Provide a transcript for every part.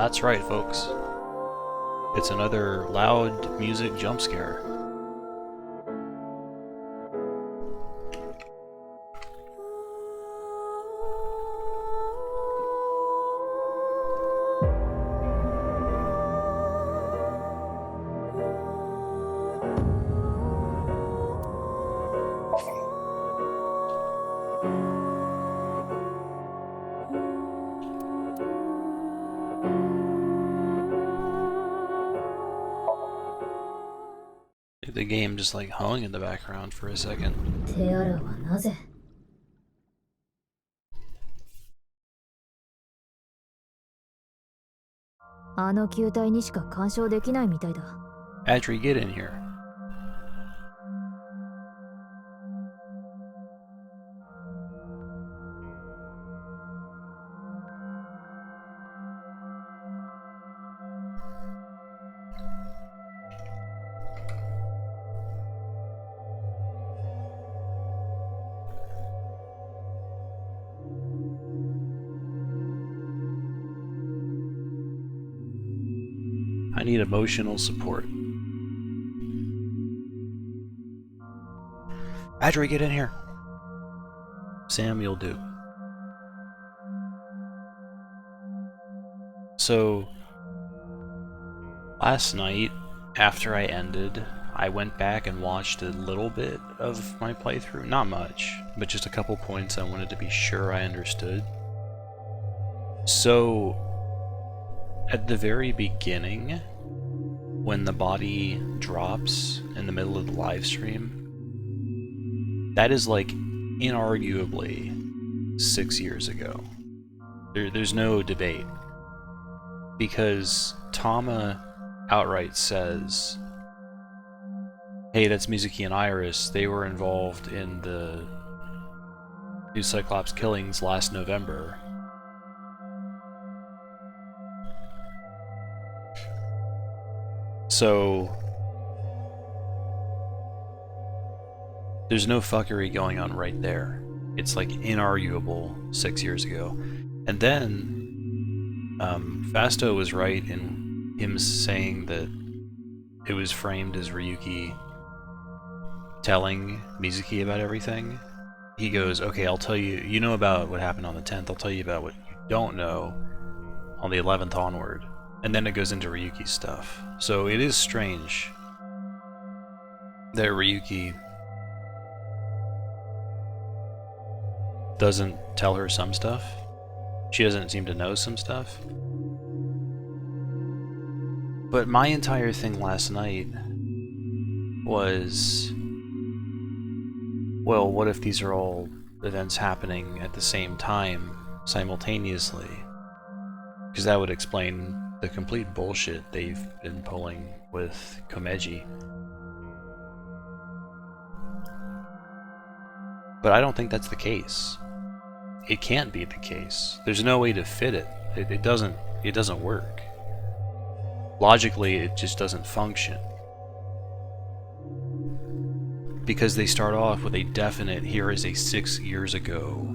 That's right, folks. It's another loud music jump scare. The game just like hung in the background for a second. テアラはなぜあの球体にしか干渉できないみたいだ。 Adri, get in here. I need emotional support. Adri, get in here. Sam, you'll do. So, last night, after I ended, I went back and watched a little bit of my playthrough. Not much, but just a couple points I wanted to be sure I understood. So, at the very beginning, when the body drops in the middle of the live stream, that is like inarguably 6 years ago. There's no debate. Because Tama outright says, hey, that's Mizuki and Iris. They were involved in the New Cyclops killings last November. So, there's no fuckery going on right there. It's like inarguable 6 years ago. And then, Fasto was right in him saying that it was framed as Ryuki telling Mizuki about everything. He goes, okay, I'll tell you, you know about what happened on the 10th, I'll tell you about what you don't know on the 11th onward. And then it goes into Ryuki's stuff. So it is strange that Ryuki doesn't tell her some stuff. She doesn't seem to know some stuff. But my entire thing last night was, well, what if these are all events happening at the same time, simultaneously? Because that would explain the complete bullshit they've been pulling with Komeji. But I don't think that's the case. It can't be the case. There's no way to fit it. It doesn't work. Logically, it just doesn't function. Because they start off with a definite, here is a 6 years ago.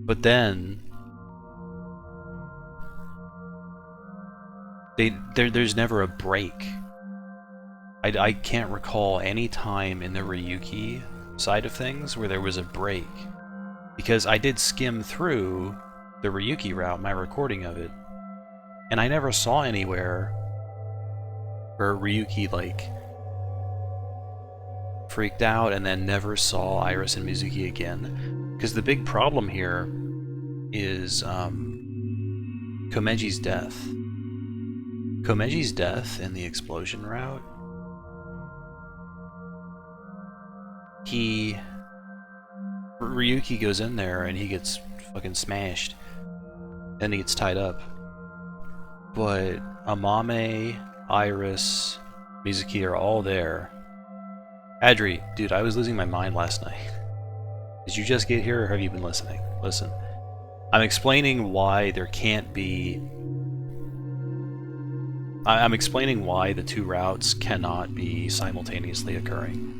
But then, there's never a break. I can't recall any time in the Ryuki side of things where there was a break. Because I did skim through the Ryuki route, my recording of it, and I never saw anywhere where Ryuki, like, freaked out and then never saw Iris and Mizuki again. Because the big problem here is Komeji's death. Komeji's death in the explosion route, Ryuki goes in there and he gets fucking smashed and he gets tied up. But Amame, Iris, Mizuki are all there. Adri, dude, I was losing my mind last night. Did you just get here or have you been listening? Listen, I'm explaining why there can't be... I'm explaining why the two routes cannot be simultaneously occurring.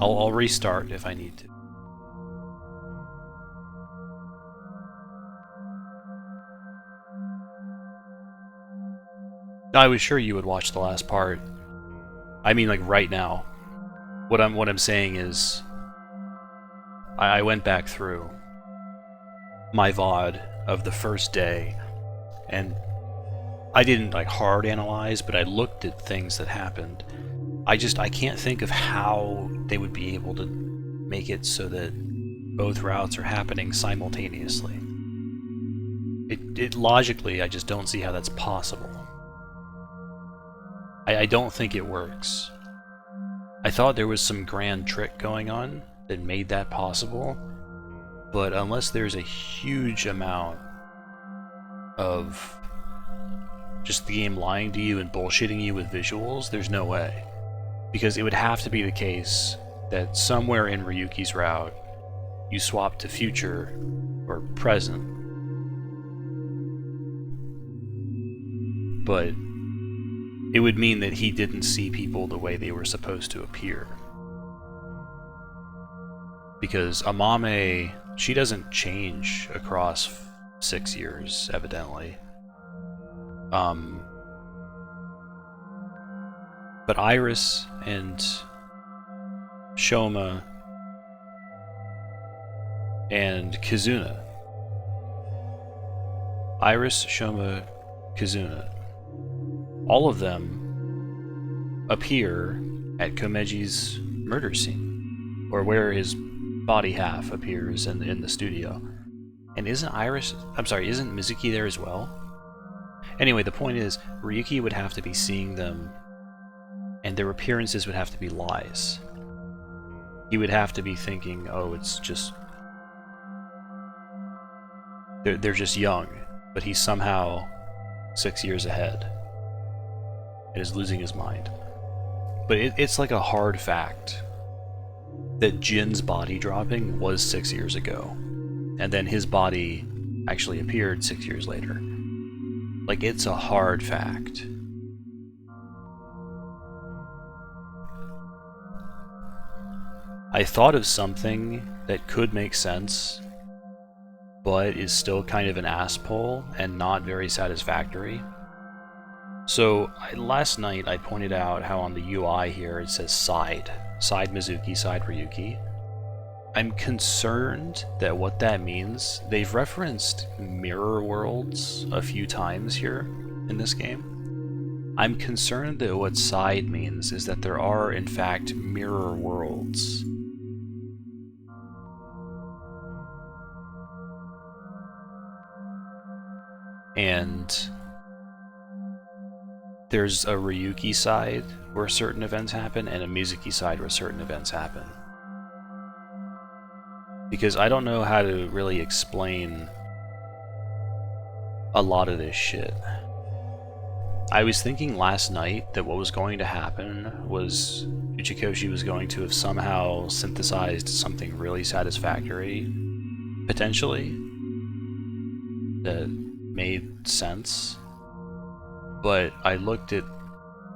I'll restart if I need to. I was sure you would watch the last part. I mean, like right now. What I'm saying is, I went back through my VOD of the first day, and I didn't like hard analyze, but I looked at things that happened. I can't think of how they would be able to make it so that both routes are happening simultaneously. It logically, I just don't see how that's possible. I don't think it works. I thought there was some grand trick going on that made that possible, but unless there's a huge amount of just the game lying to you and bullshitting you with visuals, there's no way. Because it would have to be the case that somewhere in Ryuki's route, you swap to future or present. But it would mean that he didn't see people the way they were supposed to appear. Because Amame, she doesn't change across 6 years, evidently. But Iris and Shoma and Kizuna. Iris, Shoma, Kizuna. All of them appear at Komeji's murder scene, or where his body half appears in the studio. And isn't Mizuki there as well? Anyway, the point is, Ryuki would have to be seeing them, and their appearances would have to be lies. He would have to be thinking, oh, it's just... They're just young, but he's somehow 6 years ahead and is losing his mind. But it's like a hard fact that Jin's body dropping was 6 years ago, and then his body actually appeared 6 years later. Like, it's a hard fact. I thought of something that could make sense, but is still kind of an ass pull and not very satisfactory. So, last night I pointed out how on the UI here it says side. Side Mizuki, side Ryuki. I'm concerned that what that means, they've referenced mirror worlds a few times here in this game. I'm concerned that what side means is that there are, in fact, mirror worlds. And there's a Ryuki side where certain events happen and a Mizuki side where certain events happen. Because I don't know how to really explain a lot of this shit. I was thinking last night that what was going to happen was Uchikoshi was going to have somehow synthesized something really satisfactory, potentially, that made sense. But I looked at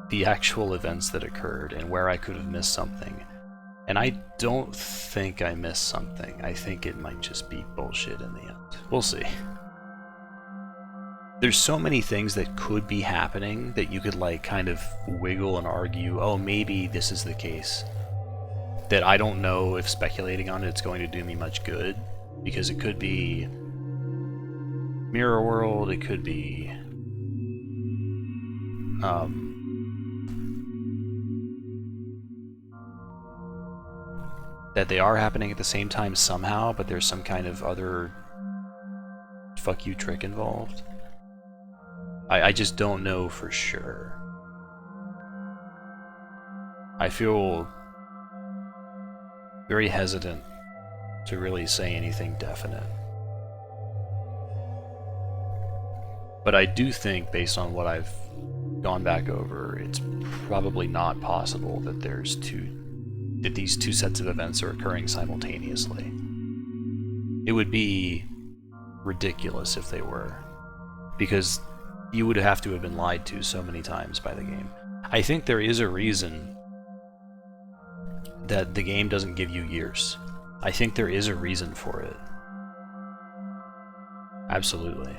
the actual events that occurred and where I could have missed something. And I don't think I missed something. I think it might just be bullshit in the end. We'll see. There's so many things that could be happening that you could like kind of wiggle and argue, oh, maybe this is the case. That I don't know if speculating on it's going to do me much good. Because it could be Mirror World, it could be that they are happening at the same time somehow, but there's some kind of other fuck you trick involved. I just don't know for sure. I feel very hesitant to really say anything definite. But I do think, based on what I've gone back over, it's probably not possible that these two sets of events are occurring simultaneously. It would be ridiculous if they were, because you would have to have been lied to so many times by the game. I think there is a reason that the game doesn't give you years. I think there is a reason for it. Absolutely.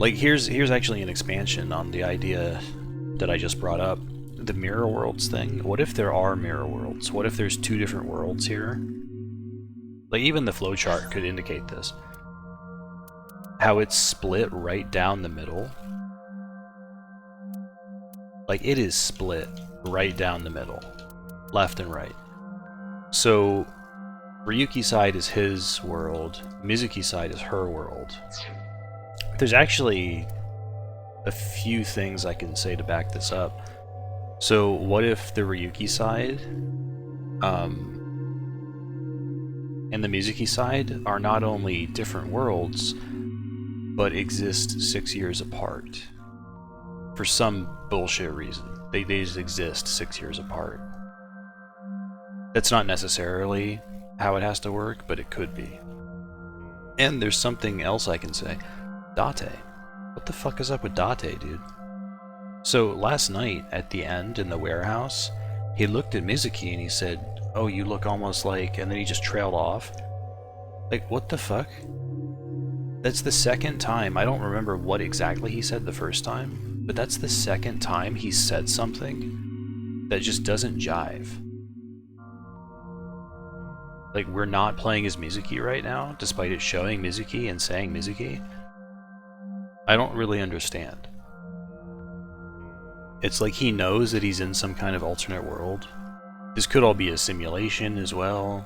Like, here's actually an expansion on the idea that I just brought up. The mirror worlds thing. What if there are mirror worlds? What if there's two different worlds here? Like, even the flowchart could indicate this. How it's split right down the middle. Like, it is split right down the middle. Left and right. So, Ryuki's side is his world. Mizuki's side is her world. There's actually a few things I can say to back this up. So, what if the Ryuki side and the Mizuki side are not only different worlds, but exist 6 years apart? For some bullshit reason. They just exist 6 years apart. That's not necessarily how it has to work, but it could be. And there's something else I can say. Date. What the fuck is up with Date, dude? So last night, at the end in the warehouse, he looked at Mizuki and he said, "Oh, you look almost like..." and then he just trailed off. Like, what the fuck? That's the second time. I don't remember what exactly he said the first time, but that's the second time he said something that just doesn't jive. Like, we're not playing as Mizuki right now, despite it showing Mizuki and saying Mizuki. I don't really understand. It's like he knows that he's in some kind of alternate world. This could all be a simulation as well.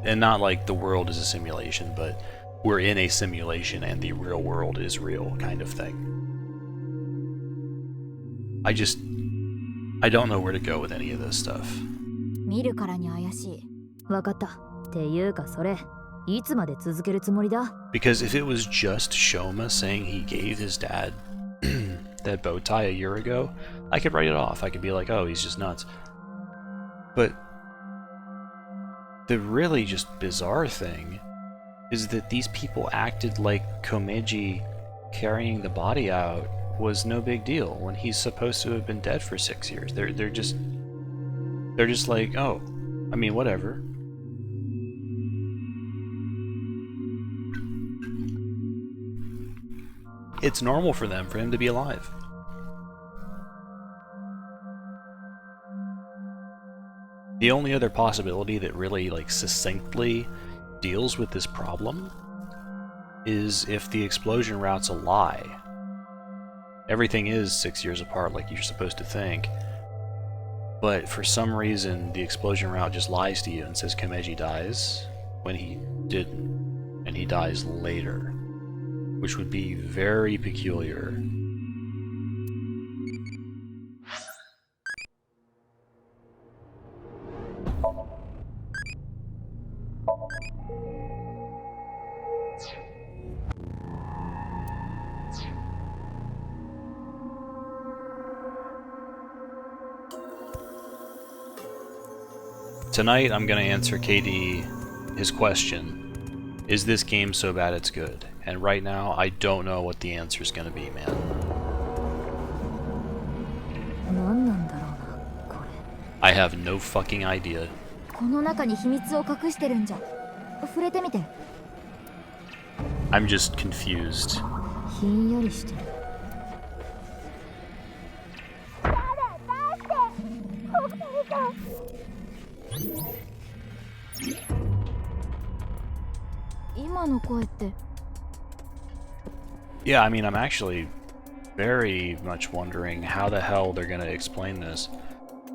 And not like the world is a simulation, but we're in a simulation and the real world is real kind of thing. I don't know where to go with any of this stuff. 見るからに怪しい。わかった。っていうかそれ、いつまで続けるつもりだ? Because if it was just Shoma saying he gave his dad that bow tie a year ago, I could write it off. I could be like, oh, he's just nuts. But the really just bizarre thing is that these people acted like Komeji carrying the body out was no big deal when he's supposed to have been dead for 6 years. They're just like, oh, I mean, whatever. It's normal for him to be alive. The only other possibility that really, like, succinctly deals with this problem is if the explosion route's a lie. Everything is 6 years apart like you're supposed to think, but for some reason the explosion route just lies to you and says Komeji dies when he didn't, and he dies later, which would be very peculiar. Tonight I'm gonna answer KD his question, is this game so bad it's good? And right now I don't know what the answer is gonna be, man. 何なんだろうな、これ。 I have no fucking idea. この中に秘密を隠してるんじゃ。触れてみて。 I'm just confused. ひんやりしてる。今の声って。 Yeah, I mean, I'm actually very much wondering how the hell they're gonna explain this.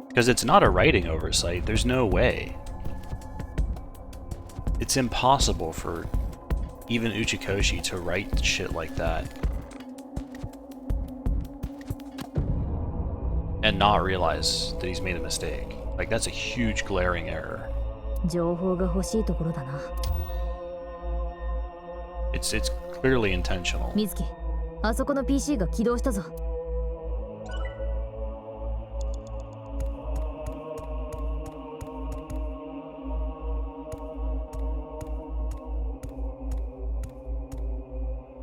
Because it's not a writing oversight, there's no way. It's impossible for even Uchikoshi to write shit like that and not realize that he's made a mistake. Like, that's a huge glaring error. 情報が欲しいところだな。 It's clearly intentional. 水木、あそこの PC が起動したぞ。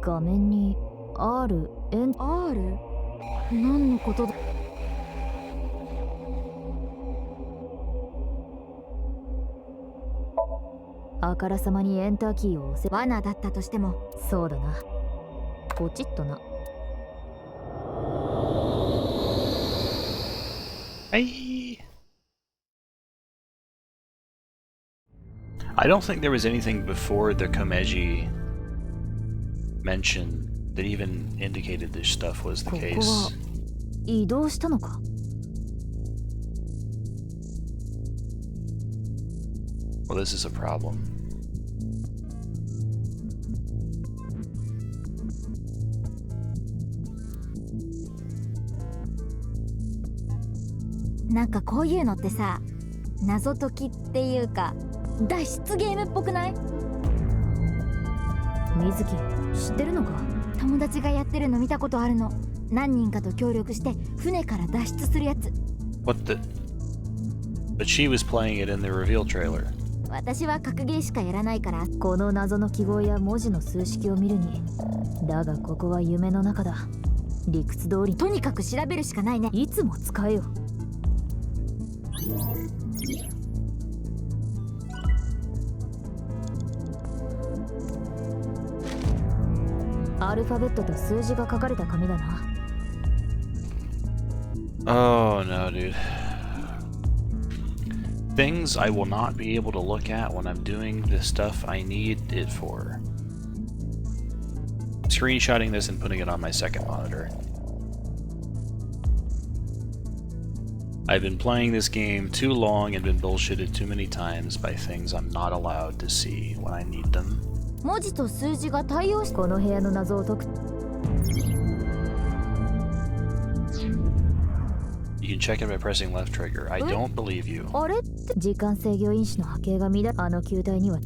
画面に R、N、R？ 何のことだ？あからさまにエンターキーを押せ。罠だったとしても。そうだな。ポチッとな。Hey. I don't think there was anything before the Komeji mention that even indicated this stuff was the ここは case. 移動したのか。Well, this is a problem. なんかこういうのってさ、謎解きっていうか脱出ゲームっぽくない？水木、知ってるのか？友達がやってるの見たことあるの。何人かと協力して船から脱出するやつ。 What the? But she was playing it in the reveal trailer. 私は格ゲーしかやらないから、この謎の記号や文字の数式を見るに。だがここは夢の中だ。理屈通りとにかく調べるしかないね。いつも使えよ。アルファベットと数字が書かれた紙だな。Oh no, dude. Things I will not be able to look at when I'm doing the stuff I need it for. Screenshotting this and putting it on my second monitor. I've been playing this game too long and been bullshitted too many times by things I'm not allowed to see when I need them. 文字と数字が対応し、この部屋の謎を解く。You can check it by pressing left trigger. I don't believe you. あれって時間制御因子の波形が乱れ、あの球体には。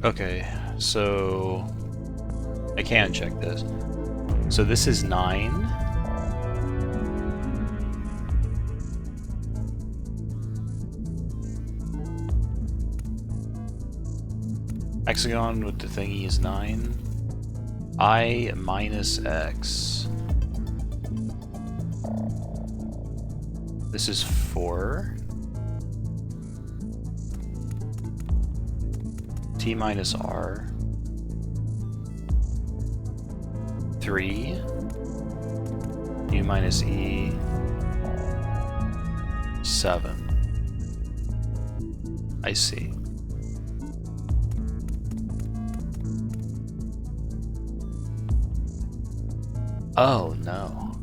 Okay, so I can check this. So this is 9. Hexagon with the thingy is 9. I minus X. This is 4. T minus R. 3. U minus E. 7. I see. Oh no.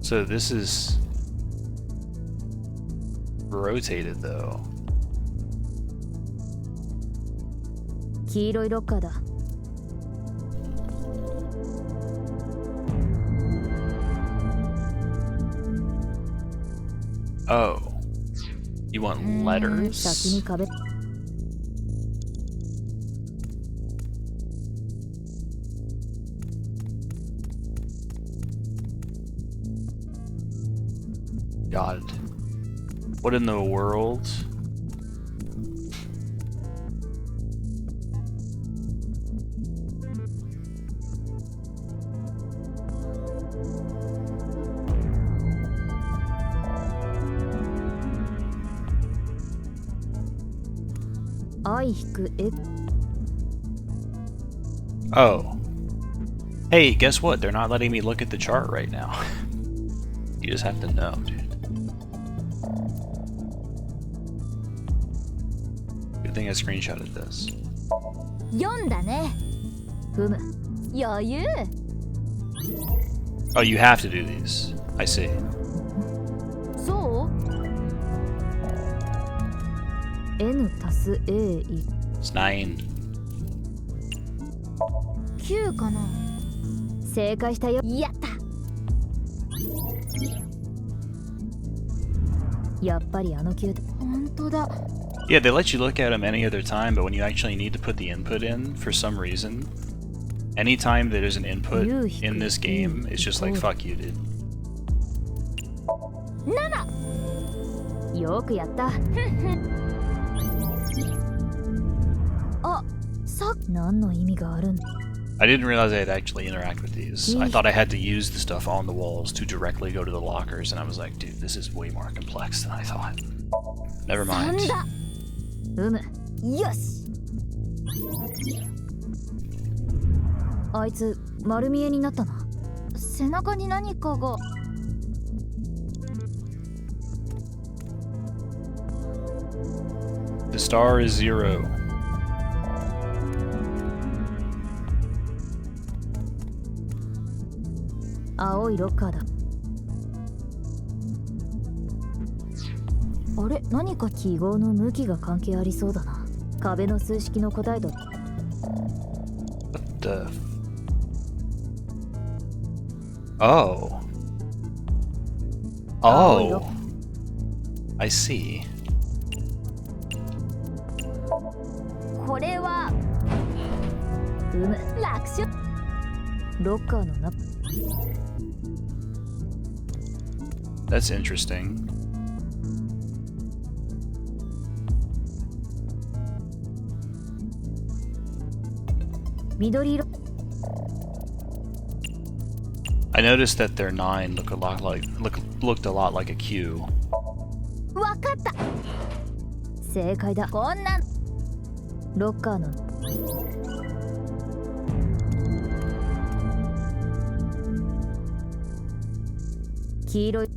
So this is rotated though. 黄色いロッカーだ。Oh. You want letters? 先に壁。God. What in the world? Oh. Hey, guess what? They're not letting me look at the chart right now. You just have to know, dude. Good thing I screenshotted this. 4だね。ふむ。余裕。Oh, you have to do these. I see. そう？ N 足す A It's 9. 9かな。正解したよ。やった。やっぱりあの9だ。本当だ。Yeah, they let you look at them any other time, but when you actually need to put the input in, for some reason, anytime there's an input in this game, it's just like, fuck you, dude. 7。よくやった。あ、何の意味があるんだ。 I didn't realize I'd actually interact with these. I thought I had to use the stuff on the walls to directly go to the lockers, and I was like, dude, this is way more complex than I thought. Never mind. よし。あいつ丸見えになったな。背中に何かが。The star is 0. 青いロッカーだ。あれ、何か記号の向きが関係ありそうだな。壁の数式の答えと。What the... Oh. Oh. I see. これは楽勝。ロッカーの中。That's interesting. I noticed that their 9 looked a lot like a Q. わかった。正解だ。こんなロッカーの黄色い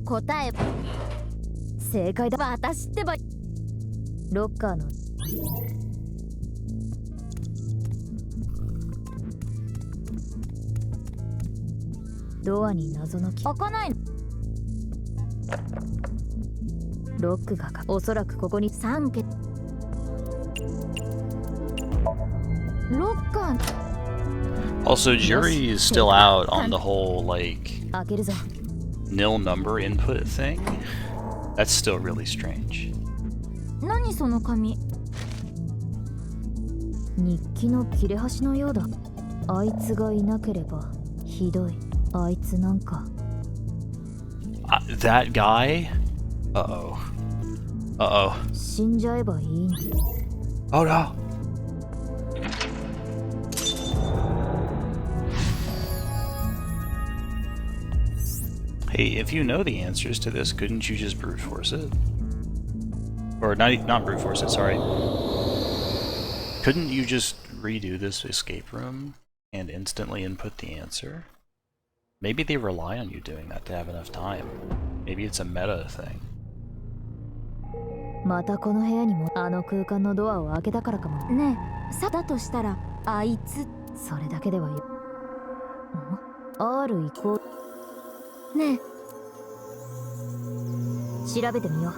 答え。正解だ。私ってばロッカーのドアに謎の開かないの。ロックがおそらくここに3桁。ロッカー。 Also, Jury is still out on the whole, like, 開けるぞ。 nil number input thing. That's still really strange. 何その紙。日記の切れ端のようだ。あいつがいなければひどい。あいつなんか。That guy? Uh-oh. Uh-oh. 死んじゃえばいいの。 Oh no! Hey, if you know the answers to this, couldn't you just brute force it? Or not brute force it, sorry. Couldn't you just redo this escape room and instantly input the answer? Maybe they rely on you doing that to have enough time. Maybe it's a meta thing. またこの部屋にもあの空間のドアを開けたからかもね。え、さだとしたらあいつそれだけではよ。R イコールねえ、調べてみよう。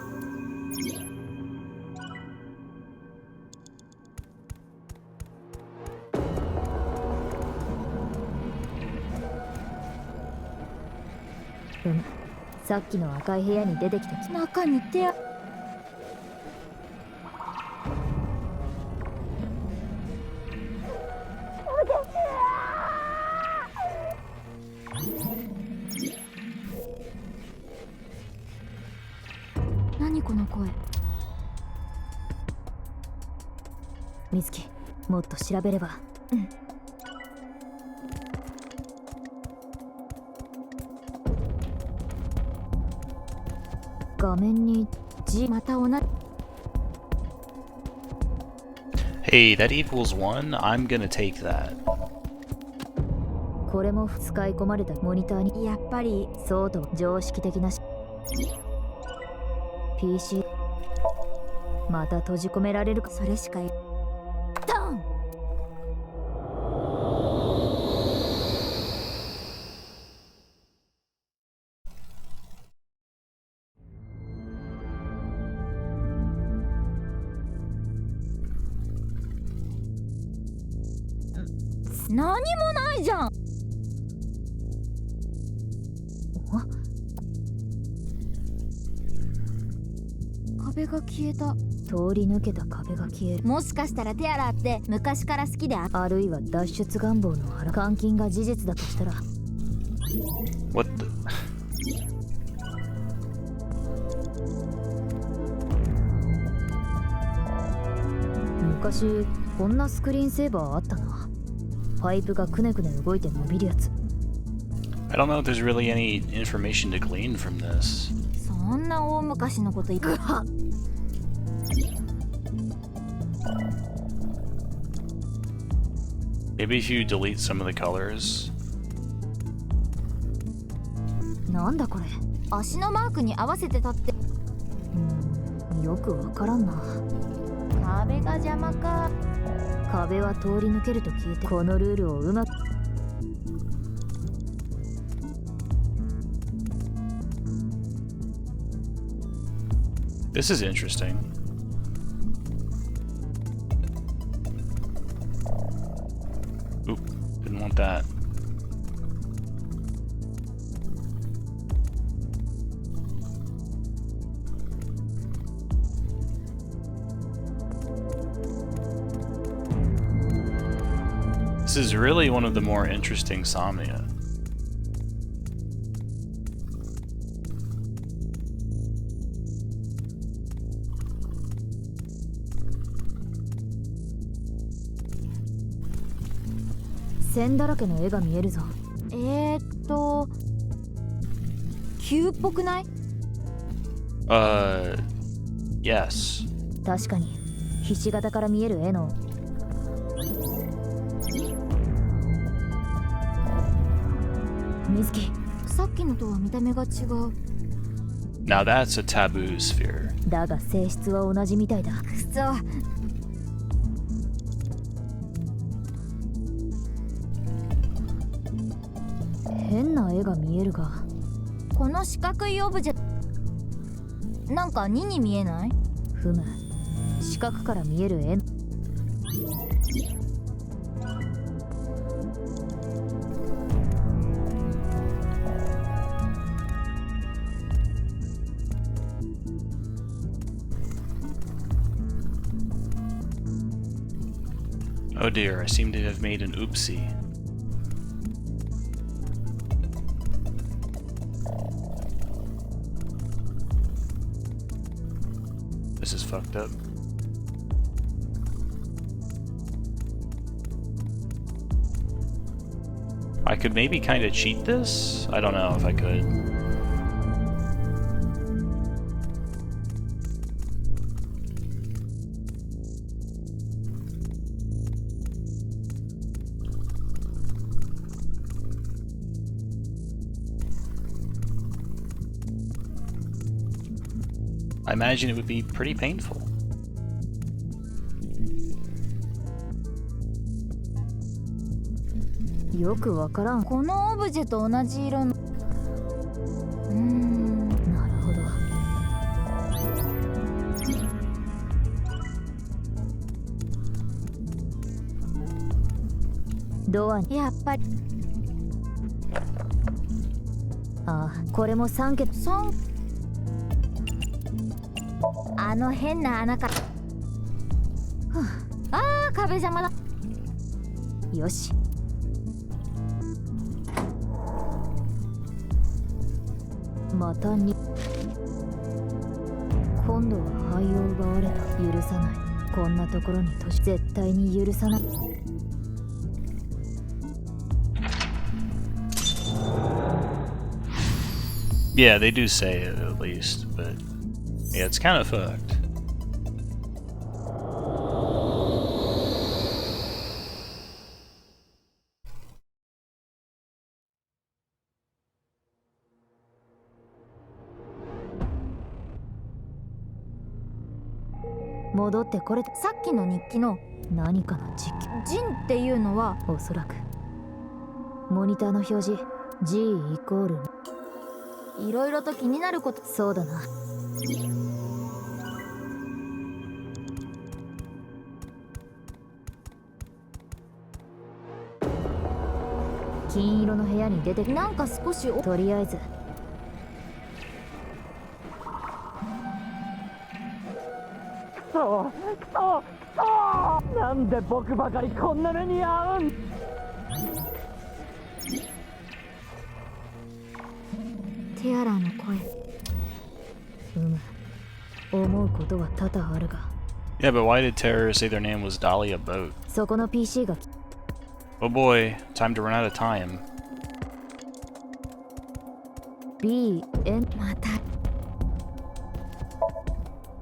さっきの赤い部屋に出てきた中に手あ。何この声。水木、もっと調べれば。うん。画面にGまた同じ。Hey, that equals 1? I'm gonna take that. これも使い込まれたモニターに。やっぱりそうと常識的なPC また閉じ込められるか。それしかドン。何もないじゃん。壁が消えた。通り抜けた壁が消える。もしかしたらテアラーって昔から好きであるいは脱出願望の監禁が事実だとしたら What the? 昔こんなスクリーンセーバーあったな。パイプがくねくね動いて伸びるやつ。 I don't know if there's really any information to glean from this. そんな大昔のこと言う。Maybe if you delete some of the colors. なんだこれ。足のマークに合わせて立って。よくわからんな。壁が邪魔か。壁は通り抜けると消えて、このルールをうまく。This is interesting. Oop, didn't want that. This is really one of the more interesting Samnia. .線だらけの絵が見えるぞ。球っぽくない？ Yes. 確かにひし形から見える絵の。水木、さっきのとは見た目が違う。 Now that's a taboo sphere. だが性質は同じみたいだ。くそ。変な絵が見えるが、この四角いオブジェなんか2に見えない？ふむ、四角から見える絵。Oh dear, I seem to have made an oopsie. This is fucked up. I could maybe kind of cheat this? I don't know if I could. I imagine it would be pretty painful. Yoくわからん。このオブジェと同じ色の。なるほど。ドアにやっぱり。ああ、これも3桁。あの変な穴から。ああ、壁邪魔だ。よし。またに。今度は肺を奪われた。許さない。こんなところに絶対に許さない。Yeah, they do say it at least, but yeah, it's kind of fucked. Modotってこれ、さっきの日記の何かの実記。ジンっていうのはおそらくモニターの表示 G イコール。いろいろと気になること。そうだな。金色の部屋に出てなんか少し。とりあえずなんで僕ばかりこんな目に遭うん。テアラーの声。思うことは多々あるが。Yeah, but why did Terror say their name was Dahlia Boat? そこの PC が Oh boy, time to run out of time. B N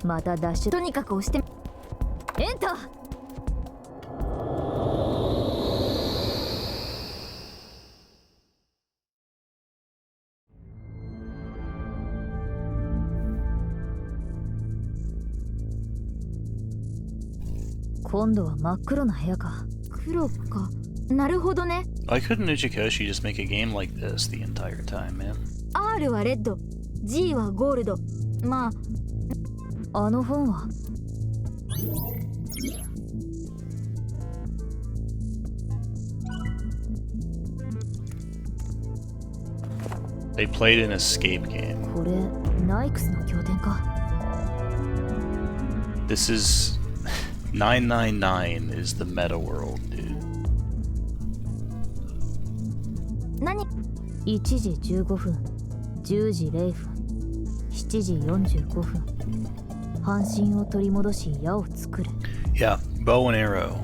またダッシュとにかく押してエンター。今度は真っ黒な部屋か。黒か。なるほどね。Why couldn't Uchikoshi just make a game like this the entire time, man? R はレッド、G はゴールド。まあ、あの本はThey played an escape game. これ、ナイクスの拠点か。This is 999 is the meta world, dude. 何 ?1 時15分、10時0分、7時45分。半身を取り戻し矢を作る。Yeah, bow and arrow.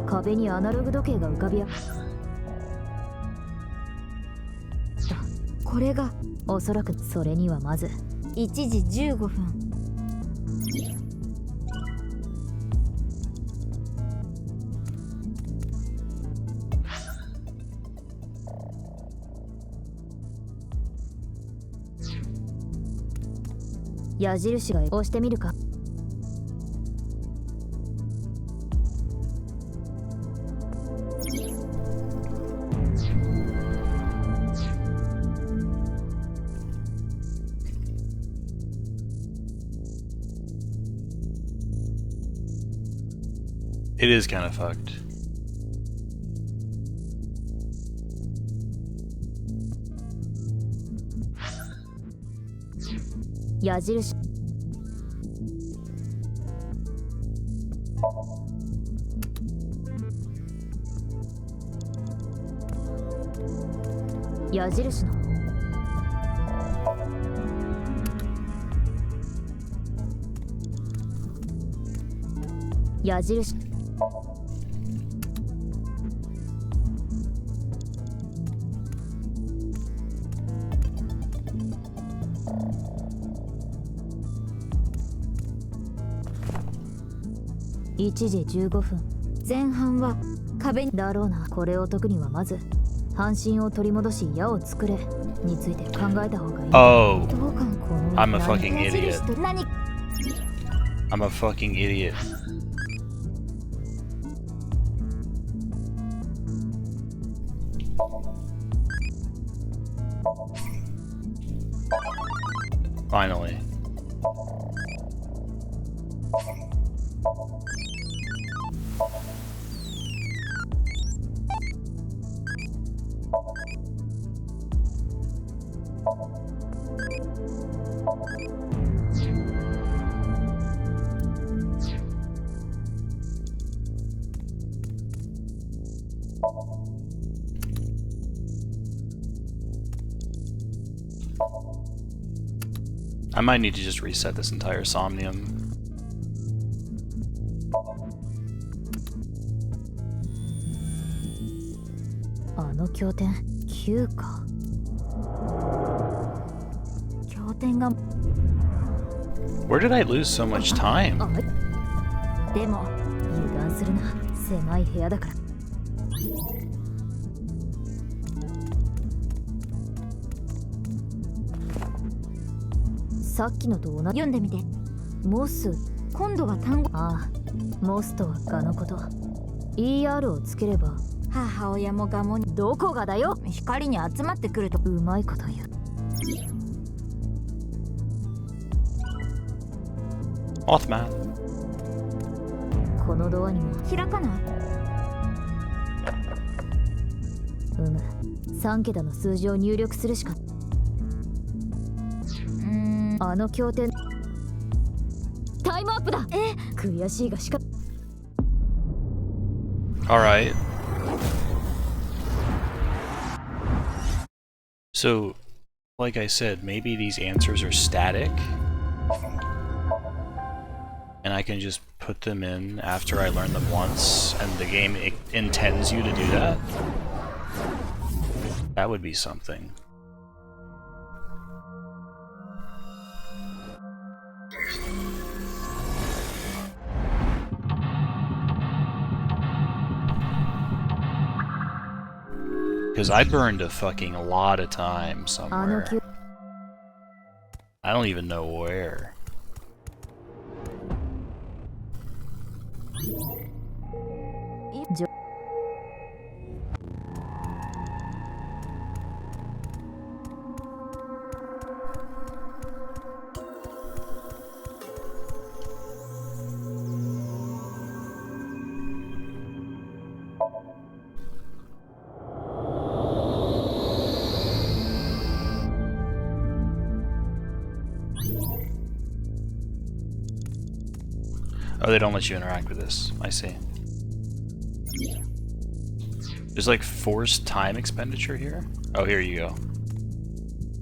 壁にアナログ時計が浮かびこれがおそらくそれにはまず1時15分。矢印が押してみるか。It is kind of fucked. 矢印矢印の矢印1時15分。前半は壁にだろうな。これを解くにはまず半身を取り戻し矢を作れについて考えた方がいい。Oh, どうかこの I'm a fucking 矢印 idiot. と何 I'm a fucking idiot. Finally. I might need to just reset this entire Somnium. あの経典9か。経典が Where did I lose so much time? でも油断するな。狭い部屋だから。さっきのと同じ。読んでみて。モス。今度は単語。ああ、モスとはガのこと。ER をつければ母親もガモに。どこがだよ。光に集まってくるとうまいこと言う。Mothman. このドアにも開かない。3桁の数字を入力するしか。あの経典タイムアップだ。悔しいがしか Alright. So, like I said, maybe these answers are static. And I can just put them in after I learn them once, and the game intends you to do that? That would be something. Because I burned a fucking lot of time somewhere. I don't even know where. Oh, they don't let you interact with this. I see. There's like forced time expenditure here? Oh, here you go.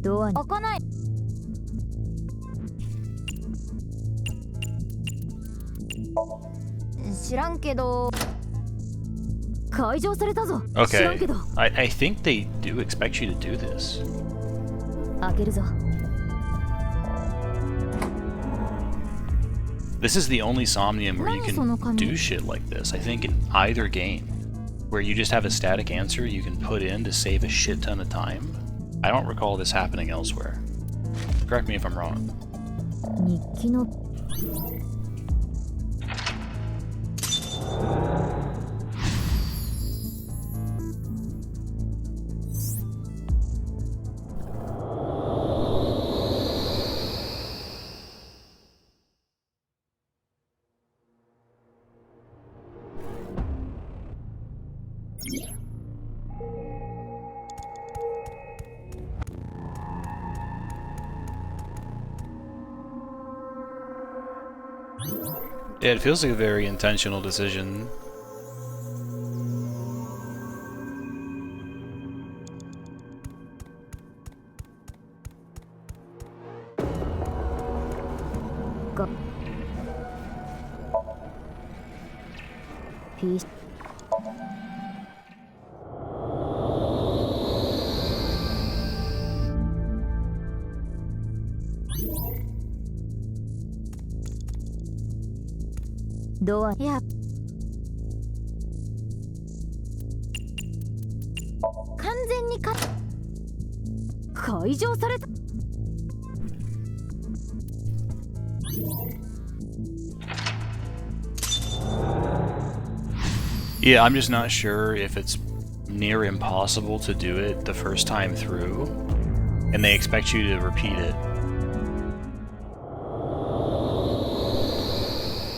ドア開かない。知らんけど。解錠されたぞ。知らん Okay. けど。I think they do expect you to do this. 開けるぞ。 This is the only Somnium where you can do shit like this. I think in either game, where you just have a static answer you can put in to save a shit ton of time. I don't recall this happening elsewhere. Correct me if I'm wrong. 日記の Yeah, it feels like a very intentional decision. Peace. ドアいや完全に解錠された Yeah, I'm just not sure if it's near impossible to do it the first time through, and they expect you to repeat it.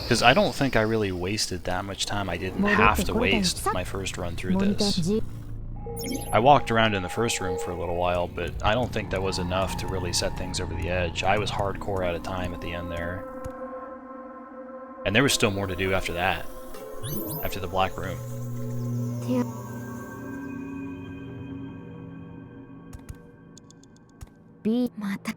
Because I don't think I really wasted that much time. I didn't have to waste my first run through this. I walked around in the first room for a little while, but I don't think that was enough to really set things over the edge. I was hardcore out of time at the end there. And there was still more to do after that. After the black room. B また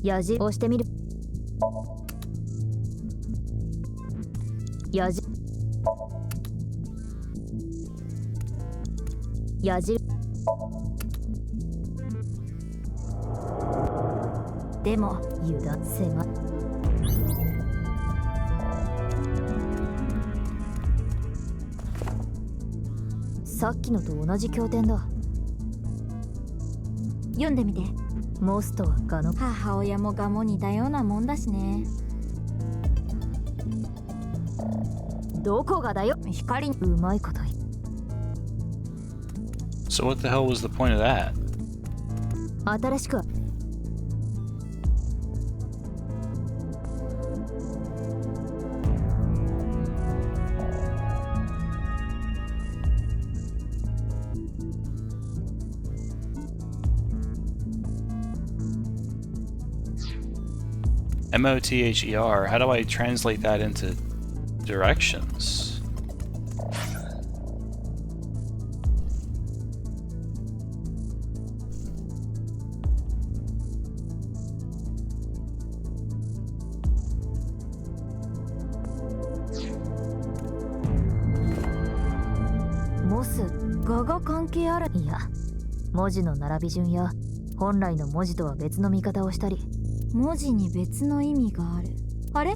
矢印押してみる矢印矢印でも油断せがさっきのと同じ経典だ読んでみてモスとはガの母親もガも似たようなもんだしねどこがだよ光にうまいこと言 So what the hell was the point of that? 新しく M-O-T-H-E-R. How do I translate that into directions? Moss 画が関係ある。いや、文字の並び順や本来の文字とは別の見方をしたり、文字に別の意味がある。あれ？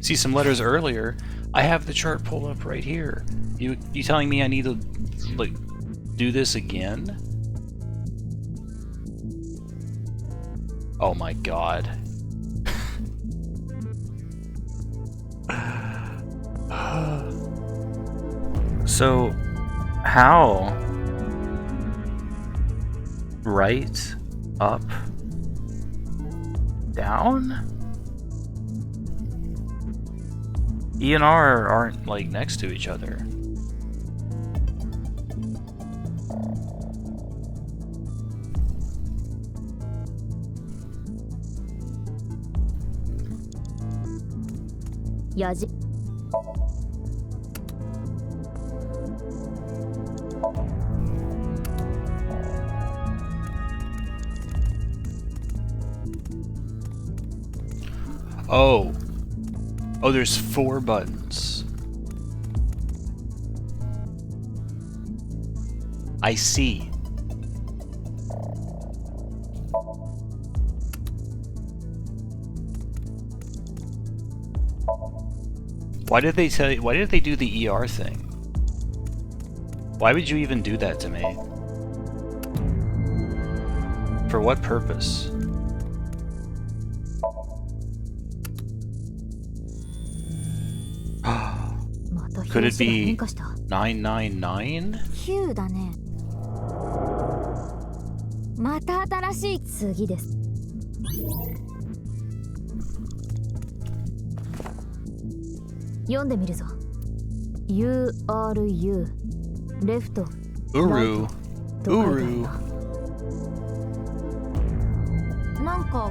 See some letters earlier. I have the chart pulled up right here. You telling me I need to like do this again? Oh my god. So, how? Right, up, down? E and R aren't like next to each other. Oh. Oh, there's 4 buttons. I see. Why did they tell you, why did they do the ER thing? Why would you even do that to me? For what purpose? Could it be 999? 9だね。また新しい。次です。読んでみるぞ。URU レフト Uru. と書いてあるな。なんか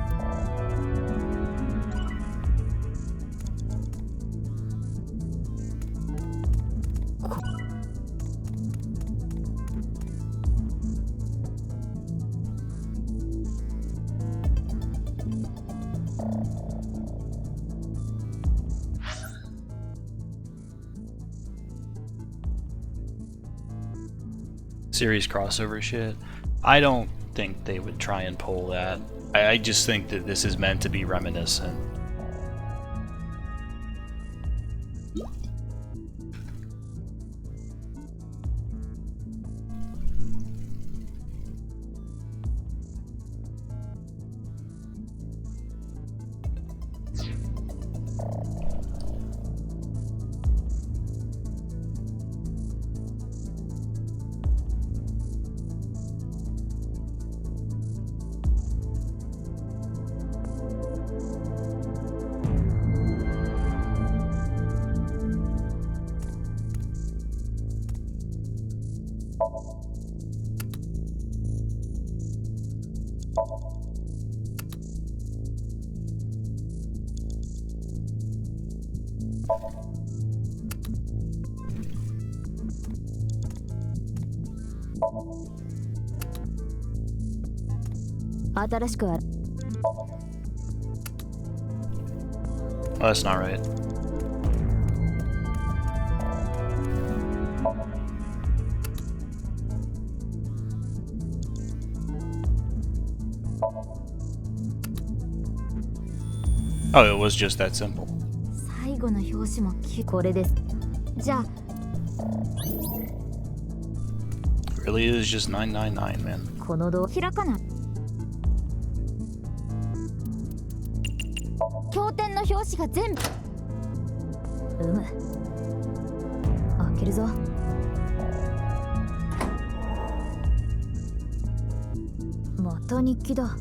Series crossover shit. I don't think they would try and pull that. I just think that this is meant to be reminiscent. Oh, that's not right. Oh, it was just that simple. 最後の表紙もこれです。じゃあ Really is just 999, man. この開かない。経典の表紙が全部。開けるぞ。また日記だ。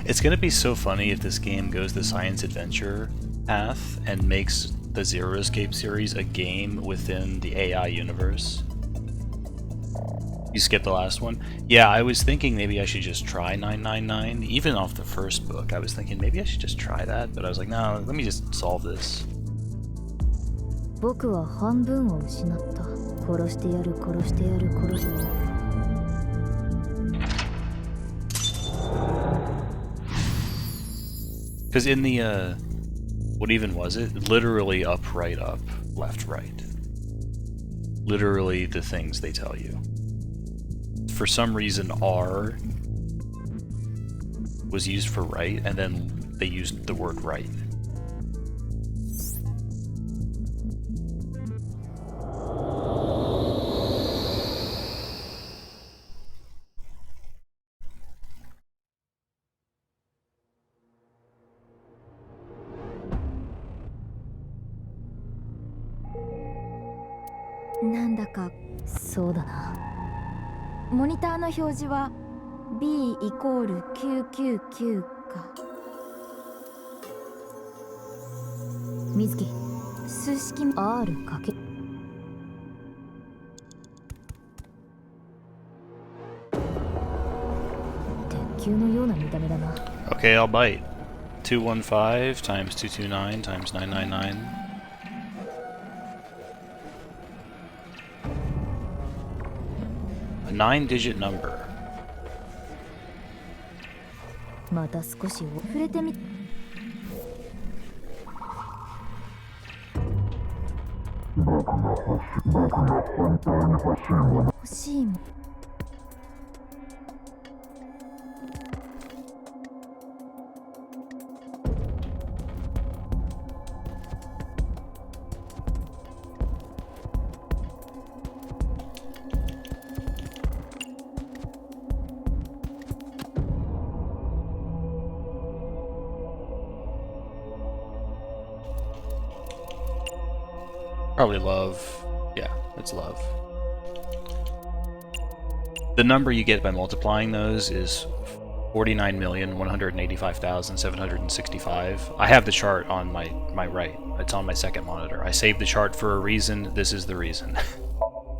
It's gonna be so funny if this game goes the science adventure path and makes the Zero Escape series a game within the AI universe. You skipped the last one? Yeah, I was thinking maybe I should just try 999. Even off the first book, I was thinking maybe I should just try that, but I was like, no, let me just solve this. 僕は半分を失った。殺してやる、殺してやる、殺してやる。Because in the, what even was it? Literally up, right, up, left, right. Literally the things they tell you. For some reason, R was used for right, and then they used the word right.なんだかそうだな。モニターの表示は B イコール999か。水木、数式 R かけ。鉄球のような見た目だな。Okay, I'll bite. 215 times 229 times 999. A 9-digit number. また少し触れてみ。欲しいもん。Probably love. Yeah, it's love. The number you get by multiplying those is 49,185,765. I have the chart on my right. It's on my second monitor. I saved the chart for a reason. This is the reason.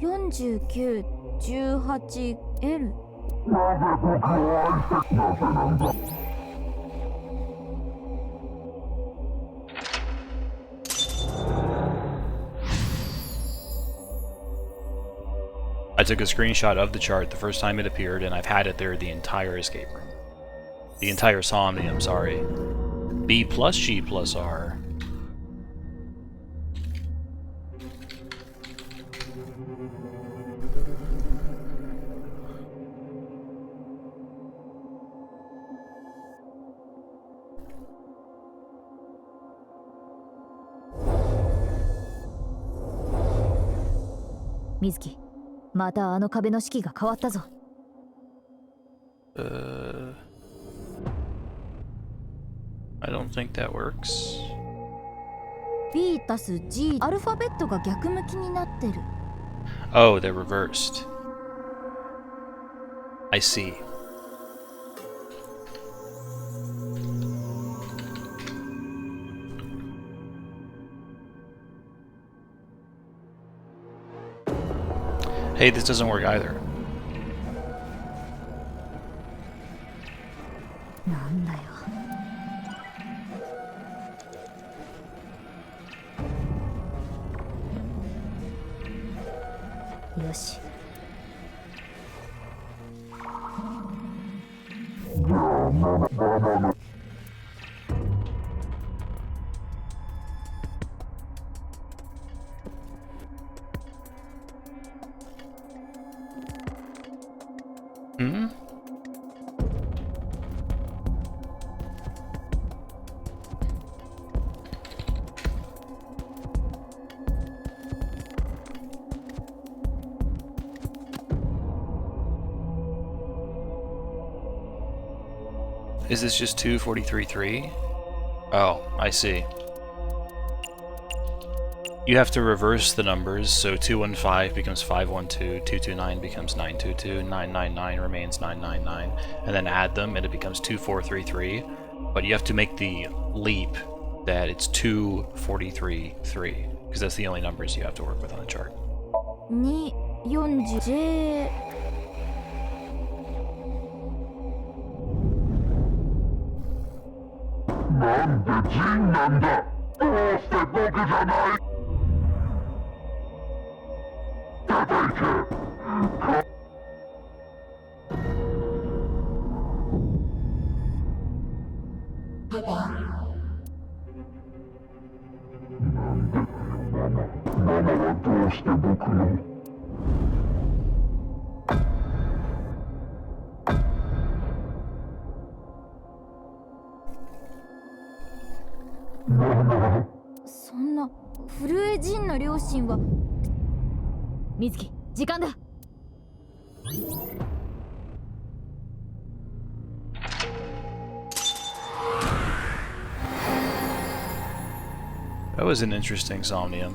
49、18L。I took a screenshot of the chart the first time it appeared, and I've had it there the entire escape room. The entire Somnium, sorry. B plus G plus R. Mizuki.またあの壁の式が変わったぞ。I don't think that works. B たす G アルファベットが逆向きになってる。Oh, they're reversed. I see. Hey, this doesn't work either. なんだよ。よし。Hmm? Is this just 243.3? Oh, I see. You have to reverse the numbers, so 215 becomes 512, 229 becomes 922, 999 remains 999, and then add them and it becomes 2433. But you have to make the leap that it's 243.3, because that's the only numbers you have to work with on the chart. 240J なんでジンなんだ。どうして僕じゃない。出ていけ。なんでママはどうして僕の。ママ。そんな震えジンの両親は。水木、時間だ。That was an interesting somnium.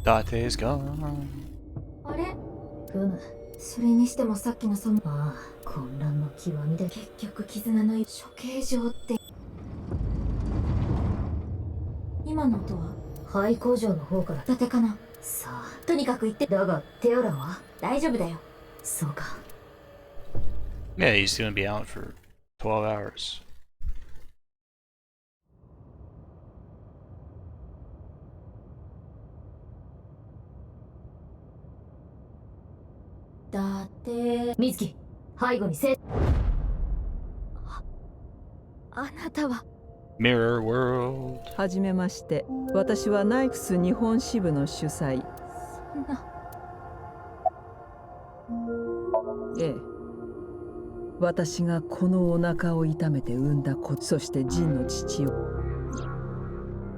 Date's gone. あれふむ、それにしてもさっきのああ、混乱の極みで結局絆の処刑場って。今の音は廃工場の方から。伊達かな。さあ、とにかく行って。だがテアラは大丈夫だよ。そうか。Yeah, he's gonna be out for 12 hours. だって水木、背後にあなたは。 Mirror World. はじめまして。私はナイクス日本支部の主催。そんな。ええ。私がこのお腹を痛めて産んだ子、そしてジンの父を。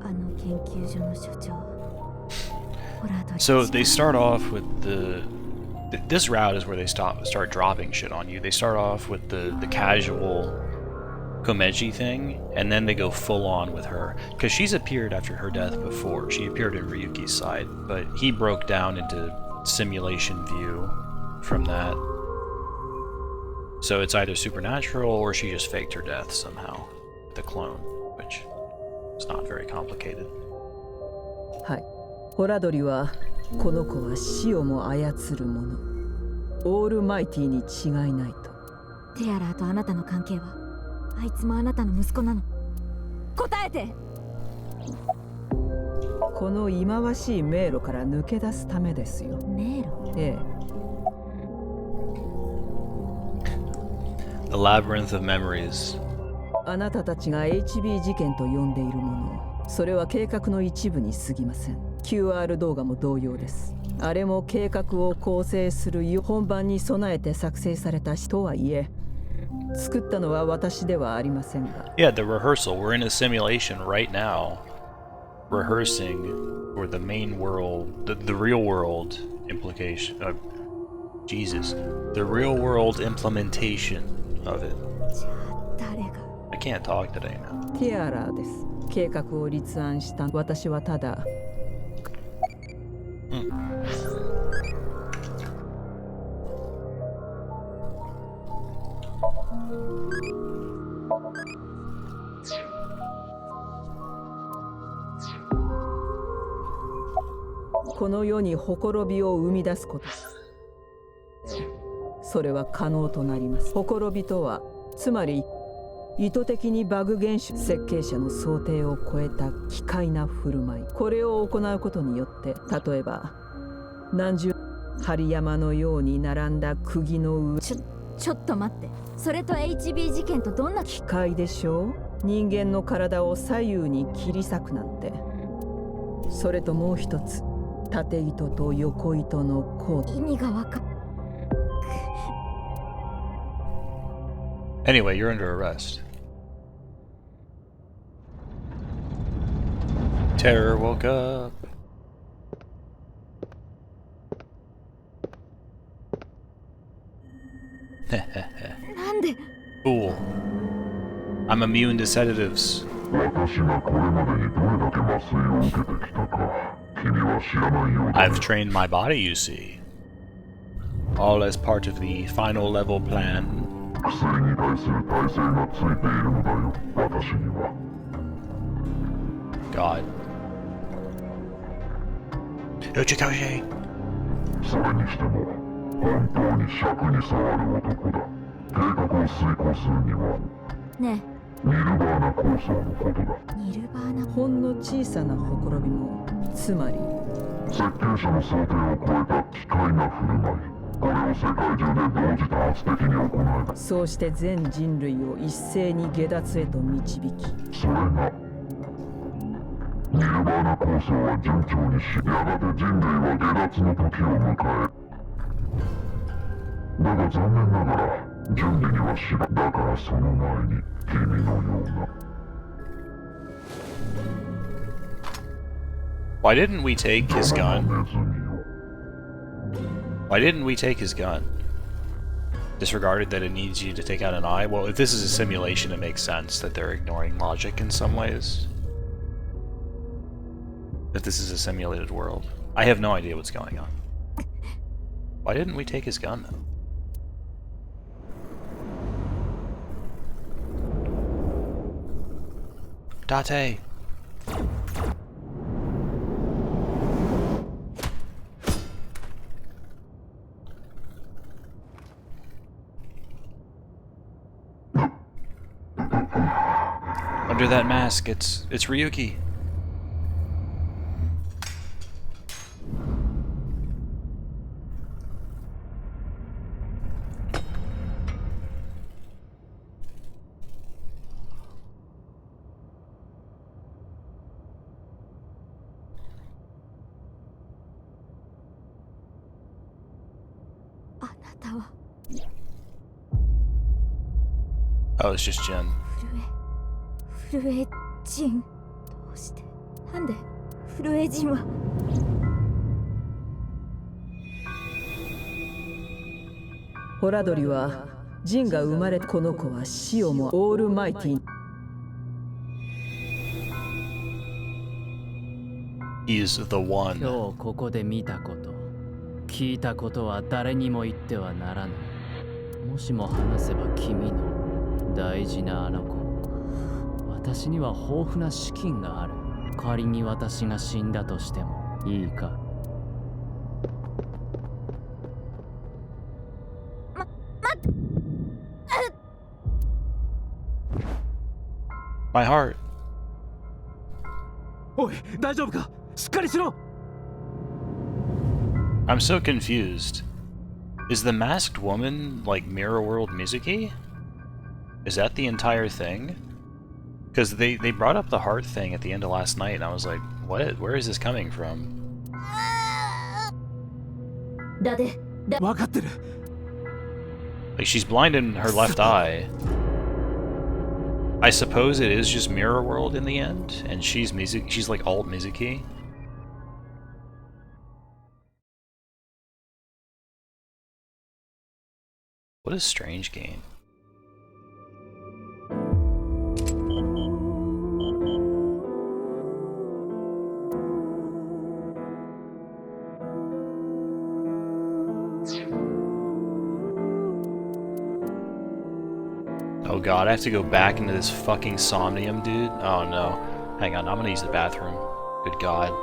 あの研究所の所長。ホラードリ。 So they start off with this route is where they start dropping shit on you. They start off with the casual Komeji thing, and then they go full on with her. Because she's appeared after her death before. She appeared in Ryuki's side, but he broke down into simulation view from that. So it's either supernatural or she just faked her death somehow. The clone, which is not very complicated. はい。ホラドリはこの子は死をも操るもの。オールマイティに違いないと。テアラーとあなたの関係は。あいつもあなたの息子なの。答えて。この忌まわしい迷路から抜け出すためですよ。迷路。ええ。The Labyrinth of Memories. あなたたちが HB 事件と呼んでいるもの、それは計画の一部に過ぎません。QR 動画も同様です。あれも計画を構成する本番に備えて作成された人はいえ、作ったのは私ではありませんが。Yeah, the rehearsal. We're in a simulation right now, rehearsing for the main world, the real world implication. Jesus, the real world implementation of it. じゃあ誰が。 I can't talk today, man. ティアラーです。計画を立案した私はただ。この世にほころびを生み出すこと、それは可能となります。ほころびとはつまり意図的にバグ現象、設計者の想定を超えた奇怪な振る舞い。これを行うことによって、例えば何十針山のように並んだ釘の上。ちょっと待って。それと HB 事件とどんな機械でしょう。人間の体を左右に切り裂くなんて。それともう一つ、縦糸と横糸のコード。意味がわかん。 Anyway, you're under arrest. Terror woke up. なんで Cool. I'm immune to sedatives. 私がこれまでにどれだけ麻酔を受けてきたか君は知らないようだ I've ね trained my body, you see. All as part of the final level plan. 薬に対する耐性がついているのだよ私には God. Uchikoshi! それにしても本当に尺に触る男だ計画を遂行するにはねニルバーナ構想のことだえニルバーナほんの小さなほころびも、つまり設計者の想定を超えた奇怪な振る舞いこれを世界中で同時多発的に行えそうして全人類を一斉に下脱へと導き、それがニルバーナ構想は順調にしやがて人類は下脱の時を迎えだが残念ながら準備にはしだからその前に君のような Why didn't we take his 邪魔 gun? なネズミを Why didn't we take his gun? Disregarded that it needs you to take out an eye? Well, if this is a simulation, it makes sense that they're ignoring logic in some ways. If this is a simulated world. I have no idea what's going on. Why didn't we take his gun, though? Date! Under that mask, it's Ryuki. Oh, it's just Jen. 震え人どうしてなんで震え人はホラドリはジンが生まれこの子は死をもオールマイティ He's the one. 今日ここで見たこと聞いたことは誰にも言ってはならない。もしも話せば君の大事なあの子私には豊富な資金がある。仮に私が死んだとしてもいいか。 My heart. おい大丈夫かしっかりしろ I'm so confused. Is the masked woman like Mirror World Mizuki? Is that the entire thing? Because they brought up the heart thing at the end of last night, and I was like, what? Where is this coming from? だで分かってる Like, she's blind in her left eye. I suppose it is just Mirror World in the end, and she's like alt Mizuki. What a strange game. Oh god, I have to go back into this fucking somnium, dude. Oh no. Hang on, I'm gonna use the bathroom. Good god.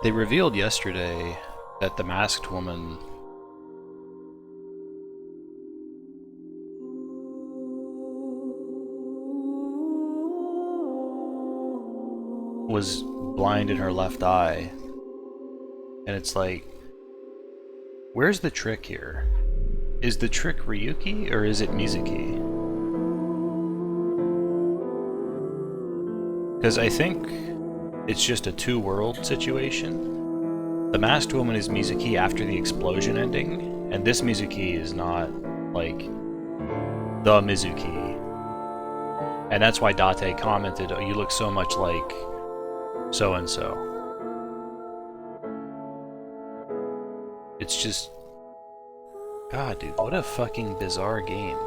They revealed yesterday that the masked woman was blind in her left eye. And it's like, where's the trick here? Is the trick Ryuki or is it Mizuki? Because I think it's just a two-world situation. The masked woman is Mizuki after the explosion ending, and this Mizuki is not, like, the Mizuki. And that's why Date commented, "Oh, you look so much like so-and-so." It's just... God, dude, what a fucking bizarre game.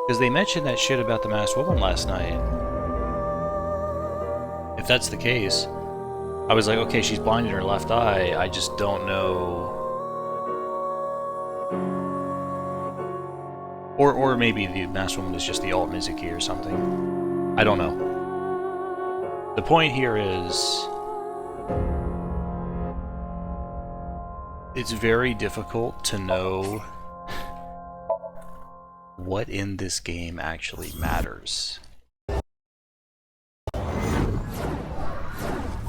Because they mentioned that shit about the masked woman last night. If that's the case, I was like, okay, she's blind in her left eye, I just don't know... Or maybe the masked woman is just the alt Mizuki or something. I don't know. The point here is... it's very difficult to know what in this game actually matters.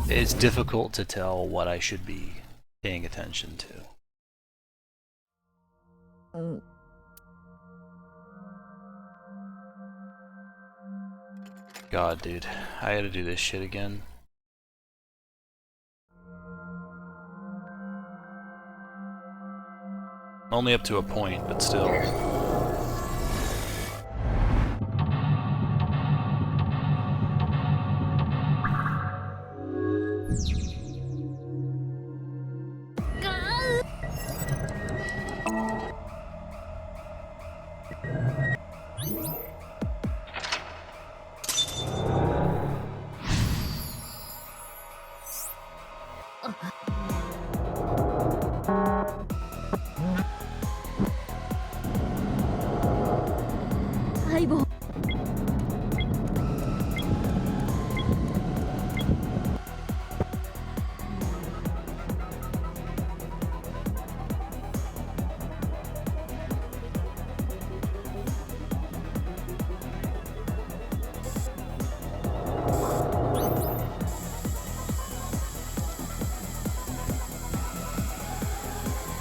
It's difficult to tell what I should be paying attention to. God, dude, I had to do this shit again. Only up to a point, but still.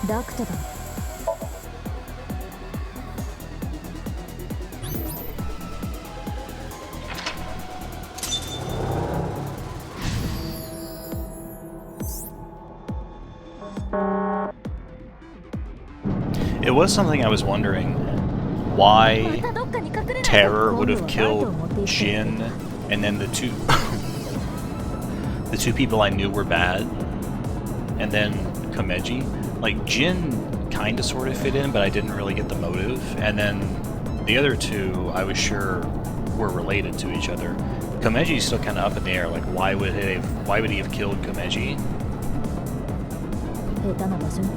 ダクトだ。It was something I was wondering why Terror would have killed Jin and then the two the two people I knew were bad, and then Komeji. Like, Jin kinda sorta fit in, but I didn't really get the motive, and then the other two I was sure were related to each other. Komeji's still kinda up in the air, like why would he have killed Komeji? 下手な場所に。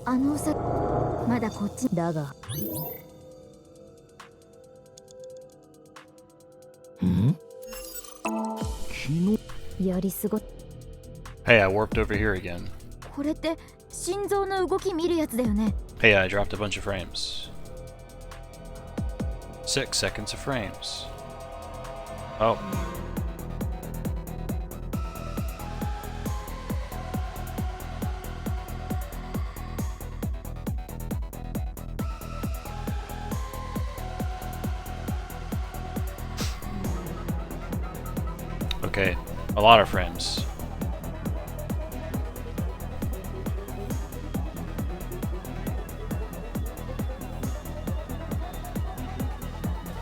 あのさ、まだこっちだが。ん？やりすご。Hey, I warped over here again. これって心臓の動き見るやつだよね。Hey, I dropped a bunch of frames. 6 seconds of frames. Oh. Okay, a lot of frames.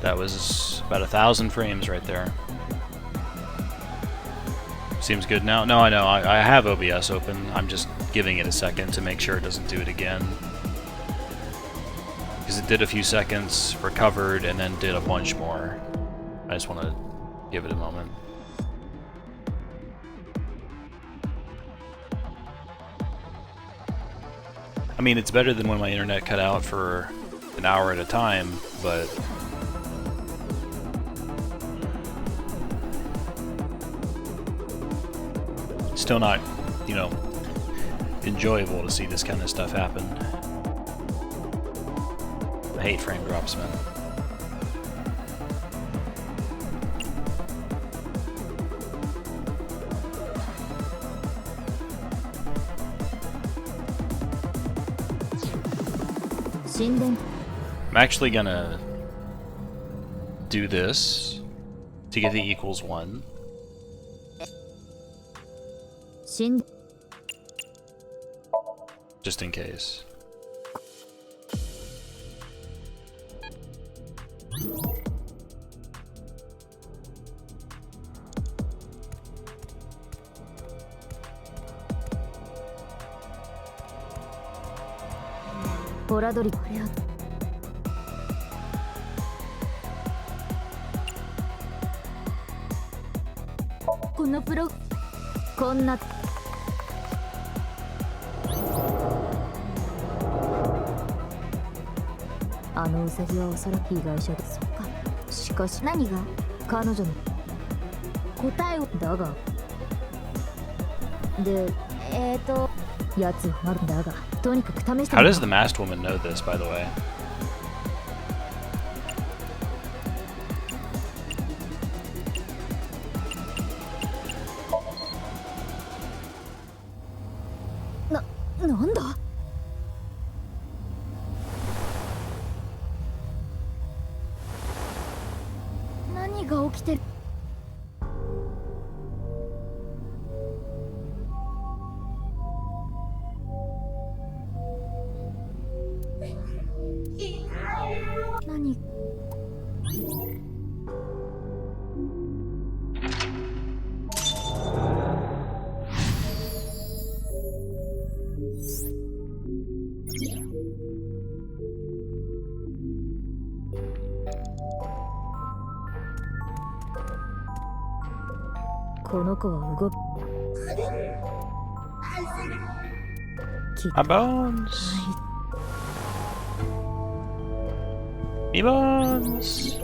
That was about 1,000 frames right there. Seems good now? No, I know. I have OBS open. I'm just giving it a second to make sure it doesn't do it again. Because it did a few seconds, recovered, and then did a bunch more. I just want to give it a moment. I mean, it's better than when my internet cut out for an hour at a time, but still not, you know, enjoyable to see this kind of stuff happen. I hate frame drops, man. I'm actually gonna do this to get the equals 1. Just in case. How does the masked woman know this, by the way? My bones! Me bones!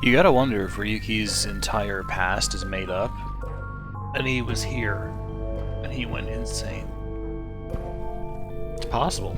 You gotta wonder if Ryuki's entire past is made up, and he was here, and he went insane. It's possible.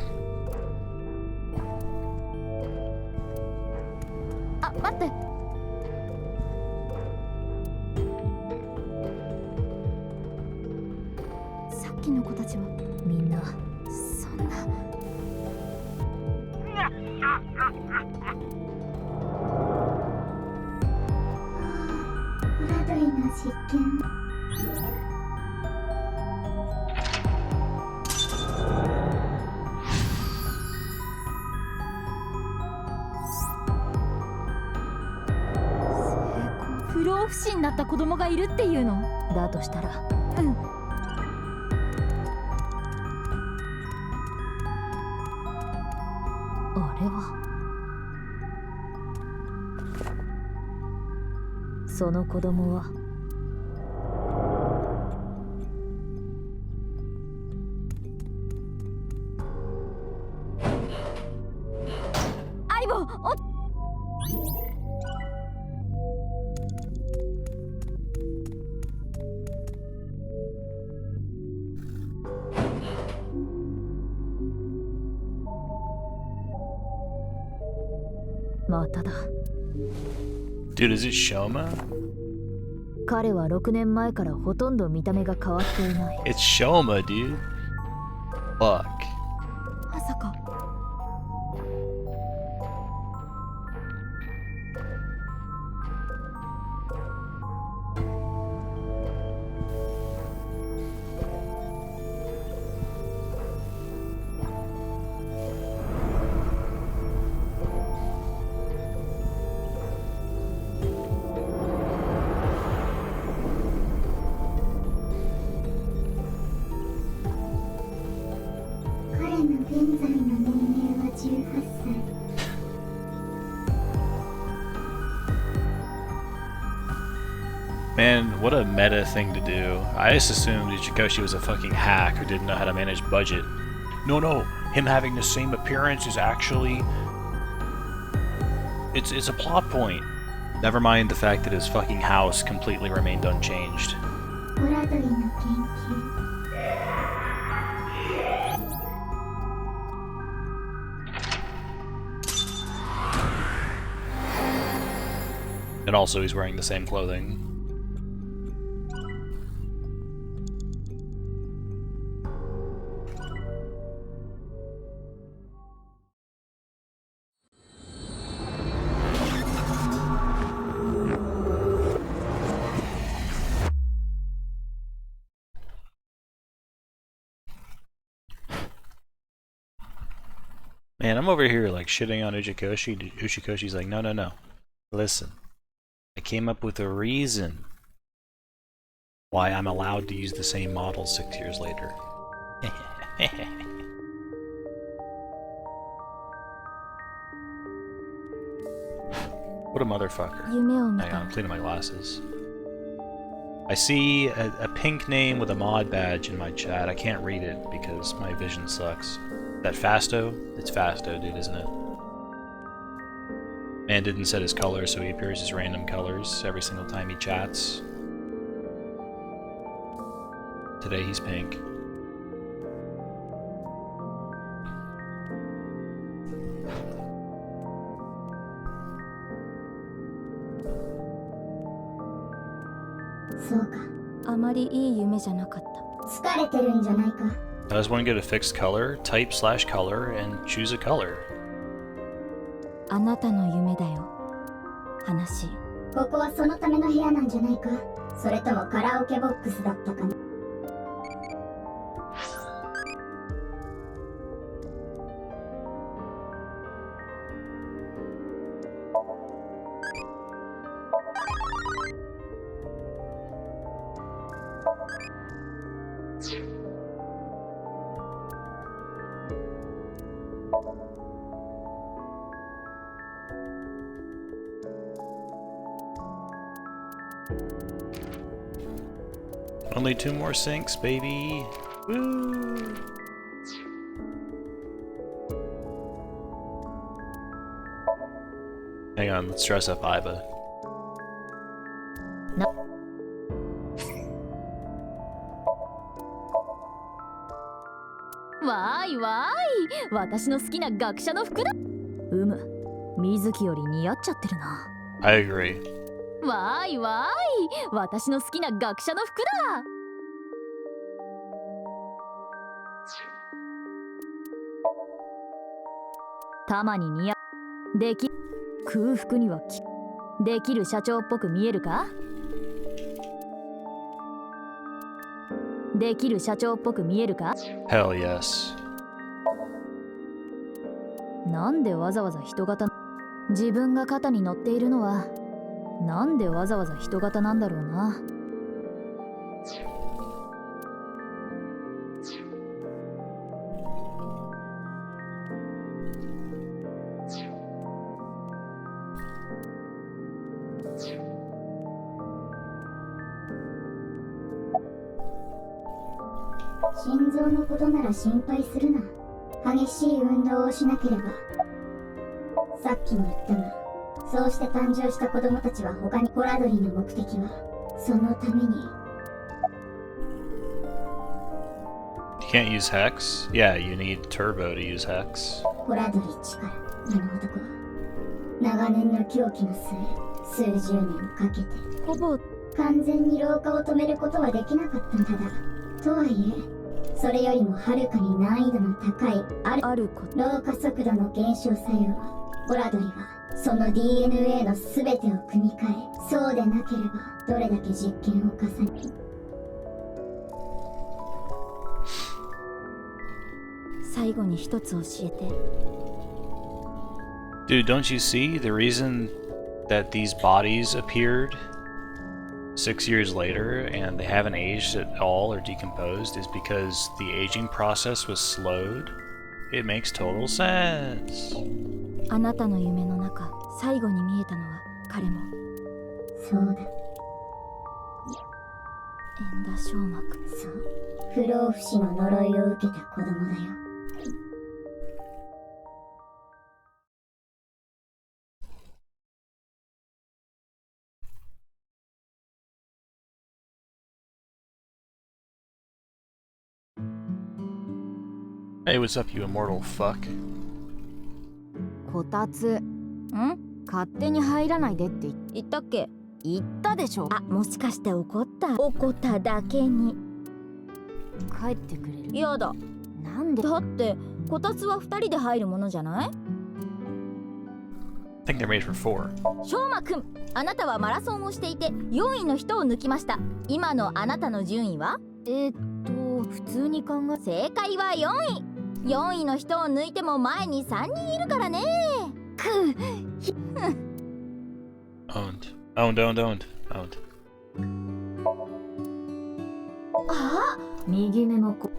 あれはその子供は相棒まただ。 Dude, is it Shoma? 彼は6年前からほとんど見た目が変わっていない。 It's Shoma, dude. Fuck. まさか彼の現在の年齢は18歳。 Man, what a meta thing to do. I just assumed Ichikoshi was a fucking hack who didn't know how to manage budget. No, him having the same appearance is actually... It's a plot point. Never mind the fact that his fucking house completely remained unchanged. ボラドリの研究。 And also he's wearing the same clothing. Man, I'm over here like shitting on Uchikoshi. Uchikoshi's like, no. Listen, I came up with a reason why I'm allowed to use the same model 6 years later. What a motherfucker. 夢を見 Hang た on, I'm cleaning my glasses. I see a pink name with a mod badge in my chat. I can't read it because my vision sucks. That Fasto? It's Fasto, dude, isn't it? Man didn't set his color, so he appears as random colors every single time he chats. Today he's pink.そうか。あまりいい夢じゃなかった。疲れてるんじゃないか。 I just want to get a fixed color, type slash color, and choose a color. あなたの夢だよ。話。ここはそのための部屋なんじゃないか。それともカラオケボックスだったかな。 Only 2 more sinks, baby. Woo! Hang on, let's dress up Iva. No. Why? 私の好きな学者の服だ。水木より似合っちゃってるな。 I agree. わーい私の好きな学者の服だ。たまに似合う。でき空腹にはできる社長っぽく見えるか。できる社長っぽく見えるか。 Hell yes. なんでわざわざ人型。自分が肩に乗っているのはなんでわざわざ人型なんだろうな。心臓のことなら心配するな。激しい運動をしなければ。さっきも言ったが、そうして誕生した子供たちは他にホラドリの目的は、そのために。You can't use Hex? Yeah, you need Turbo to use Hex. ホラドリ力、あの男は。長年の狂気の末、数十年かけて。ほぼ完全に老化を止めることはできなかったんだ。とはいえ、それよりもはるかに難易度の高いあること老化速度の減少作用。ホラドリはその DNA の全てを組み替え、そうでなければどれだけ実験を重ね。最後に一つ教えて。 Dude, don't you see the reason that these bodies appeared 6 years later and they haven't aged at all or decomposed is because the aging process was slowed? It makes total sense. あなたの夢の中、最後に見えたのは彼もそうだ。円田小膜。そう。不老不死の呪いを受けた子供だよ。Hey, what's up, you immortal fuck? こたつ。勝手に入らないでって言ったっけ？言ったでしょ。あ、もしかして怒った？怒っただけに。帰ってくれる？やだ。なんで？だってこたつは2人で入るものじゃない？ I think they're made for 4. しょうまくん、あなたはマラソンをしていて4位の人を抜きました。今のあなたの順位は？普通に考え、正解は4位。4位の人を抜いても前に3人いるからね。Owned. Owned, owned, owned, owned. あ、右目もこ。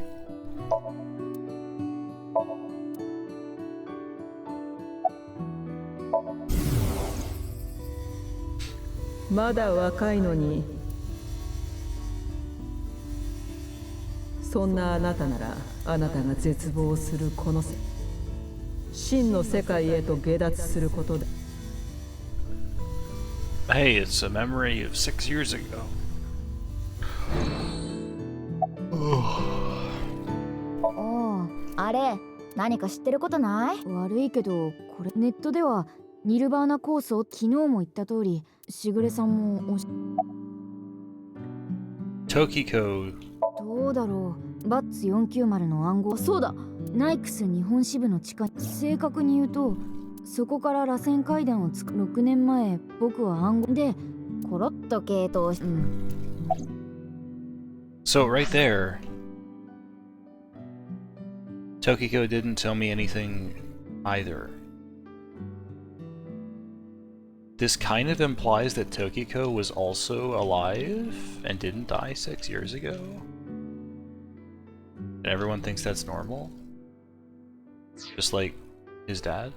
まだ若いのに、そんなあなたなら、あなたが絶望するこの真の世界へと下脱することで。Hey, it's a memory of 6 years ago. あれ、何か知ってることない？悪いけど、これネットではニルバーナコースを昨日も言った通り、しぐれさんもTokiko. どうだろう。バッツ490の暗号。そうだ、ナイクス日本支部の地下。正確に言うと、そこから螺旋階段を6年前、僕は暗号でコロッと系統。So right there, Tokiko didn't tell me anything either. This kind of implies that Tokiko was also alive and didn't die 6 years ago. And everyone thinks that's normal? Just like his dad?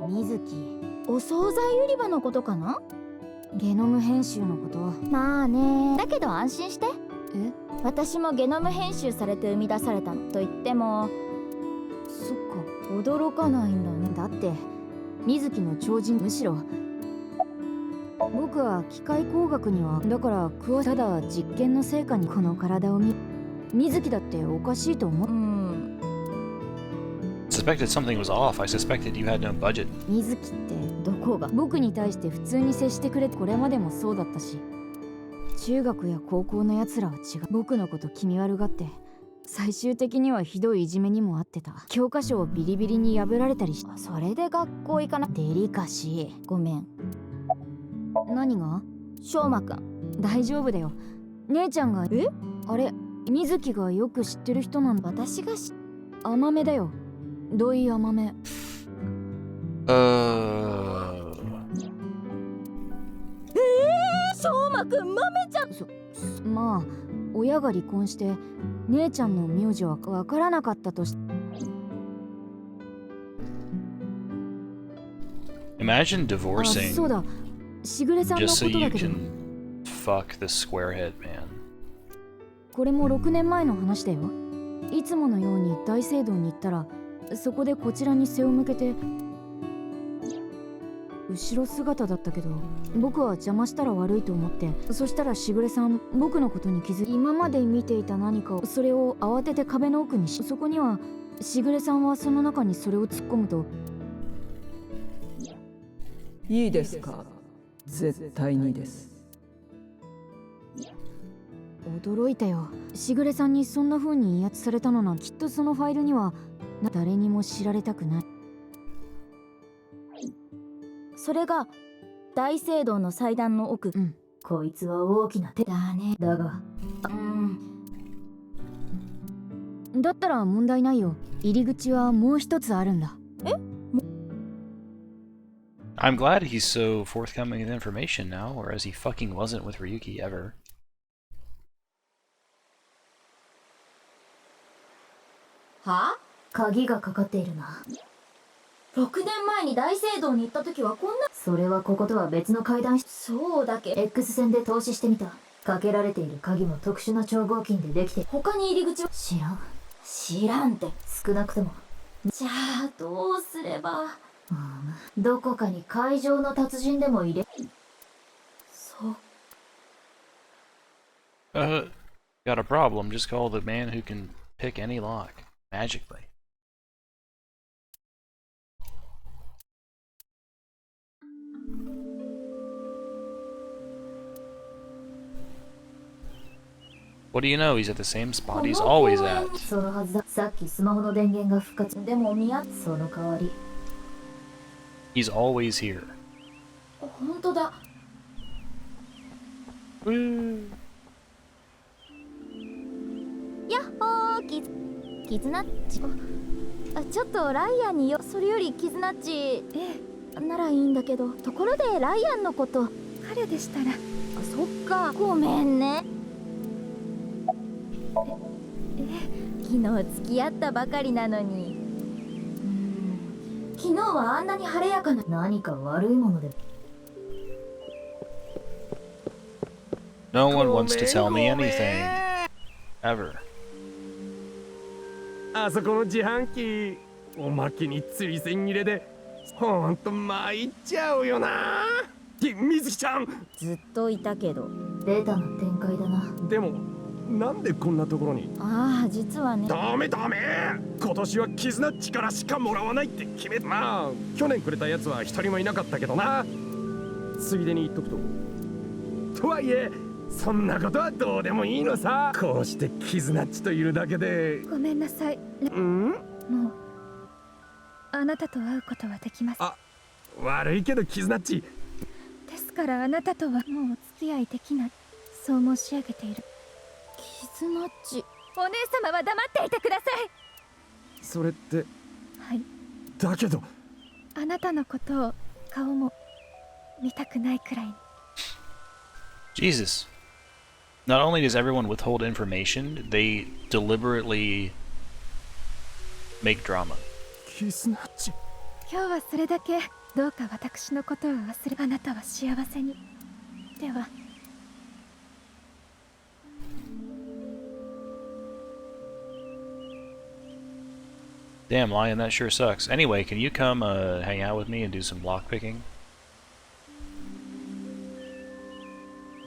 水木、お惣菜売り場のことかな？ゲノム編集のこと。まあね。だけど安心して。私もゲノム編集されて生み出されたの。と言っても、そっか、驚かないんだね。だって水木の超人、むしろ僕は機械工学にはだから詳しい。ただ実験の成果にこの体を水木だっておかしいと思う。Suspected something was off. I suspected you had no budget. 水木ってどこが？僕に対して普通に接してくれて、これまでもそうだったし、中学や高校のやつらは違う。僕のこと気味悪がって、最終的にはひどいいじめにもあってた。教科書をビリビリに破られたりし、それで学校行かな。デリカシー。ごめん。何が？しょうまくん、大丈夫だよ。姉ちゃんが。あれ、水木がよく知ってる人なんだ。私が甘めだよ。どい甘め。しょうまくん、豆ちゃん。まあ、親が離婚して姉ちゃんの名字はわからなかったとし。Imagine divorcing そうだ、しぐれさんの just こ so とだ you けど。can fuck the squarehead man. これも6年前の話だよ。いつものように大聖堂に行ったら、そこでこちらに背を向けて、後ろ姿だったけど、僕は邪魔したら悪いと思って、そしたらしぐれさん、僕のことに気づい、今まで見ていた何かを、それを慌てて壁の奥にそこにはしぐれさんはその中にそれを突っ込むと。いいですか、絶対にです。驚いたよ。しぐれさんにそんな風に威圧されたのな。きっとそのファイルには誰にも知られたくない。それが大聖堂の祭壇の奥。こいつは大きな手だね。だがだったら問題ないよ。入り口はもう一つあるんだ。I'm glad he's so forthcoming with information now, whereas he fucking wasn't with Ryuki ever. は？鍵がかかっているな。6年前に大聖堂に行った時はこんな。それはこことは別の階段。そうだけ X 線で透視してみた。かけられている鍵も特殊な超合金でできて、他に入り口は知らんって。少なくとも。じゃあどうすれば。どこかに会場の達人でも入れ。そう。Got a problem. Just call the man who can pick any lock magically. What do you know? He's at the same spot he's always at. そのはずだ。さっきスマホの電源が復活。でもその代わり。He's always here. 本当だ。やっほー、キズナッチ。ちょっとライアンにそれよりキズナッチ。ならいいんだけど。ところでライアンのこと。彼でしたら。そっか、ごめんね。昨日付き合ったばかりなのに。昨日はあんなに晴れやかな。何か悪いもので。No one wants to tell me anything. Ever. あそこの自販機、おまけに釣り銭入れで、ほんと参っちゃうよな。みずきちゃん。ずっといたけど、ベタな展開だな。でも、なんでこんなところに。ああ、実はね。ダメ。今年はキズナッチからしかもらわないって決め。まあ去年くれたやつは一人もいなかったけどな。ついでに言っとくとはいえ、そんなことはどうでもいいのさ。こうしてキズナッチといるだけで。ごめんなさい。もうあなたと会うことはできます。悪いけどキズナッチ。ですからあなたとはもうお付き合いできない。そう申し上げている。キズナッチ。お姉様は黙っていてください。それって。はい。だけどあなたのことを顔も見たくないくらいに。 Jesus. Not only does everyone withhold information, they deliberately make drama. キズナッチ。今日はそれだけ。どうか私のことを忘れ、あなたは幸せに。では。Damn, Lion, that sure sucks. Anyway, can you come hang out with me and do some lockpicking?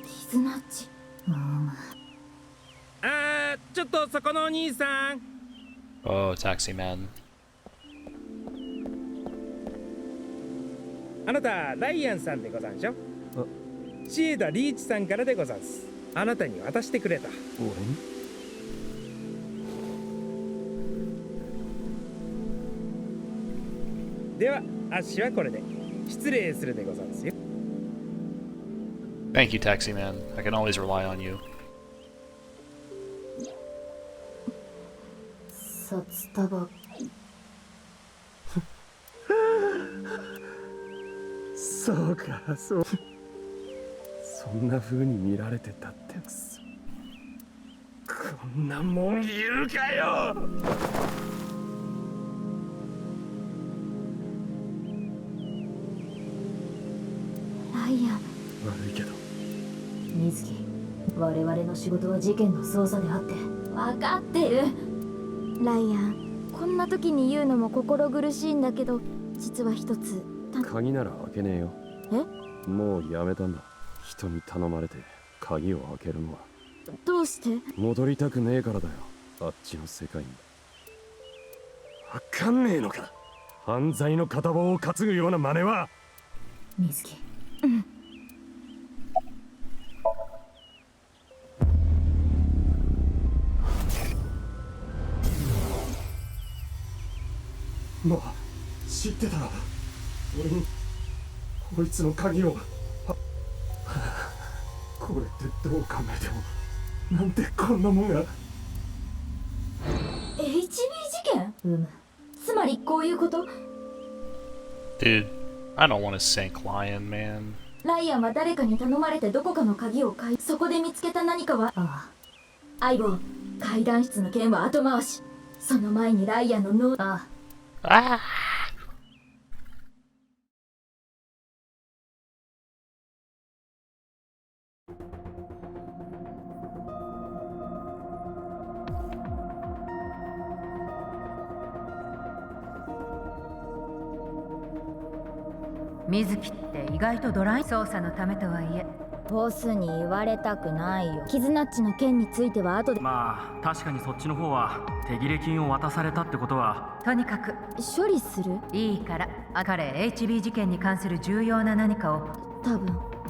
キズナッチ。ちょっとそこのお兄さん。 Oh, taxi man. あなたライアンさんでござんしょ。シエダ・リーチさんからでござんす。あなたに渡してくれた。俺に。ではあっしはこれで失礼するでござんすよ。 Thank you, taxi man. I can always rely on you. 札束。そうか、そう。そんな風に見られてたってくそ。こんなもんいるかよ。ライアン。悪いけど。水木。我々の仕事は事件の捜査であって。分かってる。ライアン、こんな時に言うのも心苦しいんだけど、実は一つ。鍵なら開けねえよ。え？もうやめたんだ。人に頼まれて鍵を開けるのは。どうして？戻りたくねえからだよ、あっちの世界に。わかんねえのか、犯罪の片棒を担ぐような真似は。水木。まあ、知ってたら俺にこいつの鍵を。これってどう考えてもなんでこんなもんが。 HB 事件？つまりこういうこと？ Dude, I don't want to sink Lion, man. ライアンは誰かに頼まれてどこかの鍵を買い、そこで見つけた何かは。ああ。相棒、階段室の件は後回し。その前にライアンの脳。ああ。Ah! 水木って意外とドライ捜査のためとはいえ。ボスに言われたくないよ。キズナッチの件については後で。まあ確かにそっちの方は手切れ金を渡されたってことは。とにかく処理する？いいから。彼 HB 事件に関する重要な何かを。多分。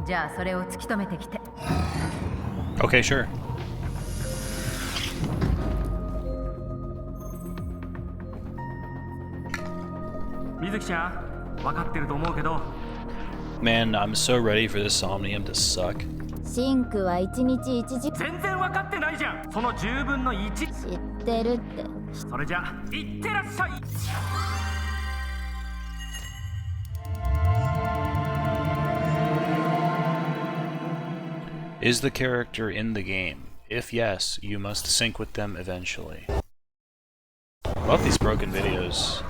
じゃあそれを突き止めてきて。 Okay, sure. Mizuki ちゃん、分かってると思うけど。Man, I'm so ready for this Somnium to suck. シンクは1日1時。全然分かってないじゃん。その10分の1。知ってるって。それじゃいってらっしゃい。Is the character in the game? If yes, you must sync with them eventually. I love these broken videos.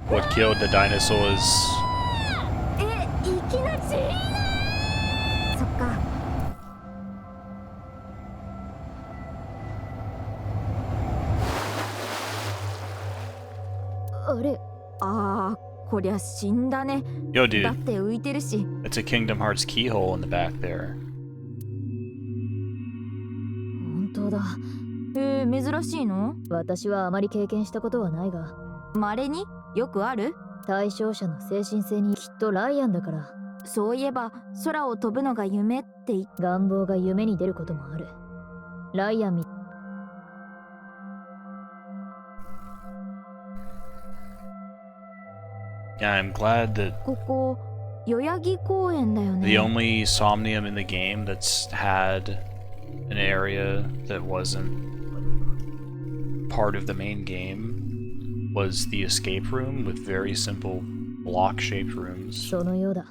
What killed the dinosaurs? いきなり。そっか。あれ、ああ、こりゃ死んだね。 Yo, だ dude, って浮いてるし。 it's a Kingdom Hearts keyhole in the back there. 本当だ。珍しいの？私はあまり経験したことはないが。稀に？よくある？対象者の精神性にきっとライアンだから。そういえば空を飛ぶのが夢って願望が夢に出ることもある。ライアンみ。Yeah, I'm glad that ここ代々木公園だよね。 the only Somnium in the game that's had an area that wasn't part of the main game was the escape room with very simple block-shaped rooms. そのようだ。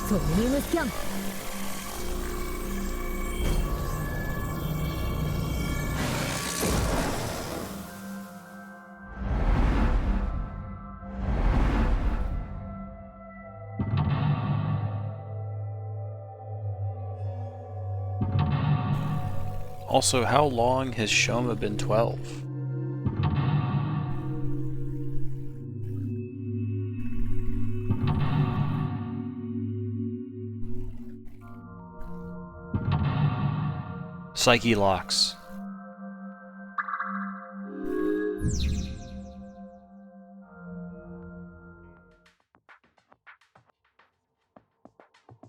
ソニウムスキャン。Also, how long has Shoma been 12? Psyche locks.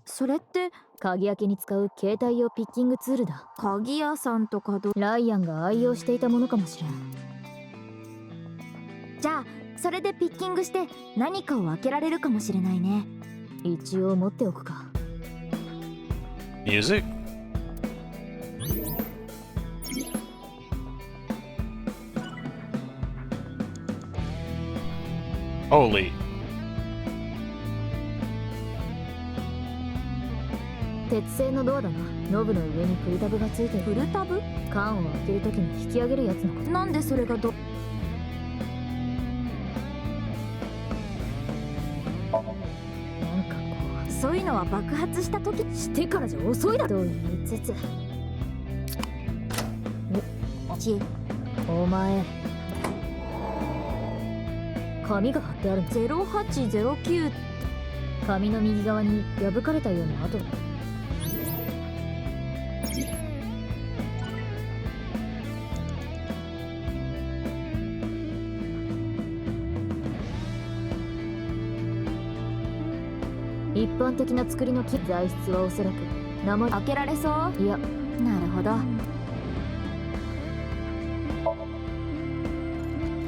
それって鍵開けに使う携帯用ピッキングツールだ。鍵屋さんとかライアンが愛用していたものかもしれん。じゃあそれでピッキングして何かを開けられるかもしれないね。一応持っておくか。 Music? Holy. 鉄製のドアだな。ノブの上にプルタブがついてる。プルタブ？缶を開けるときに引き上げるやつのこと。なんでそれがなんかこう、そういうのは爆発したときしてからじゃ遅いだと言いつつ、お前紙が貼ってある。0809。紙の右側に破かれたような跡が。一般的な作りの木。材質はおそらく名前開けられそう。いや、なるほど。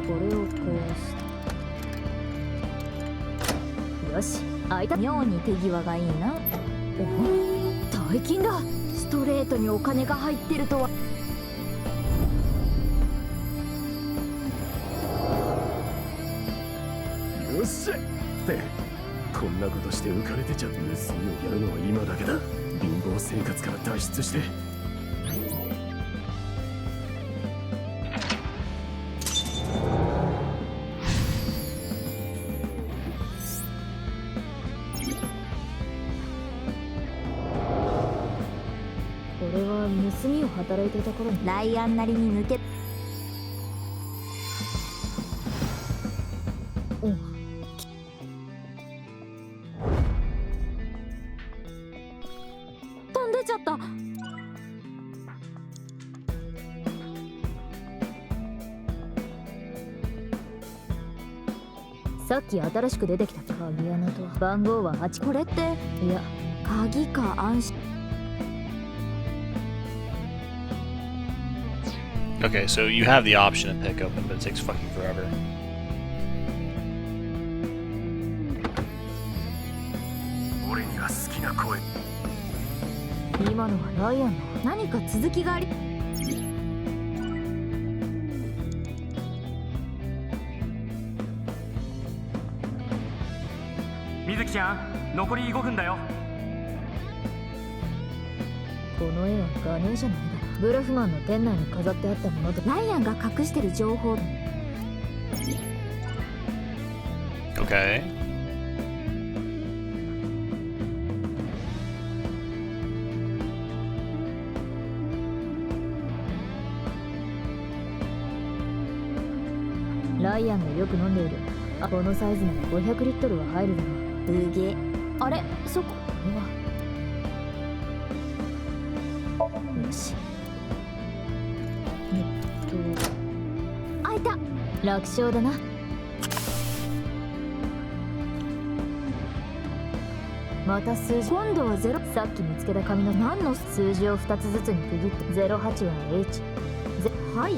これをこうしてよし、開いた。妙に手際がいいな。大金だ。ストレートにお金が入ってるとは。よっしゃってこんなことして浮かれてちゃって、盗みをやるのは今だけだ。貧乏生活から脱出して。これは盗みを働いていた頃にライアンなりに抜け。飛んでちゃった。さっき新しく出てきた鍵穴と番号は8。これって、いや、鍵か暗視。Okay, so you have the option to pick open, but it takes fucking forever. 俺には好きな声。今のはライアンの何か続きがあり。水木ちゃん、残り5分だよ。この絵は画面じゃないだろ。ブルフマンの店内に飾ってあったものとライアンが隠してる情報。Okay. ライアンがよく飲んでいる。このサイズなら500リットルは入るだろう。うげ。あれ、そこ。よし。開いた。楽勝だな。また数字。今度は0。さっき見つけた紙の何の数字を2つずつに区切って。08は H。はい。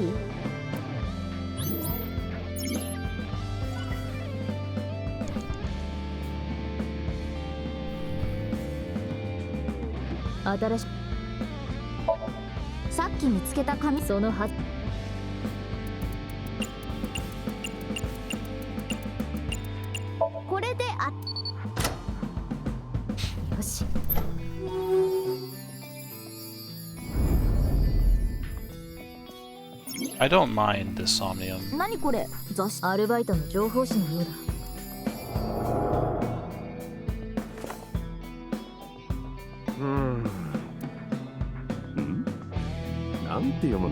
新しい。さっき見つけた紙。そのはず。これでよし。I don't mind this somnium. 何これ？雑誌。アルバイトの情報誌のようだ。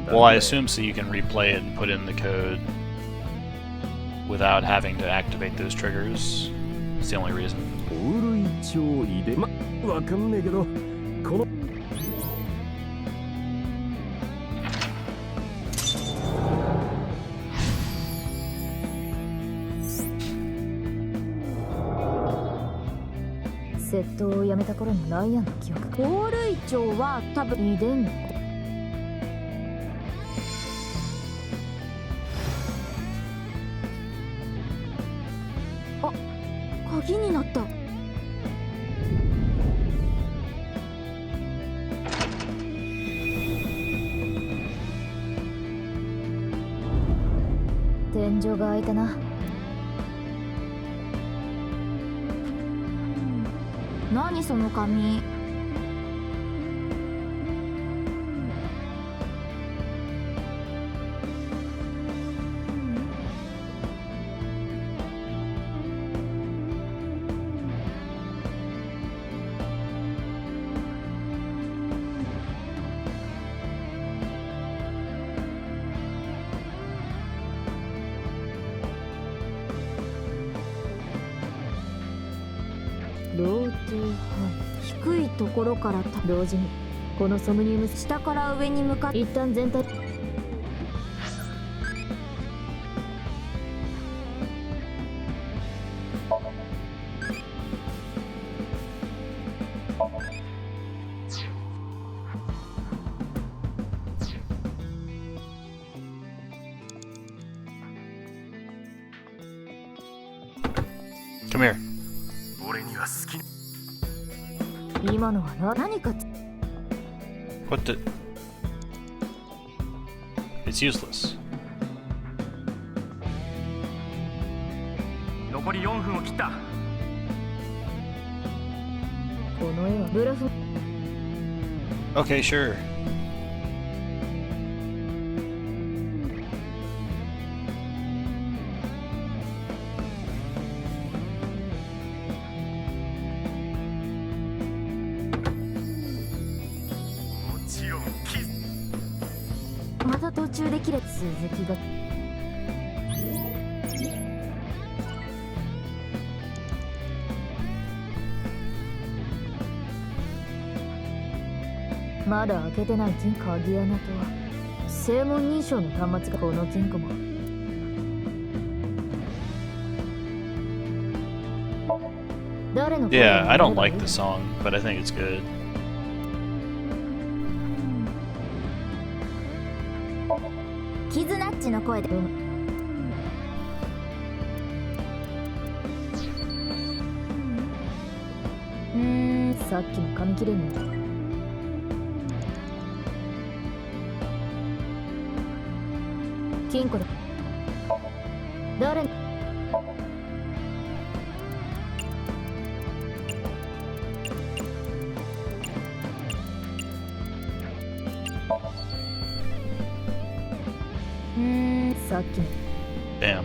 Well, I assume so you can replay it and put in the code without having to activate those triggers. It's the only reason. わかんねえけど、この窃盗をやめた頃のライアンの記憶。オールイチョウは多分遺伝。あ、鍵になった。天井が開いたな。何その紙。ローテー、はい、低いところから同時にこのソムニウム下から上に向かって一旦全体Come here. 俺には好き。今のは何か What the? It's useless. 残り4分を切った。この絵はブラフ Okay, sure. また途中で切れ続きがまだ開けてない金鍵穴と正門認証の端末がこの金庫も誰の Yeah, I don't like the song, but I think it's good. キズナッチの声でさっきの紙切れに金庫だ誰にさっきの Damn.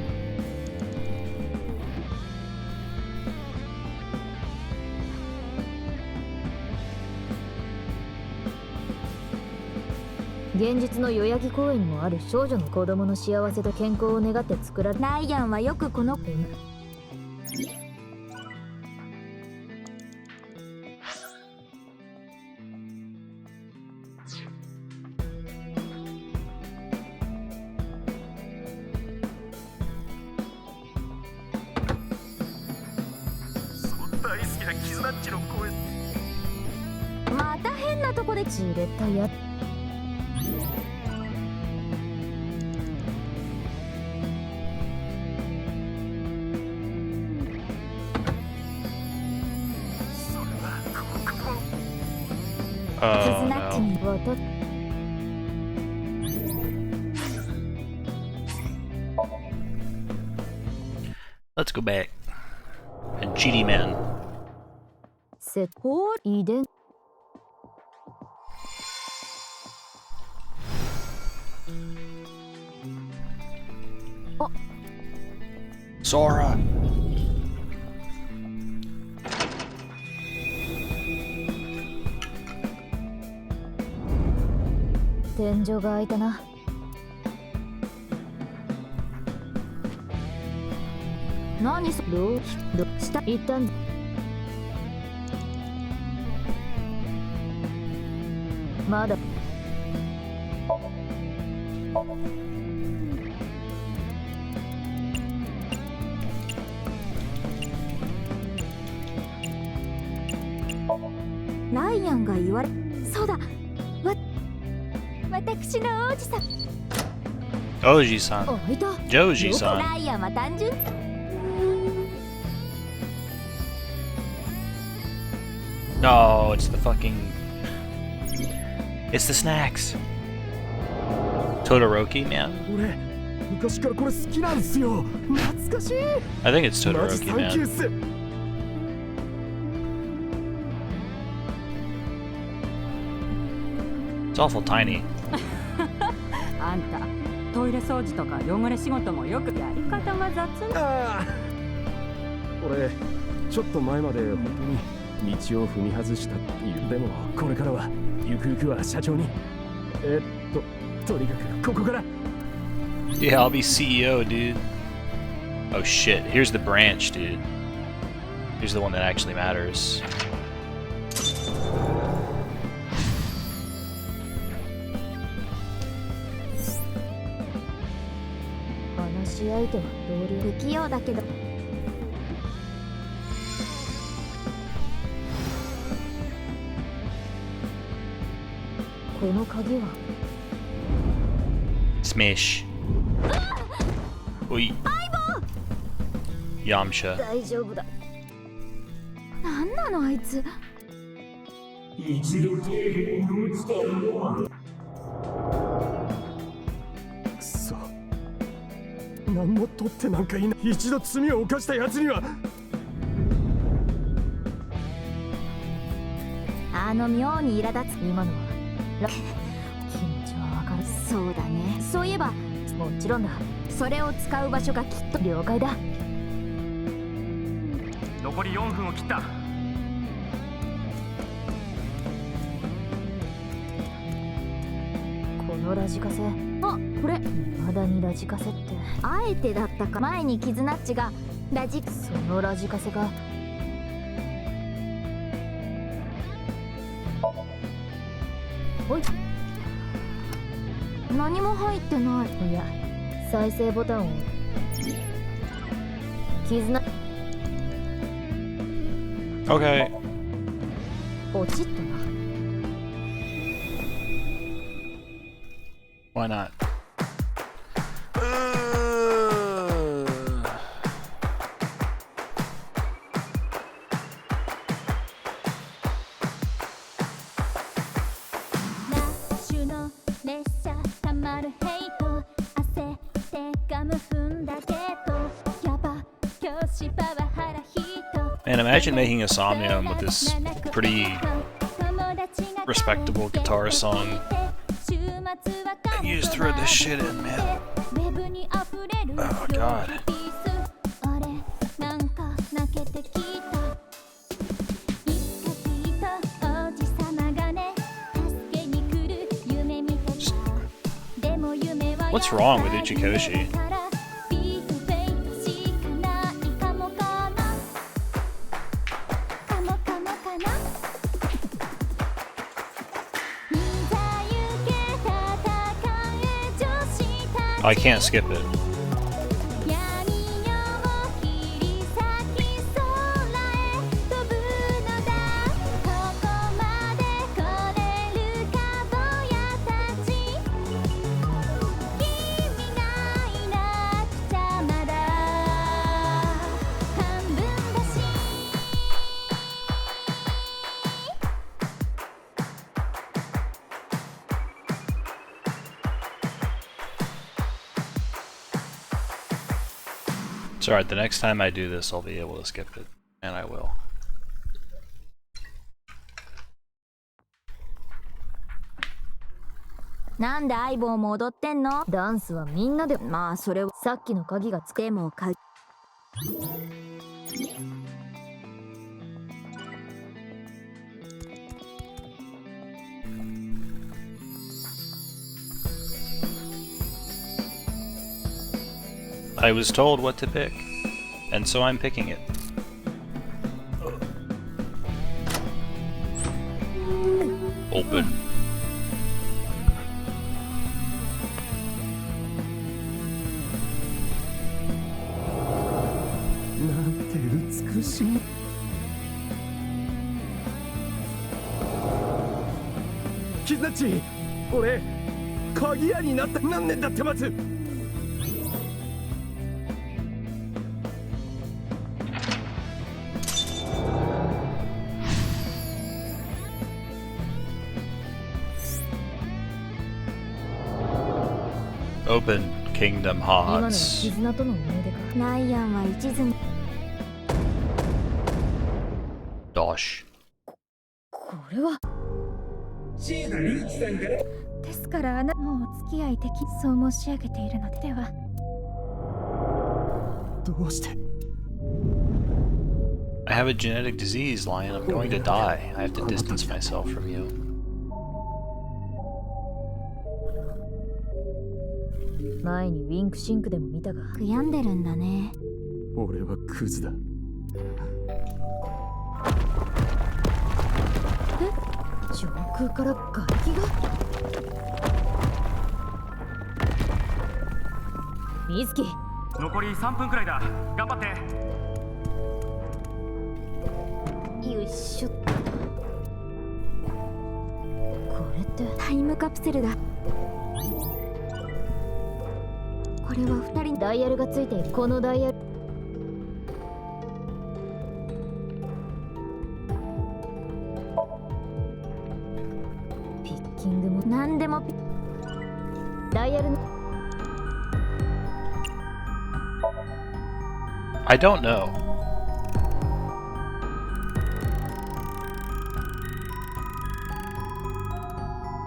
現実の代々木公園にもある少女の子供の幸せと健康を願って作られライアンはよくこの大好きなキズナッチの声。また変なとこでチレたやキズ Oh ナッチ no. に渡っ Let's go back. And GD Man. せほ遺伝 Sora! 天井が開いたな何そロ下一旦まだライアンが言われそうだ私の王子さん Oji-san. 開いた Joji-san. ライアンは単純 No, it's the fucking... It's the snacks. Todoroki, man. 俺昔からこれ好きなんすよ。懐かしい。 I think it's マジ Todoroki, サンキュー man. っす。 It's awful tiny. あんたトイレ掃除とか汚れ仕事もよくやり方は雑な。ああ。俺ちょっと前まで本当に道を踏み外したっていう。でもこれからはゆくゆくは社長に。とにかくここから。 Yeah, I'll be CEO, dude. Oh shit, here's the branch, dude. Here's the one that actually matters. 話し相手は同僚不器用だけどこの鍵は Smash. Oi. Yamcha. 大丈夫だなんなのあいつ一度底辺に落ちたのはくそ何も取ってなんかいない一度罪を犯した奴にはあの妙に苛立つ今のは気持ちはわかるそうだねそういえばもちろんだそれを使う場所がきっと了解だ残り4分を切った。このラジカセあこれ未だにラジカセってあえてだったか前にキズナッチがそのラジカセがおい何も入ってないいや再生ボタンをキズナOkay. ポチッとな Why not? And imagine making a Somnium with this pretty respectable guitar song. And you just throw this shit in, man. Oh god. What's wrong with Uchikoshi? I can't skip it. It's alright, the next time I do this I'll be able to skip it. And I will.なんで相棒も踊ってんのダンスはみんなでまあそれをさっきの鍵がつけも買うI was told what to pick, and so I'm picking it. Open. Kiznachi, 俺鍵屋になった何年だって待つOpen Kingdom 今のは Hearts. 絆との思い出かライアンは一途に Dosh. これはですからもうお付き合いできそう申し上げているのではどうして I have a genetic disease, Lion. I'm going to die. I have to distance myself from you. 前にウィンクシンクでも見たが悔やんでるんだね俺はクズだ上空から瓦礫が。水木、残り3分くらいだ。頑張って。よいしょっと。これってタイムカプセルだ。これは2人。ダイヤルがついている。このダイヤル、ピッキングも何でもダイヤルの。 I don't know.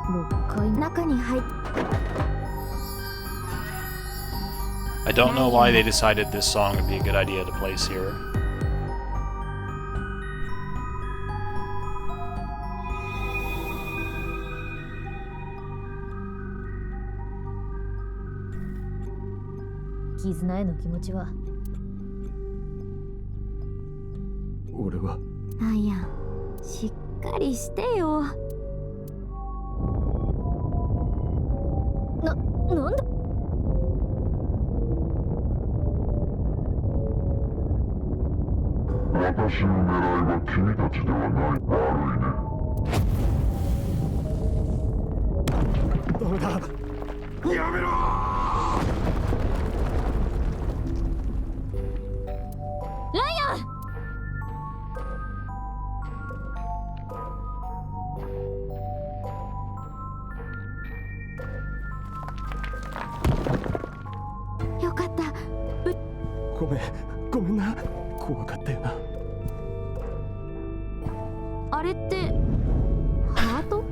6階中に入っ I don't know why they decided this song would be a good idea to place here. 絆への気持ちは。俺はライアン、しっかりしてよ。なんだ。私の狙いは君たちではない。悪いね。ダメだ。やめろ。ライアン。よかった。ごめんな。怖かったよな。あれってハート？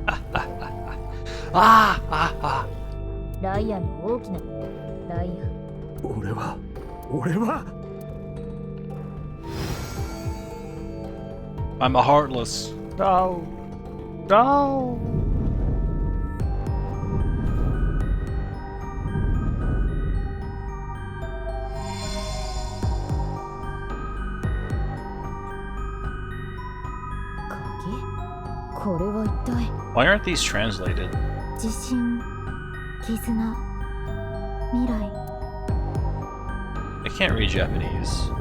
ライアンの大きなライアン。俺は I'm a heartless. No. No. これは一体。 Why aren't these translated? 自信、絆、未来。 I can't read Japanese.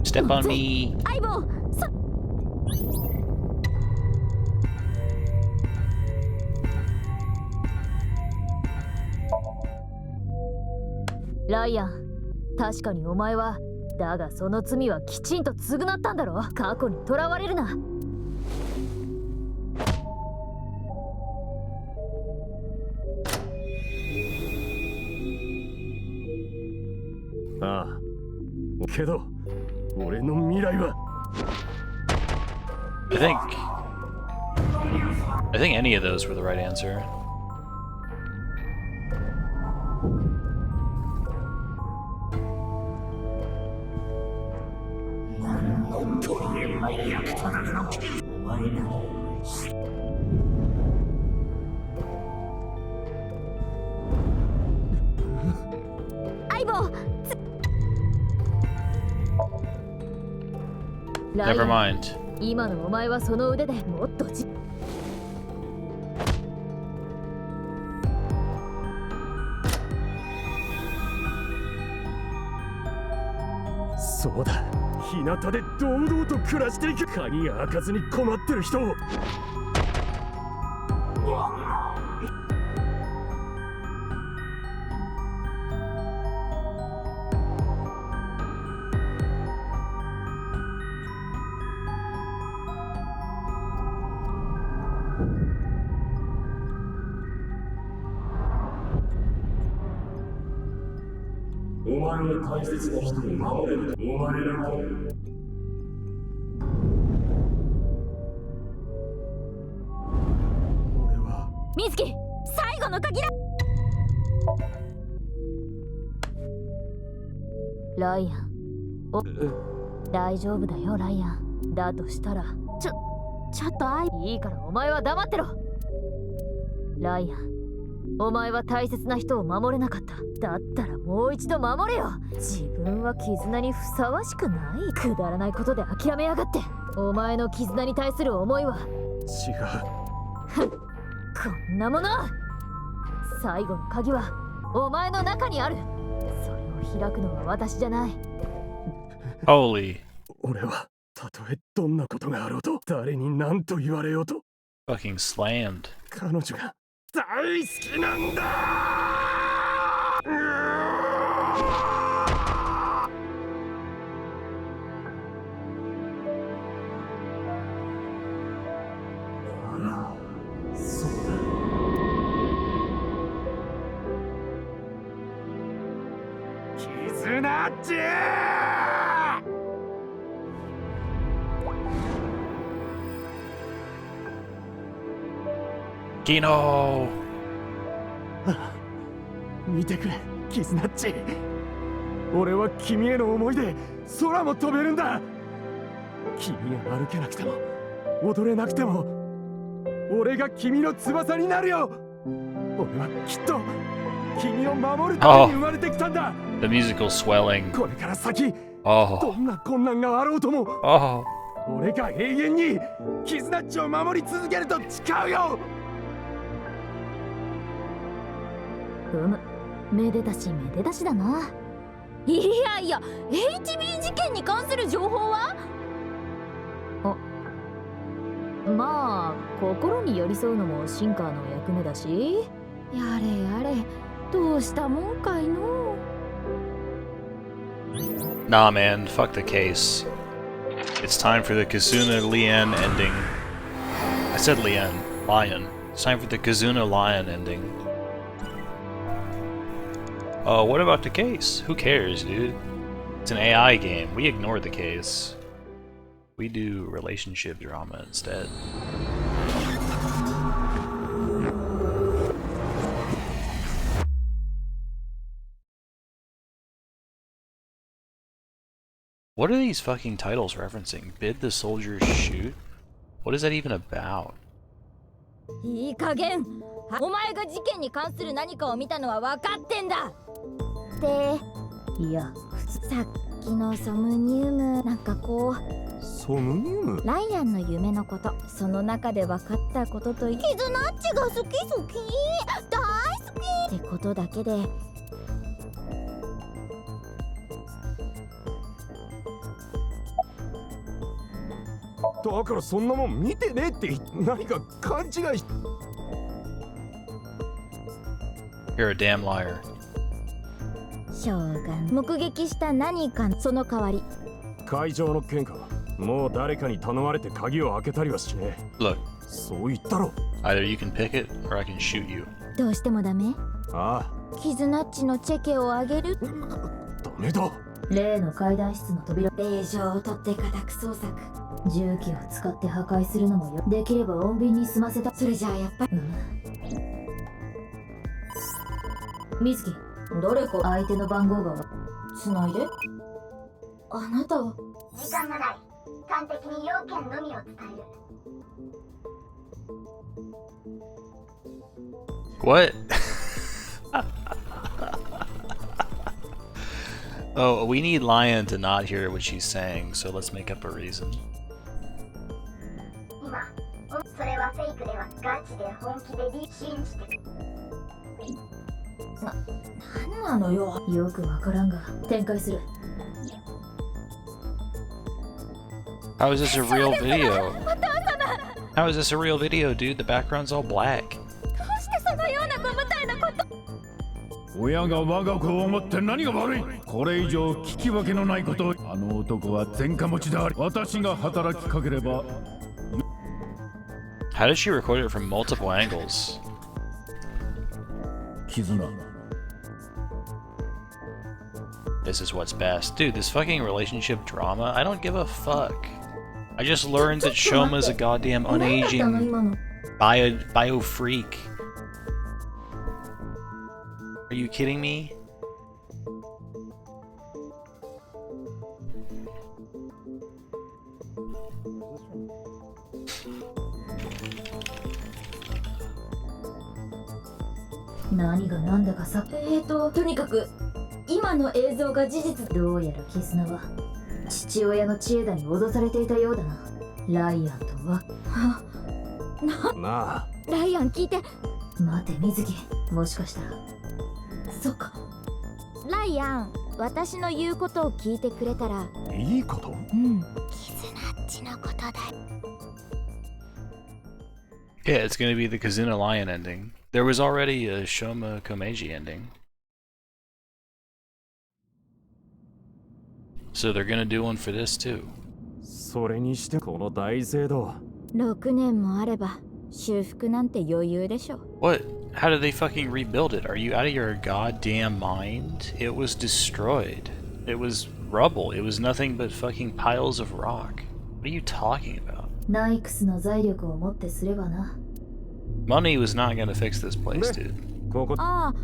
Step on me. 相棒。ライアン、確かにお前は。だがその罪はきちんと償ったんだろ。過去にとらわれるな。ああ。けど、俺の未来は。I think any of those were the right answer. Never mind. 今のお前はその腕でもっとそうだ。日向で堂々と暮らしていく。鍵が開かずに困ってる人を。お前は大切な人を守れる。お前らと。水木、最後の鍵だ。ライアン、大丈夫だよライアン。だとしたらちょっといいからお前は黙ってろ。ライアン、お前は大切な人を守れなかった。だったらもう一度守れよ。自分は絆にふさわしくない。くだらないことで諦めやがって。お前の絆に対する思いは。違う。こんなもの。最後の鍵はお前の中にある。それを開くのは私じゃない。Holy. 俺はたとえどんなことがあろうと、誰に何と言われようと、 Fucking slammed. 彼女が大好きなんだ。そうだ。絆っちKino! 見てくれ、キズナッチ。俺は君への思いで空も飛べるんだ。君が歩けなくても踊れなくても、俺が君の翼になるよ。俺はきっと君を守るために生まれてきたんだ。The musical swelling. これから先、Oh. どんな困難があろうとも、 Oh. 俺が永遠にキズナッチを守り続けると誓うよ。めでたしめでたしだな。いやいや、 HB 事件に関する情報は。まあ心に寄り添うのもシンカーの役目だし。やれやれ、どうしたもんかいの。 Nah, man. Fuck the case. It's time for the Kazuna Lian ending. I said Lian. Lion. It's time for the Kazuna Lion ending. Oh, what about the case? Who cares, dude? It's an AI game. We ignore the case. We do relationship drama instead. What are these fucking titles referencing? Bid the soldiers shoot? What is that even about? いい加減、お前が事件に関する何かを見たのは分かってんだ。で、いや、さっきのソムニウム、なんかこう、ソムニウム？ライアンの夢のこと、その中で分かったことと、キズナッチが好き好き、大好きってことだけで。だからそんなもん見てねって、何か勘違いし。 You're a damn liar. 将軍、目撃した何か、その代わり。会場の件か。もう誰かに頼まれて鍵を開けたりはしねえ。 Look. そう言ったろ。 Either you can pick it, or I can shoot you. どうしてもダメ？ああ。キズナッチのチェケをあげる？ダメだ。例の階段室の扉、令状を取って家宅捜索。重機を使って破壊するのもよ。できれば穏便に済ませた。それじゃあやっぱり。水木、どれか相手の番号がつないで。あなたは。時間がない。端的に要件のみを伝える。What? Oh, we need Lion to not hear what she's saying, so let's make up a reason. 今、それはフェイクではガチで本気で信じて。なんなのよ。よくわからんが、展開する。How is this a real video? How is this a real video, dude? The background's all black. どうしてそのようなご無体なこと。親が我が子を思って何が悪い。これ以上聞き分けのないことを。あの男は前科持ちであり、私が働きかければ。How does she record it from multiple angles? 絆。 This is what's best. Dude, this fucking relationship drama, I don't give a fuck. I just learned that Shoma's a goddamn unaging bio freak. Are you kidding me? 何が何だかさ。とにかく今の映像が事実。どうやら絆は父親の知恵だに脅されていたようだな。ライアンとはなあ、ライアン聞いて。待て水木、もしかしたら。そっか。ライアン、私の言うことを聞いてくれたら。いいこと？うん、絆っちのことだ。Yeah, it's gonna be the Kazuna Lion ending. There was already a Shoma Komeiji ending. So they're gonna do one for this too. それにしてこの大聖堂。6年もあれば修復なんて余裕でしょ。What? How did they fucking rebuild it? Are you out of your goddamn mind? It was destroyed. It was rubble. It was nothing but fucking piles of rock. What are you talking about? ナイクスの財力をもってすればな。Money was not gonna fix this place, dude. ああ。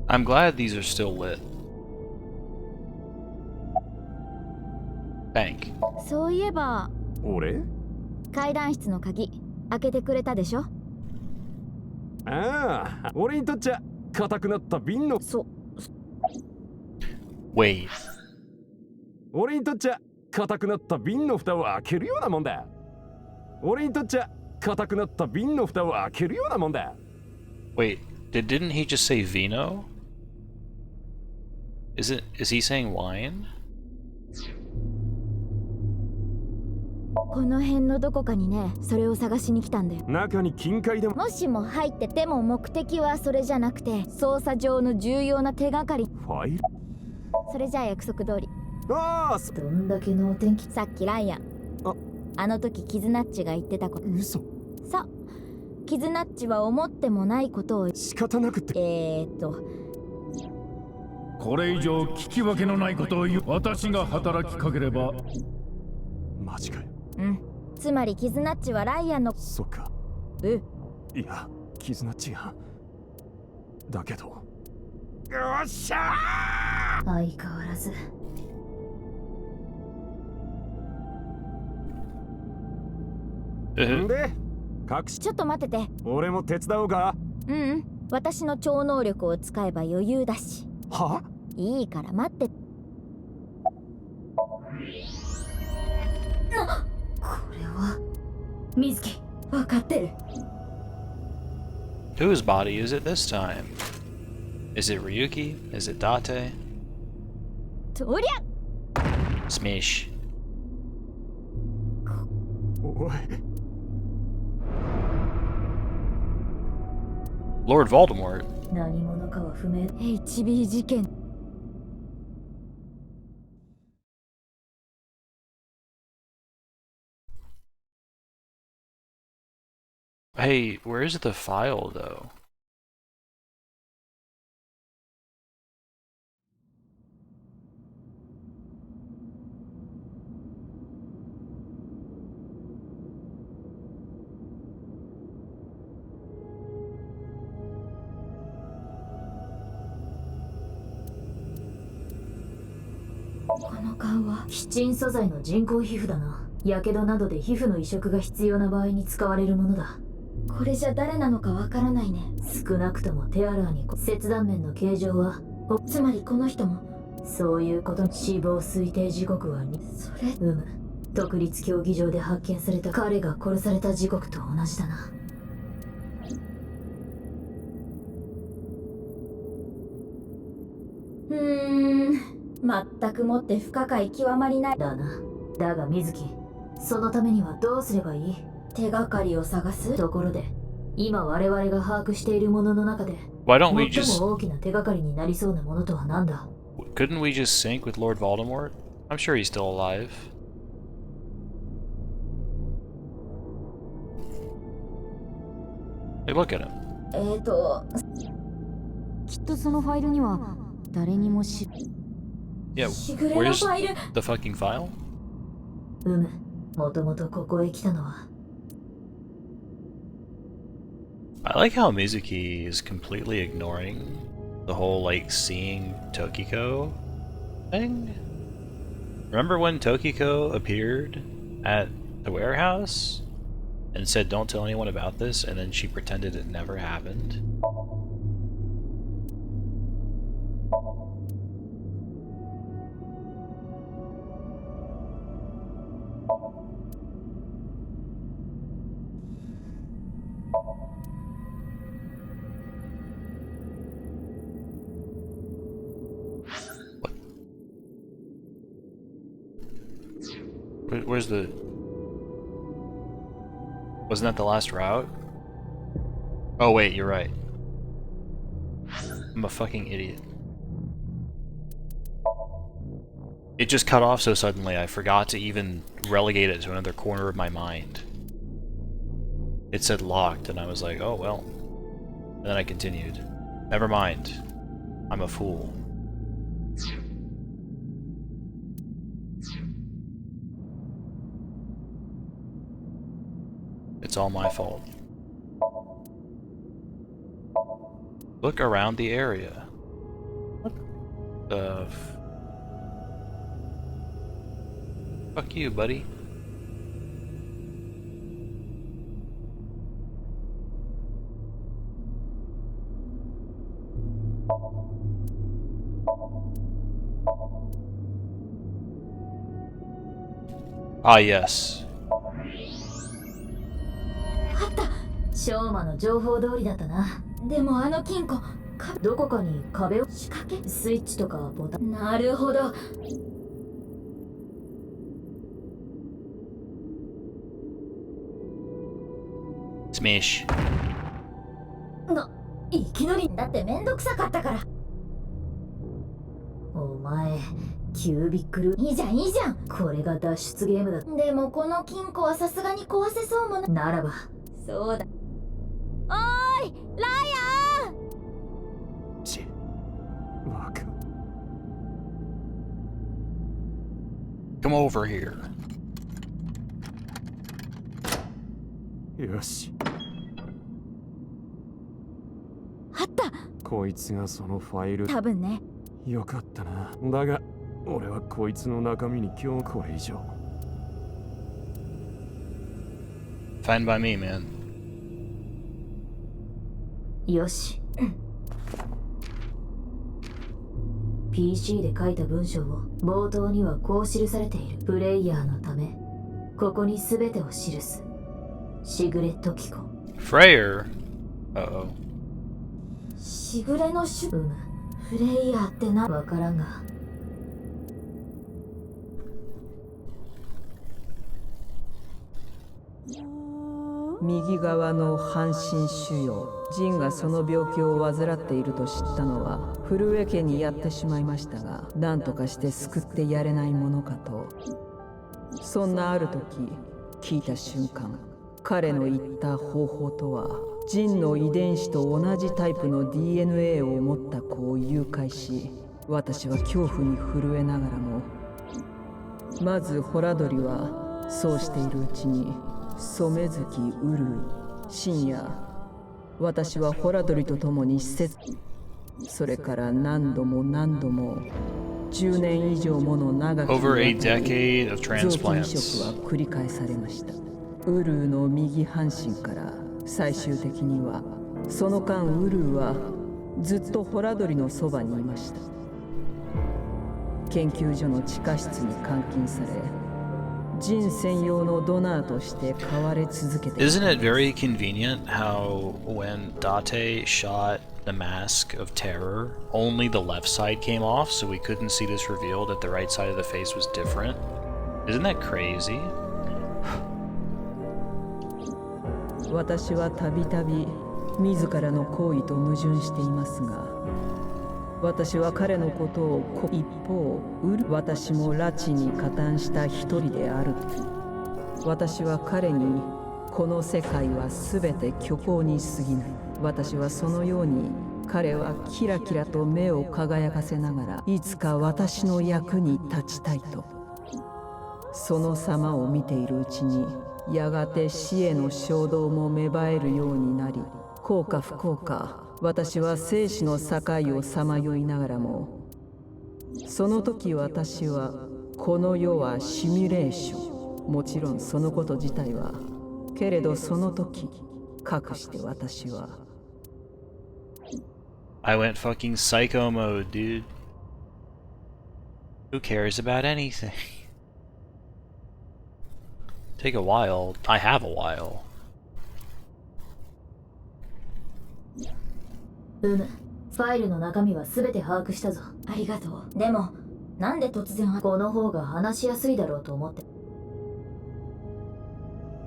I'm glad these are still lit. Bank. そういえば俺？階段室の鍵開けてくれたでしょ。ああ、俺にとっちゃ硬くなった瓶の。Wait. 俺にとっちゃ硬くなった瓶の蓋を開けるようなもんだ。俺にとっちゃ硬くなった瓶の蓋を開けるようなもんだ。Wait, didn't he just say vino? Is he saying wine? この辺のどこかにね、それを探しに来たんだよ。中に金塊でも。もしも入ってても目的はそれじゃなくて、捜査上の重要な手がかり。ファイル？それじゃあ約束通り。ああ、どんだけのお天気。さっきライアン。あの時キズナッチが言ってたこと。嘘。さ、キズナッチは思ってもないことを。仕方なくて。これ以上聞き分けのないことを言う。私が働きかければ。マジかよ。うん。つまりキズナッチはライアンの。そっか。いや、キズナッチが。だけど。よっしゃー！相変わらず。で、ちょっと待ってて。俺も手伝おうか？うん、私の超能力を使えば余裕だし。は？いいから待って。これは水木、分かってる。Whose body is it this time? Is it Ryuki? Is it Date? とりゃ Smish. おい。Lord Voldemort. 何者かは不明。HB 事件。Hey, where's the file though?この顔は基沈素材の人工皮膚だな。やけどなどで皮膚の移植が必要な場合に使われるものだ。これじゃ誰なのかわからないね。少なくともテアラーに切断面の形状は、つまりこの人もそういうこと。死亡推定時刻はそれ独立競技場で発見された彼が殺された時刻と同じだな。全くもって不可解極まりないだな。だが水木、そのためにはどうすればいい？手がかりを探すところで、今我々が把握しているものの中で最も大きな手がかりになりそうなものとは何だ？ Couldn't we just sync with Lord Voldemort? I'm sure he's still alive. Like, look at him. きっとそのファイルには誰にもし Yeah, しぐれの where's ファイル the fucking file? もともとここへ来たのは I like how Mizuki is completely ignoring the whole, like, seeing Tokiko thing. Remember when Tokiko appeared at the warehouse and said, "Don't tell anyone about this," and then she pretended it never happened? Where's the... Wasn't that the last route? Oh wait, you're right. I'm a fucking idiot. It just cut off so suddenly I forgot to even relegate it to another corner of my mind. It said locked and I was like, oh well. And then I continued. Never mind. I'm a fool. It's all my fault. Look around the area. What the fuck you, buddy. Ah, yes. あった。ショーマの情報通りだったな。でもあの金庫、どこかに壁を仕掛け、スイッチとかボタン。なるほど。Smash. いきなりだってめんどくさかったから。お前、キュービックル。いいじゃんいいじゃん。これが脱出ゲームだ。でもこの金庫はさすがに壊せそうもな。ならば。そうだ。おーい、ライアン。マーク。Come over here. よし。あった。こいつがそのファイル。多分ね。よかったな。だが、俺はこいつの中身に今日これ以上。Fine by me, man. よし。PC で書いた文章を冒頭にはこう記されている。プレイヤーのため、ここに全てを記す。しぐれときこ。Freyer? Uh-oh. しぐれの種。プレイヤーってな。わからんが。右側の半身腫瘍。ジンがその病気を患っていると知ったのは古江家にやってしまいましたが、何とかして救ってやれないものかと。そんなある時聞いた瞬間、彼の言った方法とは、ジンの遺伝子と同じタイプの DNA を持った子を誘拐し、私は恐怖に震えながらも、まずホラドリはそうしているうちに染月ウルイ、深夜、私はホラドリと共に施設、それから何度も何度も10年以上もの長きにわたり臓器移植は繰り返されました。ウルーの右半身から最終的には、その間ウルーはずっとホラドリのそばにいました。研究所の地下室に監禁され、人専用のドナーとして飼われ続けています。 Isn't it very convenient how when Date shot the mask of terror, only the left side came off, so we couldn't see this reveal that the right side of the face was different? Isn't that crazy? 私はたびたび自らの行為と矛盾していますが、私は彼のことを一方、私も拉致に加担した一人である。私は彼にこの世界は全て虚構に過ぎない。私はそのように、彼はキラキラと目を輝かせながらいつか私の役に立ちたいと。その様を見ているうちに、やがて死への衝動も芽生えるようになり、幸か不幸か、私は生死の境をさまよいながらも、その時私は、この世はシミュレーション、もちろんそのこと自体は、けれどその時、かくして私は、I went fucking psycho mode, dude. Who cares about anything? Take a while. I have a while. ファイルの中身は全て把握したぞ。ありがとう。でも、なんで突然この方が話しやすいだろうと思って。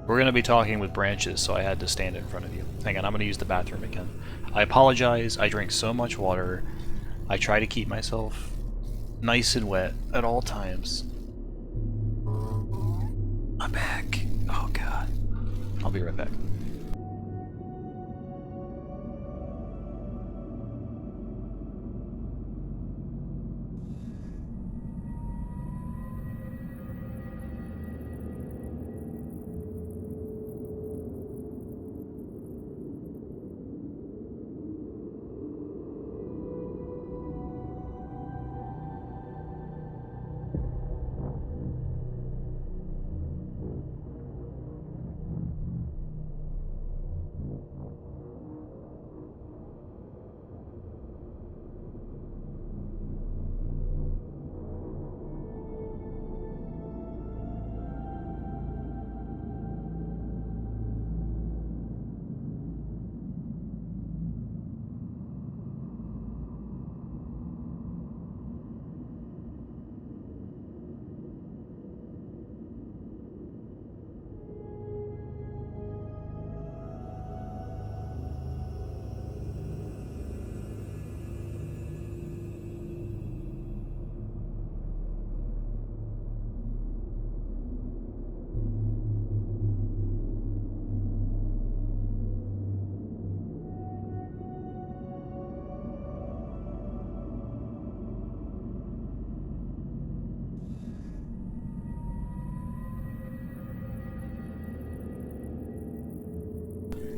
We're gonna be talking with branches, so I had to stand in front of you. Hang on, I'm gonna use the bathroom again. I apologize, I drink so much water. I try to keep myself nice and wet at all times. I'm back. Oh god. I'll be right back.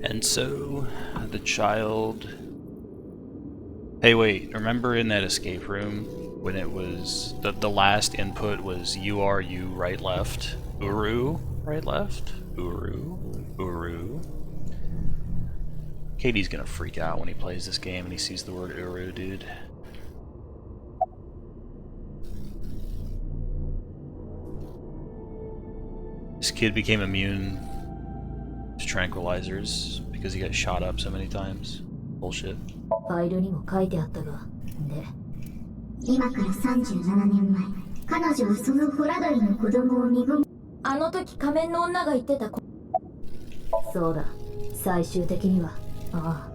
And so, the child... Hey wait, remember in that escape room when it was... The last input was you, right, left? Uru, right, left? Uru, Uru. Katie's gonna freak out when he plays this game and he sees the word Uru, dude. This kid became immune to tranquilizers because he got shot up so many times. Bullshit. ファイルにも書いてあったが、で、今から37年前、彼女はそのホラドリの子供を身ごもあの時仮面の女が言ってたそうだ、最終的には、あ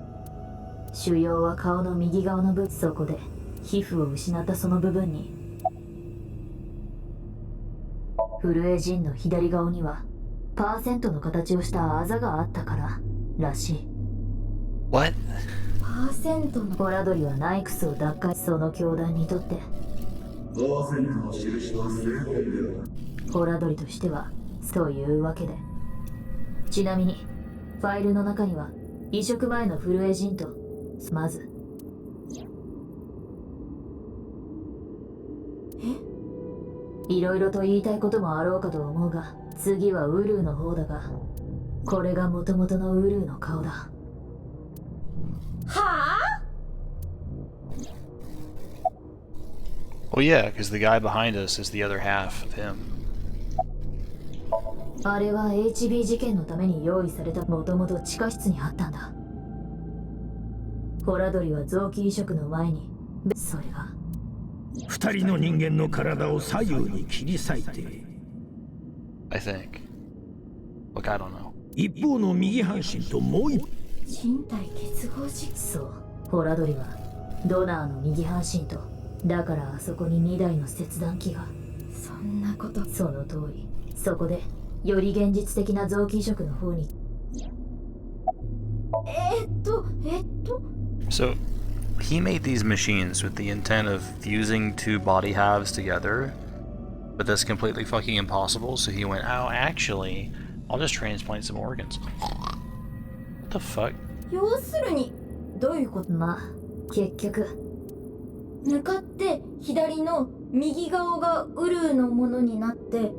あ、腫瘍は顔の右側の部、そこで皮膚を失ったその部分に、震え人の左顔にはパーセントの形をしたあざがあったかららしい。 What? パーセントのホラドリはナイクスを奪回、その教団にとってホラドリとしてはそういうわけで、ちなみにファイルの中には移植前の震え人と、まずいろいろと言いたいこともあろうかと思うが、次はウルーの方だが、これが元々のウルーの顔だ。はあ？ Well, yeah, because the guy behind us is the other half of him. あれは HB 事件のために用意された、もともと地下室にあったんだ。ホラドリは臓器移植の前に、それが二人の人間の体を左右に切り裂いて、 I think. Look, I don't know. 一方の右半身ともう一方、人体結合実。そう、ホラドリはドナーの右半身と、だからあそこに2台の切断機が。そんなこと。その通り。そこでより現実的な臓器移植の方に So, he made these machines with the intent of fusing two body halves together, but that's completely fucking impossible, so he went, oh, actually, I'll just transplant some organs. What the fuck? 要するにどういうこと？まあ結局向かって左の右側がウルーのものになって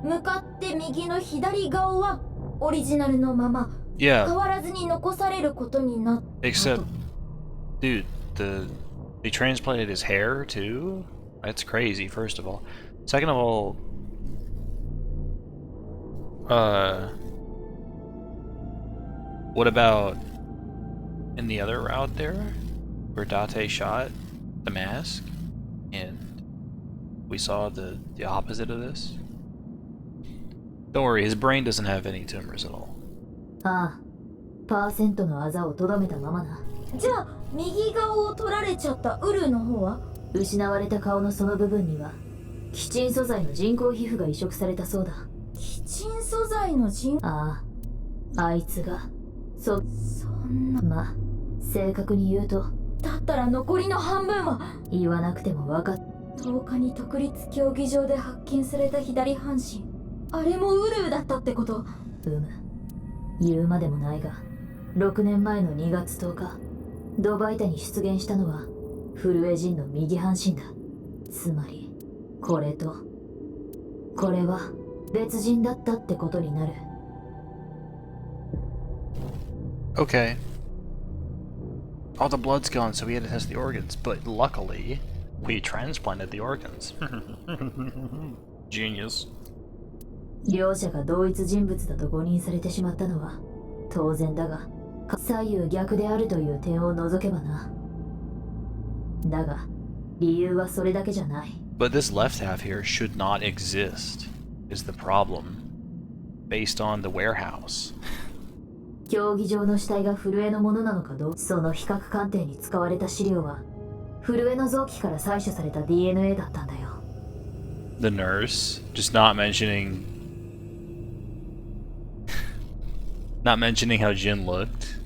向かって右の左側はオリジナルのまま Yeah. 変わらずに残されることになった。 Except, dude, they transplanted his hair too? That's crazy, first of all. Second of all, what about in the other route there, where Date shot the mask, and we saw the opposite of this? Don't worry, his brain doesn't have any tumors at all. ああ、パーセントのあざをとどめたままな。じゃあ右側を取られちゃったウルーの方は？失われた顔のその部分にはキチン素材の人工皮膚が移植されたそうだ。キチン素材のああ、あいつがそんな、まあ正確に言うと、だったら残りの半分は言わなくても分かっ。10日に独立競技場で発見された左半身、あれもウルーだったってこと？言うまでもないが、6年前の2月10日ドバイタに出現したのはフルエジンの右半身だ。つまりこれとこれは別人だったってことになる。 Okay. All the blood's gone, so we had to test the organs, but luckily, we transplanted the organs. Genius. 両者が同一人物だと誤認されてしまったのは当然だが、左右逆であるという点を除けばな。だが理由はそれだけじゃない。 But this left half here should not exist, is the problem, based on the warehouse. 競技場の死体がフルエのものなのかどうか、その比較鑑定に使われた資料はフルエの臓器から採取された DNA だったんだよ。 The nurse, just not mentioning how Jin looked.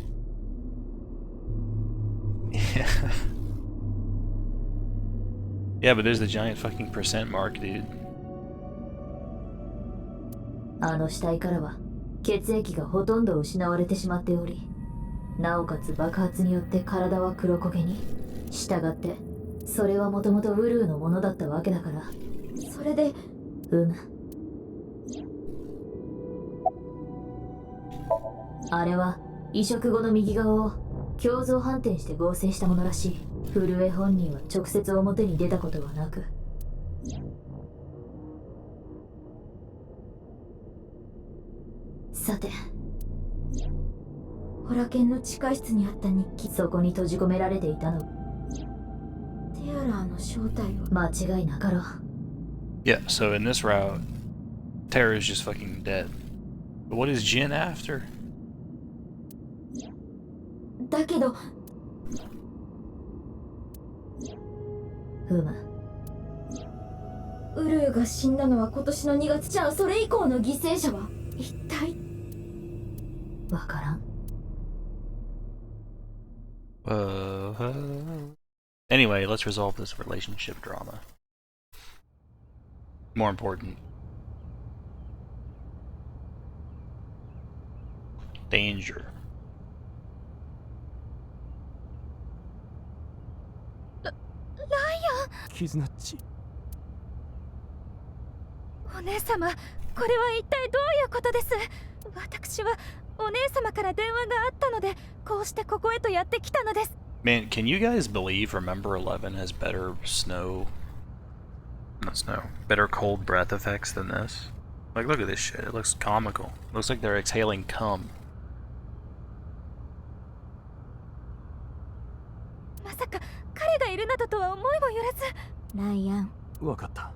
Yeah, but there's the giant fucking percent mark, dude. あの死体からは血液がほとんど失われてしまっており、なおかつ爆発によって体は黒焦げに。従ってそれはもともとウルーのものだったわけだから、それであれは移植後の右側を胸像反転して合成したものらしい。フルエ本人は直接表に出たことはなく、さて、ホラ犬の地下室にあった日記、そこに閉じ込められていたのテアラーの正体を間違いなかろう。 Yeah, so in this route, Terra is just fucking dead. But what is Jin after? だけどウルーが死んだのは今年の2月。じゃあそれ以降の犠牲者は一体？わからん。Anyway, let's resolve this relationship drama. More important. Danger. ライアン。キズナッチ。お姉様、これは一体どういうことです？私はお姉様から電話があったので、こうしてここへとやってきたのです。 Man, can you guys believe Remember 11 has better better cold breath effects than this? Like, look at this shit. It looks comical. It looks like they're exhaling cum. まさか彼がいるなどとは思いもよらず。ライアン。わかった。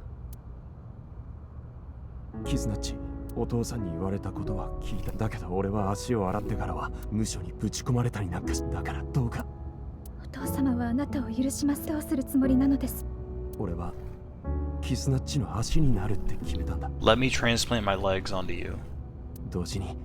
キズナッチ、お父さんに言われたことは聞いた。だけど俺は足を洗ってからは無所にぶち込まれたりなんかし。だからどうか。お父様はあなたを許します。どうするつもりなのです？俺はキズナッチの足になるって決めたんだ。 Let me transplant my legs onto you. 同時に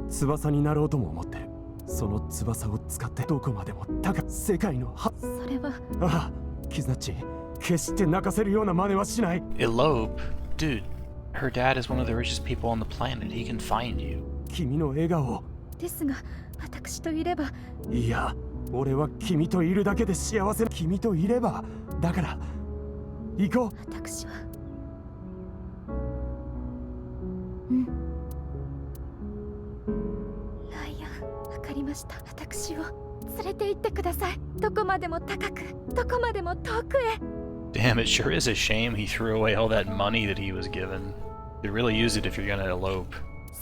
翼になろうとも思ってる。その翼を使ってどこまでも高く世界のは。それは。ああ、キズナッチ、決して泣かせるような真似はしない。Elope? Dude, her dad is one of the richest people on the planet. He can find you. 君の笑顔を。ですが、私といれば。いや、俺は君といるだけで幸せ。君といれば。だから、行こう。私は。ライアン、わかりました。私を連れて行ってください。どこまでも高く、どこまでも遠くへ。Damn, it sure is a shame he threw away all that money that he was given. You'd really use it if you're gonna elope.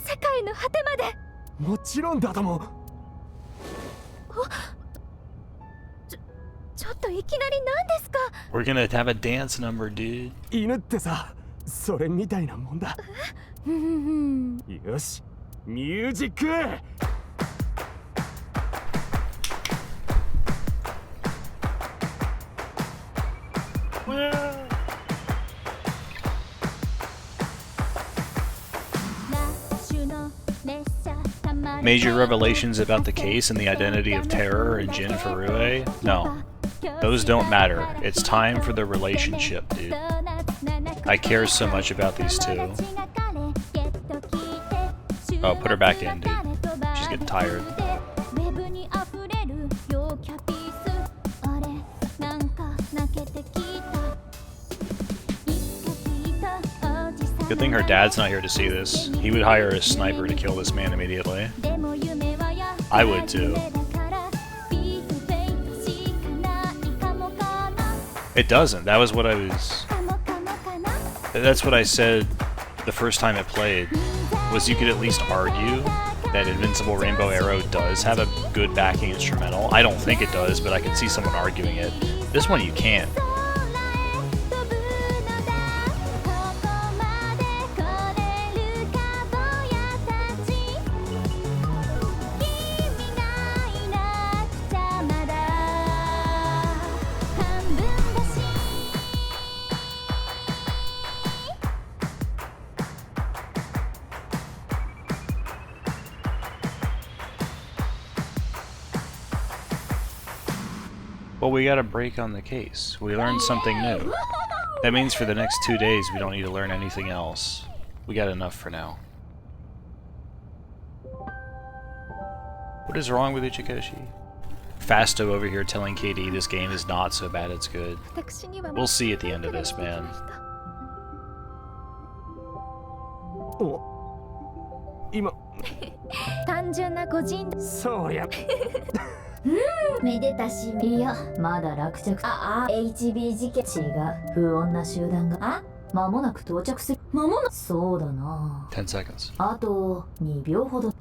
世界の果てまで。もちろんだとも。ちょっといきなり何ですか？ We're gonna have a dance number, dude. 犬ってさ、それみたいなもんだ。よし、ミュージック。Major revelations about the case and the identity of Terror and Jin Furue? No. Those don't matter. It's time for the relationship, dude. I care so much about these two. Oh, put her back in, dude. She's getting tired. Good thing her dad's not here to see this. He would hire a sniper to kill this man immediately. I would too. It doesn't. That was what I was... That's what I said the first time it played, was you could at least argue that Invincible Rainbow Arrow does have a good backing instrumental. I don't think it does, but I could see someone arguing it. This one you can't. Well, we got a break on the case. We learned something new. That means for the next 2 days we don't need to learn anything else. We got enough for now. What is wrong with Ichikoshi? Fasto over here telling KD this game is not so bad it's good. We'll see at the end of this, man. HB 事件違う不穏な集団が間もなく到着するそうだな10 seconds. あと2秒ほど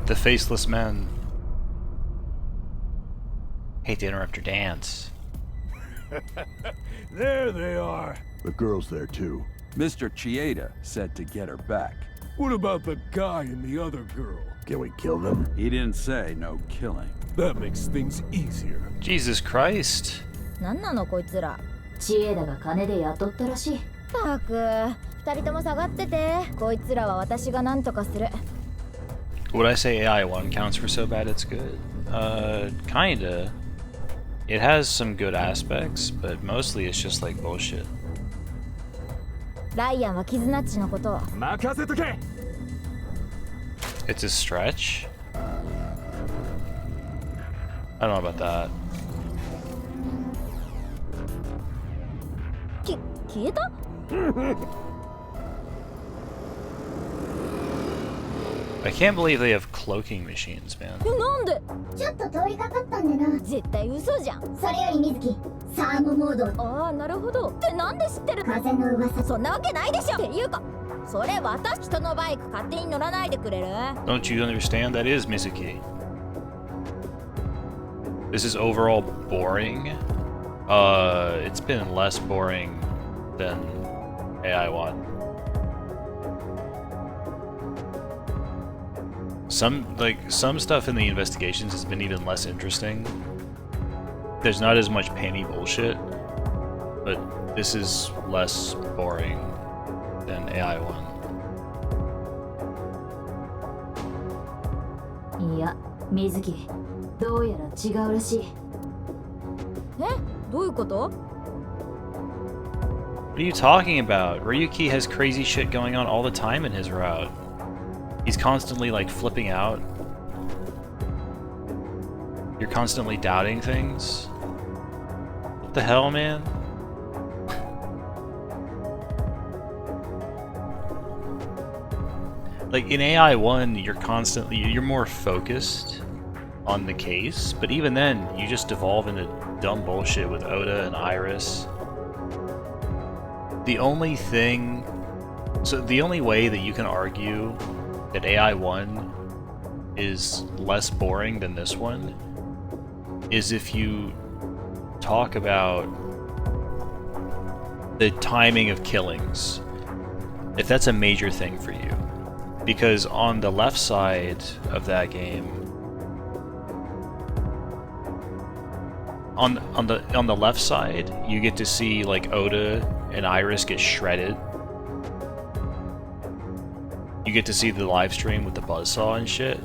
The faceless men. Hate to interrupt your dance. There they are. The girl's there too. Mr. Chieda said to get her back. What about the guy and the other girl? Can we kill them? He didn't say no killing. That makes things easier. Jesus Christ. なんなのこいつら知恵だが金で雇ったらしいたく2人とも下がっててこいつらは私が何とかする Would I say AI1 counts for so bad it's good? Kinda. It has some good aspects, but mostly it's just like bullshit. ライアンはキズナッチのことを任せとけ It's a stretch? I don't know about that. 消えた I can't believe they have cloaking machines, man. なんでちょっと通りかかったんでな絶対嘘じゃんそれより水木サーモモードああなるほどってなんで知ってる風の噂そんなわけないでしょっていうかそれ私人のバイク勝手に乗らないでくれる Don't you understand? That is Mizuki. This is overall boring. It's been less boring than AI1. Some stuff in the investigations has been even less interesting. There's not as much penny bullshit. but this is less boring than AI1. いや、水木、どうやら違うらしい。え、どういうこと？ What are you talking about? Ryuki has crazy shit going on all the time in his route. He's constantly like flipping out. You're constantly doubting things. What the hell, man? Like in AI1, you're more focused on the case, but even then, you just devolve into dumb bullshit with Oda and Iris. The only way that you can argue that AI1 is less boring than this one is if you talk about the timing of killings. If that's a major thing for you. Because on the left side of that game, on the left side, you get to see like Oda and Iris get shredded. You get to see the live stream with the buzzsaw and shit.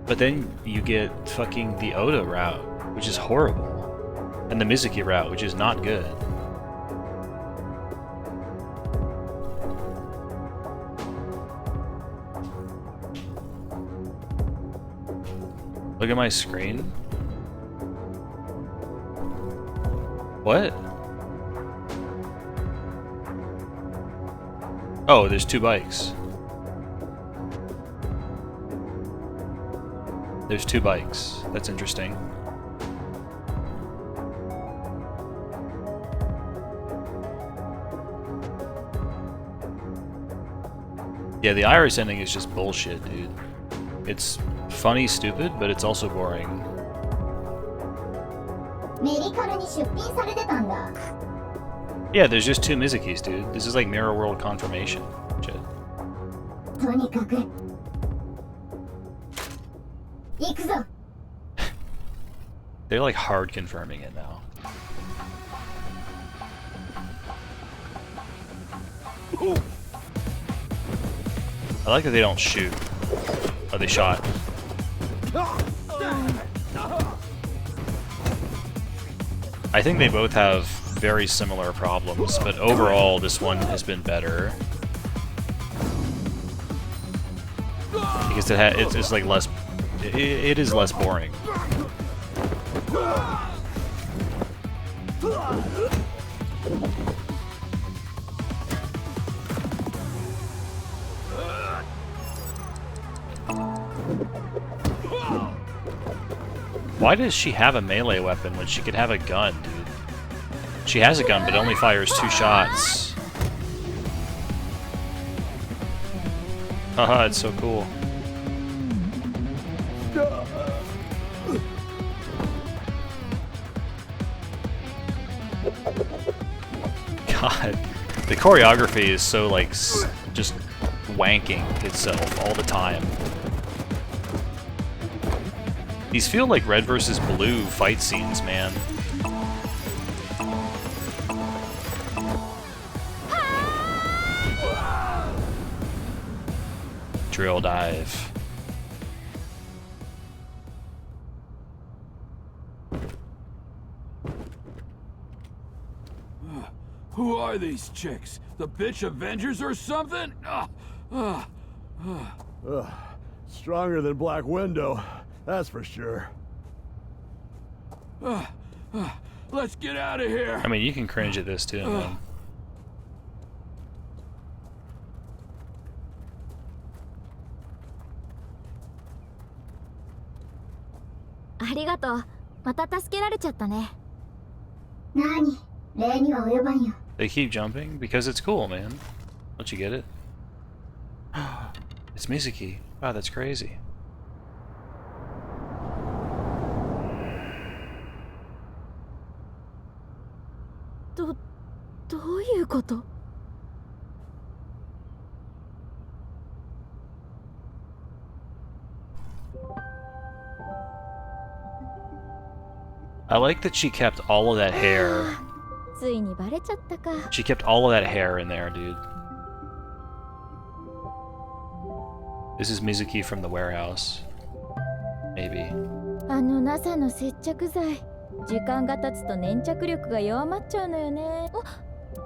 But then you get fucking the Oda route, which is horrible. And the Mizuki route, which is not good. Look at my screen. What? Oh, there's two bikes. There's two bikes. That's interesting. Yeah, the Iris ending is just bullshit, dude. It's funny, stupid, but it's also boring. メディカルに出品されてたんだ。 Yeah, there's just two Mizukis, dude. This is like Mirror World confirmation. Shit. とにかく行くぞ。 They're like hard confirming it now. I like that they don't shoot. Oh, they shot. I think they both have very similar problems, but overall this one has been better. Because it's like less... It is less boring. Why does she have a melee weapon when she could have a gun, dude? She has a gun, but it only fires 2 shots. Haha, it's so cool. God, the choreography is so, like, just wanking itself all the time. These feel like red versus blue fight scenes, man. Drill dive. Who are these chicks? The bitch Avengers or something? Stronger than Black Widow, that's for sure. Let's get out of here. I mean, you can cringe at this too, man. ありがとう。また助けられちゃったね。何？礼には及ばんよ。 They keep jumping because it's cool, man. Don't you get it? It's Mizuki. Wow, that's crazy. Doういうこと？ I like that she kept all of that hair ついにバレちゃったか。 She kept all of that hair in there, dude. This is Mizuki from the warehouse. Maybe. あの NASA の接着剤、時間が経つと粘着力が弱まっちゃうのよね。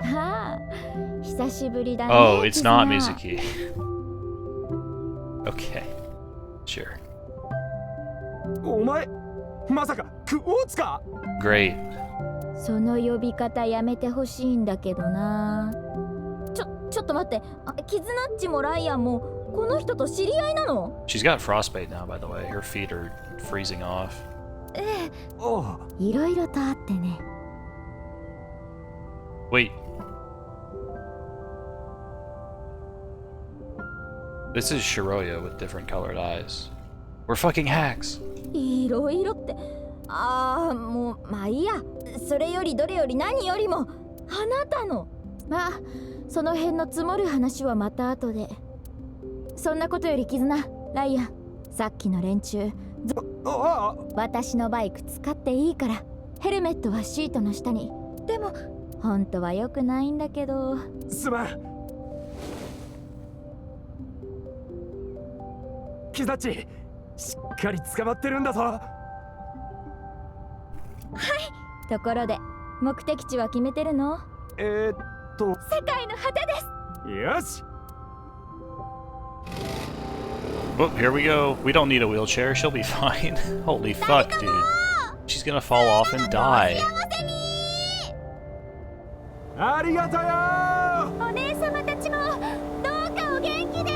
ああ、久しぶりだね。 Oh, it's not Mizuki. Okay. Sure. お前まさかクオーツか。 Great. その呼び方やめてほしいんだけどな。ちょっと待って、キズナッチもライアンもこの人と知り合いなの？ She's got frostbite now, by the way. Her feet are freezing off. ええ、いろいろとあってね。 Wait. This is Shiroya with different colored eyes. We're fucking hacks. いろいろって、もうまあいいや。それよりどれより何よりもあなたの、まあその辺の積もる話はまた後で。そんなことより絆、ライアン、さっきの連中、私のバイク使っていいから、ヘルメットはシートの下に。でも本当は良くないんだけど。すまん。キザッチ、しっかり捕まってるんだぞ。はい。ところで目的地は決めてるの？世界の果てです。よし。Oh, here we go. We don't need a wheelchair. She'll be fine. Holy fuck, dude. She's gonna fall off and die. ありがとよ。お姉様たちもどうかお元気で。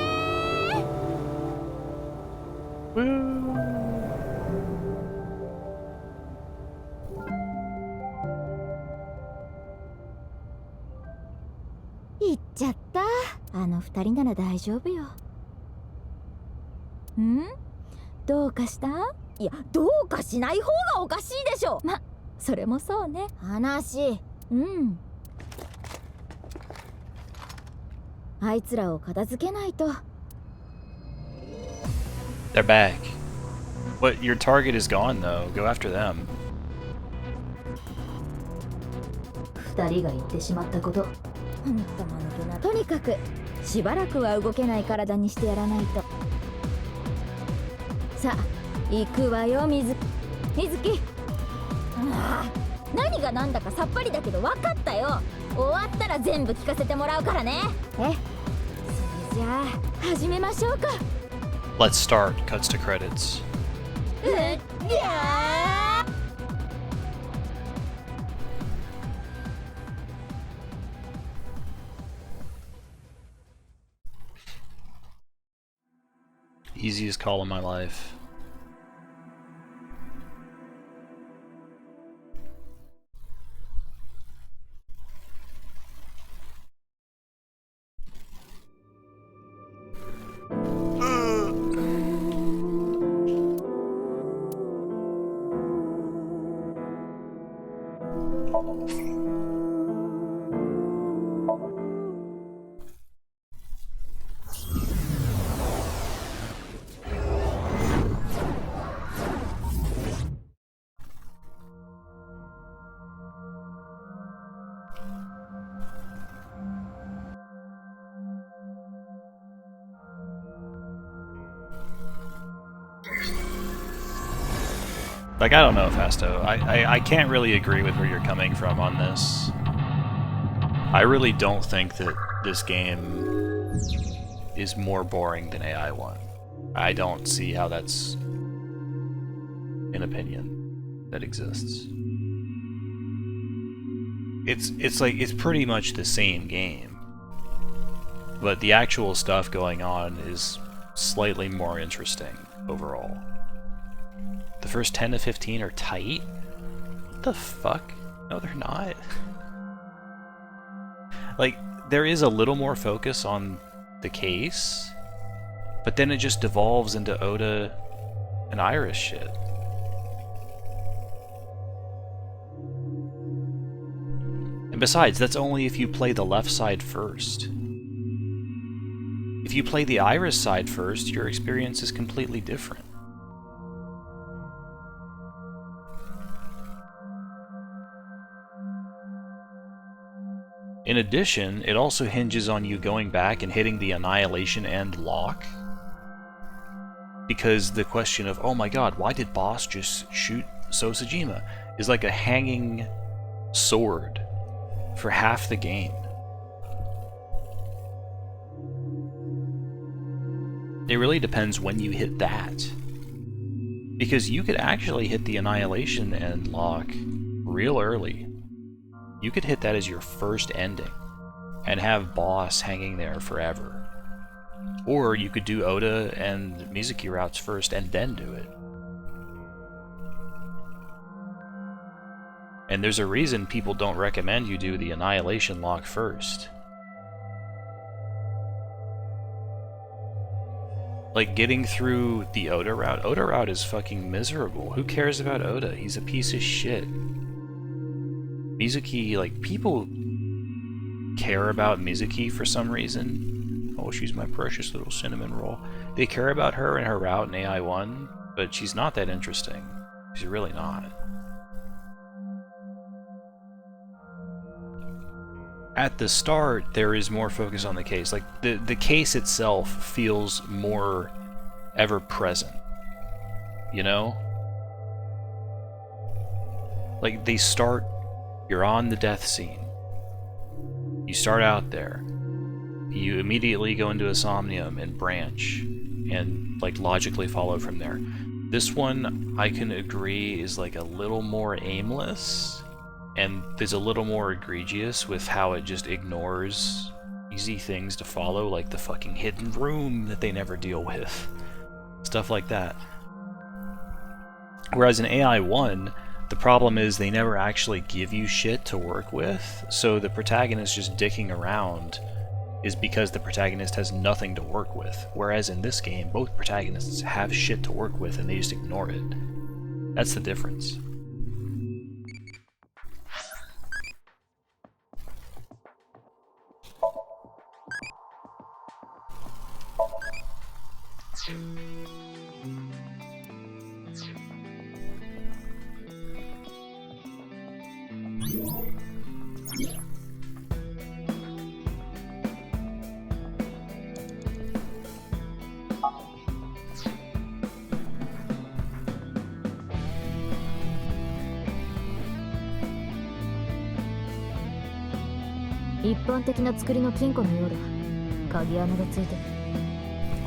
行っちゃった。あの二人なら大丈夫よ。ん？どうかした？いや、どうかしない方がおかしいでしょ。ま、それもそうね。話。うん。あいつらを片付けないと。 They're back. But your target is gone, though. Go after them. 二人が言ってしまったこと。本当ものとな。とにかくしばらくは動けない体にしてやらないと。さあ、行くわよ、水木。何が何だかさっぱりだけど分かったよ。終わったら全部聞かせてもらうからね。それじゃあ始めましょうか。 Let's start. Cuts to credits. Easiest call in my life. Like, I don't know, Fasto. I can't really agree with where you're coming from on this. I really don't think that this game is more boring than AI1. I don't see how that's an opinion that exists. It's like, it's pretty much the same game. But the actual stuff going on is slightly more interesting overall. The first 10 to 15 are tight? What the fuck? No, they're not. Like, there is a little more focus on the case, but then it just devolves into Oda and Iris shit. And besides, that's only if you play the left side first. If you play the Iris side first, your experience is completely different. In addition, it also hinges on you going back and hitting the annihilation end lock. Because the question of, oh my god, why did boss just shoot Sosajima, is like a hanging sword for half the game. It really depends when you hit that. Because you could actually hit the annihilation end lock real early. You could hit that as your first ending and have boss hanging there forever. Or you could do Oda and Mizuki routes first and then do it. And there's a reason people don't recommend you do the annihilation lock first. Like, getting through the Oda route is fucking miserable. Who cares about Oda? He's a piece of shit. Mizuki, like, people care about Mizuki for some reason. Oh, she's my precious little cinnamon roll. They care about her and her route in AI1, but she's not that interesting. She's really not. At the start, there is more focus on the case. Like, the case itself feels more ever-present. You know? Like, they start, you're on the death scene. You start out there. You immediately go into a Somnium and branch, and, like, logically follow from there. This one, I can agree, is, like, a little more aimless. And there's a little more egregious with how it just ignores easy things to follow, like the fucking hidden room that they never deal with. Stuff like that. Whereas in AI1, the problem is they never actually give you shit to work with, so the protagonist just dicking around is because the protagonist has nothing to work with. Whereas in this game, both protagonists have shit to work with and they just ignore it. That's the difference.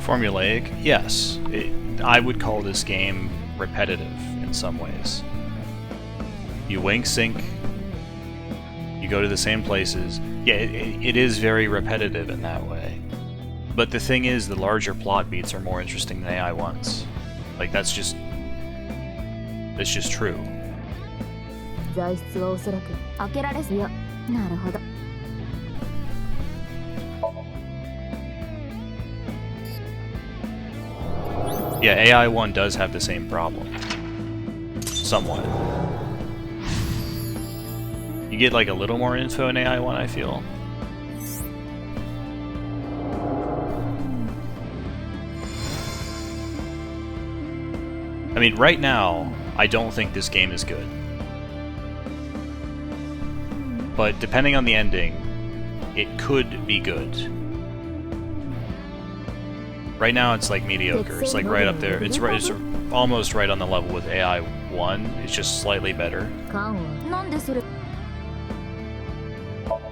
Formulaic? Yes. I would call this game repetitive in some ways. You wink, sync, you go to the same places. Yeah, it is very repetitive in that way. But the thing is, the larger plot beats are more interesting than AI1's. Like, that's just true. Yeah, AI1 does have the same problem. Somewhat. You get like a little more info in AI1, I feel. I mean, right now, I don't think this game is good. But depending on the ending, it could be good. Right now it's like mediocre. It's like right up there. It's almost right on the level with AI1. It's just slightly better.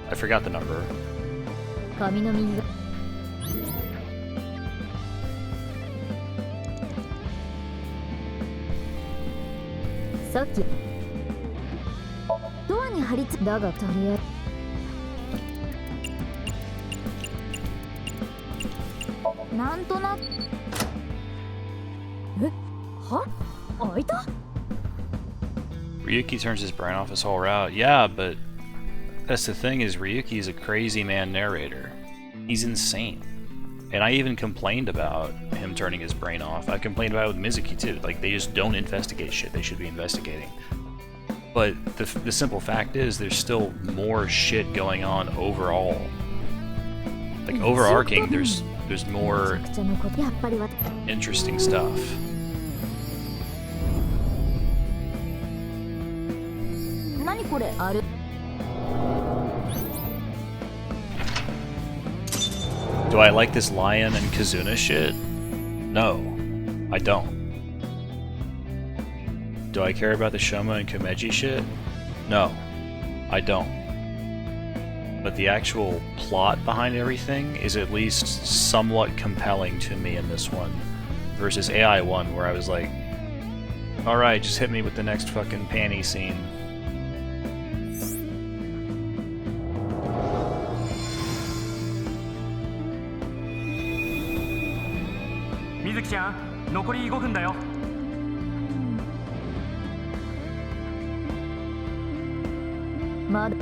I forgot the number. Ryuki turns his brain off his whole route. Yeah, but that's the thing, is Ryuki's a crazy man narrator. He's insane. And I even complained about him turning his brain off. I complained about it with Mizuki too. Like, they just don't investigate shit they should be investigating. But the simple fact is, there's still more shit going on overall. Like, overarching, there's more interesting stuff. Do I like this Lion and Kazuna shit? No, I don't. Do I care about the Shoma and Komeji shit? No, I don't. But the actual plot behind everything is at least somewhat compelling to me in this one, versus AI 1 where I was like, alright, just hit me with the next fucking panty scene. Mizuki-chan, 残り5分だよ。まだ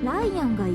ライアンがい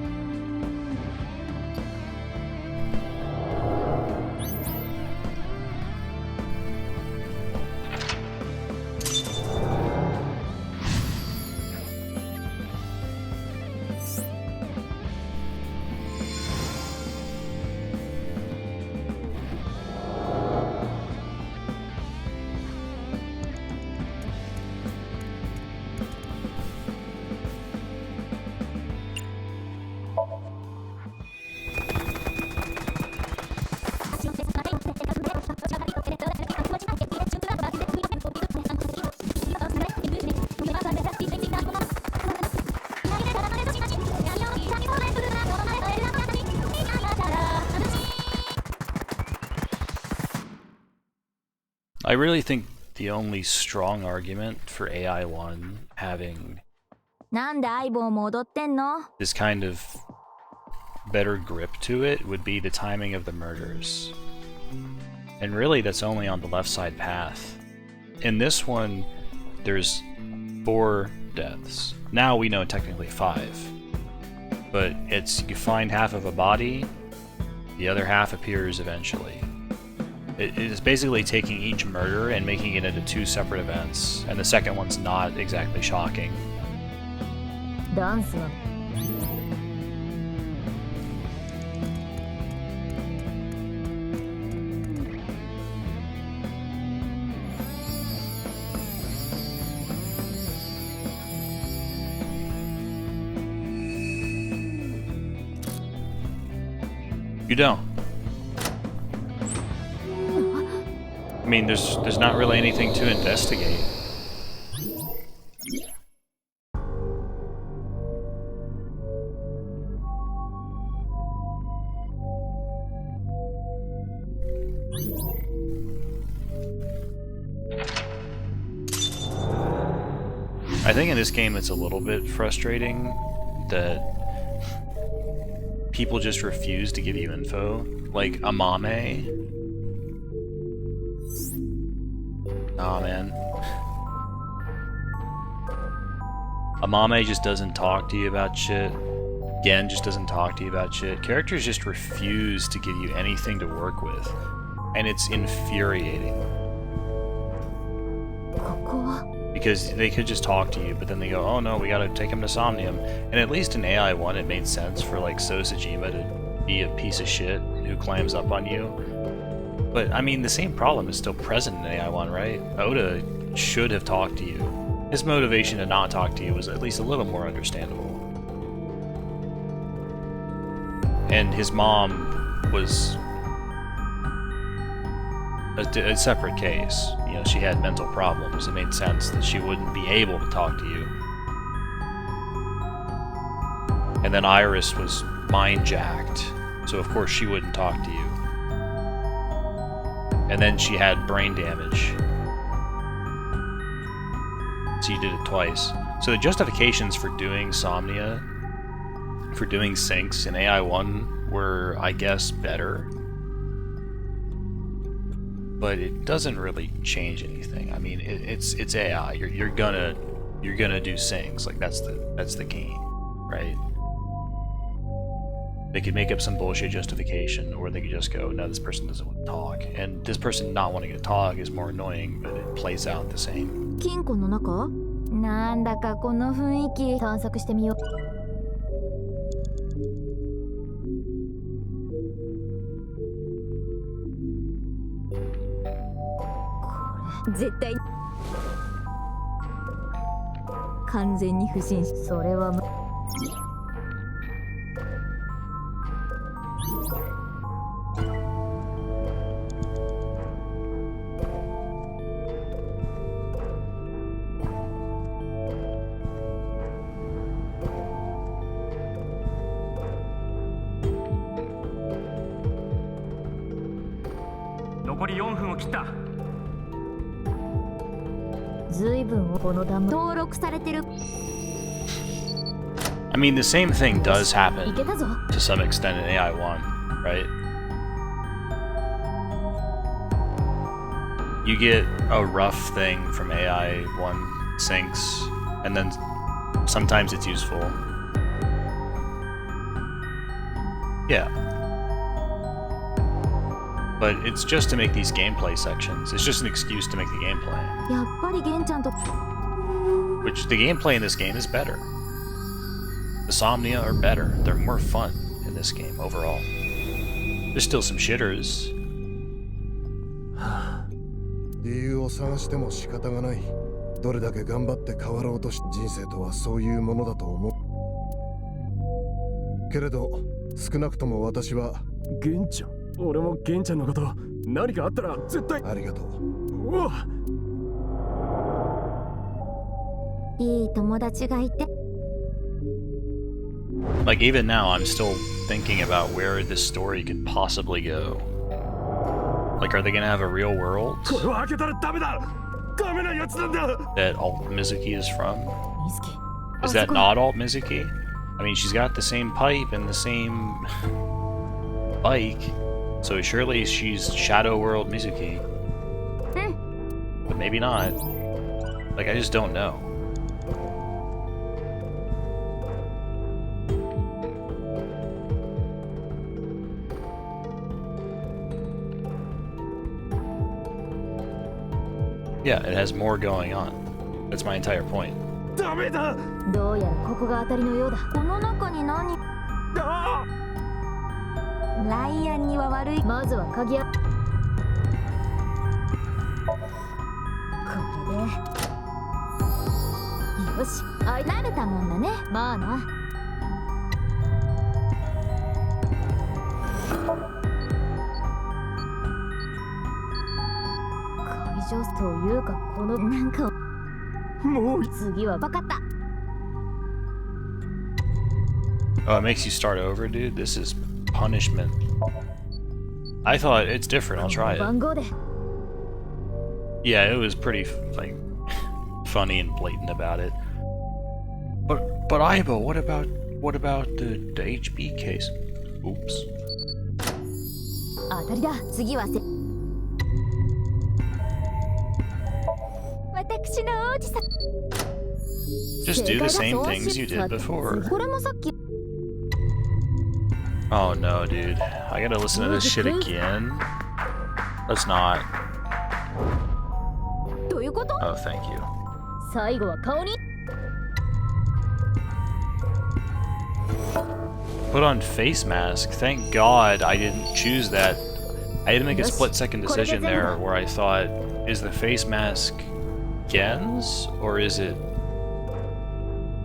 I really think the only strong argument for AI1 having なんで相棒戻ってんの this kind of better grip to it would be the timing of the murders. And really that's only on the left side path. In this one, there's 4 deaths. Now we know technically 5. But it's you find half of a body, the other half appears eventually. It is basically taking each murder and making it into 2 separate events, and the second one's not exactly shocking. ダンスの You don't. I mean, there's not really anything to investigate. I think in this game it's a little bit frustrating that people just refuse to give you info. Like Amame. Nah, man. Amame just doesn't talk to you about shit. Gen just doesn't talk to you about shit. Characters just refuse to give you anything to work with. And it's infuriating. Because they could just talk to you, but then they go, oh no, we gotta take him to Somnium. And at least in AI1 it made sense for like Sosajima to be a piece of shit who climbs up on you. But I mean, the same problem is still present in AI1, right? Oda should have talked to you. His motivation to not talk to you was at least a little more understandable. And his mom was a separate case. You know, she had mental problems. It made sense that she wouldn't be able to talk to you. And then Iris was mind-jacked, so of course she wouldn't talk to you. And then she had brain damage. So you did it twice. So the justifications for doing Somnia, for doing syncs in AI1 were, I guess, better. But it doesn't really change anything. I mean, it's AI. You're gonna do syncs. Like that's the game, right? They could make up some bullshit justification, or they could just go, no, this person doesn't want to talk. And this person not wanting to talk is more annoying, but it plays out the same. 金庫の中なんだかこの雰囲気探索してみよう I 絶対完全に不審者。それは残り4分を切った。ずいぶんこのダム登録されてる。 I mean, the same thing does happen いけたぞ。 to some extent in AI1, right? You get a rough thing from AI1 syncs, and then sometimes it's useful. Yeah. But it's just to make these gameplay sections. It's just an excuse to make the gameplay. やっぱりゲンちゃんと Which the gameplay in this game is better. The Somnia are better. They're more fun in this game overall. There's still some shitters. 理由を探しても仕方がない。どれだけ頑張って変わろうとし、人生とはそういうものだと思う。けれど、少なくとも私はゲンちゃん。俺もゲンちゃんのこと何かあったら絶対。ありがとう。うわ。いい友達がいて。 Like, even now, I'm still thinking about where this story could possibly go. Like, are they gonna have a real world that Alt Mizuki is from? Is that not Alt Mizuki? I mean, she's got the same pipe and the same bike, so surely she's Shadow World Mizuki. But maybe not. Like, I just don't know. Yeah, it has more going on. That's my entire point. どうやらここが当たりのようだ。この中に何？ライアンには悪い。まずは鍵屋。これで。よし、慣れたもんだね。まあな。というかこのなんかもう次は分かった。 Oh, it makes you start over, dude? This is punishment. I thought it's different. I'll try it. Yeah, it was pretty, like, funny and blatant about it. But Aiba, what about the HB case? Oops. 当たりだ。次はせ。 Just do the same things you did before. Oh no, dude. I gotta listen to this shit again? Let's not. Oh, thank you. Put on face mask. Thank God I didn't choose that. I had to make a split-second decision there where I thought, is the face mask Gen's, or is it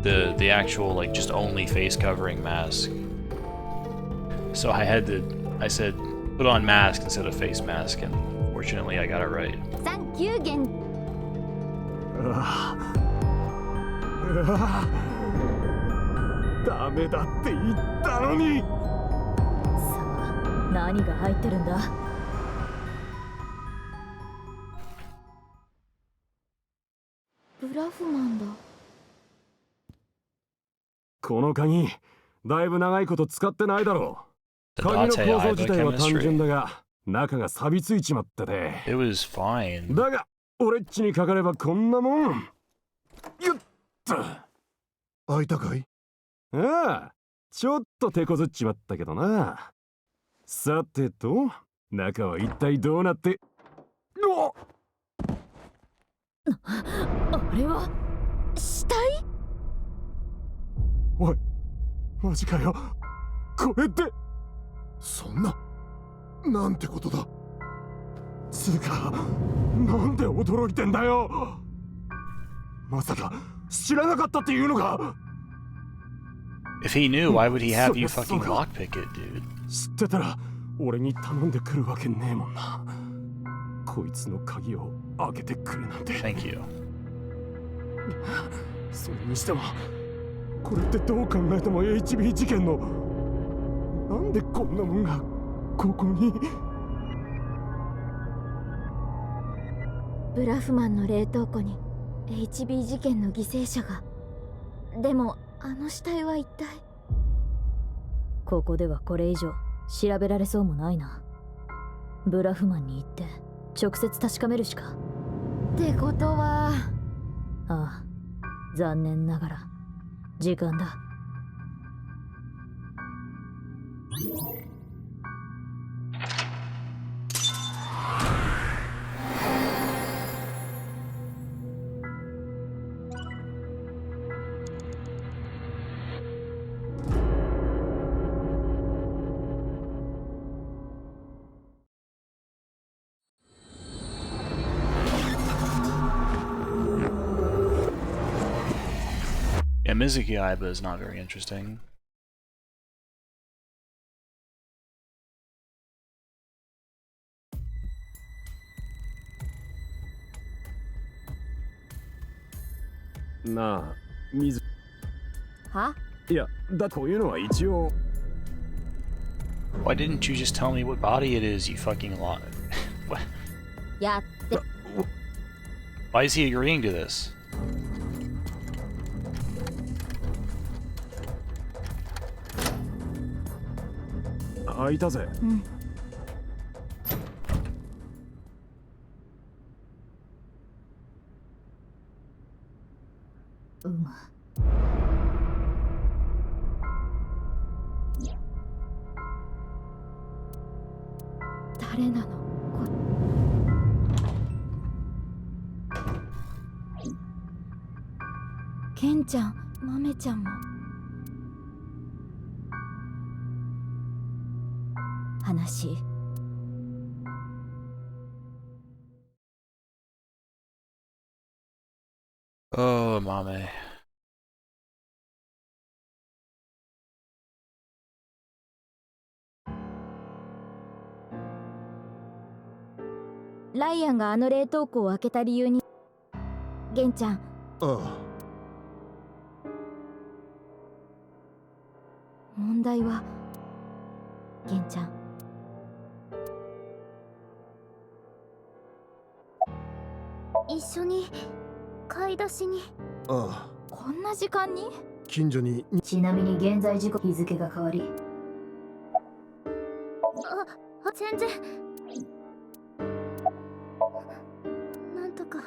the actual, like, just only face covering mask? So I said put on mask instead of face mask, and fortunately I got it right. Thank you, Gen. ダメだって言ったのに。さあ、何が入ってるんだ？ブラフマンだ。この鍵、だいぶ長いこと使ってないだろう。鍵の構造自体は単純だが、中が錆びついちまってて。It was fine. だが、俺っちにかかればこんなもん。よっと。開いたかい？ああ、ちょっと手こずっちまったけどな。さてと、中は一体どうなって。あれは死体？おい、マジかよ。これって。そんな、なんてことだ。つうか、なんで驚いてんだよ。まさか知らなかったっていうのか。 If he knew, why would he have you fucking lockpick it, dude? 知ってたら俺に頼んでくるわけねえもんな。こいつの鍵を開けてくれなんて。 Thank you. それにしてもこれってどう考えても HB 事件の。なんでこんなもんがここに。ブラフマンの冷凍庫に HB 事件の犠牲者が。でもあの死体は一体。ここではこれ以上調べられそうもないな。ブラフマンに行って直接確かめるしか。ってことは。ああ、残念ながら時間だ。Yeah, Mizuki Aiba is not very interesting. なあ、水。は？いや、こういうのは一応。 Why didn't you just tell me what body it is, you fucking lot? What? やって。 Why is he agreeing to this? 開いたぜ。うん。誰なの？ケンちゃん、マメちゃんも。話。Oh, Mame. ライアンがあの冷凍庫を開けた理由に。ゲンちゃん。ああ。問題はゲンちゃん。一緒に買い出しに。ああ。こんな時間に？近所に。ちなみに現在時刻日付が変わり。全然。なんとか。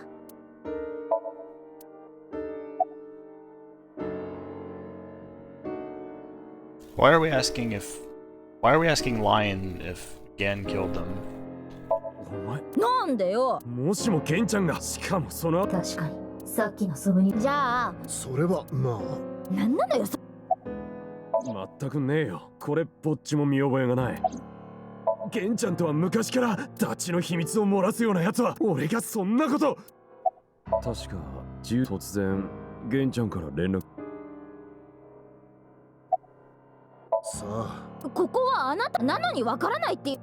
Why are we asking Lion if Gen killed them? なんでよ。もしもケンちゃんが、しかもその。確かにさっきのそぶに。じゃあそれはまあ。なんなのよ。全くねえよ。これっぽっちも見覚えがない。ゲンちゃんとは昔からダチの秘密を漏らすようなやつは俺がそんなこと。確か突然ゲンちゃんから連絡。さあ。ここはあなたなのにわからないって。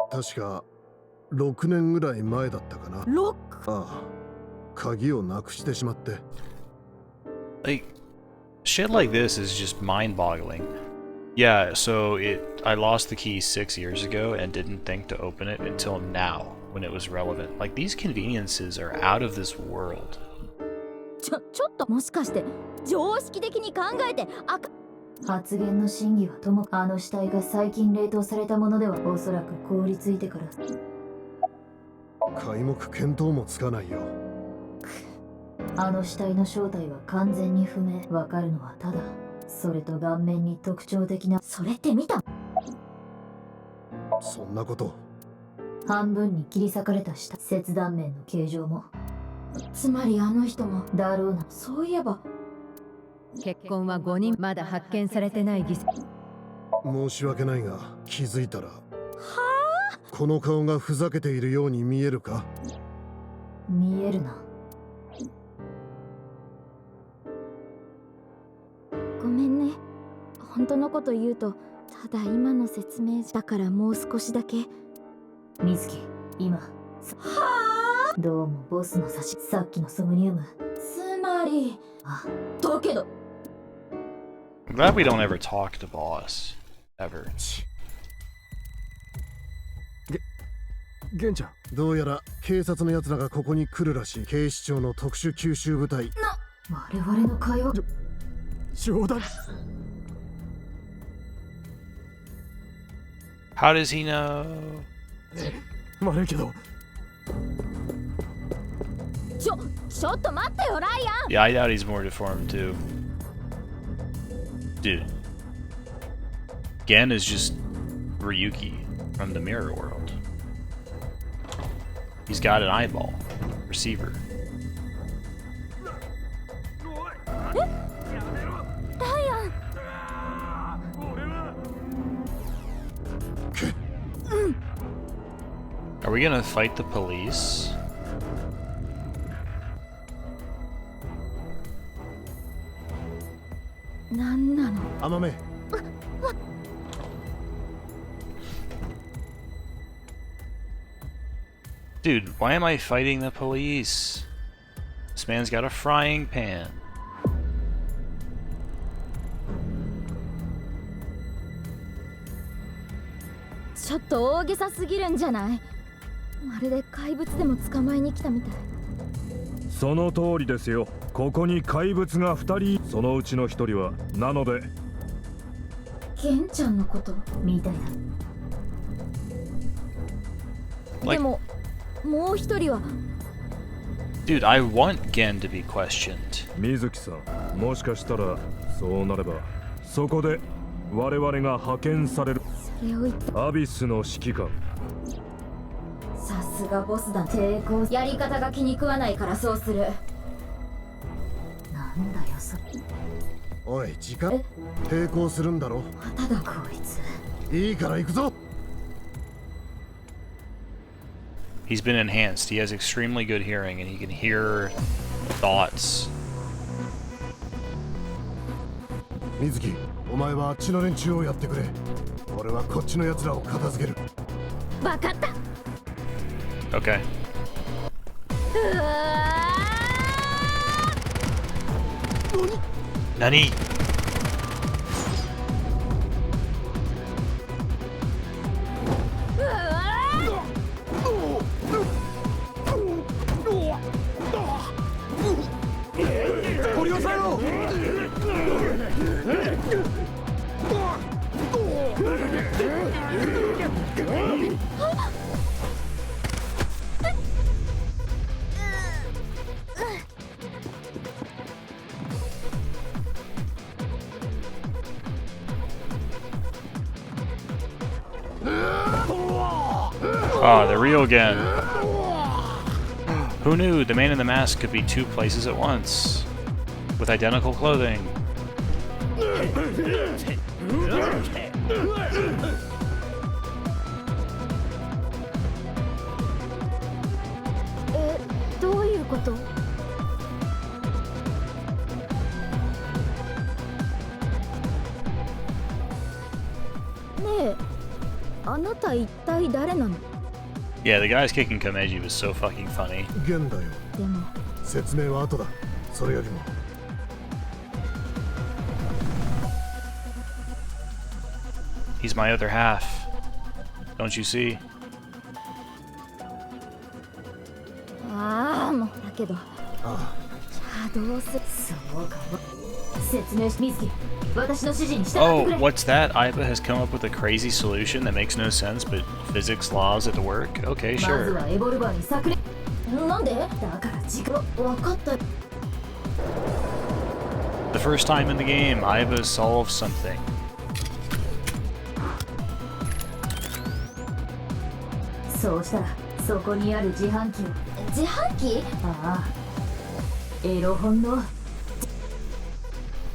確か6年ぐらい前だったかな。6？ああ。鍵をなくしてしまって。Like, shit like this is just mind-boggling. Yeah, so I lost the key 6 years ago and didn't think to open it until now when it was relevant. Like, these conveniences are out of this world. ちょっともしかして常識的に考えて発言の真偽はともあの死体が最近冷凍されたものではおそらく凍りついてから。皆目見当もつかないよ。あの死体の正体は完全に不明。わかるのはただそれと顔面に特徴的な。それって見た？そんなこと。半分に切り裂かれた下切断面の形状も。つまりあの人もだろうな。そういえば結婚は5人。まだ発見されてない犠牲。申し訳ないが気づいたら。はあ？この顔がふざけているように見えるか？見えるな。ごめんね。本当のこと言うと、ただ今の説明だからもう少しだけ。水木、今。はあ？どうもボスの差し、さっきのソムニウム。つまり、あ、だけど。I'm glad we don't ever talk to boss. Ever. 玄ちゃん。どうやら警察のやつらがここに来るらしい。警視庁の特殊吸収部隊。我々の会話。冗談。How does he know? 悪いけど。ちょっと待ってよ、ライアン。 Yeah, I doubt he's more deformed too. Dude. Gen is just Ryuki from the mirror world. He's got an eyeball. Receiver. ライアン。Are we gonna fight the police? Dude, why am I fighting the police? This man's got a frying pan.ちょっと大げさすぎるんじゃない？まるで怪物でも捕まえに来たみたい。その通りですよ。ここに怪物が2人、そのうちの1人はなので。ゲンちゃんのことみたいだ。でももう1人は。Dude, I want Gen to be questioned. 水木さん、もしかしたらそうなればそこで我々が派遣される。それを言って。アビスの指揮官。さすがボスだ。抵抗やり方が気に食わないからそうする。なんだよそれ。おい、時間。抵抗するんだろ。まただこいつ。いいから行くぞ。He's been enhanced. He has extremely good hearing and he can hear thoughts. 水木、お前はあっちの連中をやってくれ。俺はこっちの奴らを片付ける。わかった。Okay. 何？取り押さえろ。Ah, the real Gen. Who knew the man in the mask could be two places at once? With identical clothing. Eh, どういうこと？ねえ、あなた一体誰なの？ Yeah, the guy's kicking Kameji was so fucking funny. ゲンだよ。でも説明は後だ。それよりも。He's my other half. Don't you see? ああ、もうだけど。じゃあどうする？そうか。説明し水木。私の指示に従ってく Oh, れ。 what's that? Aiba has come up with a crazy solution that makes no sense, but physics laws at work? Okay, まず sure. はエボルバーに炸裂。なんで？だから時間わかった。 The first time in the game, Aiba solved something. そうしたらそこにある自販機を。自販機？ああ。エロ本の。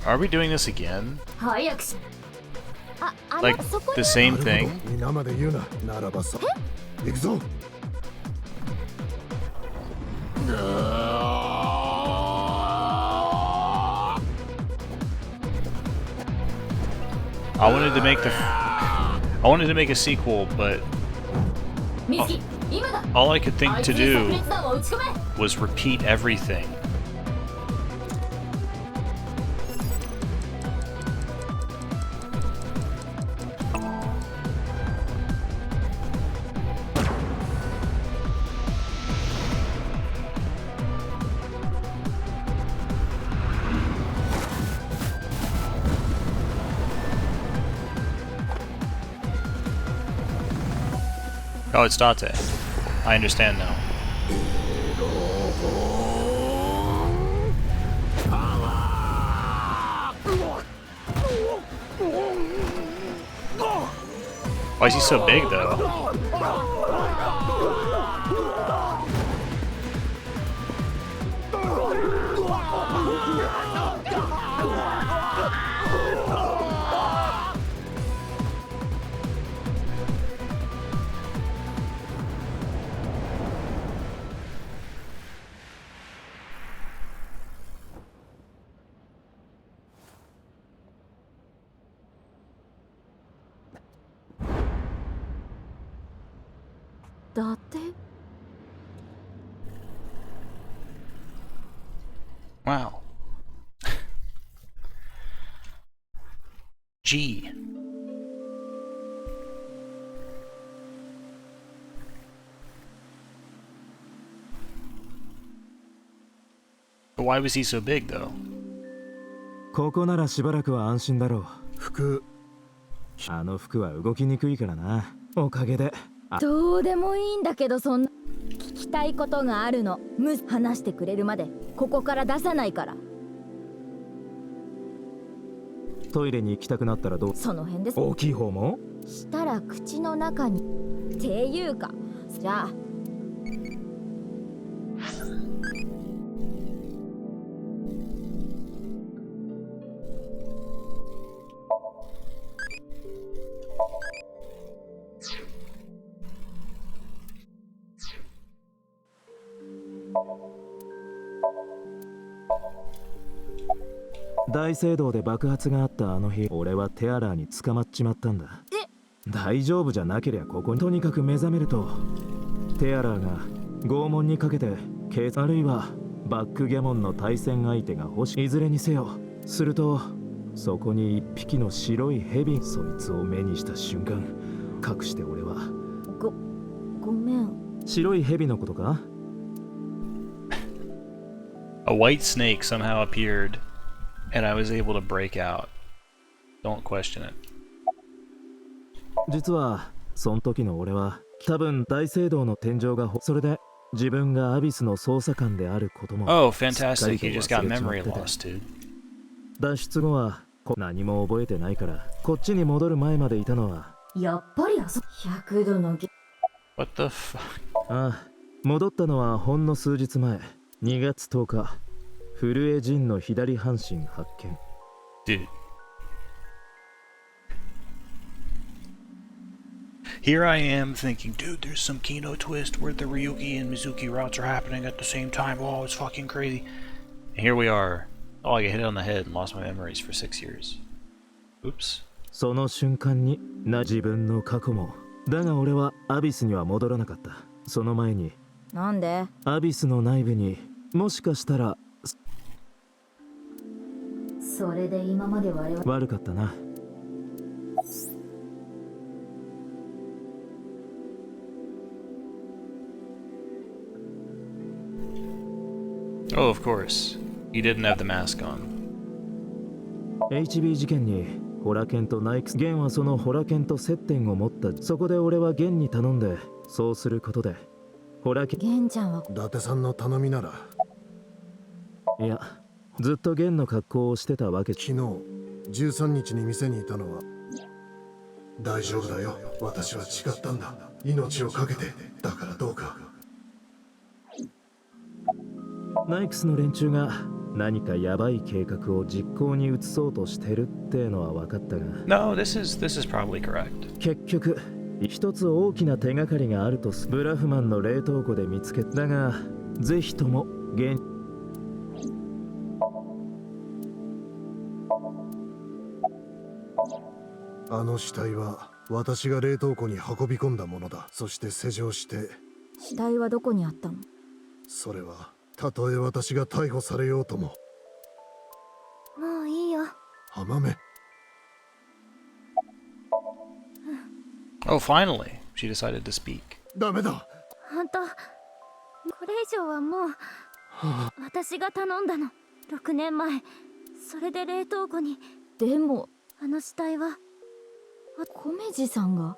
Are we doing this again? 早くし。Like the same thing? 皆まで言うな。ならばさ。行くぞ。I wanted to make a sequel, but all I could think to do was repeat everything. Oh, it's Date. I understand now. Why is he so big, though? Wow. G. But why was he so big, though? ここならしばらくは安心だろう。服あの服は動きにくいからな。おかげで。どうでもいいんだけど、そんな聞きたいことがあるの。話してくれるまでここから出さないから。トイレに行きたくなったらどう？その辺です。大きい方も？したら口の中にっていうか、じゃあ大聖堂で爆発があったあの日、俺はテアラーに捕まっちまったんだ。大丈夫じゃなけりゃここにとにかく目覚めると、テアラーが拷問にかけて警察あるいはバックギャモンの対戦相手が欲しい。いずれにせよ、するとそこに一匹の白いヘビ、そいつを目にした瞬間、かくして俺はごめん。白いヘビのことか？ A white snake somehow appeared, and I was able to break out. Don't question it. 実はその時の俺は多分大聖堂の天井がそれで自分がアビスの捜査官であることも。Oh, fantastic! You just got memory loss, dude. 脱出後は何も覚えてないから、こっちに戻る前までいたのはやっぱり100度のWhat the fuck? ああ、戻ったのはほんの数日前、2月10日、震えジンの左半身発見。Dude. Here I am thinking, dude, there's some Kino twist where the Ryuki and Mizuki routes are happening at the same time. Oh, it's fucking crazy. And here we are. Oh, I got hit on the head and lost my memories for 6 years. Oops. その瞬間に自分の過去も。だが俺はアビスには戻らなかった。その前に。なんで？アビスの内部にもしかしたら。それで今まで我々悪かったな。Oh, of course. He didn't have the mask on. HB 事件にホラケンとナイクス。ゲンはそのホラケンと接点を持った。そこで俺はゲンに頼んで、そうすることでホラケン。ゲンちゃんは伊達さんの頼みなら。いや、ずっとゲンの格好をしてたわけ。昨日13日に店にいたのは。大丈夫だよ、私は違ったんだ。命をかけて。だからどうか。ナイクスの連中が何かヤバい計画を実行に移そうとしてるってのは分かったが。 No, this is probably correct. 結局一つ大きな手がかりがあるとブラフマンの冷凍庫で見つけたが、ぜひとも現あの死体は私が冷凍庫に運び込んだものだ。そして施錠して。死体はどこにあったの？それはたとえ私が逮捕されようとも。もういいよ。浜目。Oh, finally, she decided to speak. ダメだ。本当、これ以上はもう私が頼んだの。6年前、それで冷凍庫に。でもあの死体は米次さんが。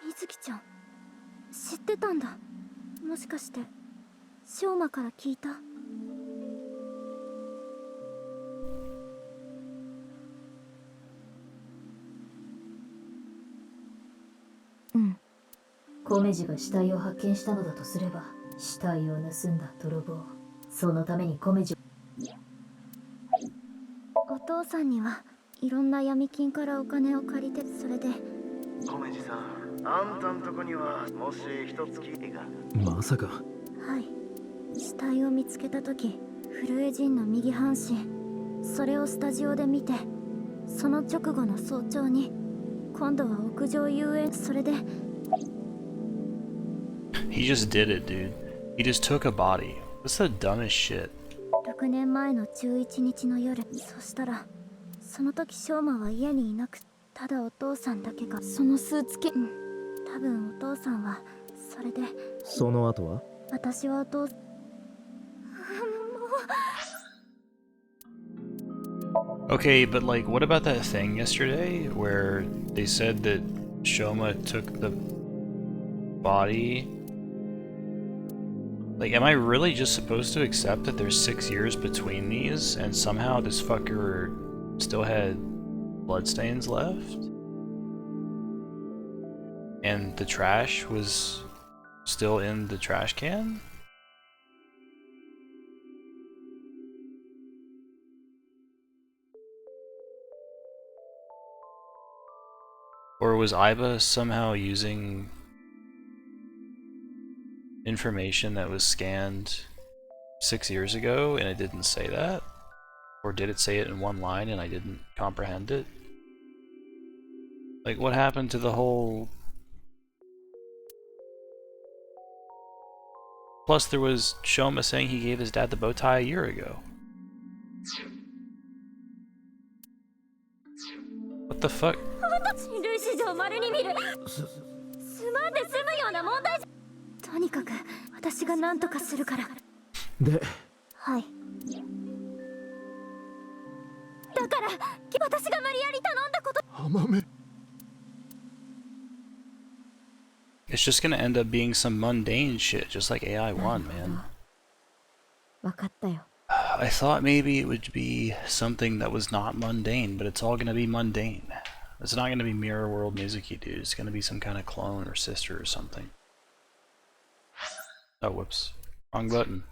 水木ちゃん、知ってたんだ。もしかして翔馬から聞いた？うん。米次が死体を発見したのだとすれば、死体を盗んだ泥棒。そのために米次。お父さんにはいろんな闇金からお金を借りて、それで。米次さん、あんたんとこにはもし一つ聞いが。まさか。はい。死体を見つけた時、震え陣の右半身。それをスタジオで見て、その直後の早朝に、今度は屋上遊園。それで。He just did it, dude. He just took a body. That's the dumbest shit. 6年前の11日の夜、そしたらその時翔馬は家にいなく、ただお父さんだけが。そのスーツケース。多分お父さんはそれで。その後は？私はお父さん。Okay, but like, what about that thing yesterday where they said that Shoma took the body? Like, am I really just supposed to accept that there's 6 years between these and somehow this fucker still had bloodstains left? And the trash was still in the trash can? Or was Iba somehow using information that was scanned 6 years ago and it didn't say that? Or did it say it in one line and I didn't comprehend it? Like, what happened to the whole... Plus there was Shoma saying he gave his dad the bow tie a year ago. What the fuck? 人類史上稀に見る。すまんで済むような問題。とにかく私が何とかするから。で、はい。だから私が無理やり頼んだこと。浜目。It's just gonna end up being some mundane shit, just like AI1, man. わかったよ。I thought maybe it would be something that was not mundane, but it's all gonna be mundane. It's not gonna be Mirror World Mizuki, dude. It's gonna be some kind of clone or sister or something. Oh, whoops. Wrong button.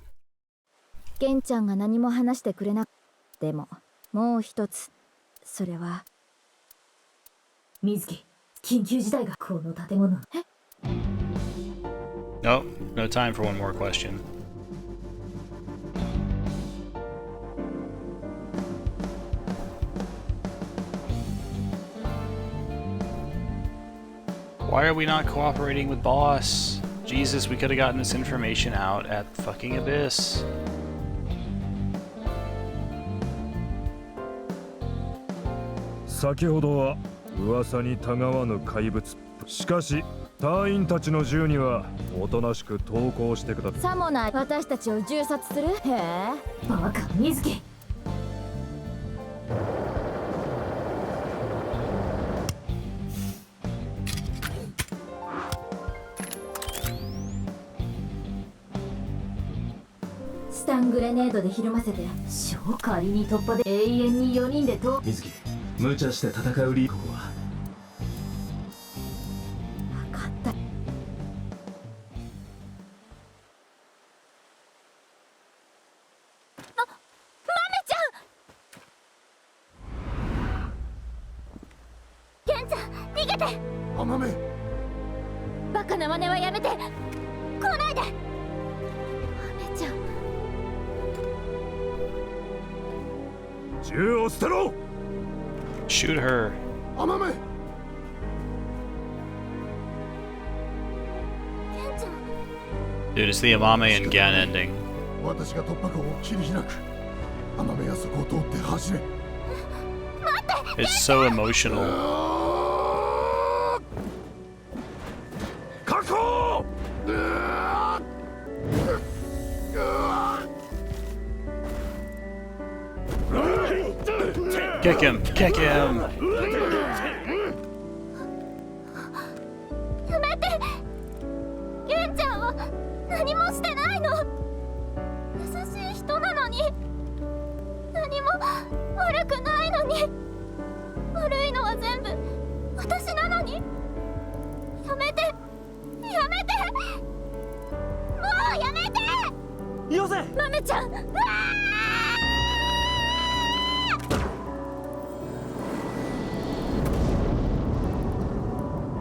ケンちゃんが何も話してくれなくても、もう一つ。それは。水木、緊急事態がこの建物。え？ No, no time for one more question. Why are we not cooperating with boss? Jesus, we could have gotten this information out at fucking Abyss. 先ほどは噂にたがわぬ怪物。しかし隊員たちの銃にはおとなしく投降してください。さもない私たちを銃殺する？へえ。バカ水木。スタングレネードでひるませて。小仮に突破で永遠に4人でと。水木、無茶して戦うリーここは。分かった。ケンちゃん、けて。甘め。バカな真似はやめて。来ないで。アメちゃん。銃を捨てろ。 Shoot her. 甘め。Dude, it's the Amame and Gan ending. 私が突破口を切り開く。甘めはそこを通って走れ。It's so emotional. 確保。 Kick him! Kick him! やめて。ケンちゃんは何もしてないの。優しい人なのに。何も悪くないのに。悪いのは全部私なのに。やめて。やめて。もうやめて。よせ。マメちゃん。うわ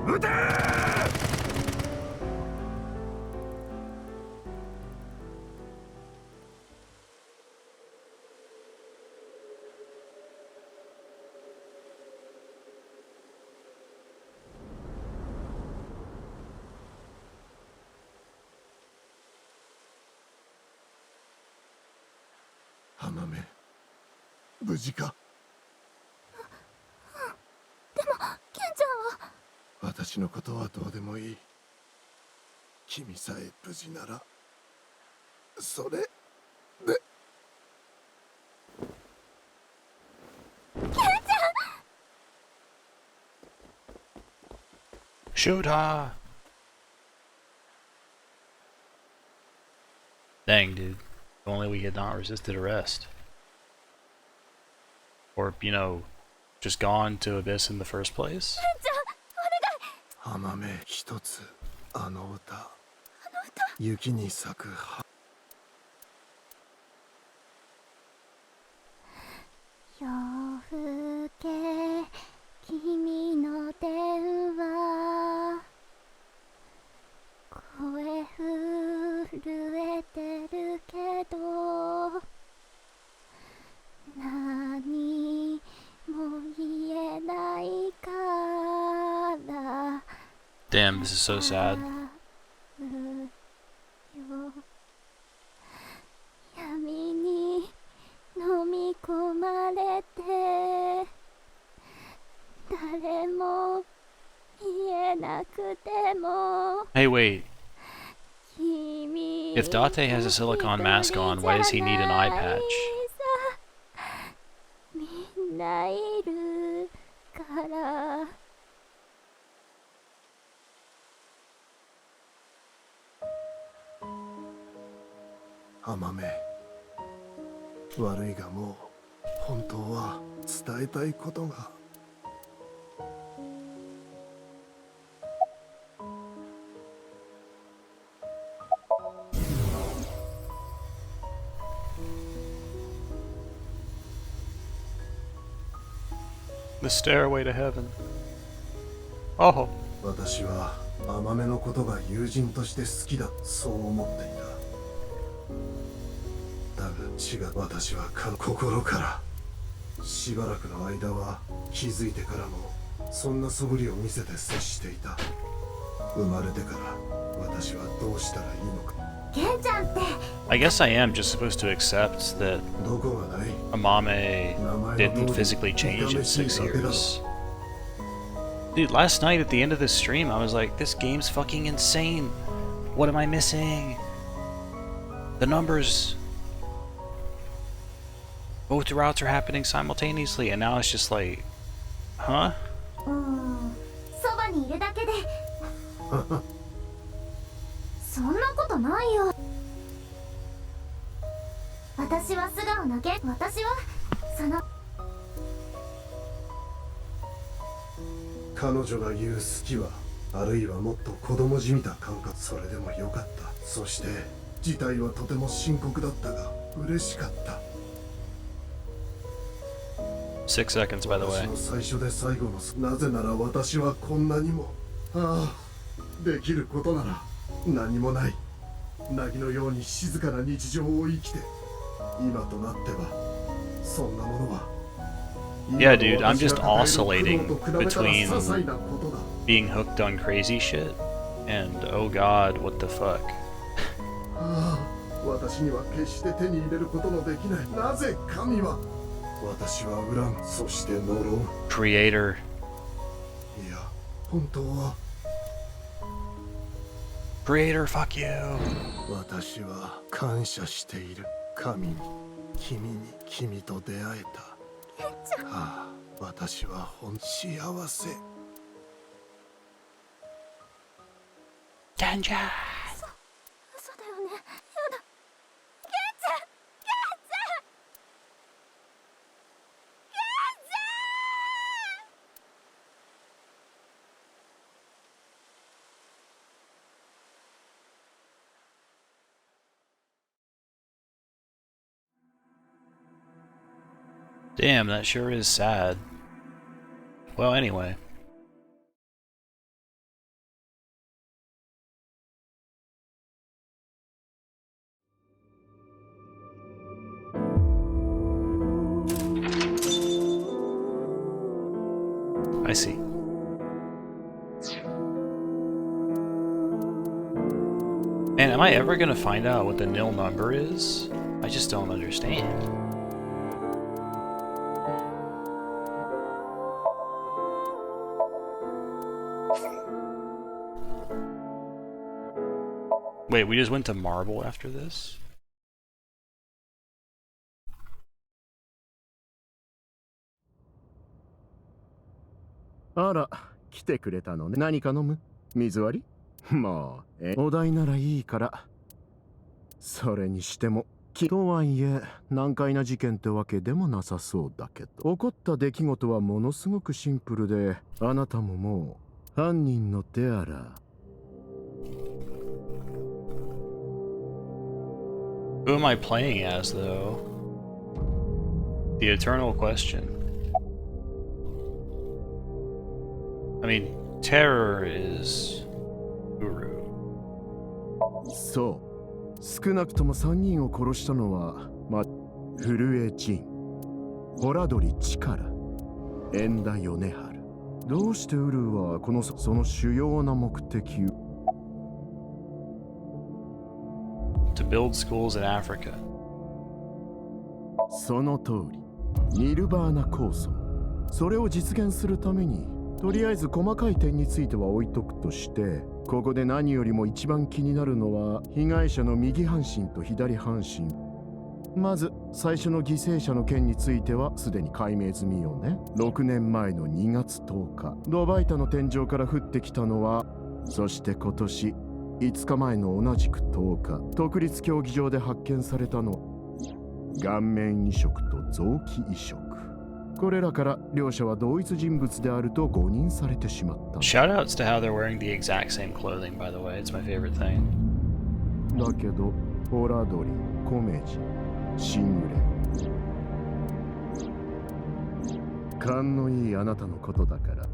撃て。甘め。無事か。でもケンちゃんは。私のことはどうでもいい。君さえ無事ならそれで。ケンちゃん。 Shoot her! Dang, dude. If only we had not resisted arrest. Or, you know, just gone to Abyss in the first place. 甘め一つ。あの歌。雪に咲く葉。夜更け君の電話声震えてるけど何も言えないから Damn, this is so sad. 闇に飲み込まれて誰も見えなくても Hey, wait. 君 If Date has a silicone mask on, why does he need an eye patch? みんないるから甘め。悪いがもう本当は伝えたいことが。The stairway to heaven. Oh. 私は甘めのことが友人として好きだ、そう思っていた。だが違う。私は心からしばらくの間は気づいてからもそんな素振りを見せて接していた。生まれてから私はどうしたらいいのか。ケンちゃんって I guess I am just supposed to accept that どこがない。 Amame didn't physically change in 6 years. Dude, last night at the end of this stream, I was like, this game's fucking insane. What am I missing? The numbers. Both routes are happening simultaneously, and now it's just like, huh? そばにいるだけでそんなことないよ。私は素顔投げ。私はその彼女が言う好きはあるいはもっと子供じみた感覚。それでもよかった。そして事態はとても深刻だったが嬉しかった。6 seconds, by the way. 私の最初で最後のなぜなら私はこんなにもできることなら何もない凪のように静かな日常を生きて今となってはそんなものは Yeah, dude, I'm just oscillating between being hooked on crazy shit and oh god, what the fuck. 私には決して手に入れることのできないなぜ神は私は恨むそして呪う Creator いや本当は Creator, fuck you 私は感謝している神に君と出会えた私は幸せ Danger 嘘だよねやだケンちゃんDamn, that sure is sad. Well, anyway. I see. Man, am I ever gonna find out what the nil number is? I just don't understand. Wait, we just went to Marble after this? Ara, 来てくれたのね。何か飲む？水割り？まあ、お題ならいいから。それにしても、とはいえ、難解な事件ってわけでもなさそうだけど。起こった出来事はものすごくシンプルで、あなたももう、犯人のテアラ。Who am I playing as, though? The eternal question. I mean, terror is Guru. そう。少なくとも3人を殺したのは、震えジン、ホラドリチカラ、エンダヨネハル。どうしてウルーはその主要な目的を To build schools in Africa. その通り、ニルバーナ構想。それを実現するために、とりあえず細かい点については置いとくとして、ここで何よりも一番気になるのは、被害者の右半身と左半身。まず、最初の犠牲者の件についてはすでに解明済みよね。6年前の2月10日、ドバイタの天井から降ってきたのは、そして今年、5日前の同じく10日、国立競技場で発見されたのは顔面移植と臓器移植。これらから両者は同一人物であると誤認されてしまった。Shoutouts to how they're wearing the exact same clothing, by the way. It's my favorite thing. だけど、ホラドリ、コメジ、シングレ。勘のいいあなたのことだから。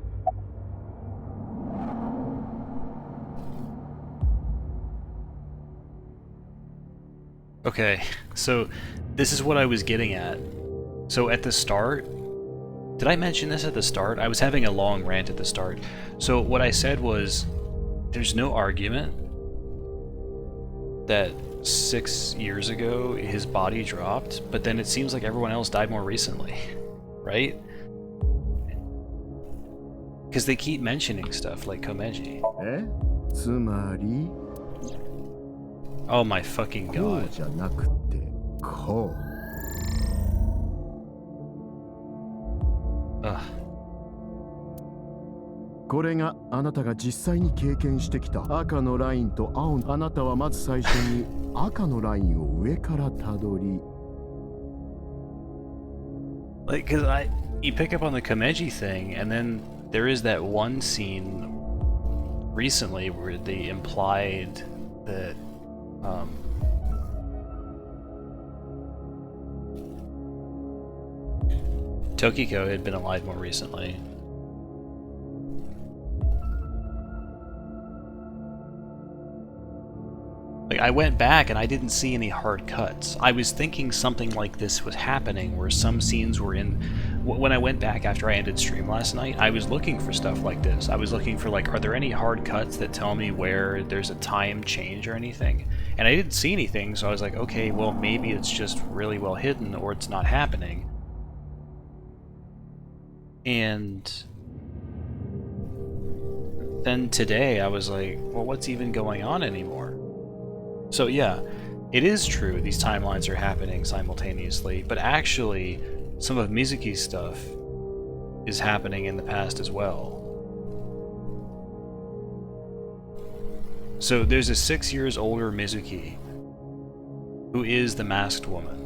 Okay, so this is what I was getting at. So at the start, did I mention this at the start? I was having a long rant at the start. So what I said was, there's no argument that 6 years ago his body dropped, but then it seems like everyone else died more recently, right? Because they keep mentioning stuff like Komeji. Oh my fucking god. Ugh. これがあなたが実際に経験してきた赤のラインと青の。あなたはまず最初に赤のラインを上からたどり。Like, cause you pick up on the Komeji thing, and then there is that one scene recently where they implied that Tokiko had been alive more recently. Like, I went back and I didn't see any hard cuts. I was thinking something like this was happening, where some scenes were in... When I went back after I ended stream last night, I was looking for stuff like this. I was looking for, like, are there any hard cuts that tell me where there's a time change or anything? And I didn't see anything, so I was like, okay, well, maybe it's just really well hidden, or it's not happening. And then today I was like, well, what's even going on anymore? So yeah, it is true these timelines are happening simultaneously, but actually some of Mizuki's stuff is happening in the past as well. So there's a 6 years older Mizuki who is the masked woman.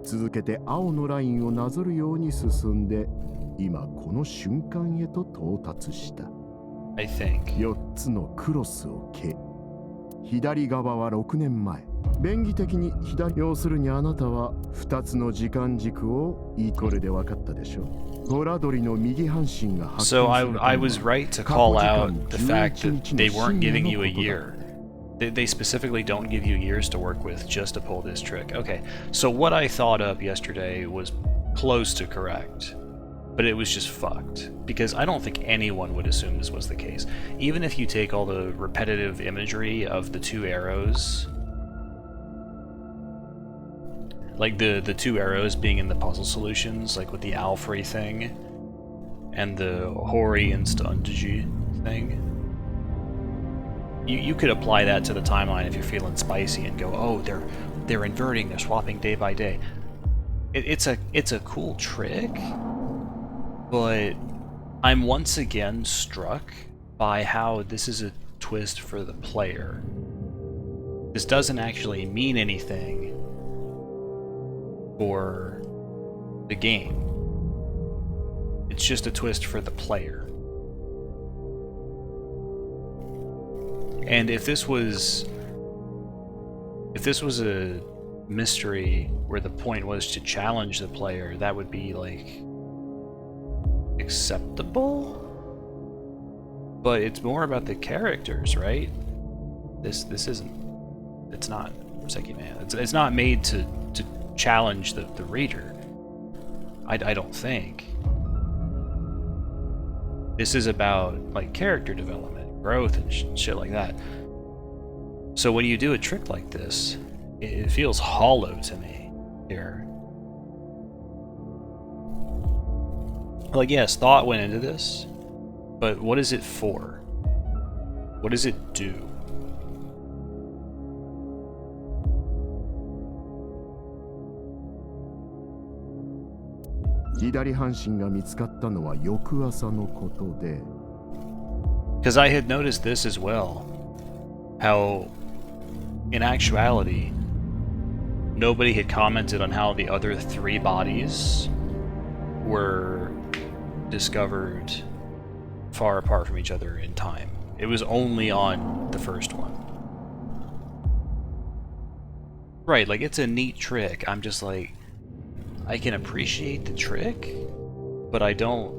続けて青のラインをなぞるように進んで、今この瞬間へと到達した。I think. 4つのクロスを消え、左側は6年前。便宜的に左、要するにあなたは2つの時間軸をこれで分かったでしょ。ホラドリの右半身が発見されたのは So I was right to call out the fact that they weren't giving you a year. They specifically don't give you years to work with just to pull this trick. Okay, so what I thought up yesterday was close to correct. But it was just fucked, because I don't think anyone would assume this was the case. Even if you take all the repetitive imagery of the two arrows, like the two arrows being in the puzzle solutions, like with the Alfrey thing, and the Hori and Stunji thing, you could apply that to the timeline if you're feeling spicy and go, oh, they're inverting, they're swapping day by day. It's a cool trick. But I'm once again struck by how this is a twist for the player. This doesn't actually mean anything for the game. It's just a twist for the player. And if this was a mystery where the point was to challenge the player, that would be like acceptable, but it's more about the characters, right? This isn't. It's not Seki Man. It's not made to challenge the reader. I don't think. This is about like character development, growth, and shit like that. So when you do a trick like this, it feels hollow to me here. Like, yes, thought went into this, but what is it for? What does it do? Because I had noticed this as well, how in actuality nobody had commented on how the other three bodies were discovered far apart from each other in time. It was only on the first one. Right, like, it's a neat trick. I'm just like, I can appreciate the trick, but I don't...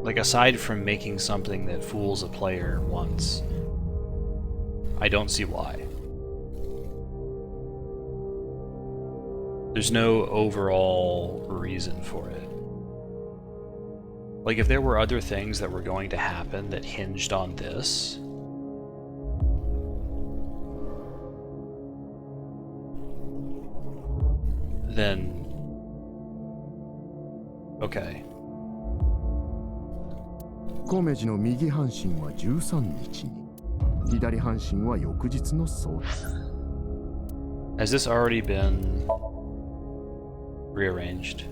Like, aside from making something that fools a player once, I don't see why. There's no overall reason for it. Like, if there were other things that were going to happen that hinged on this, then okay. コメジの右半身は13日に、左半身は翌日の早朝。Has this already been rearranged?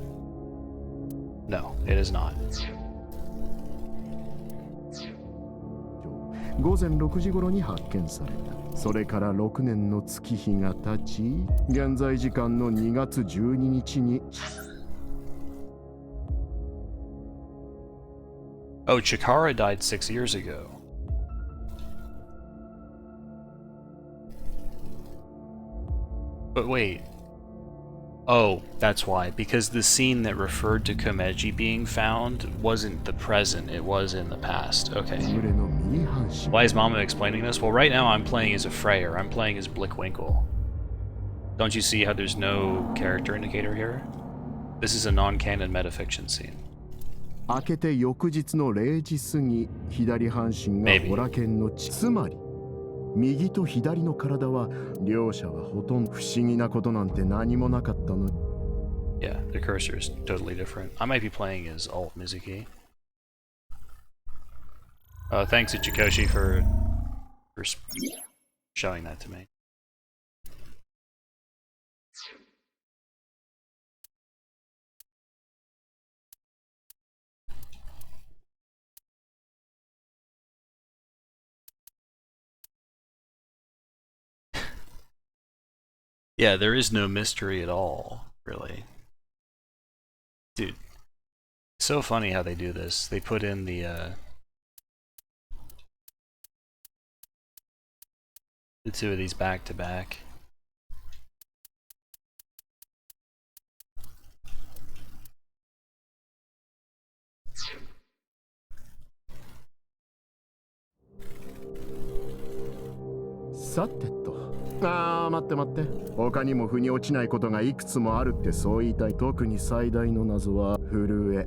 No, it is not. 午前6時頃に発見された。それから6年の月日が経ち、現在時間の2月12日に。Oh, Chikara died 6 years ago. But wait. Oh, that's why. Because the scene that referred to Komeji being found wasn't the present, it was in the past. Okay. Why is Mama explaining this? Well, right now I'm playing as a Freyr. I'm playing as Blickwinkle. Don't you see how there's no character indicator here? This is a non-canon metafiction scene. 明けて翌日の0時過ぎ、左半身がホラ剣の血。つまり、右と左の体は両者はほとんど不思議なことなんて何もなかったの。Yeah, the cursor is totally different. I might be playing as Alt Mizuki. Thanks to Chikoshi for showing that to me. Yeah, there is no mystery at all, really. Dude, so funny how they do this. They put in the two of these back to back. Ah, 待って待って。他にも腑に落ちないことがいくつもあるってそう言いたい。特に最大の謎は震え。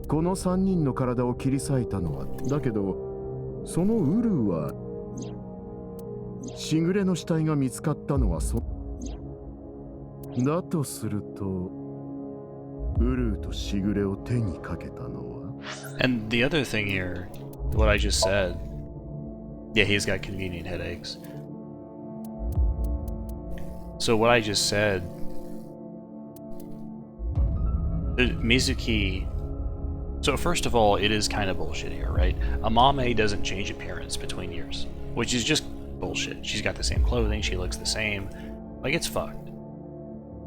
この3人の体を切り裂いたのは。だけど、そのウルーはしぐれの死体が見つかったのはだとすると、ウルーとしぐれを手にかけたのは。And the other thing here, what I just said, yeah, he's got convenient headaches. So what I just said, Mizuki, so first of all, it is kind of bullshit here, right? Amame doesn't change appearance between years, which is just bullshit. She's got the same clothing, she looks the same. Like, it's fucked.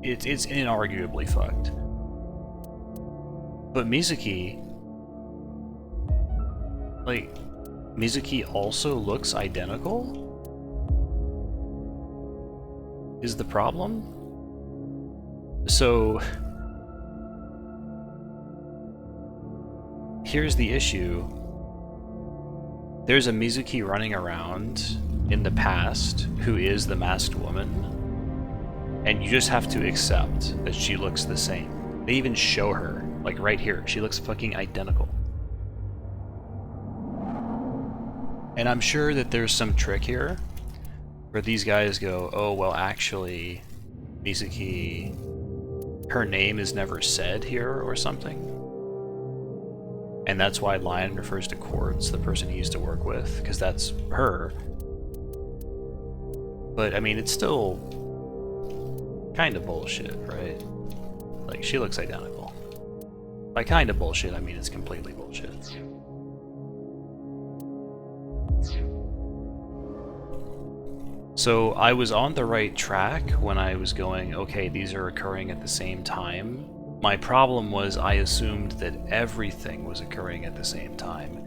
It's inarguably fucked. But Mizuki, like, Mizuki also looks identical? Is the problem? So here's the issue. There's a Mizuki running around in the past who is the masked woman, and you just have to accept that she looks the same. They even show her, like right here, she looks fucking identical. And I'm sure that there's some trick here where these guys go, oh, well, actually, Mizuki, her name is never said here or something. And that's why Lion refers to Quartz, the person he used to work with, because that's her. But, I mean, it's still kind of bullshit, right? Like, she looks identical. By kind of bullshit, I mean it's completely bullshit. So I was on the right track when I was going, okay, these are occurring at the same time. My problem was I assumed that everything was occurring at the same time,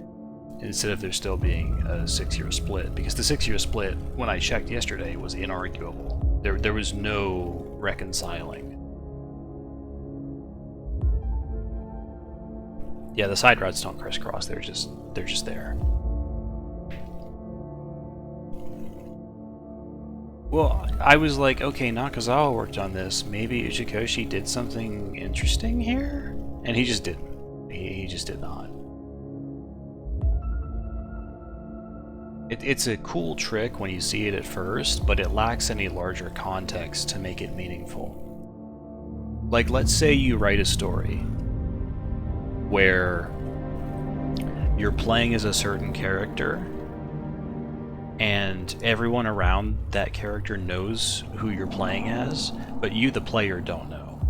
instead of there still being a 6-year split, because the 6-year split, when I checked yesterday, was inarguable. There was no reconciling. Yeah, the side routes don't crisscross, they're just there. Well, I was like, okay, Nakazawa worked on this. Maybe Uchikoshi did something interesting here? And he just didn't. He just did not. It's a cool trick when you see it at first, but it lacks any larger context to make it meaningful. Like, let's say you write a story where you're playing as a certain character, and everyone around that character knows who you're playing as, but you, the player, don't know.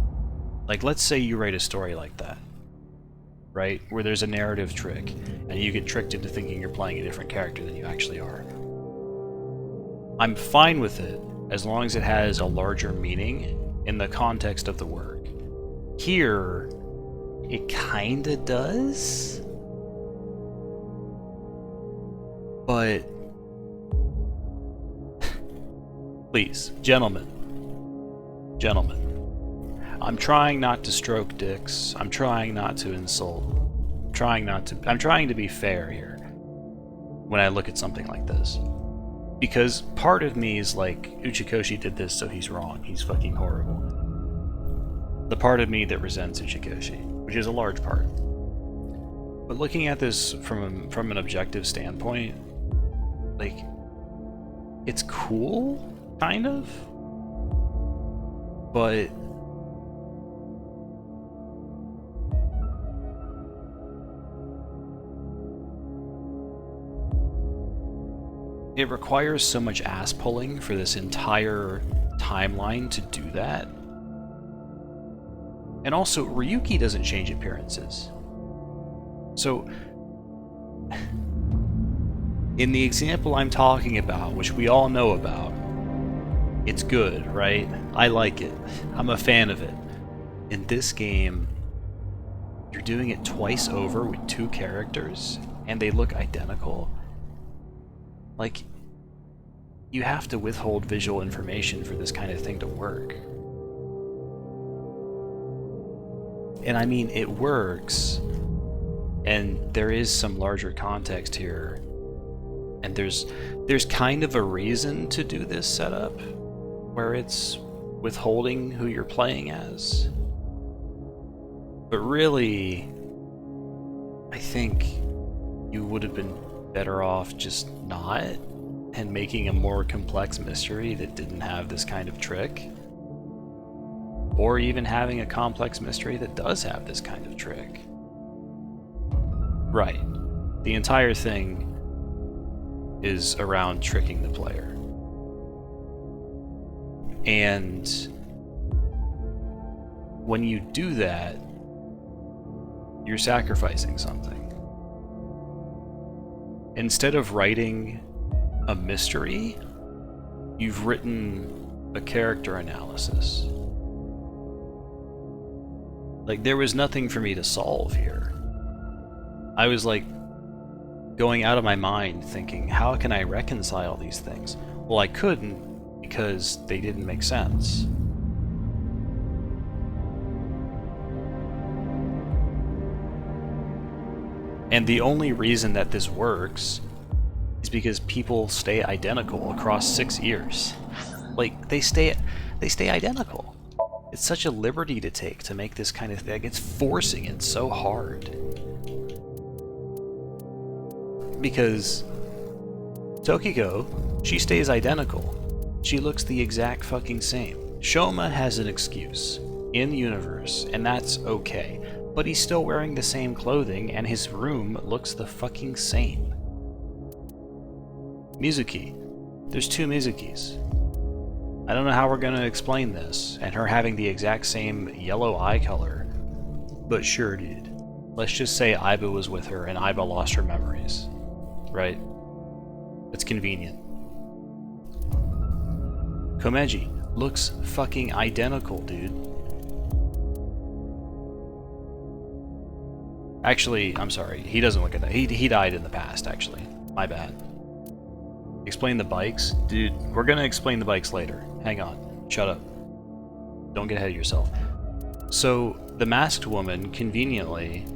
Like, let's say you write a story like that, right? Where there's a narrative trick, and you get tricked into thinking you're playing a different character than you actually are. I'm fine with it, as long as it has a larger meaning in the context of the work. Here, it kinda does, but please, gentlemen, I'm trying not to stroke dicks. I'm trying not to insult. I'm trying to be fair here when I look at something like this. Because part of me is like, Uchikoshi did this, so he's wrong. He's fucking horrible. The part of me that resents Uchikoshi, which is a large part. But looking at this from an objective standpoint, like, it's cool, kind of, but it requires so much ass pulling for this entire timeline to do that. And also, Ryuki doesn't change appearances. So, in the example I'm talking about, which we all know about, it's good, right? I like it. I'm a fan of it. In this game, you're doing it twice over with 2 characters, and they look identical. Like, you have to withhold visual information for this kind of thing to work. And I mean, it works, and there is some larger context here, and there's kind of a reason to do this setup, where it's withholding who you're playing as. But really, I think you would have been better off just not, and making a more complex mystery that didn't have this kind of trick. Or even having a complex mystery that does have this kind of trick. Right. The entire thing is around tricking the player. And when you do that, you're sacrificing something. Instead of writing a mystery, you've written a character analysis. Like, there was nothing for me to solve here. I was like going out of my mind thinking, how can I reconcile these things? Well, I couldn't because they didn't make sense. And the only reason that this works is because people stay identical across 6 years. Like, they stay identical. It's such a liberty to take to make this kind of thing. It's forcing it so hard. Because Tokiko, she stays identical. She looks the exact fucking same. Shoma has an excuse in universe, and that's okay. But he's still wearing the same clothing, and his room looks the fucking same. Mizuki. There's 2 Mizukis. I don't know how we're gonna explain this, and her having the exact same yellow eye color. But sure, dude. Let's just say Aiba was with her, and Aiba lost her memories. Right? It's convenient. Komeji looks fucking identical, dude. Actually, I'm sorry. He doesn't look at that. He died in the past, actually. My bad. Explain the bikes? Dude, we're gonna explain the bikes later. Hang on. Shut up. Don't get ahead of yourself. So, the masked woman, conveniently...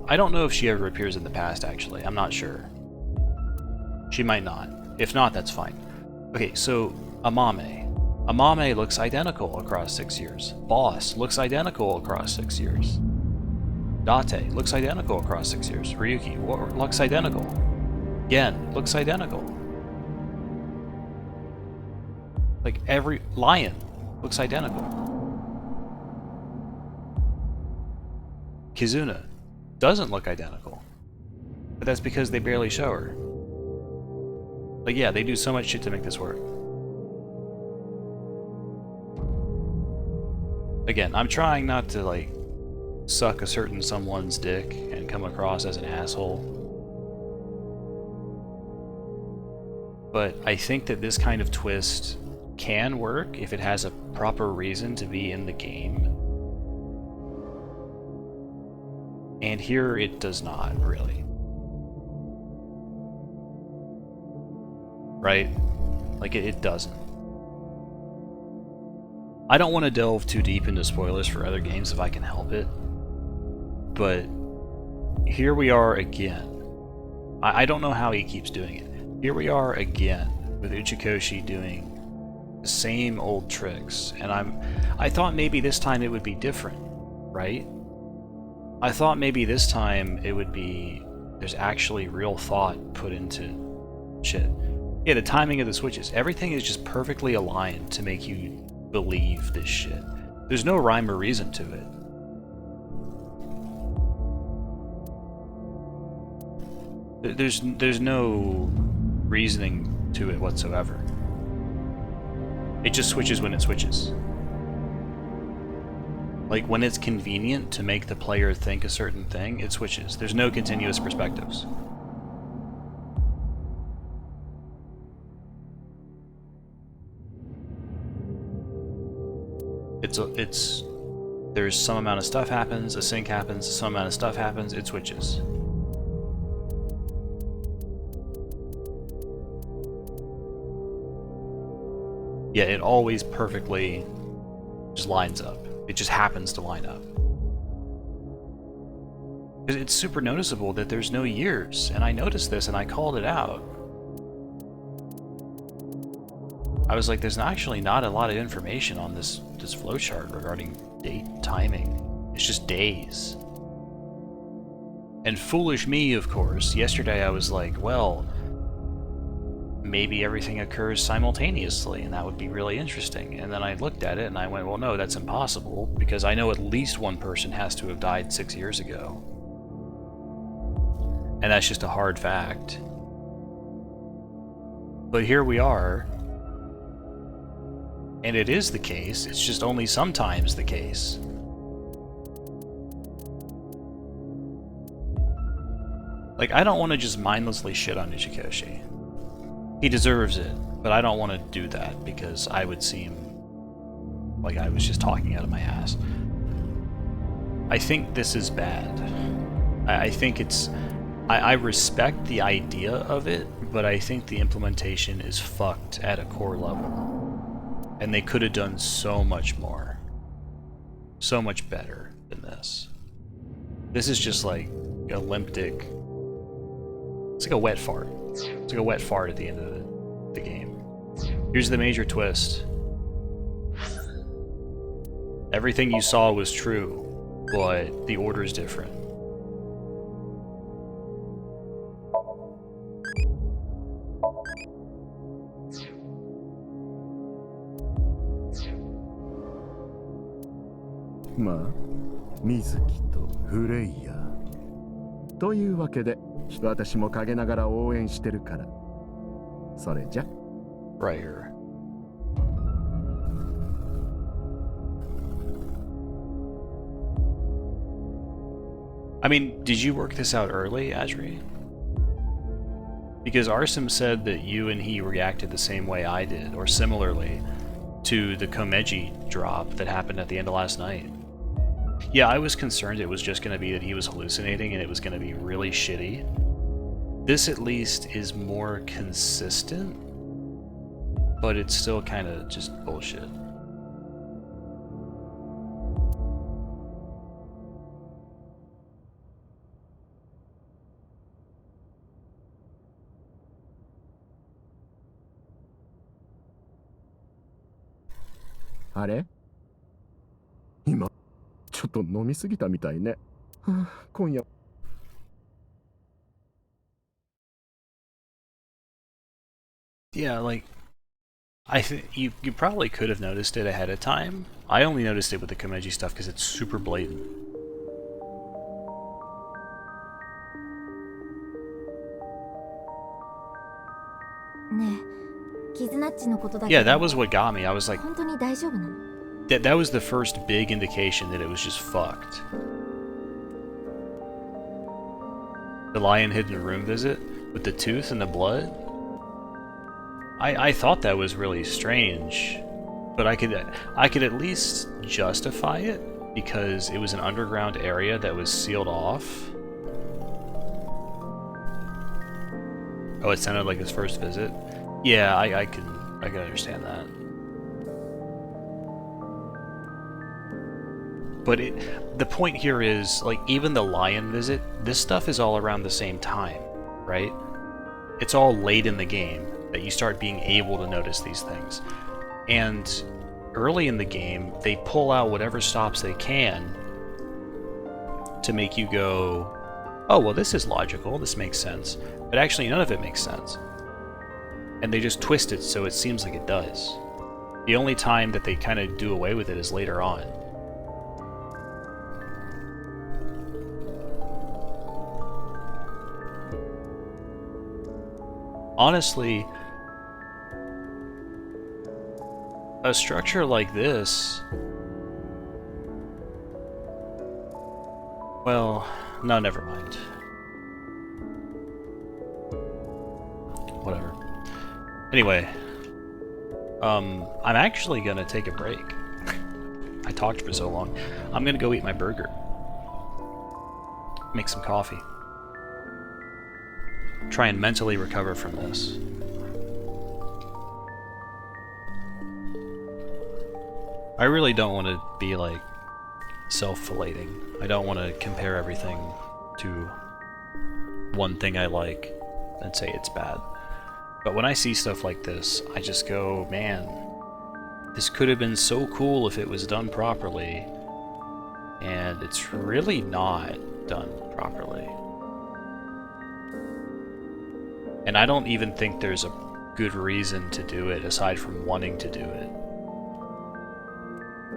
I don't know if she ever appears in the past, actually. I'm not sure. She might not. If not, that's fine. Okay, so, Amame. Amame looks identical across 6 years. Boss looks identical across 6 years. Date looks identical across 6 years. Ryuki looks identical. Gen looks identical. Like, every lion looks identical. Kizuna doesn't look identical. But that's because they barely show her. Like, yeah, they do so much shit to make this work. Again, I'm trying not to, like, suck a certain someone's dick and come across as an asshole. But I think that this kind of twist can work if it has a proper reason to be in the game. And here it does not, really. Right? Like, it doesn't. I don't want to delve too deep into spoilers for other games if I can help it, but here we are again. I don't know how he keeps doing it. Here we are again with Uchikoshi doing the same old tricks, and I thought maybe this time it would be different, right? I thought maybe this time it would be there's actually real thought put into shit. Yeah, the timing of the switches, everything is just perfectly aligned to make you believe this shit. There's no rhyme or reason to it. There's no reasoning to it whatsoever. It just switches when it switches. Like, when it's convenient to make the player think a certain thing, it switches. There's no continuous perspectives. There's some amount of stuff happens, a sync happens, some amount of stuff happens, it switches. Yeah, it always perfectly just lines up. It just happens to line up. It's super noticeable that there's no years, and I noticed this and I called it out. I was like, there's actually not a lot of information on this flowchart regarding date timing. It's just days. And foolish me, of course, yesterday I was like, well, maybe everything occurs simultaneously, and that would be really interesting. And then I looked at it and I went, well, no, that's impossible, because I know at least one person has to have died 6 years ago. And that's just a hard fact. But here we are. And it is the case, it's just only sometimes the case. Like, I don't want to just mindlessly shit on Uchikoshi. He deserves it, but I don't want to do that because I would seem like I was just talking out of my ass. I think this is bad. I think it's... I respect the idea of it, but I think the implementation is fucked at a core level. And they could have done so much more. So much better than this. This is just like a limptic... It's like a wet fart. It's like a wet fart at the end of the game. Here's the major twist. Everything you saw was true, but the order is different.まあ、水木とフレイヤーというわけで、私も陰ながら応援してるから。それじゃ。Right here. I mean, did you work this out early, Adri? Because Arsim said that you and he reacted the same way I did, or similarly, to the Komeji drop that happened at the end of last night. Yeah, I was concerned it was just going to be that he was hallucinating and it was going to be really shitty. This at least is more consistent, but it's still kind of just bullshit. Are? 今ちょっと飲みすぎたみたいね。はあ、今夜。Yeah, like, I think you probably could have noticed it ahead of time. I only noticed it with the Komeji stuff because it's super blatant. Yeah, that was what got me. I was like, that was the first big indication that it was just fucked. The lion hidden room visit with the tooth and the blood. I thought that was really strange, but I could at least justify it because it was an underground area that was sealed off. Oh, it sounded like his first visit. Yeah, I can understand that. But the point here is, like, even the lion visit, this stuff is all around the same time, right? It's all late in the game that you start being able to notice these things. And early in the game, they pull out whatever stops they can to make you go, oh, well, this is logical, this makes sense. But actually, none of it makes sense. And they just twist it so it seems like it does. The only time that they kind of do away with it is later on. Honestly, a structure like this... Well, no, never mind. Whatever. Anyway, I'm actually gonna take a break. I talked for so long. I'm gonna go eat my burger. Make some coffee. Try and mentally recover from this. I really don't want to be like self-flating. I don't want to compare everything to one thing I like and say it's bad. But when I see stuff like this, I just go, man, this could have been so cool if it was done properly, and it's really not done properly. And I don't even think there's a good reason to do it aside from wanting to do it.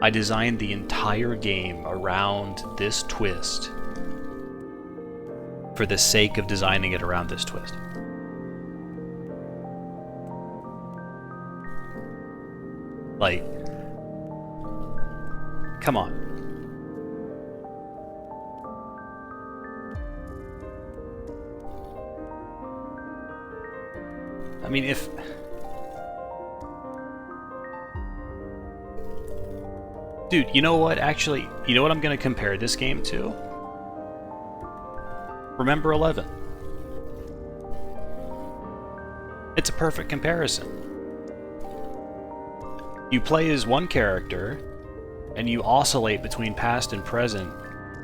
I designed the entire game around this twist for the sake of designing it around this twist. Like, come on. I mean, if... Dude, you know what? Actually, you know what I'm going to compare this game to? Remember 11. It's a perfect comparison. You play as one character, and you oscillate between past and present,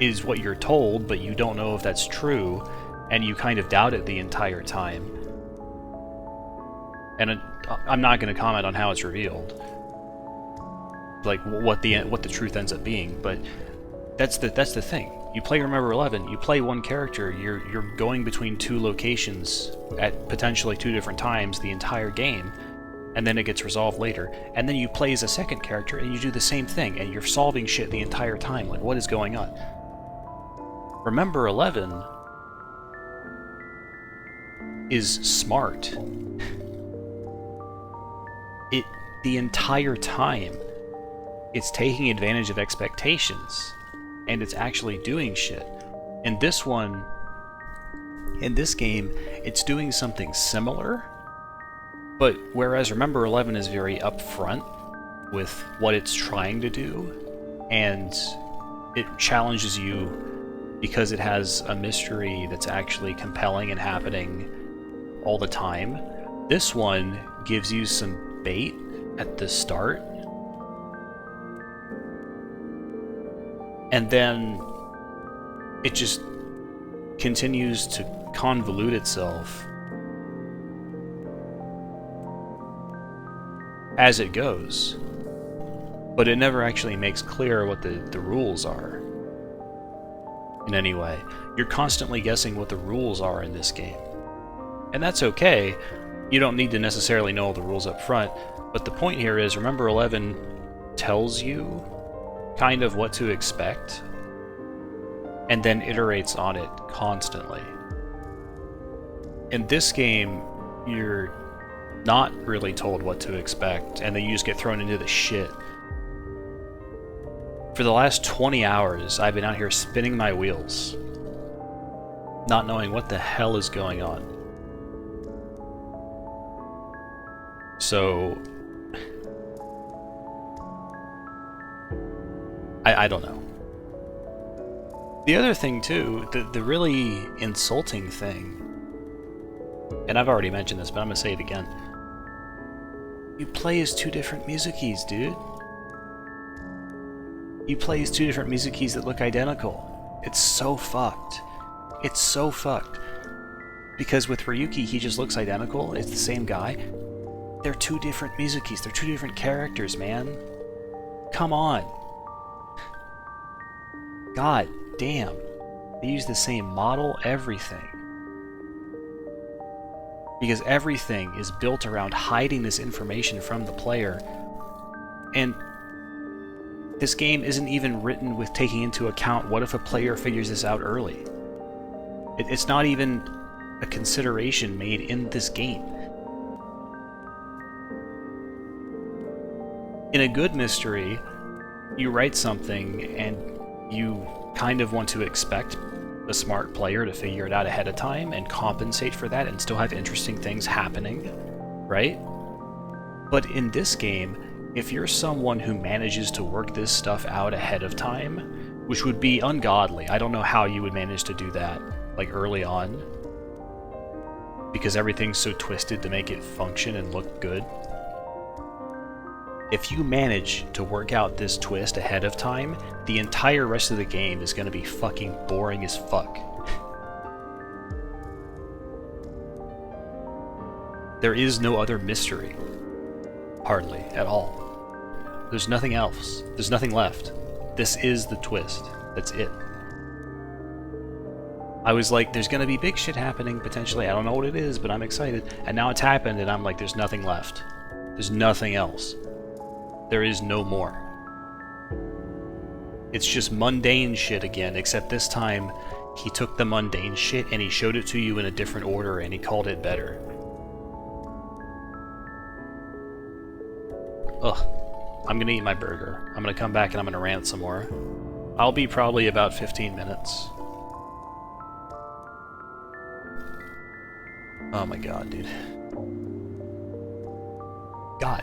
is what you're told, but you don't know if that's true, and you kind of doubt it the entire time. And I'm not going to comment on how it's revealed, like what the truth ends up being. But that's the thing. You play Remember 11. You play one character. You're going between two locations at potentially two different times the entire game, and then it gets resolved later. And then you play as a second character, and you do the same thing, and you're solving shit the entire time. Like, what is going on? Remember 11 is smart. The entire time, it's taking advantage of expectations, and it's actually doing shit. In this one, in this game, it's doing something similar, but whereas Remember 11 is very upfront with what it's trying to do, and it challenges you because it has a mystery that's actually compelling and happening all the time. This one gives you some bait at the start, and then it just continues to convolute itself as it goes, but it never actually makes clear what the rules are in any way. You're constantly guessing what the rules are in this game, and that's okay. You don't need to necessarily know all the rules up front, but the point here is Remember 11 tells you kind of what to expect, and then iterates on it constantly. In this game, you're not really told what to expect, and then you just get thrown into the shit. For the last 20 hours, I've been out here spinning my wheels, not knowing what the hell is going on. So... I don't know. The other thing, too, the really insulting thing, and I've already mentioned this, but I'm gonna say it again. You play as two different music keys, dude. He plays two different music keys that look identical. It's so fucked. It's so fucked. Because with Ryuki, he just looks identical. It's the same guy. They're two different music keys. They're two different characters, man. Come on. God damn. They use the same model, everything. Because everything is built around hiding this information from the player. And this game isn't even written with taking into account what if a player figures this out early. It's not even a consideration made in this game. In a good mystery, you write something and you kind of want to expect a smart player to figure it out ahead of time and compensate for that and still have interesting things happening, right? But in this game, if you're someone who manages to work this stuff out ahead of time, which would be ungodly, I don't know how you would manage to do that, like early on, because everything's so twisted to make it function and look good. If you manage to work out this twist ahead of time, the entire rest of the game is going to be fucking boring as fuck. There is no other mystery. Hardly at all. There's nothing else. There's nothing left. This is the twist. That's it. I was like, there's gonna be big shit happening, potentially. I don't know what it is, but I'm excited. And now it's happened, and I'm like, there's nothing left. There's nothing else. There is no more. It's just mundane shit again, except this time, he took the mundane shit and he showed it to you in a different order, and he called it better. Ugh. I'm gonna eat my burger. I'm gonna come back and I'm gonna rant some more. I'll be probably about 15 minutes. Oh my god, dude. God.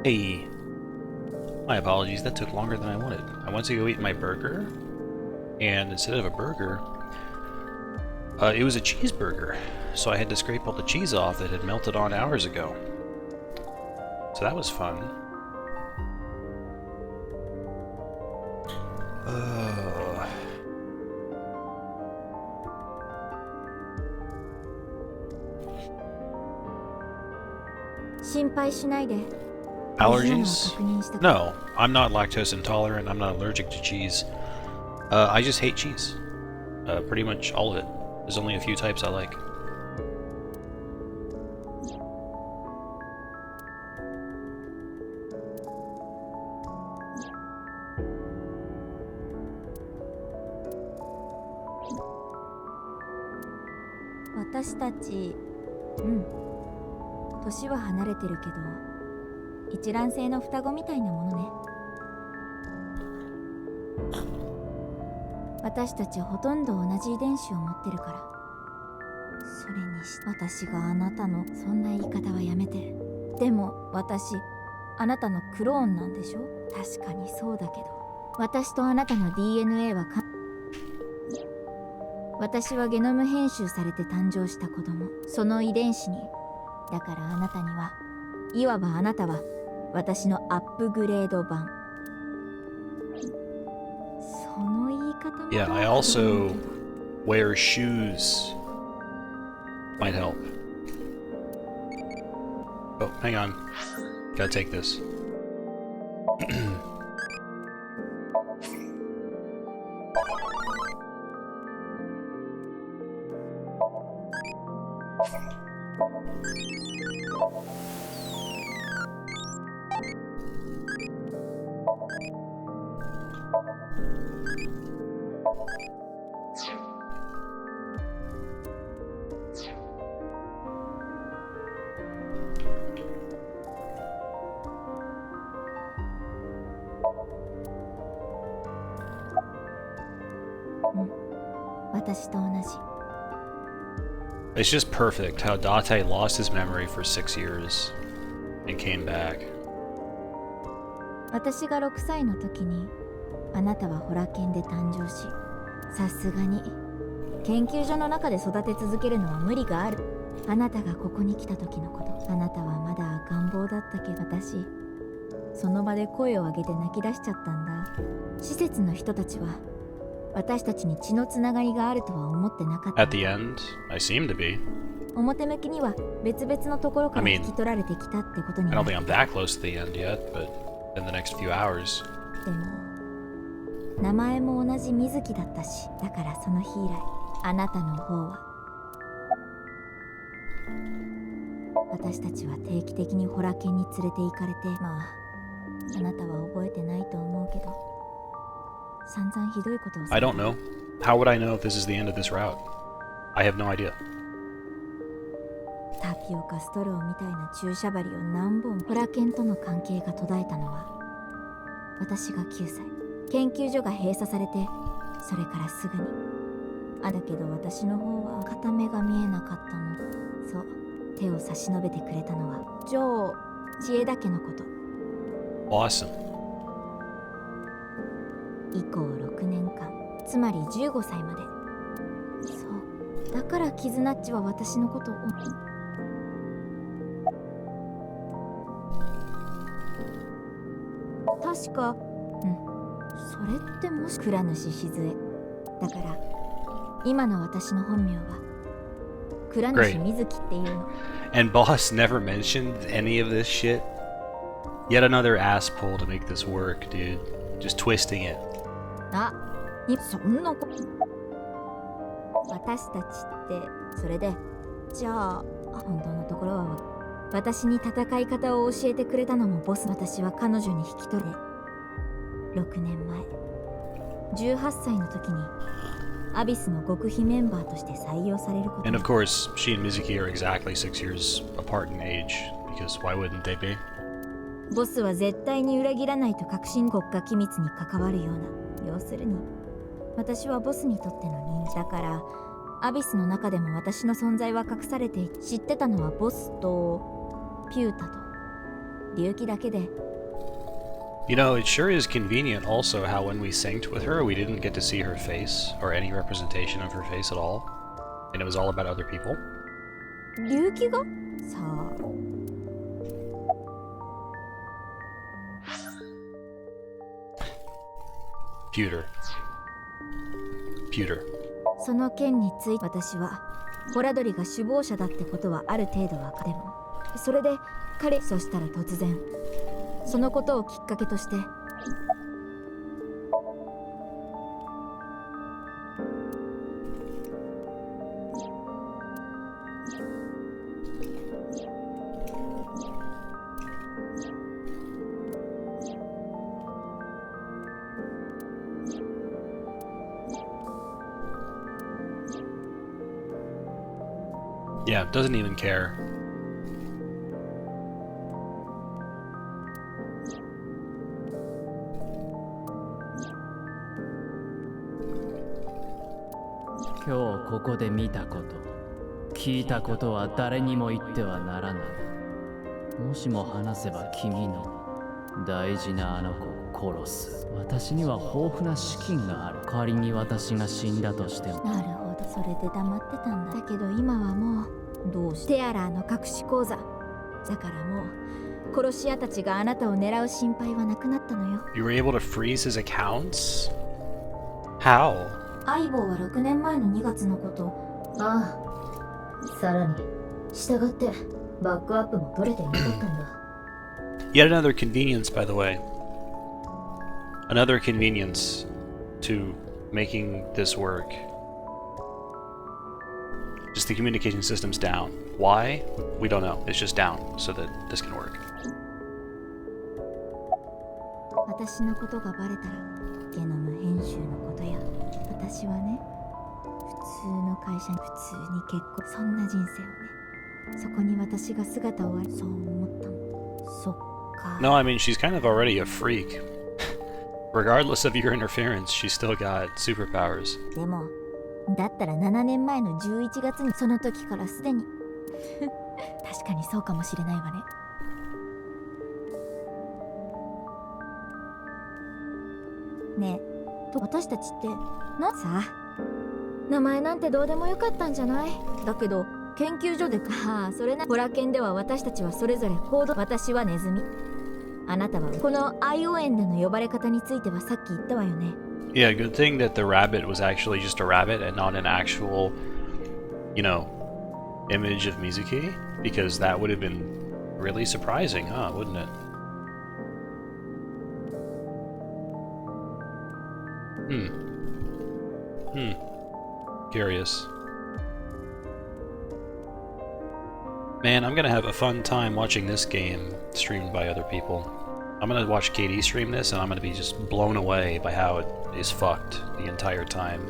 Hey, my apologies, that took longer than I wanted. I went to go eat my burger, and instead of a burger, it was a cheeseburger. So I had to scrape all the cheese off that had melted on hours ago. So that was fun. Allergies? No, I'm not lactose intolerant. I'm not allergic to cheese. I just hate cheese. Pretty much all of it. There's only a few types I like.私たち、年は離れてるけど、一卵性の双子みたいなものね。私たちほとんど同じ遺伝子を持ってるから。それにして私があなたの、そんな言い方はやめて。でも私、あなたのクローンなんでしょ？確かにそうだけど、私とあなたの DNA は私はゲノム編集されて誕生した子供、その遺伝子に。だからあなたには、いわばあなたは私のアップグレード版。その言い方も。Yeah, I also wear shoes. Might help. Oh, hang on. Gotta take this. It's just perfect how Date lost his memory for 6 years and came back. 私が6歳の時にあなたはホラ犬で誕生し、さすがに研究所の中で育て続けるのは無理がある。あなたがここに来た時のこと、あなたはまだ赤ん坊だったけど、私その場で声を上げて泣き出しちゃったんだ。施設の人たちは私たちに血のつながりがあるとは思ってなかった。 At the end, I seem to be. 表向きには別々のところから引き取られてきたってことになる。 I don't think I'm that close to the end yet, but in the next few hours. でも名前も同じ水木だったし、だからその日以来あなたの方は、私たちは定期的にホラ犬に連れて行かれて、まああなたは覚えてないと思うけど、散々ひどいことを。 I don't know. How would I know if this is the end of this route? I have no idea. タピオカストローみたいな注射針を何本。ホラ犬との関係が途絶えたのは私が9歳、研究所が閉鎖されて、それからすぐに。だけど私の方は片目が見えなかったの。そう、手を差し伸べてくれたのはジョー・知恵だけのこと。 Awesome. 以降6年間、つまり15歳まで。そうだからキズナッチは私のことを。確か、それってもし倉主静江だから、今の私の本名は倉主水木っていうの。 And boss never mentioned any of this shit. Yet another ass pull to make this work, dude. Just twisting it. あ、そんなこと。私たちってそれで、じゃあ本当のところは、私に戦い方を教えてくれたのもボス。私は彼女に引き取れ、6年前18歳の時にアビスの極秘メンバーとして採用されること。 And of course, she and Mizuki are exactly 6 years apart in age, because why wouldn't they be? ボスは絶対に裏切らないと確信。国家機密に関わるような。要するに私はボスにとっての人だから、アビスの中でも私の存在は隠されていて、知ってたのはボスとピュータと隆起だけで You know, it sure is convenient also how when we synced with her, we didn't get to see her face, or any representation of her face at all. And it was all about other people. 隆起がさあ Pewter. Pewter. その件について私はホラドリが首謀者だってことはある程度わかでもそれで彼そしたら突然そのことをきっかけとして Yeah, doesn't even care. Today, ここで見たこと、聞いたことは誰にも言ってはならない。もしも話せば君の大事なあの子を殺す。私には豊富な資金がある。仮に私が死んだとしても。なるほど、それで黙ってたんだ。だけど今はもうどうしてテアラーの隠し口座だからもう殺し屋たちがあなたを狙う心配はなくなったのよ。 You were able to freeze his accounts? How? 相棒は6年前の2月のこと。ああ、さらに従ってバックアップも取れていなかったんだ。Yet another convenience, by the way. Another convenience to making this work. Just the communication system's down. Why? We don't know. It's just down so that this can work. 私のことがバレたらゲノム編集のことや私はね普通の会社に普通に結婚そんな人生をねそこに私が姿をそう思ったの。そっか。 No, I mean she's kind of already a freak. Regardless of your interference, she's still got superpowers. でもだったら7年前の11月にその時からすでに確かにそうかもしれないわね。ねえ、私たちってなさあ名前なんてどうでもよかったんじゃない？だけど研究所でかそれなホラ研では私たちはそれぞれ行動。私はネズミ。あなたはこの IO 園での呼ばれ方についてはさっき言ったわよね。Yeah, good thing that the rabbit was actually just a rabbit and not an actual, you know, image of Mizuki, because that would have been really surprising, huh, wouldn't it? Curious. Man, I'm gonna have a fun time watching this game streamed by other people. I'm gonna watch KD stream this and I'm gonna be just blown away by how it is fucked the entire time.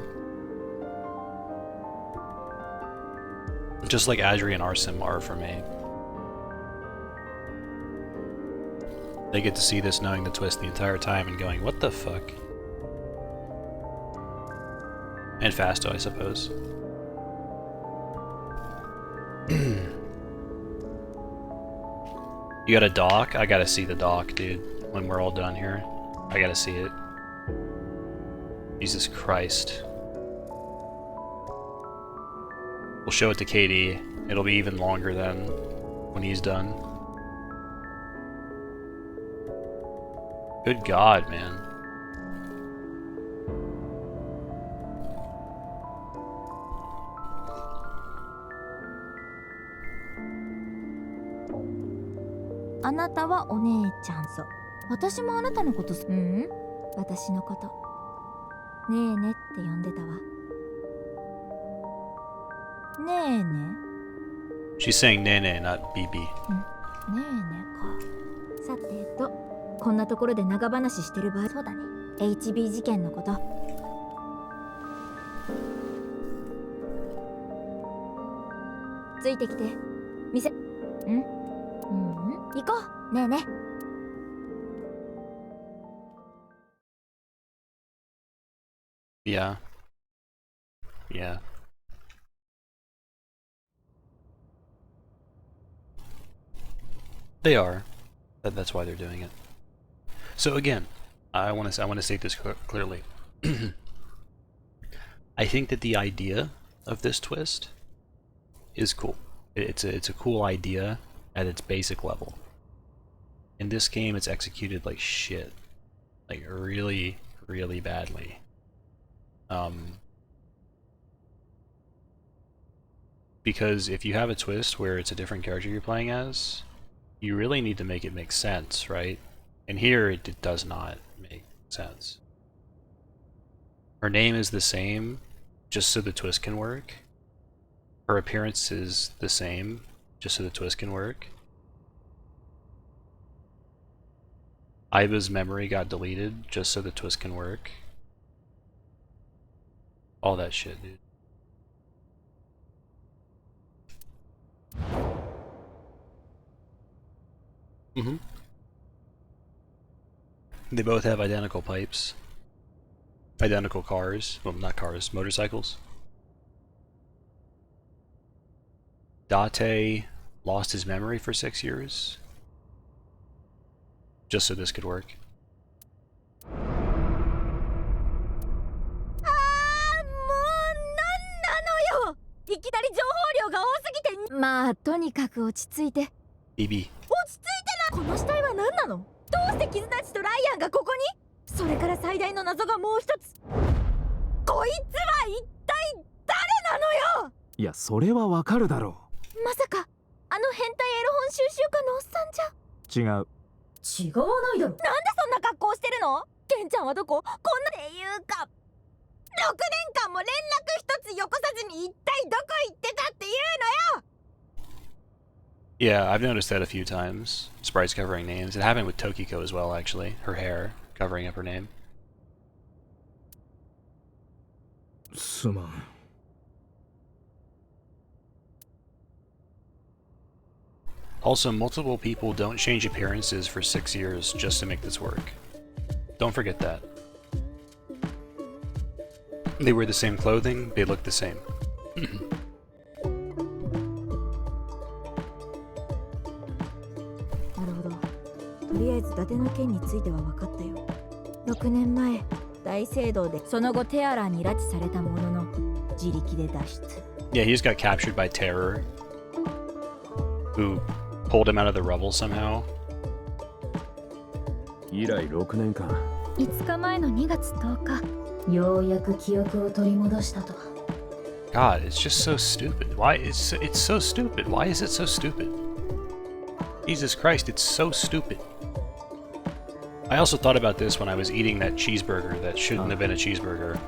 Just like Adri and Arsim are for me. They get to see this knowing the twist the entire time and going, what the fuck? And Fasto, I suppose. You got a dock? I gotta see the dock, dude. When we're all done here. I gotta see it. Jesus Christ. We'll show it to KD. It'll be even longer then when he's done. Good God, man.「あなたはお姉ちゃんそう。私もあなたのこと私のことねえねって呼んでたわ。ねえね She's saying Nene, not BB. ねえねか。さてとこんなところで長話してる場合そうだね。 HB 事件のことついてきて店行こうねえね。Yeah. Yeah. They are. That's why they're doing it. So again, I want to state this clearly. I think that the idea of this twist is cool. It's a cool idea at its basic level. In this game, it's executed like shit, like really, really badly. Because if you have a twist where it's a different character you're playing as, you really need to make it make sense, right? And here, it does not make sense. Her name is the same, just so the twist can work. Her appearance is the same, just so the twist can work. Iba's memory got deleted, just so the twist can work. All that shit, dude. They both have identical pipes. Identical cars. Well, not cars, motorcycles. Date lost his memory for 6 years. Just so this could work. BB. この死体は何なの？どうして絆地とライアンがここに？それから最大の謎がもう一つ。こいつは一体誰なのよ！いや、それはわかるだろまさかあの変態エロ本収集家のおっさんじゃ？う。違う。違わないだろ。なんでそんな格好してるの？ケンちゃんはどこ？こんなっていうか、6年間も連絡一つよこさずに一体どこ行ってたっていうのよ！ Yeah, I've noticed that a few times. Sprites covering names. It happened with Tokiko as well, actually. Her hair covering up her name. すまん。Also, multiple people don't change appearances for 6 years just to make this work. Don't forget that. They wear the same clothing, they look the same. なるほど。とりあえず伊達の件については分かったよ。6年前、大聖堂でその後テアラーに拉致されたものの自力で脱出。Yeah, he just got captured by Terror, who pulled him out of the rubble somehow. 以来6年間。5日前の2月10日、ようやく記憶を取り戻したと。God, it's just so stupid. Why? It's so stupid. Why is it so stupid? Jesus Christ, it's so stupid. I also thought about this when I was eating that cheeseburger that shouldn't have been a cheeseburger.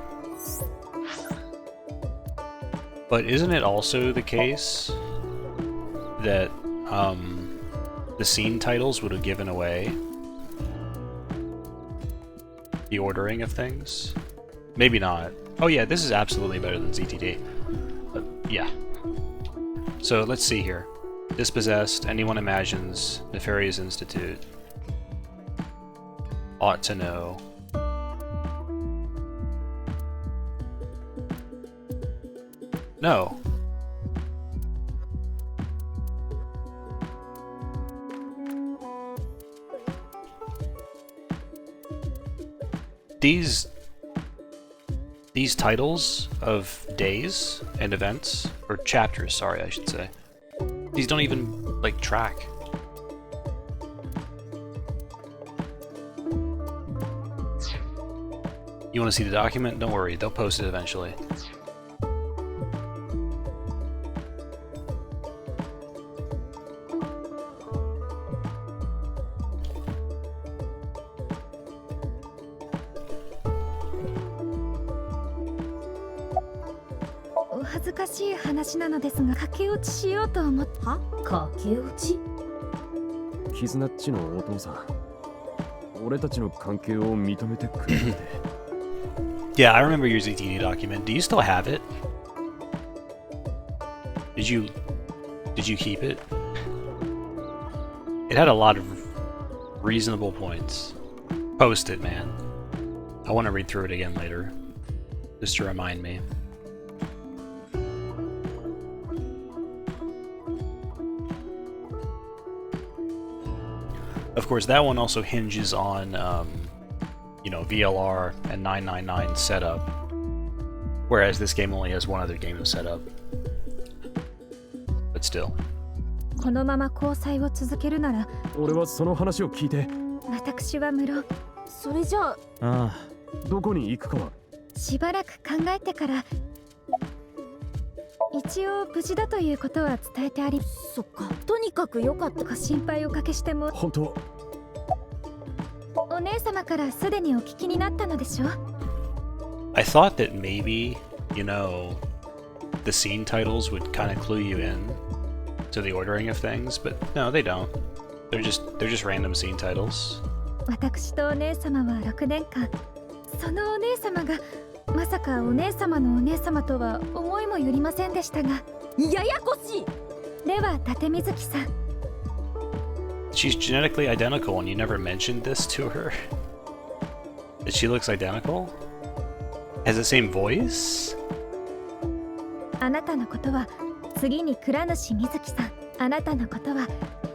But isn't it also the case that the scene titles would have given away the ordering of things? Maybe not. Oh yeah, this is absolutely better than ZTD. Yeah. So let's see here. Dispossessed, anyone imagines, Nefarious Institute. Ought to know. No. These titles of days and events, or chapters, sorry, I should say, these don't even, like, track. You want to see the document? Don't worry, they'll post it eventually. Yeah, I remember your ZTD document. Do you still have it? Did you keep it? It had a lot of reasonable points. Post it, man. I want to read through it again later, just to remind me. Of course, that one also hinges on, you know, VLR and 999 setup, whereas this game only has one other game to set up. But still. このまま交際を続けるなら俺はその話を聞いて私は無論それじゃあああどこに行くかはしばらく考えてから一応無事だということは伝えてありそっかとにかく良かったご心配おかけしても本当お姉様からすでにお聞きになったのでしょ I thought that maybe, you know, the scene titles would kind of clue you in to the ordering of things, but no, they don't. They're just random scene titles. 私とお姉様は6年間そのお姉様がまさかお姉様のお姉様とは思いもよりませんでしたがややこしいでは立水木さん She's genetically identical and you never mentioned this to her? That she looks identical? Has the same voice? あなたのことは次に倉主水木さんあなたのことは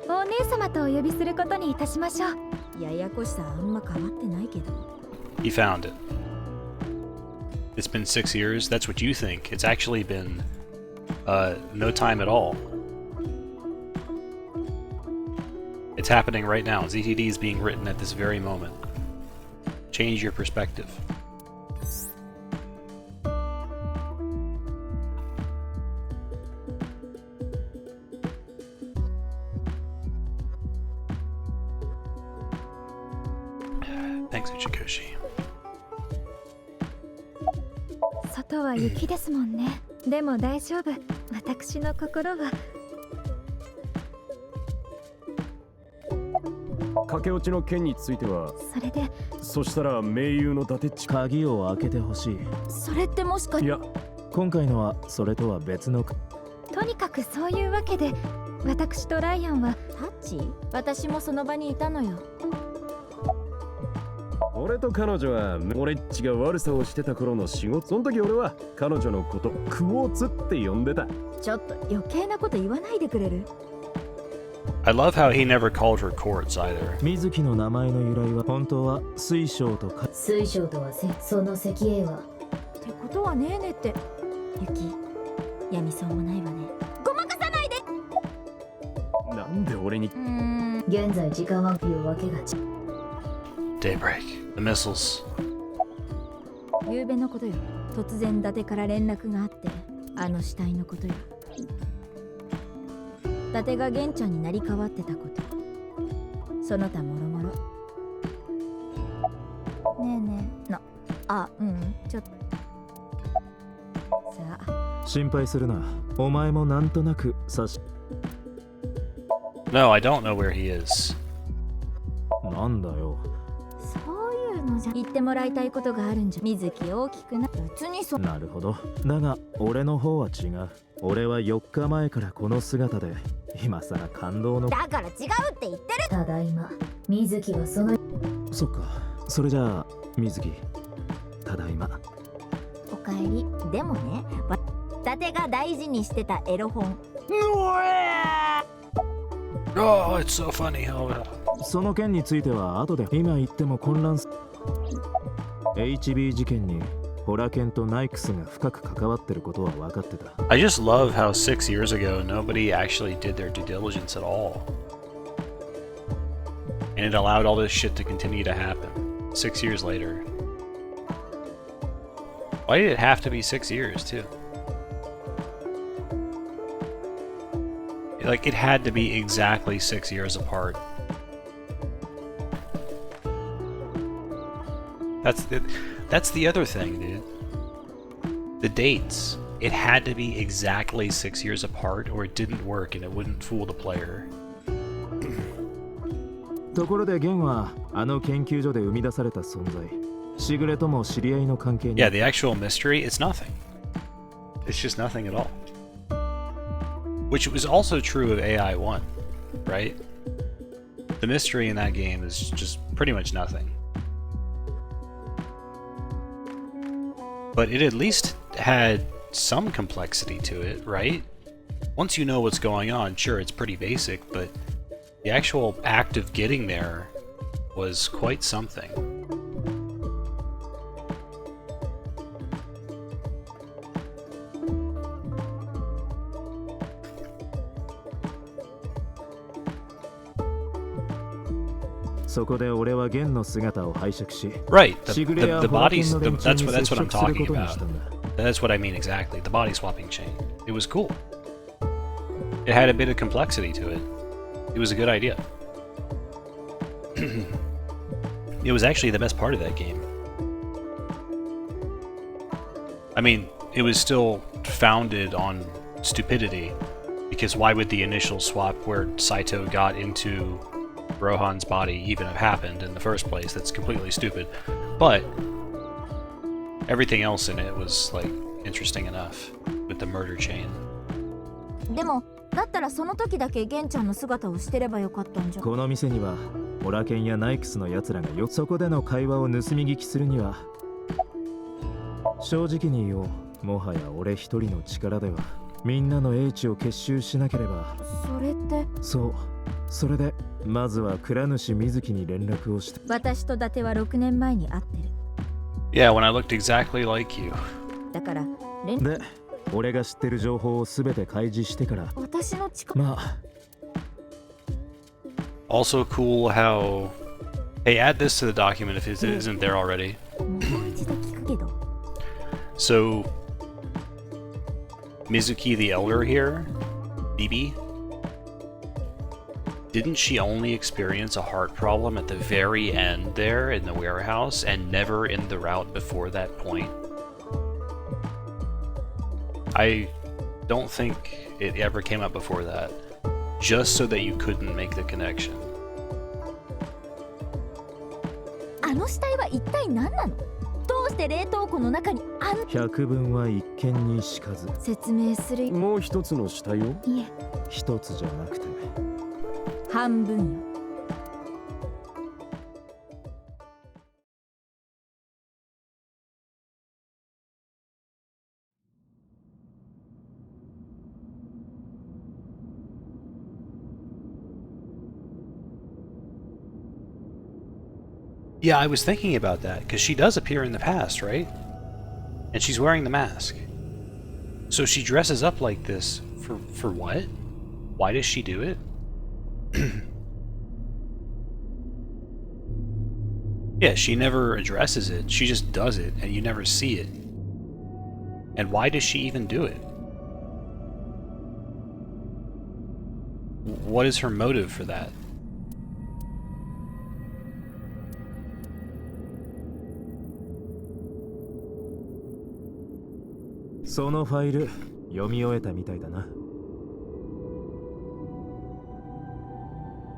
お姉様とお呼びすることにいたしましょうややこしさあんま変わってないけど He found it. It's been 6 years. That's what you think. It's actually been no time at all. It's happening right now. ZTD is being written at this very moment. Change your perspective. Thanks, Ichikoshi. 外は雪ですもんね。でも大丈夫。私の心は。駆け落ちの件については。それで。そしたら盟友の伊達っち。鍵を開けてほしい。それってもしか。いや、今回のはそれとは別の。とにかくそういうわけで、私とライアンは。タッチ？私もその場にいたのよ。俺と彼女は俺っちが悪さをしてた頃の仕事。その時俺は彼女のことクォーツって呼んでた。ちょっと余計なこと言わないでくれる？ I love how he never called her quartz either. 水木の名前の由来は本当は水晶とか。水晶とはその石英は。ってことはねえねって。雪、やみそうもないわね。ごまかさないで。なんで俺に。現在時間は日を分けがち。Daybreak. The missiles. 夕べのことよ。突然伊達から連絡があって、あの死体のことよ。伊達が玄ちゃんになり変わってたこと。その他もろもろ。ねえねえ。ちょっと。さあ。心配するな。お前もなんとなくNo, I don't know where he is. なんだよ。そういうのじゃ言ってもらいたいことがあるんじゃ。水木大きくな。別にそ。なるほど。だが俺の方は違う。俺は4日前からこの姿で今さら感動の。だから違うって言ってる。ただいま水木はその。そっか。それじゃあ水木ただいま。おかえり。でもね、伊達が大事にしてたエロ本。Oh, it's so funny how. その件については後で。今言っても混乱す。HB 事件にホラケンとナイクスが深く関わってることは分かってた。I just love how 6 years ago nobody actually did their due diligence at all. And it allowed all this shit to continue to happen. 6 years later. Why did it have to be 6 years too? Like, it had to be exactly 6 years apart. That's the other thing, dude. The dates. It had to be exactly 6 years apart or it didn't work and it wouldn't fool the player. ところでゲンはあの研究所で生み出された存在。しぐれとも知り合いの関係に。Yeah, the actual mystery, it's nothing. It's just nothing at all. Which was also true of AI1, right? The mystery in that game is just pretty much nothing. But it at least had some complexity to it, right? Once you know what's going on, sure, it's pretty basic, but The actual act of getting there was quite something. Right, the bodies, that's what I'm talking about. That's what I mean exactly, the body swapping chain. It was cool. It had a bit of complexity to it. It was a good idea. It was actually the best part of that game. I mean, it was still founded on stupidity, because why would the initial swap where Saito got into Rohan's body even have happened in the first place? That's completely stupid. But everything else in it was like interesting enough with the murder chain. でもだったらその時だけゲンちゃんの姿をしてればよかったんじゃ。この店にはオラケンやナイクスの奴らがよ。そこでの会話を盗み聞きするには正直に言おう。もはや俺一人の力ではみんなの英知を結集しなければ。それって。そう。それでまずは蔵主水木に連絡をして。私と伊達は6年前に会ってる。Yeah, when I looked exactly like you. だからで、俺が知ってる情報をすべて開示してから。私の力。まあ。Also cool how. Hey, add this to the document if it isn't there already. So, Mizuki the Elder here, Bibi, didn't she only experience a heart problem at the very end there in the warehouse and never in the route before that point? I don't think it ever came up before that, just so that you couldn't make the connection. あの死体は一体何なの？どうして冷凍庫の中にあん？百聞は一見にしかず。説明する。もう一つの死体を？いえ。一つじゃなくて。半分よ。Yeah, I was thinking about that, because she does appear in the past, right? And she's wearing the mask. So she dresses up like this for what? Why does she do it? Yeah, she never addresses it, she just does it, and you never see it. And why does she even do it? What is her motive for that?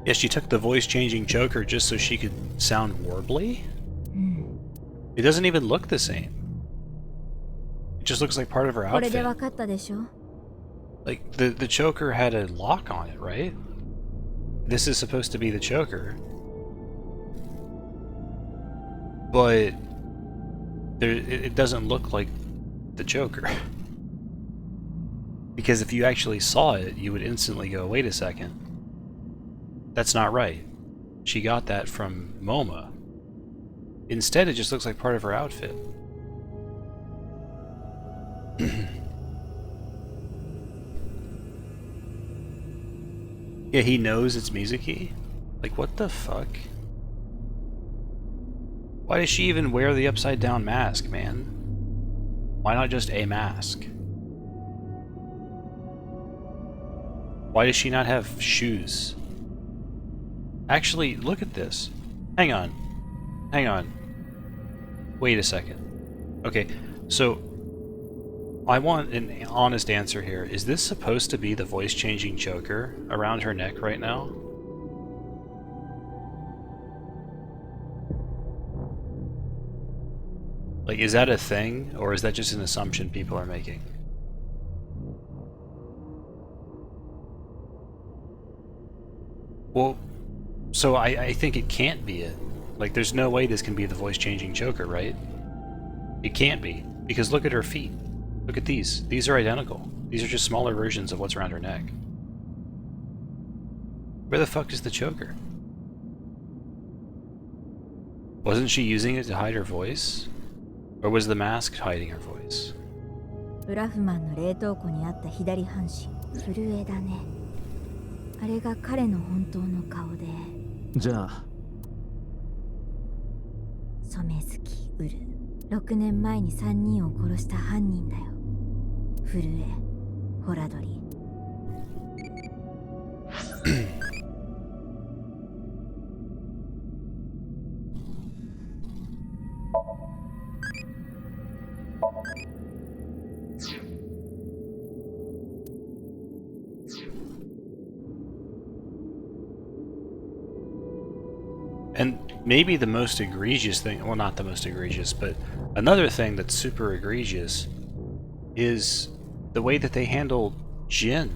Yeah, she took the voice-changing Joker just so she could sound warbly? It doesn't even look the same. It just looks like part of her outfit. Like, the choker had a lock on it, right? This is supposed to be the choker. But it doesn't look like the Joker. Because if you actually saw it, you would instantly go, wait a second. That's not right. She got that from MoMA. Instead, it just looks like part of her outfit. Yeah, he knows it's Mizuki? Like, what the fuck? Why does she even wear the upside-down mask, man? Why not just a mask? Why does she not have shoes? Actually, look at this. Hang on. Hang on. Wait a second. Okay, so I want an honest answer here. Is this supposed to be the voice-changing choker around her neck right now? Like, is that a thing, or is that just an assumption people are making? Well, so I think it can't be it. Like, there's no way this can be the voice-changing choker, right? It can't be, because look at her feet. Look at these. These are identical. These are just smaller versions of what's around her neck. Where the fuck is the choker? Wasn't she using it to hide her voice? Or was the mask hiding her voice? ブラフマンの冷凍庫にあった左半身、震えだね。あれが彼の本当の顔で。じゃあ染月ウル、6年前に3人を殺した犯人だよ。震え、ホラドリ。And maybe the most egregious thing, well, not the most egregious, but another thing that's super egregious is the way that they handled Jin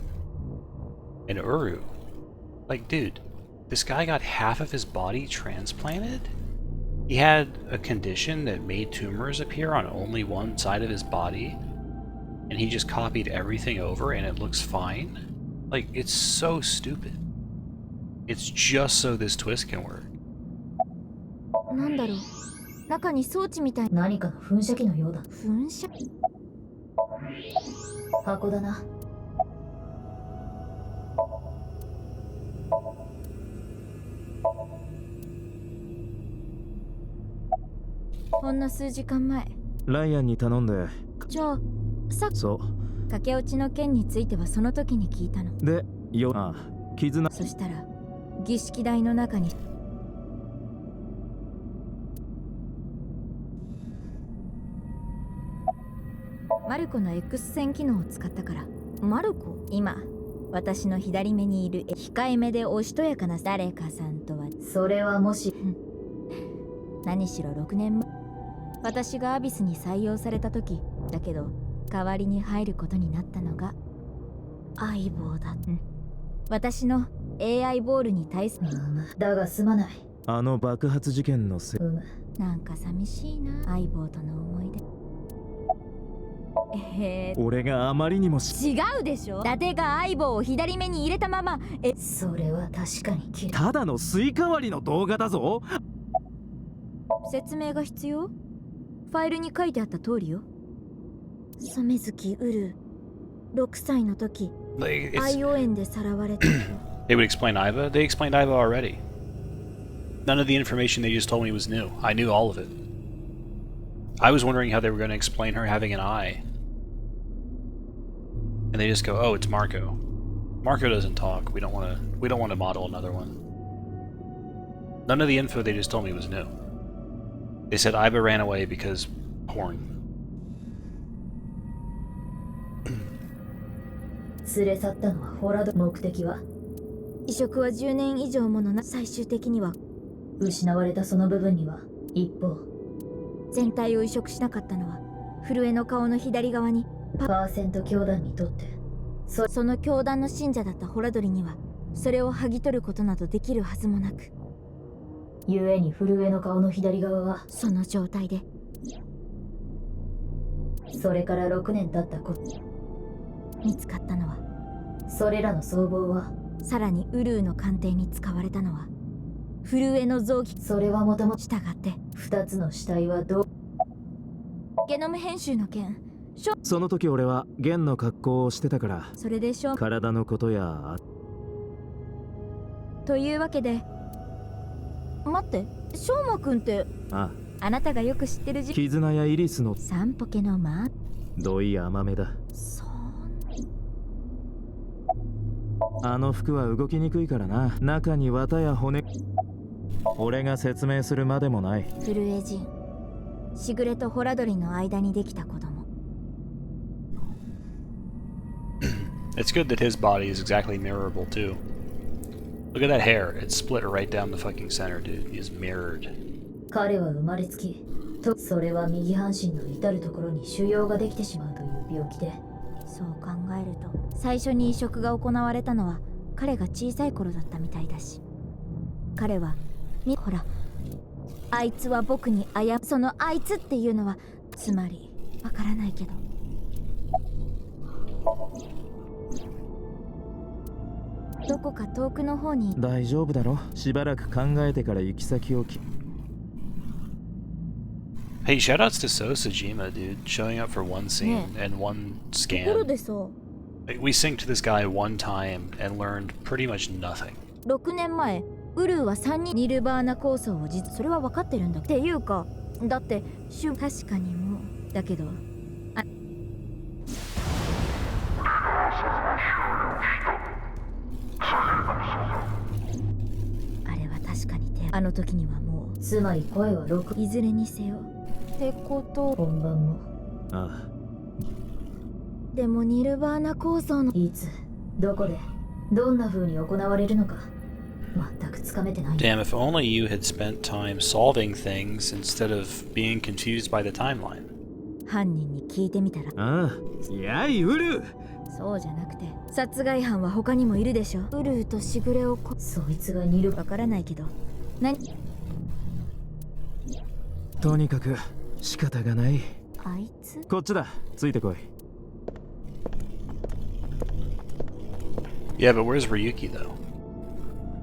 and Uru. Like, dude, this guy got half of his body transplanted? He had a condition that made tumors appear on only one side of his body, and he just copied everything over and it looks fine? Like, it's so stupid. It's just so this twist can work. なんだろう、中に装置みたい。何かの噴射機のようだ。噴射機？箱だな。ほんの数時間前。ライアンに頼んで。じゃあ、そう。駆け落ちの件についてはその時に聞いたの。で、絆。そしたら、儀式台の中に。マルコの X 線機能を使ったから。マルコ？今、私の左目にいる控えめでおしとやかな誰かさんとは。それはもし何しろ6年前、私がアビスに採用された時だけど、代わりに入ることになったのが相棒だ。私の AI ボールに対する。だがすまない。あの爆発事件のせい。なんか寂しいな、相棒との思い出。俺があまりにも違うでしょ。伊達が相棒を左目に入れたまま。それは確かにきれい。ただのスイカ割りの動画だぞ。説明が必要？ファイルに書いてあった通りよ。染月ウル、6歳の時、愛応援でさらわれた。They would explain Iva? They explained Iva already. None of the information they just told me was new. I knew all of it. I was wondering how they were going to explain her having an eye. And they just go, "Oh, it's Marco. Marco doesn't talk. We don't want to model another one." None of the info they just told me was new. They said Iva ran away because porn. 連れ去ったのはホラド。目的は移植は10年以上ものな。最終的には失われたその部分には一方、全体を移植しなかったのは震えの顔の左側にパーセント教団にとってその教団の信者だったホラドリにはそれを剥ぎ取ることなどできるはずもなく、ゆえに震えの顔の左側はその状態で。それから6年経ったこと見つかったのは、それらの総合はさらにウルーの鑑定に使われたのは震えの臓器。それはもともと従って2つの死体はゲノム編集の件。その時俺はゲンの格好をしてたから、それで体のことや。というわけで、待って、しょうまくんって、あなたがよく知ってる絆やイリスのサンポケのどい甘めだ。あの服は動きにくいからな。中に綿や骨。俺が説明するまでもない。震え人、しぐれとホラドリの間にできた子供。It's good that his body is exactly mirrorable too. Look at that hair. It's split right down the fucking center, dude. He is mirrored. 彼は生まれつきと、それは右半身の至るところに腫瘍ができてしまうという病気で。そう考えると、最初に移植が行われたのは彼が小さい頃だったみたいだし、彼はほら、あいつは僕にそのあいつっていうのはつまりわからないけど、どこか遠くの方に。大丈夫だろ。しばらく考えてから行き先をHey, shoutouts to Sosajima, dude, showing up for one scene and one ところ scan. でさ、 Like, we synced this guy one time and learned pretty much nothing. 6年前ウルーは3人ニルバーナ構想をそれは分かってるんだっていうか、だって確かにもだけどあれは確かにあの時にはもう、つまり声は6、いずれにせよってこと本番も。ああ。でもニルバーナ構想のいつどこでどんな風に行われるのか全くつかめてない。 Damn, if only you had spent time solving things instead of being confused by the timeline. 犯人に聞いてみたら。ああ、やいウルー。そうじゃなくて、殺害犯は他にもいるでしょ。ウルーとしぐれをそいつがニルわからないけど何。とにかく仕方がない。あいつこっちだ、ついてこい。Yeah, but where's Ryuki though?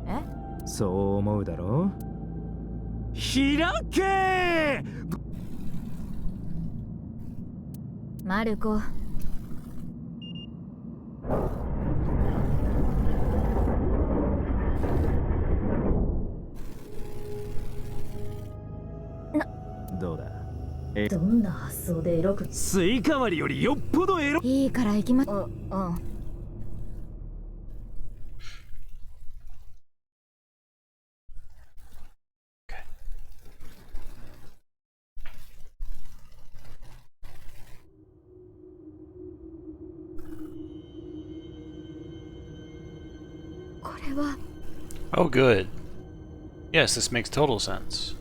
え？そう思うだろう。開け！マルコ。どうだ？どんな発想でエロく。スイカ割りよりよっぽどエロ。いいから行きま。これは。 Oh, good. Yes, this makes total sense.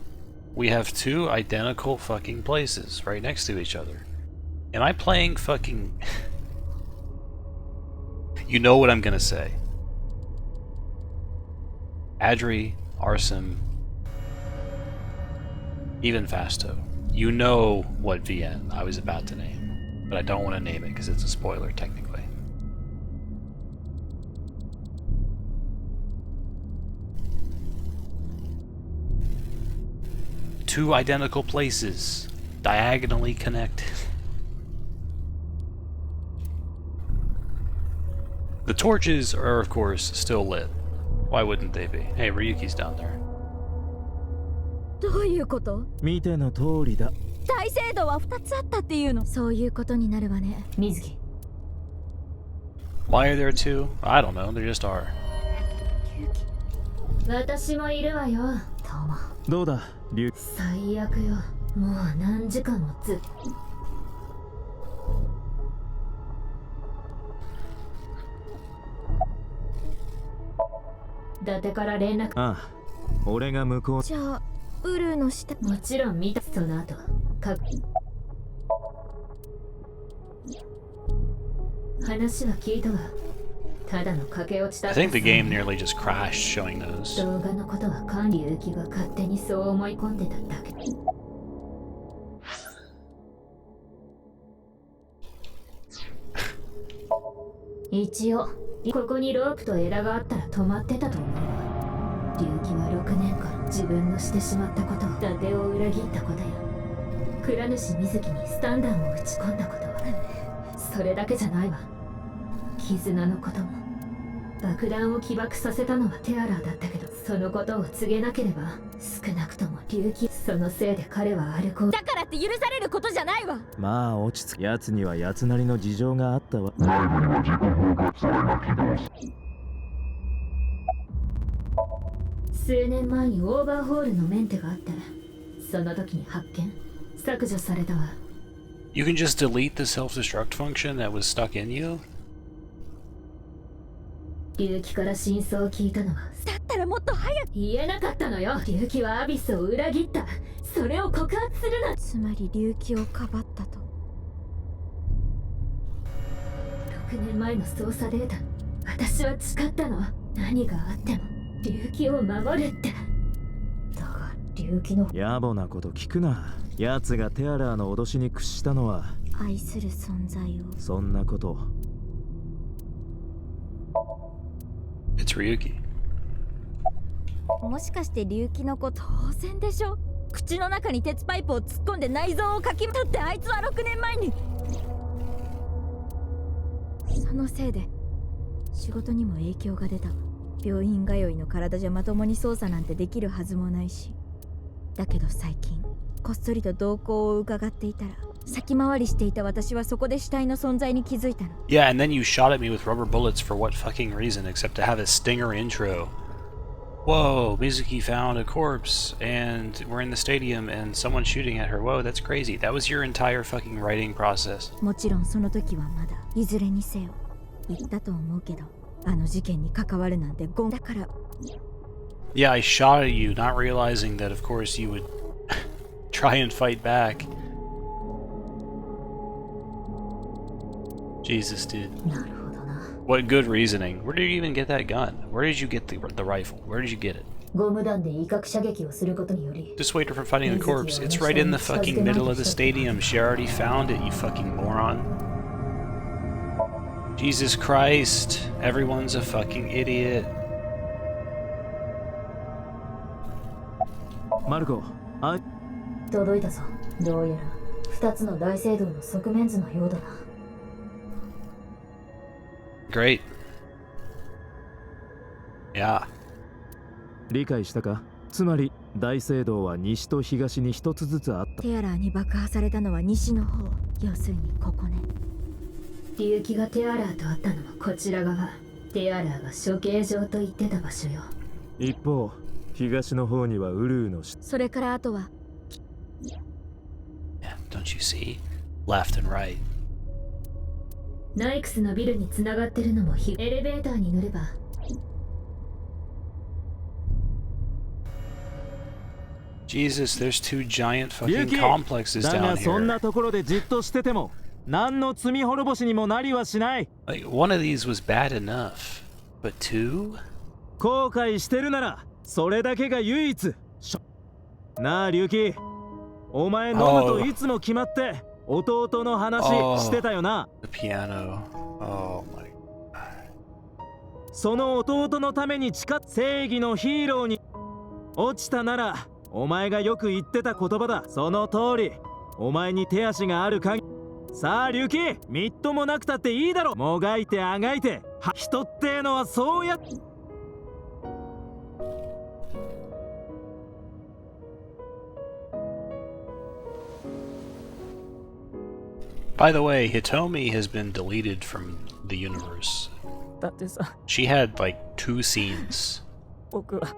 We have two identical fucking places right next to each other. Am I playing fucking... You know what I'm gonna say. Adri, Arsim, even Fasto. You know what VN I was about to name, but I don't want to name it because it's a spoiler technically. Two identical places, diagonally connected. The torches are, of course, still lit. Why wouldn't they be? Hey, Ryuki's down there. どういうこと？見ての通りだ。大聖堂は2つあったっていうの。そういうことになるわね、水木。Why are there two? I don't know, there just are. 私もいるわよ、トモ。どうだ、リュウ。最悪よ。もう何時間もずっと。伊達から連絡。ああ、俺が向こう。じゃあウルーの下。もちろん見た。その後話は聞いたわ。ただの駆け落ちだ。 I think the game nearly just crashed showing those. 動画のことは管理行きが勝手にそう思い込んでただけ。一応ここにロープと枝があったら止まってたと思うわ。龍騎は6年間自分のしてしまったこと、伊達を裏切ったことや蔵主水木にスタンダンを打ち込んだこと、それだけじゃないわ。絆のことも。爆弾を起爆させたのはテアラーだったけど、そのことを告げなければ少なくとも龍騎、そのせいで彼はアルコールだからって許されることじゃないわ。まあ落ち着く。奴には奴なりの事情があったわ。内部には自己報告それが起動する。数年前にオーバーホールのメンテがあって、その時に発見削除されたわ。 You can just delete the self-destruct function that was stuck in you? 龍騎から真相を聞いたのは、だったらもっと早く言えなかったのよ。龍騎はアビスを裏切った。それを告発するな。つまり龍騎をかばったと。6年前の操作データ、私は誓ったの。何があっても龍騎を守るって。だが龍騎の野暮なこと聞くな。奴がテアラーの脅しに屈したのは愛する存在を。そんなこと It's Ryuki. もしかして龍騎の子当然でしょ。口の中に鉄パイプを突っ込んで内臓をかきたって、あいつは6年前に。そのせいで仕事にも影響が出た。病院通いの体じゃまともに操作なんてできるはずもないし。だけど最近こっそりと動向を伺っていたら、先回りしていた私はそこで死体の存在に気づいたの。 Yeah, and then you shot at me with rubber bullets for what fucking reason except to have a stinger intro. Whoa, Mizuki found a corpse and we're in the stadium and someone's shooting at her. Whoa, that's crazy. That was your entire fucking writing process. もちろんその時はまだ、いずれにせよ言ったと思うけど、あの事件に関わるなんてゴンだから。 Yeah, I shot at you, not realizing that of course you would try and fight back. Jesus, dude. What good reasoning. Where did you even get that gun? Where did you get the rifle? Where did you get it? Just wait for fighting the corpse. It's right in the fucking middle of the stadium. She already found it, you fucking moron. Jesus Christ. Everyone's a fucking idiot. Marco, 届いたぞ。どうやら2つの大聖堂の側面図のようだな。Great. Yeah. 理解したか？つまり大聖堂は西と東に一つずつあった。テアラーに爆破されたのは西の方。要するにここね。龍騎がテアラーと会ったのはこちら側。テアラーが処刑場と言ってた場所よ。一方、東の方にはウルーの。それからあとは。Yeah, don't you see? Left and right. ナイクスのビルに繋がってるのもエレベーターに乗れば。Jesus, there's two giant fucking complexes だ down がそん here. なところでじっとしてても何の罪滅ぼしにもなりはしない。 Like, one of these was bad enough, but two? 後悔してるならそれだけが唯一。なあ龍騎、お前飲むといつも決まって弟の話してたよな。 The piano. Oh my. その弟のために正義のヒーローに落ちたならお前がよく言ってた言葉だ。その通り、お前に手足がある限り。さあ龍騎、みっともなくたっていいだろ。もがいてあがいて、人ってのはそうや。By the way, Hitomi has been deleted from the universe. だってさ、 She had like 2 scenes. 僕は。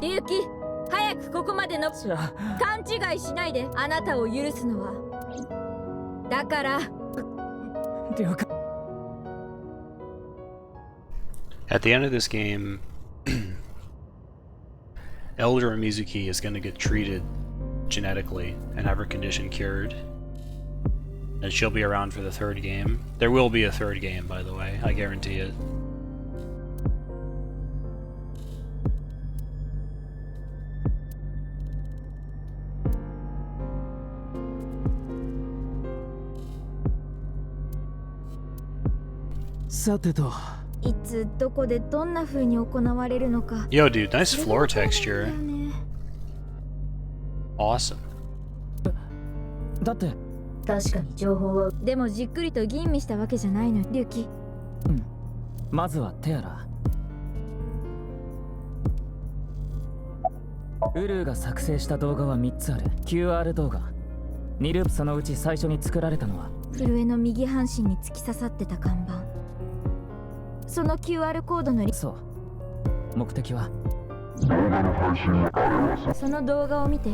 龍騎、早くここまでの。勘違いしないで。あなたを許すのは。だから。了解。 At the end of this game, Elder Mizuki is going to get treated genetically and have her condition cured. And she'll be around for the 3rd game. There will be a 3rd game, by the way. I guarantee it. Yo, いつどこでどんな風に行われるのか。 Yo, dude, nice floor texture. Awesome. だって確かに情報は。でもじっくりと吟味したわけじゃないのよ、龍騎。うん。まずはテアラ。ウルーが作成した動画は3つある。QR 動画。2ループ、そのうち最初に作られたのは震えの右半身に突き刺さってた看板。その QR コードのそう。目的は動画の配信のあれはその動画を見て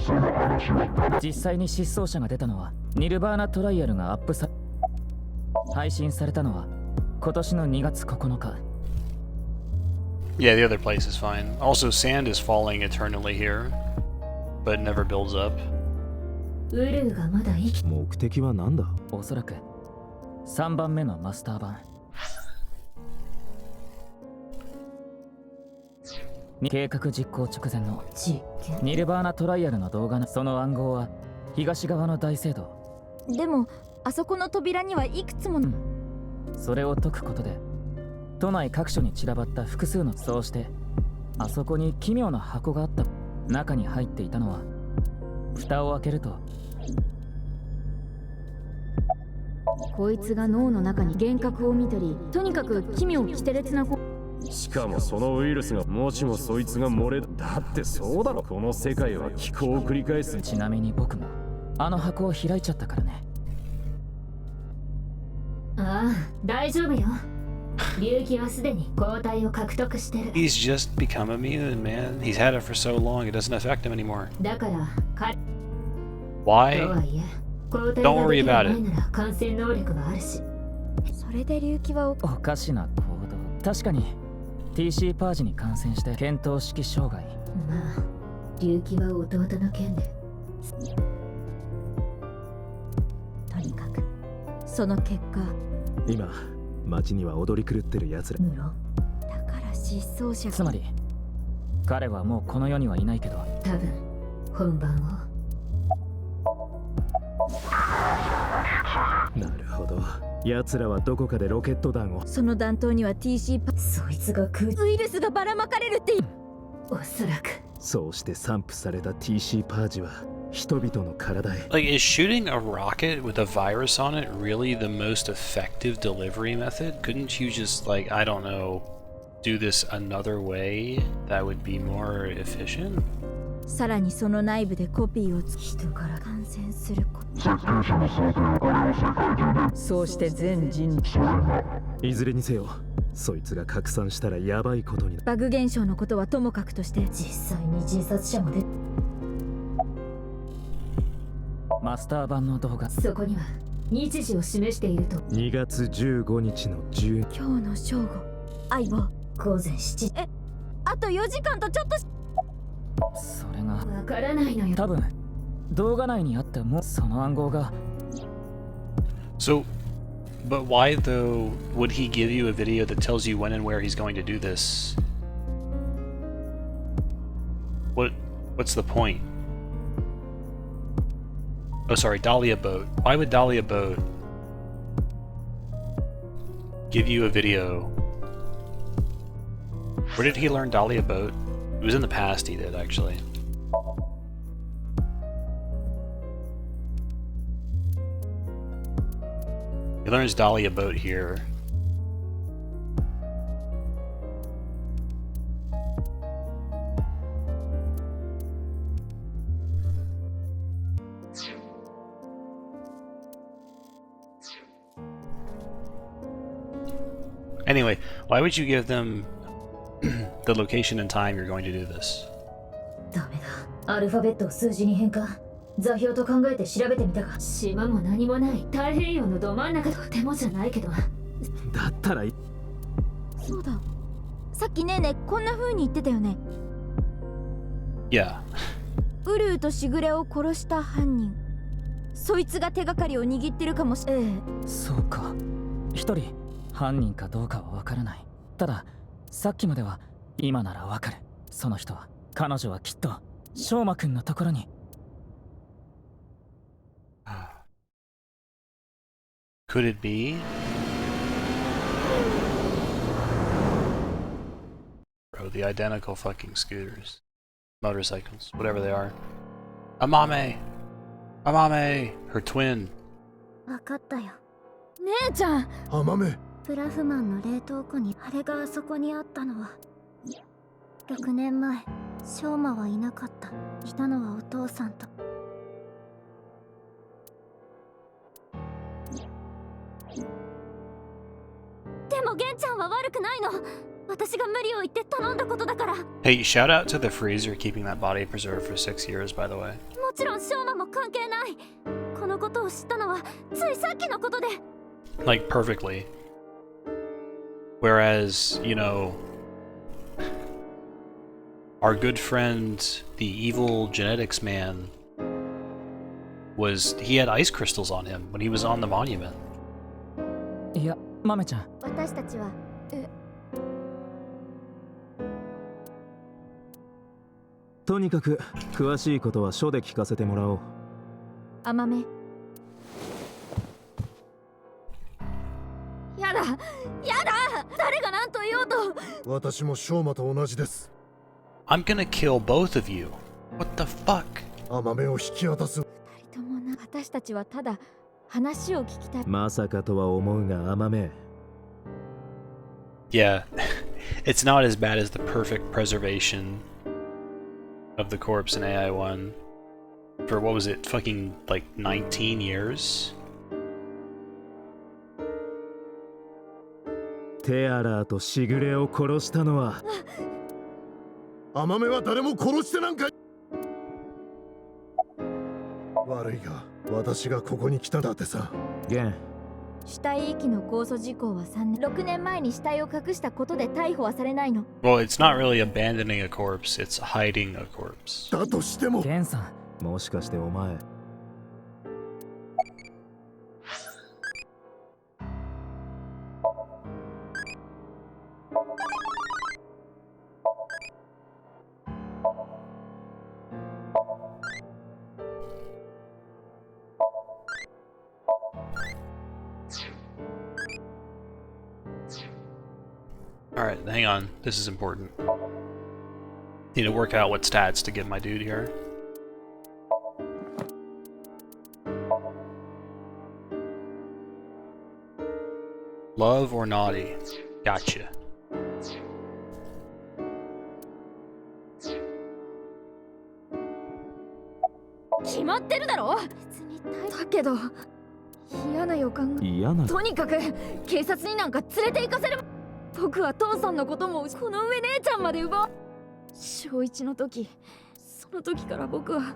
その話はただ実際に失踪者が出たのはニルバーナトライアルが配信されたのは今年の2月9日。 Yeah, the other place is fine. Also, sand is falling eternally here, but it never builds up. ウルーがまだ生き。目的は何だ？おそらく3番目のマスター版。計画実行直前のニルバーナトライアルの動画のその暗号は東側の大聖堂。でもあそこの扉にはいくつもの、それを解くことで都内各所に散らばった複数の、そうしてあそこに奇妙な箱があった。中に入っていたのは、蓋を開けると、こいつが脳の中に幻覚を見たり、とにかく奇妙奇天烈なしかもそのウイルスがもしもそいつが漏れ、だってそうだろ、この世界は気候を繰り返す。ちなみに僕もあの箱を開いちゃったからね。ああ、大丈夫よ。龍気はすでに抗体を獲得してる。 He's just become immune, man. He's had it for so long, it doesn't affect him anymore. だから、Why? とはいえ、抗体 Don't が worry できる about 前 it. なら感染能力があるし。それで龍気はおかしな行動。確かに TC パージに感染して見当識障害。まあ、龍気は弟の件で。とにかくその結果、今街には踊り狂ってる奴ら。無論だから失踪者、つまり彼はもうこの世にはいないけど、多分本番を。なるほど、奴らはどこかでロケット弾を。その弾頭には TC パ、そいつがウイルスがばらまかれるって。おそらくそうして散布された TC パージは人々の体へ。Like, is shooting a rocket with a virus on it really the most effective delivery method? Couldn't you just, like, I don't know, do this another way that would be more efficient? さらにその内部でコピーを人から感染すること。設計者の想定はこれを世界中で。そうして全人類、それがいずれにせよそいつが拡散したらヤバいことになる。バグ現象のことはともかくとして、実際に自殺者も出、マスター版の動画、そこには日時を示していると。2月15日の10。今日の正午、相棒午前7時。あと4時間とちょっと。それがわからないのよ。多分動画内にあったもその暗号が。 So, but why though would he give you a video that tells you when and where he's going to do this? What's the point? Oh, sorry, Dahlia Boat. Why would Dahlia Boat give you a video? Where did he learn Dahlia Boat? It was in the past he did, actually. He learns Dahlia Boat here. Anyway, why would you give them the location and time you're going to do this? ダメだ。アルファベットを数字に変換。座標と考えて調べてみたが、島も何もない太平洋のど真ん中。とてもじゃないけど。だったらそうだ、さっきねえねこんな風に言ってたよね。 Yeah. ウルーとしぐれを殺した犯人、そいつが手がかりを握ってるかもしれない。そうか、一人犯人かどうかはわからない。たださっきまでは、今ならわかる。その人は、彼女はきっと翔馬くんのところに。Could it be? Bro, the identical fucking scooters. Motorcycles, whatever they are. Amame! Amame! Her twin. わかったよ。姉ちゃん。Amame! プラフマンの冷凍庫にあれがあそこにあったのは6年前。翔馬はいなかった。いたのはお父さんと。でも玄ちゃんは悪くないの。私が無理を言って頼んだことだから。 Hey, shout out to the freezer keeping that body preserved for 6 years, by the way. もちろん翔馬も関係ない。このことを知ったのはついさっきのことで。Like, perfectly. Whereas, you know, our good friend, the evil genetics man, he had ice crystals on him when he was on the monument. いや、マメちゃん。私たちはとにかく詳しいことは書で聞かせてもらおう。甘め。ややだやだ、誰が何と言おうと。私もショーマと同じです。 I'm gonna kill both of you. What the fuck? 甘めを引き渡す。二人ともな、私たちはただ話を聞きたい。まさかとは思うが甘め。Yeah, it's not as bad as the perfect preservation of the corpse in AI1 for what was it, fucking like 19 years? テアラーとしぐれを殺したのは甘めは誰も殺してなんか。悪いが私がここに来たんだってさ。ゲン、死体遺棄の控訴事項は3年、6年前に死体を隠したことで逮捕はされないの。Well, it's not really abandoning a corpse, it's hiding a corpse. だとしてもゲンさん、もしかしてお前Alright, hang on. This is important. Need to work out what stats to give my dude here. Love or naughty? Gotcha. 決まってるだろ。別にだけど嫌な予感が。嫌な。とにかく警察になんか連れて行かせる。僕は父さんのこともこの上姉ちゃんまで奪う。小1の時、その時から僕は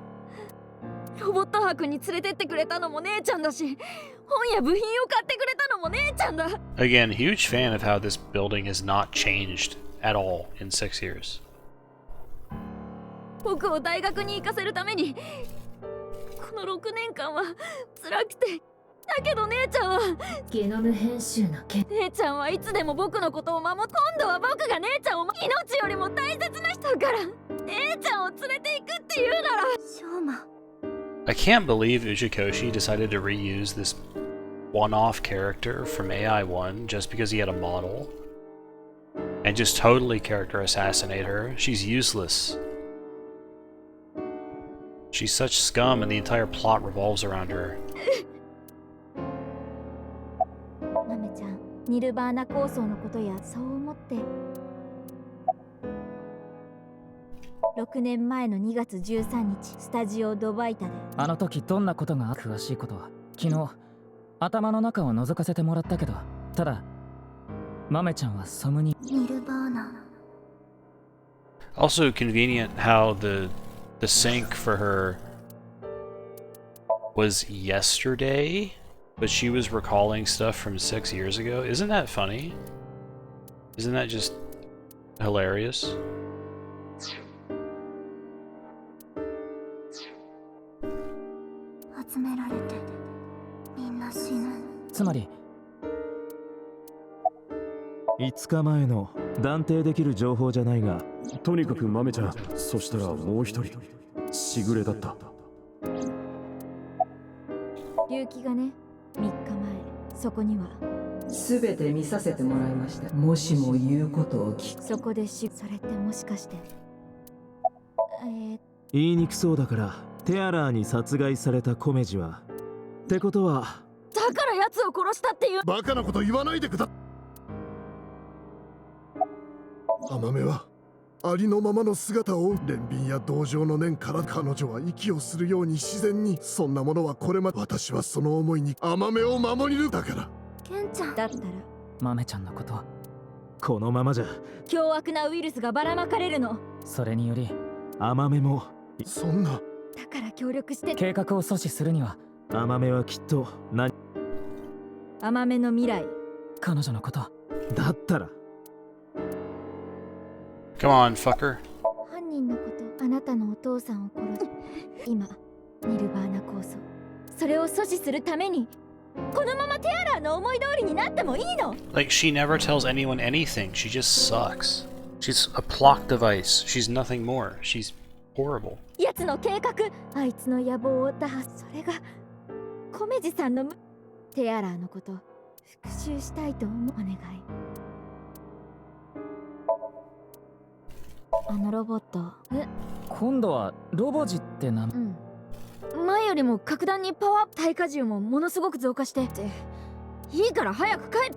ロボット博に連れてってくれたのも姉ちゃんだし、本や部品を買ってくれたのも姉ちゃんだ。 Again, huge fan of how this building has not changed at all in 6 years. 僕を大学に行かせるためにこの6年間は辛くて。だけど姉ちゃんはゲノム編集の件。姉ちゃんはいつでも僕のことを守っ。今度は僕が姉ちゃんを命よりも大切な人から姉ちゃんを連れて行くって言うなら。ショーマ。 I can't believe Ujikoshi decided to reuse this one-off character from AI1 just because he had a model and just totally character assassinate her. She's useless. She's such scum and the entire plot revolves around her. マメちゃん、ニルバーナ構想のことやそう思って6年前の2月13日スタジオドバイタで。あの時どんなことが詳しいことは昨日頭の中を覗かせてもらったけど、ただマメちゃんはソムニ。ニルバーナ。 Also convenient how the sync for her was yesterday, but she was recalling stuff from 6 years ago. Isn't that funny? Isn't that just hilarious? 集められてみんな死ぬ。つまり5日前の断定できる情報じゃないが、とにかくマメちゃん、そしたらもう一人しぐれだった。隆起がね、3日前そこにはすべて見させてもらいました。もしも言うことを聞く。そこでそれってもしかして言いにくそうだからテアラーに殺害されたコメジはってことは。だから奴を殺したっていう。バカなこと言わないでくだ。甘めはありのままの姿を憐憫や同情の念から彼女は息をするように自然に。そんなものはこれまで。私はその思いに甘めを守りる。だからケンちゃんだったらマメちゃんのことこのままじゃ凶悪なウイルスがばらまかれるの。それにより甘めも。そんな。だから協力して。計画を阻止するには甘めはきっと甘めの未来。彼女のことだったら。Come on, fucker. 犯人のこと、あなたのお父さんを殺し今ニルバーナ構想、それを阻止するためにこのままテアラーの思い通りになってもいいの？ Like, she never tells anyone anything. She just sucks. She's a plot device. She's nothing more. She's horrible. 奴の計画、あいつの野望を追ったはず。それがコメジさんのテアラーのこと、復讐したいと思う。お願い。あのロボット。今度はロボジって名前。前よりも格段にパワーアップ、耐荷重もものすごく増加してっていいから早く帰る。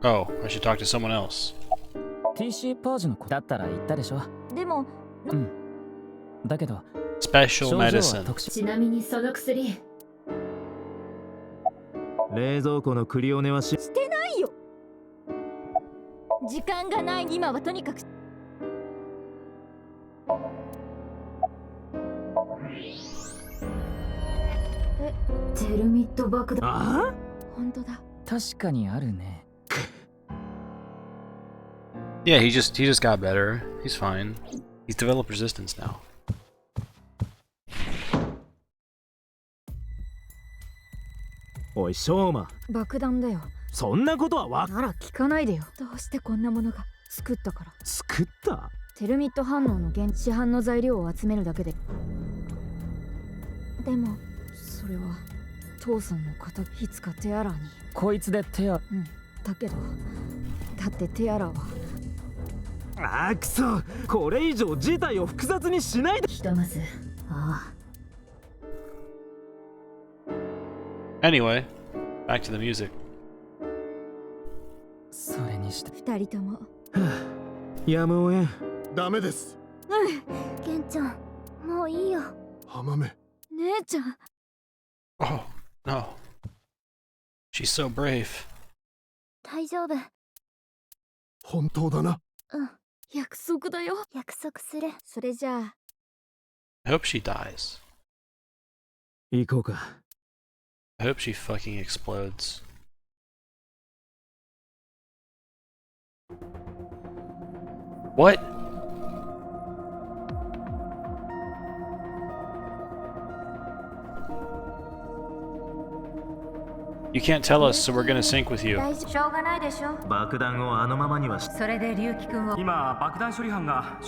Oh, I should talk to someone else. TC パージの子だったら言ったでしょ。でもだけど Special medicine. ちなみにその薬冷蔵庫のクリオネはしてないよ。時間がない。今はとにかくテルミット爆弾。ああ、本当だ。確かにあるね。Yeah, he just got better. He's fine. He's developed resistance now. おい、ショーマ。爆弾だよ。そんなことはなら聞かないでよ。どうしてこんなものが。作ったから。作った？テルミット反応の市販の材料を集めるだけで。でもそれは父さんの方、いつかテアラに。こいつでテア。だけどだってテアラは。ああ、くそ。これ以上事態を複雑にしないで。ひとまず。ああ。Anyway, back to the music. それにして二人とも。やむをえん。ダメです。ケンちゃん、もういいよ。浜目。姉ちゃん。Oh, no. She's so brave. 大丈夫。本当だな。約束だよ。約束する。それじゃあ。I hope she dies. 行こうか。I hope she fucking explodes. What? You can't tell us, so we're gonna sync with you. しょうがないでしょ。爆弾をあのままにはし。それで龍樹くんを今爆弾処理班が。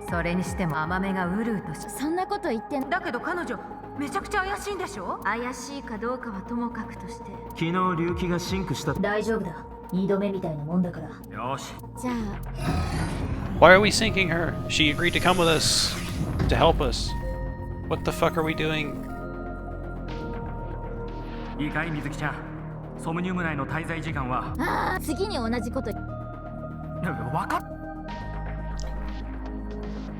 それにしても甘めがうるうとし。そんなこと言ってんだけど彼女めちゃくちゃ怪しいんでしょ。怪しいかどうかはともかくとして。昨日龍樹がシンクした。大丈夫だ。二度目みたいなもんだから。よし。じゃあ。Why are we syncing her? She agreed to come with us to help us. What the fuck are we doing? いいかい水木ちゃん。ソムニウム内の滞在時間は。ああ、次に同じこと。わかっ。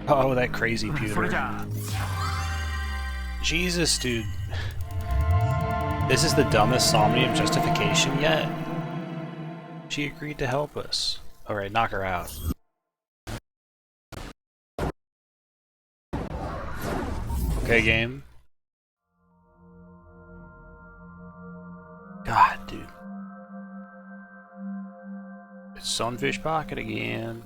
Oh, that crazy pewter. それじゃあ。Jesus, dude. This is the dumbest Somnium justification yet. She agreed to help us. Alright, knock her out. Okay, game. God, dude. It's Sunfish Pocket again.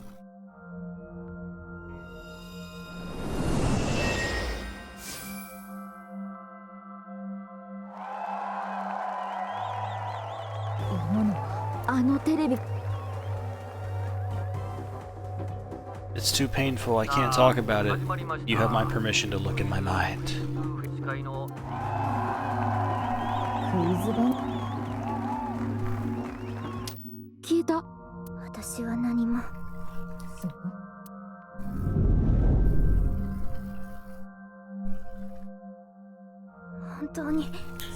It's too painful, I can't talk about it. You have my permission to look in my mind. 消えた。私は何も。本当に。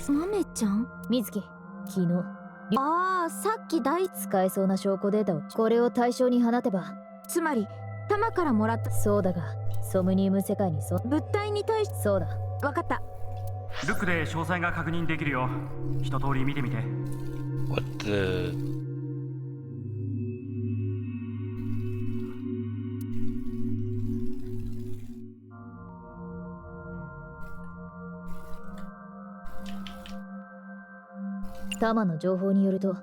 豆ちゃん。水木、昨日。ああ、さっき使えそうな証拠データを。これを対象に放てば。つまり弾からもらった。そうだが、ソムニウム世界に物体に対して。そうだ。わかった。ルックで詳細が確認できるよ。一通り見てみて。What the...タマの情報によると、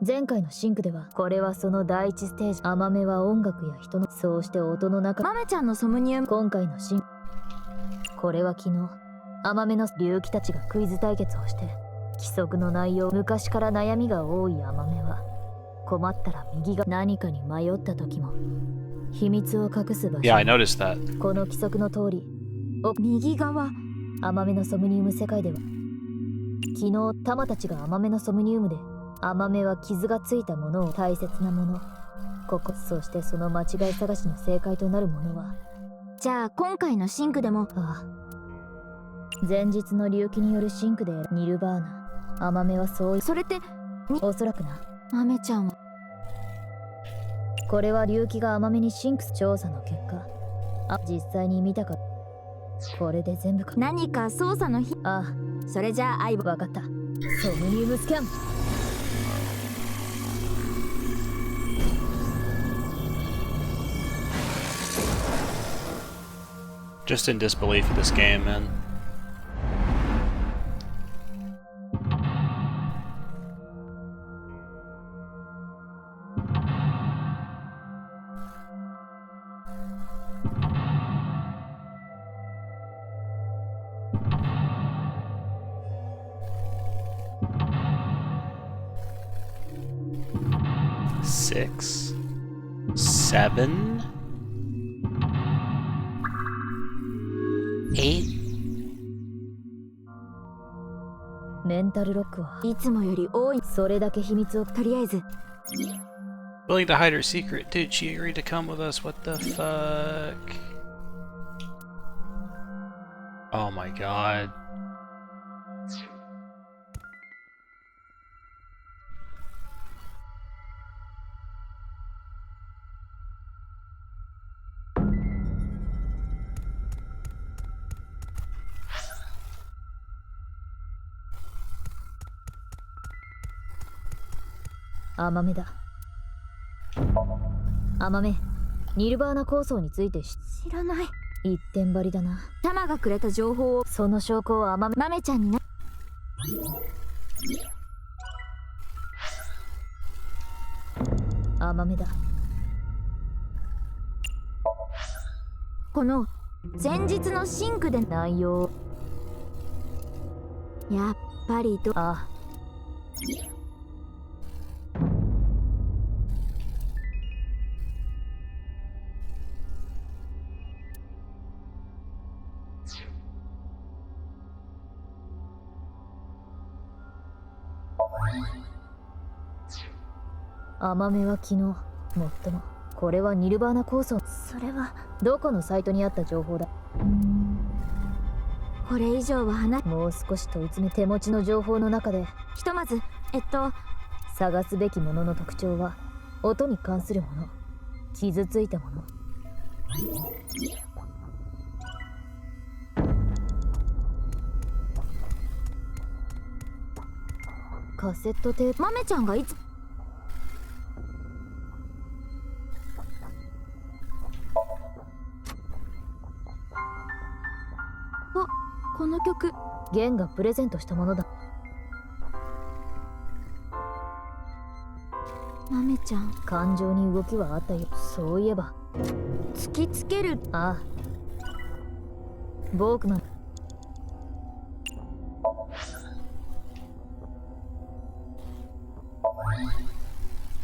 前回のシンクではこれはその第一ステージ。甘めは音楽や人の、そうして音の中。豆ちゃんのソムニウム。今回のシンク、これは昨日甘めの龍騎たちがクイズ対決をして、規則の内容。昔から悩みが多い甘めは困ったら右が。何かに迷った時も秘密を隠す場所。Yeah, I noticed that. この規則の通り、右側、甘めのソムニウム世界では、昨日タマたちが甘めのソムニウムで、甘めは傷がついたものを大切なもの。ここ、そしてその間違い探しの正解となるものは、じゃあ今回のシンクでも、ああ、前日の隆起によるシンクでニルバーナ、甘めはそう、それっておそらくな、豆ちゃんはこれは隆起が甘めにシンクス調査の結果、あ、実際に見たか、これで全部か、何か操作のああ、それじゃあ分かった。ソムニウムスキャン。Just in disbelief of this game, man. Six, 7, 8. メンタルロックはいつもより多い。それだけ秘密をとりあえず。Willing to hide her secret, dude. She agreed to come with us. What the fuck? Oh my god.甘めだ。甘め、ニルバーナ構想について知らない。一点張りだな。タマがくれた情報を、その証拠を甘め、豆ちゃんにな。甘めだ。この前日のシンクで内容、やっぱりと、ああ、甘めは昨日、もっとも、これはニルバーナ構想。それはどこのサイトにあった情報だ。これ以上はもう少し問い詰め、手持ちの情報の中で、ひとまず探すべきものの特徴は、音に関するもの、傷ついたもの。カセットテープ、豆ちゃんがいつ、この曲、ゲンがプレゼントしたものだ。豆ちゃん、感情に動きはあったよ。そういえば、突きつける、ああ、ボークマン。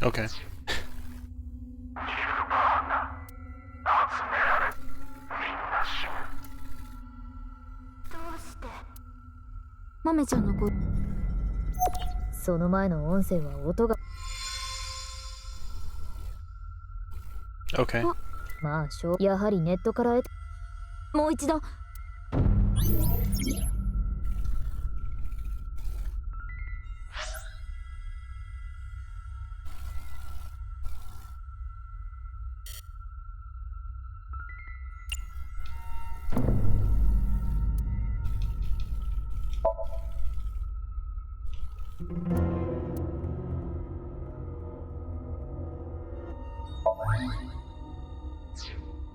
Okay. 豆ちゃんの子、その前の音声は音が、 Okay. まあやはりネットから得た。もう一度。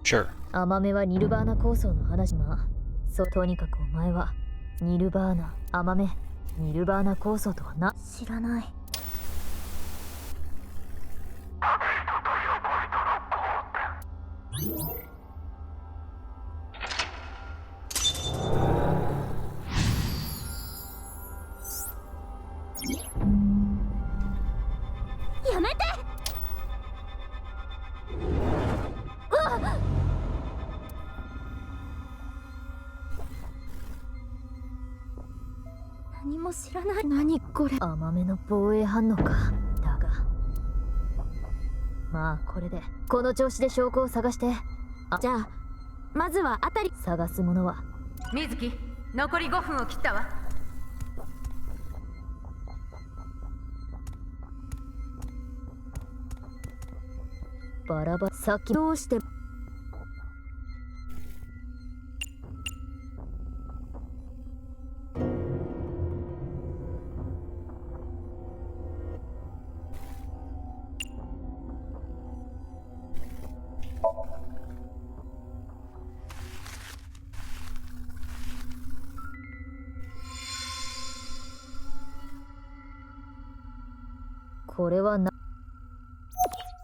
Sure. 甘めはニルバーナ構想の話。まあ、そう、とにかくお前はニルバーナ、甘め、ニルバーナ構想とはな、知らない。やめて。も知らない。何これ。甘めの防衛反応か。だがまあこれでこの調子で証拠を探して。じゃあまずはあたり探すものは。水木、残り5分を切ったわ。バラバラ。さっきどうして。これはな。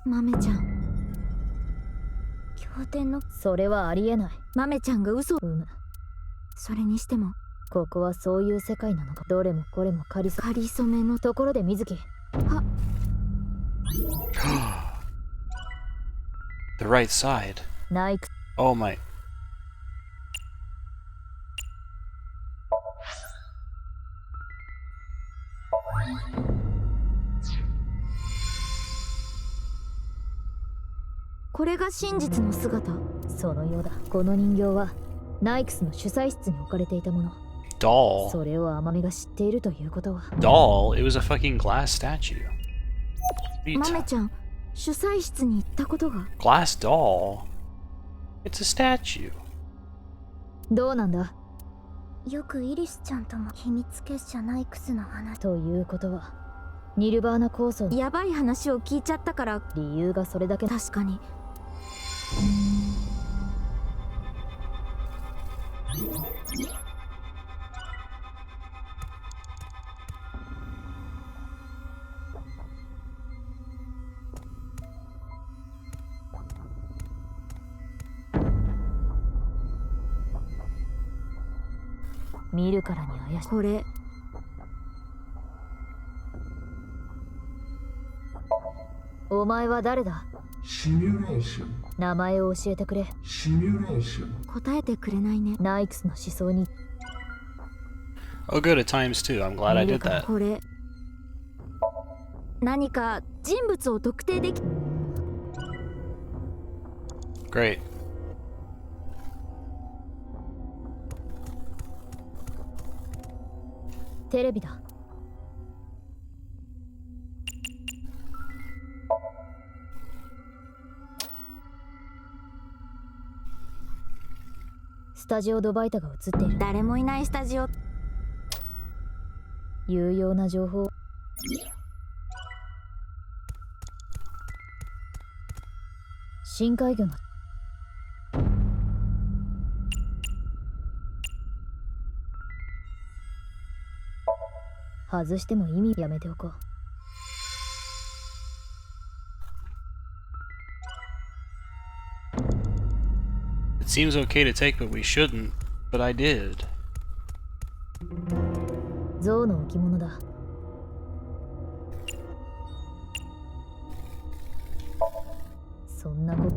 豆ちゃん、経典の。それはありえない。豆ちゃんが嘘を生む。それにしてもここはそういう世界なのか。どれもこれもかりそめのところで水木。はThe right side. ナイク。 Oh my. これが真実の姿。そのようだ。この人形はナイクスの主催室に置かれていたもの。Doll. それを甘めが知っているということは。 Doll? It was a fucking glass statue. 豆ちゃん、主催室に行ったことが。 Glass doll? It's a statue. どうなんだ。よくイリスちゃんとも秘密結社ナイクスの話。ということはニルバーナ構想。やばい話を聞いちゃったから。理由がそれだけ。確かに。見るからに怪しい。これお前は誰だ。シミュレーション。名前を教えてくれ。シミュレーション。答えてくれないね。ナイクスの思想に。 Oh good, at times too. I'm glad I did that. これ何か人物を特定でき。 Great. テレビだ。スタジオドバイタが映っている。誰もいないスタジオ。有用な情報。深海魚の。外しても意味やめておこう。It seems okay to take, but we shouldn't. But I did. 象の置物だ。そんなこと。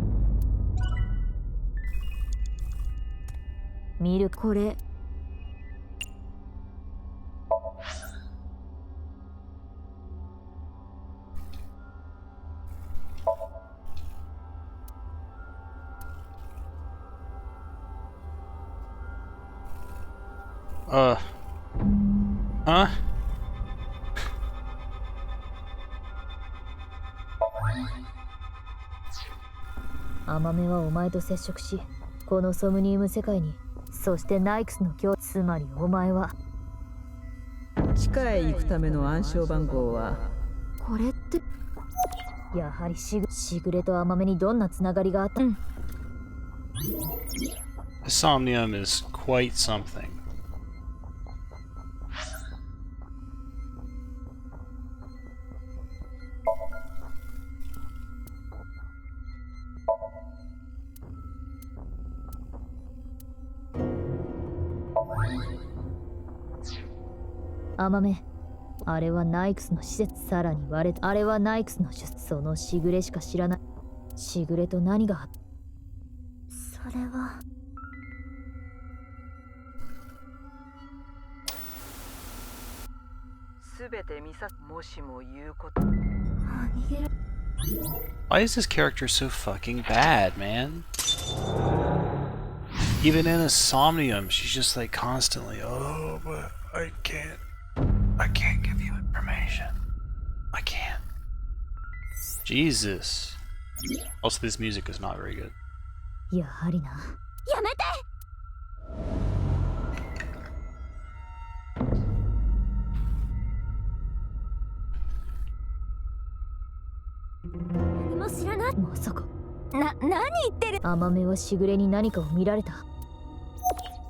見る。これHuh? 甘めはお前と接触し、このソムニウム世界に、そしてナイクスの今日、つまりお前は。地下へ行くための暗証番号は。これって。やはりしぐれと甘めにどんなつながりがあった。The Somnium is quite something.甘め、あれはナイクスの施設。さらに割れた。あれはナイクスの施設。そのしぐれしか知らない。しぐれと何があった。それは。べて見さもしも言うこと。 Why is this character so fucking bad, man? Even in Insomnium, she's just like constantly, oh, but I can't give you information. I can't. Jesus. Also, this music is not very good. やはりな。やめて。何も知らない。まさか。何言ってる。甘めはしぐれに何かを見られた。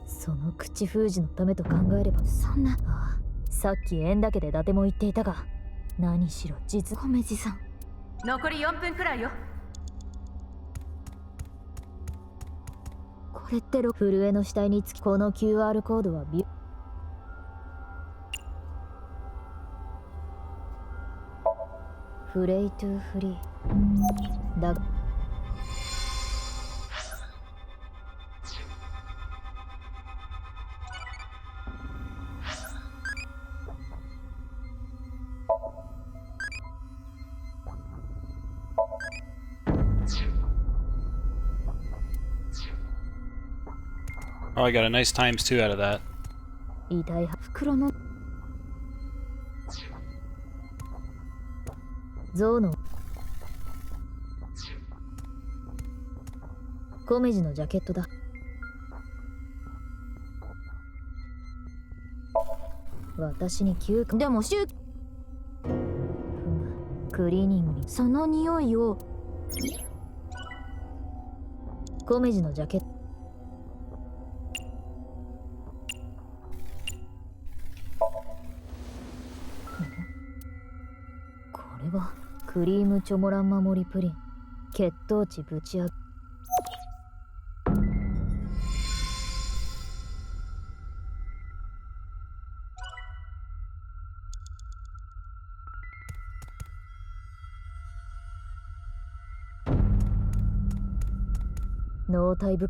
その口封じのためと考えれば、そんな。ああ、さっき縁だけで伊達も言っていたが、何しろ実米地さん。残り4分くらいよ。これって震えの死体につき、この QR コードはフレイトゥーフリーだがOh, I got a nice times 2 out of that. 遺体袋の象の米地のジャケットだ。私に休暇でもクリーニングにその匂いを米地のジャケットこれはクリームチョモラン守りプリン血糖値ぶち上げ脳体部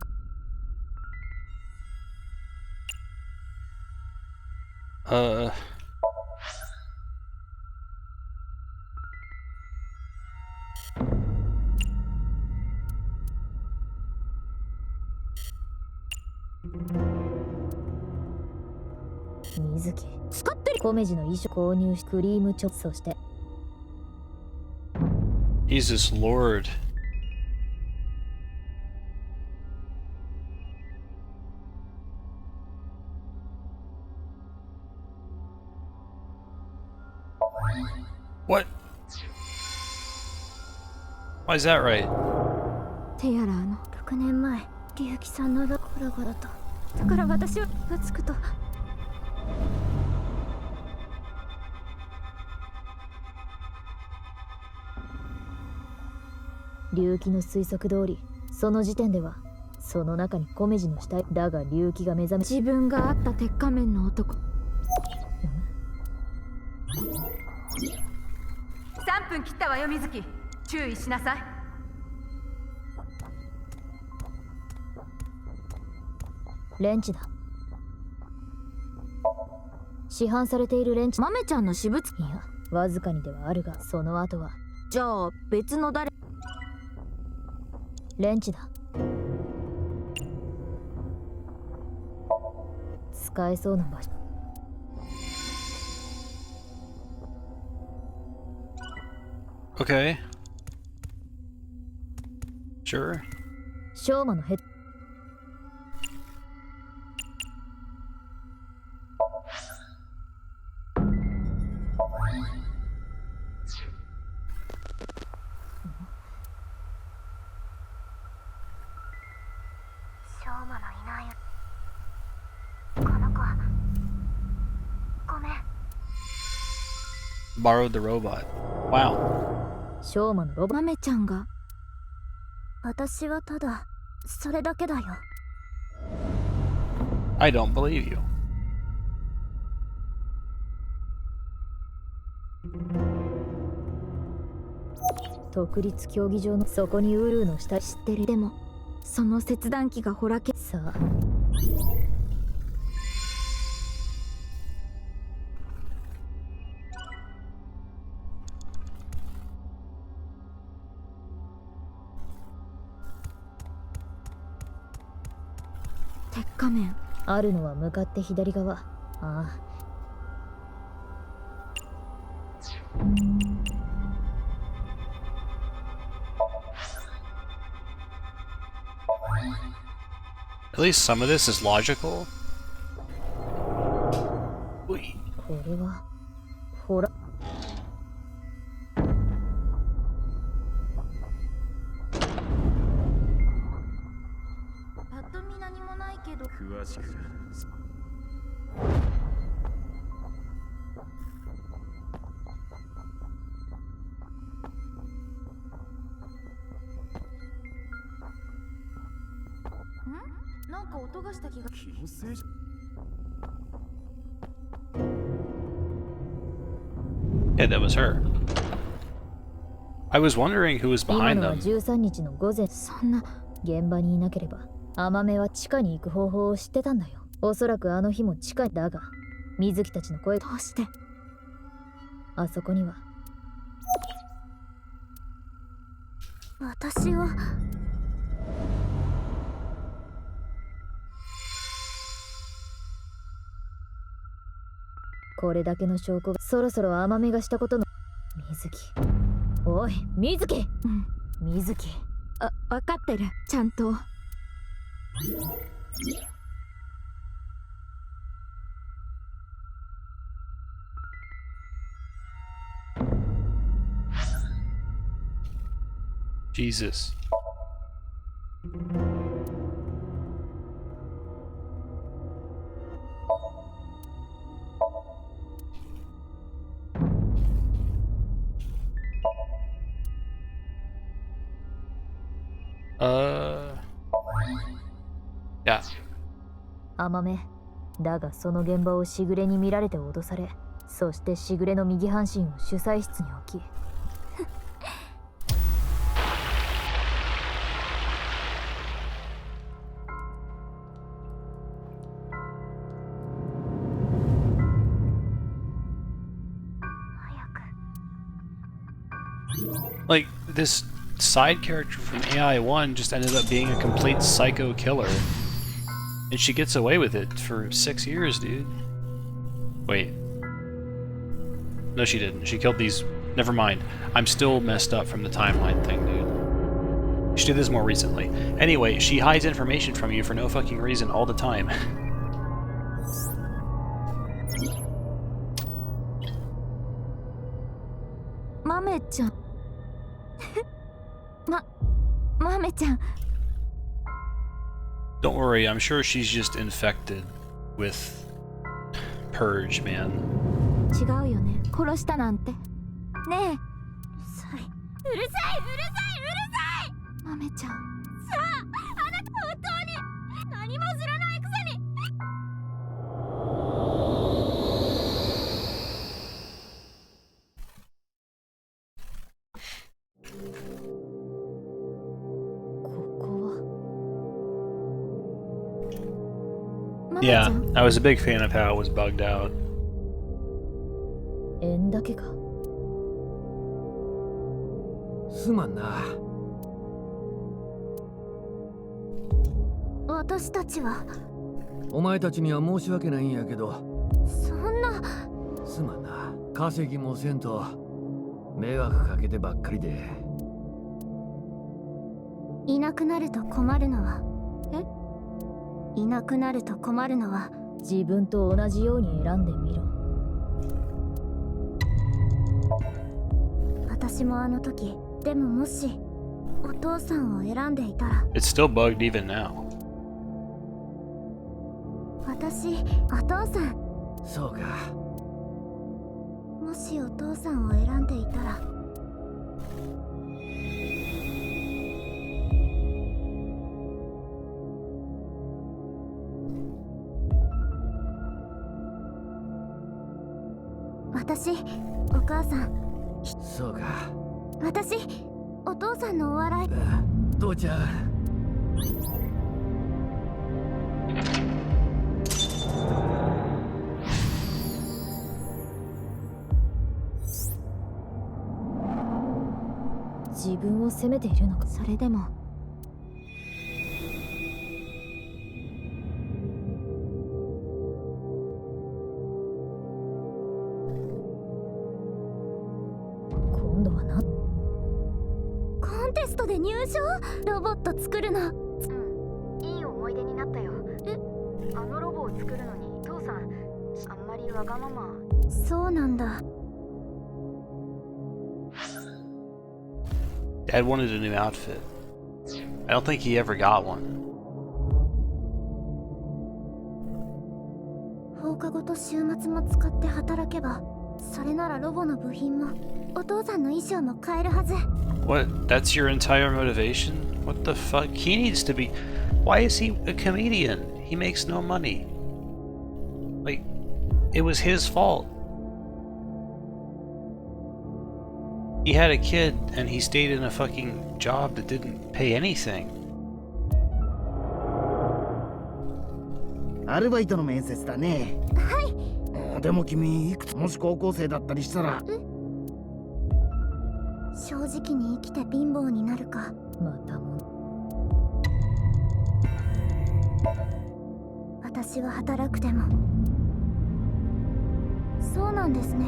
水木使ってる米地の衣装購入しクリームチョコそして Jesus Lord. What? Why is that right? テアラーの6年前龍騎さんのコラボだとだから私は気がつくと龍騎の推測通りその時点ではその中に米地の死体だが龍騎が目覚め自分があった鉄仮面の男3分切ったわよ水木注意しなさいレンチだ市販されているレンチ豆ちゃんの私物いやわずかにではあるがその後はじゃあ別の誰レンチだ使えそうな場所Okay. Sure. ショーマのヘッショーマのいないこの子ごめん Borrowed the robot. Wow. ショーマのロボ豆ちゃんが私はただそれだけだよ I don't believe you. 独立競技場のそこにウルーの下知ってるでもその切断機がほらけさあ鉄仮面あるのは向かって左側。ああ。At least some of this is logical. これはほら。パッと見何もないけど詳しくなんか音がした気が。気のせいじゃ。Yeah, that was her. I was wondering who was 今 behind のは them. 13日の午前。そんな現場にいなければアマメは地下に行く方法を知ってたんだよ。おそらくあの日も地下だが水木たちの声。どうしてあそこには私はこれだけの証拠が。そろそろアマメがしたことの。水木、おい水木。水木、分かってる。ちゃんと。Jesus. Yeah. アマメだがその現場をしぐれに見られて脅され、そしてしぐれの右半身を主催室に置きLike, this side character from AI1 just ended up being a complete psycho killer. And she gets away with it for 6 years, dude. Wait. No, she didn't. She killed these... Never mind. I'm still messed up from the timeline thing, dude. She did this more recently. Anyway, she hides information from you for no fucking reason all the time. Mame-chan. Mame-chan. Don't worry, I'm sure she's just infected with Purge, man. 違うよね。殺したなんて。ねえ。うるさい。うるさい。うるさい。うるさい。マメちゃん。さあ、あなた本当に何も知らないくせに。Yeah, I was a big fan of how it was bugged out. 縁だけか。すまんな。私たちは。お前たちには申し訳ないんやけど。そんな。すまんな。稼ぎもせんと迷惑かけてばっかりで。いなくなると困るのは。いなくなると困るのは自分と同じように選んでみろ。私もあの時、でももしお父さんを選んでいたら。It's still bugged even now. 私、お父さん。そうか。もしお父さんを選んでいたら。私、お母さん。そうか。私、お父さんのお笑い。父ちゃん。自分を責めているのか。それでもしょロボット作るの。いい思い出になったよ。あのロボを作るのに父さんあんまりわがまま。そうなんだ。Dad wanted a new outfit. I don't think he ever got one. 放課後と週末も使って働けば、それならロボの部品もお父さんの衣装も買えるはず。What? That's your entire motivation? What the fuck? He needs to be... Why is he a comedian? He makes no money. Like, it was his fault. He had a kid and he stayed in a fucking job that didn't pay anything. アルバイトの面接だね。はい。でも君いくつもし高校生だったりしたら。正直に生きて貧乏になるか。またも。私は働くても。そうなんですね。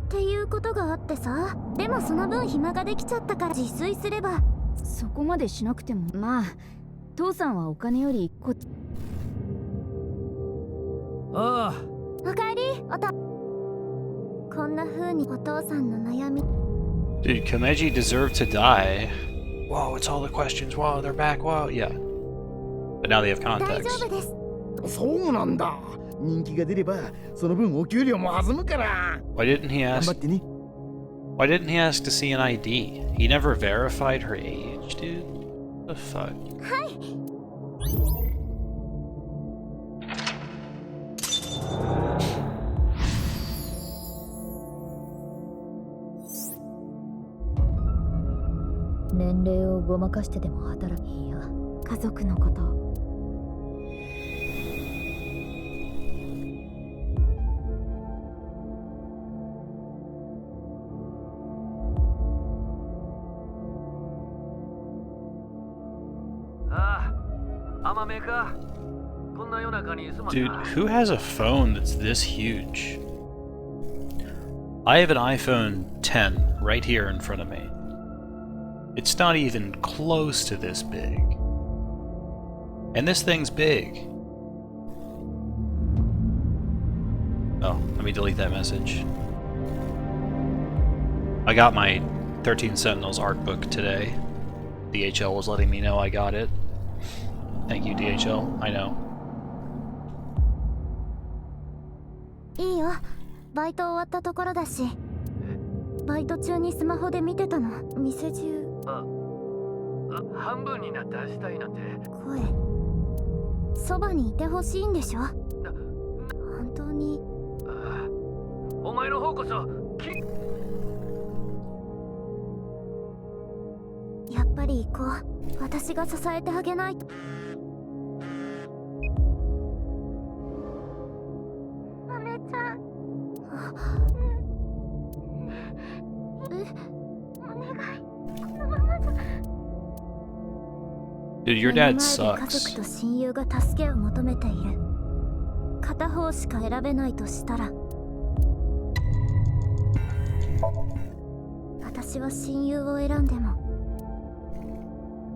っていうことがあってさ。でもその分暇ができちゃったから自炊すれば。そこまでしなくても。まあ父さんはお金よりああ。おかえりおと。こんな風にお父さんの悩み。Did Komeji deserve to die? Whoa, it's all the questions. Whoa, they're back. Whoa, yeah. But now they have 大 context. 丈夫です。そうなんだ。人気が出ればその分お給料も弾むから。Why didn't he 頑張 ask? ってね。Why didn't he ask to see an ID? He never verified her age, dude. What the fuck? はい。年齢をごまかしてでも働き。いや家族のこと。Dude, who has a phone that's this huge? I have an iPhone 10 right here in front of me. It's not even close to this big. And this thing's big. Oh, let me delete that message. I got my 13 Sentinels art book today. DHL was letting me know I got it. Thank you, DHL. I know. いいよ。バイト終わったところだし。バイト中にスマホで見てたの。店中。半分になったしたいなんて。声。そばにいてほしいんでしょ。本当に。お前の方こそ。やっぱり行こう。私が支えてあげないと。お姉ちゃん。お願い。このままじゃ。Dude, your dad 家 sucks. 族と親友が助けを求めている。片方しか選べないとしたら。私は親友を選んでも。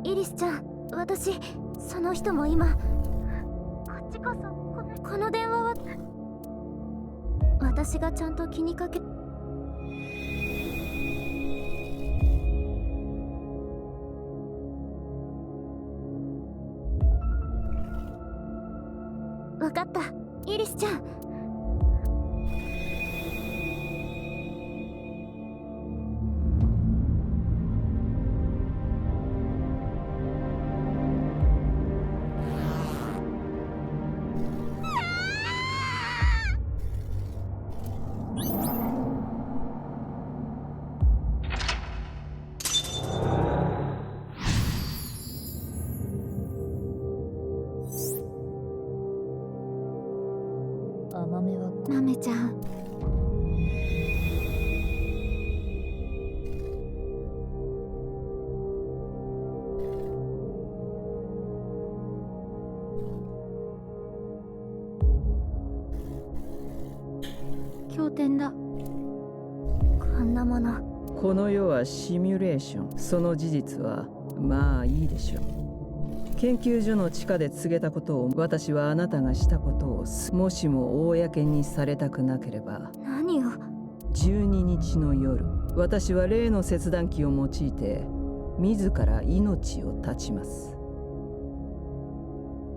イリスちゃん、私、その人も今。こっちこそ、この電話は。私がちゃんと気にかけ。わかった、イリスちゃん。焦点だ。こんなもの。この世はシミュレーション。その事実はまあいいでしょう。研究所の地下で告げたことを、私はあなたがしたことをもしも公にされたくなければ、何を。12日の夜、私は例の切断機を用いて自ら命を絶ちます。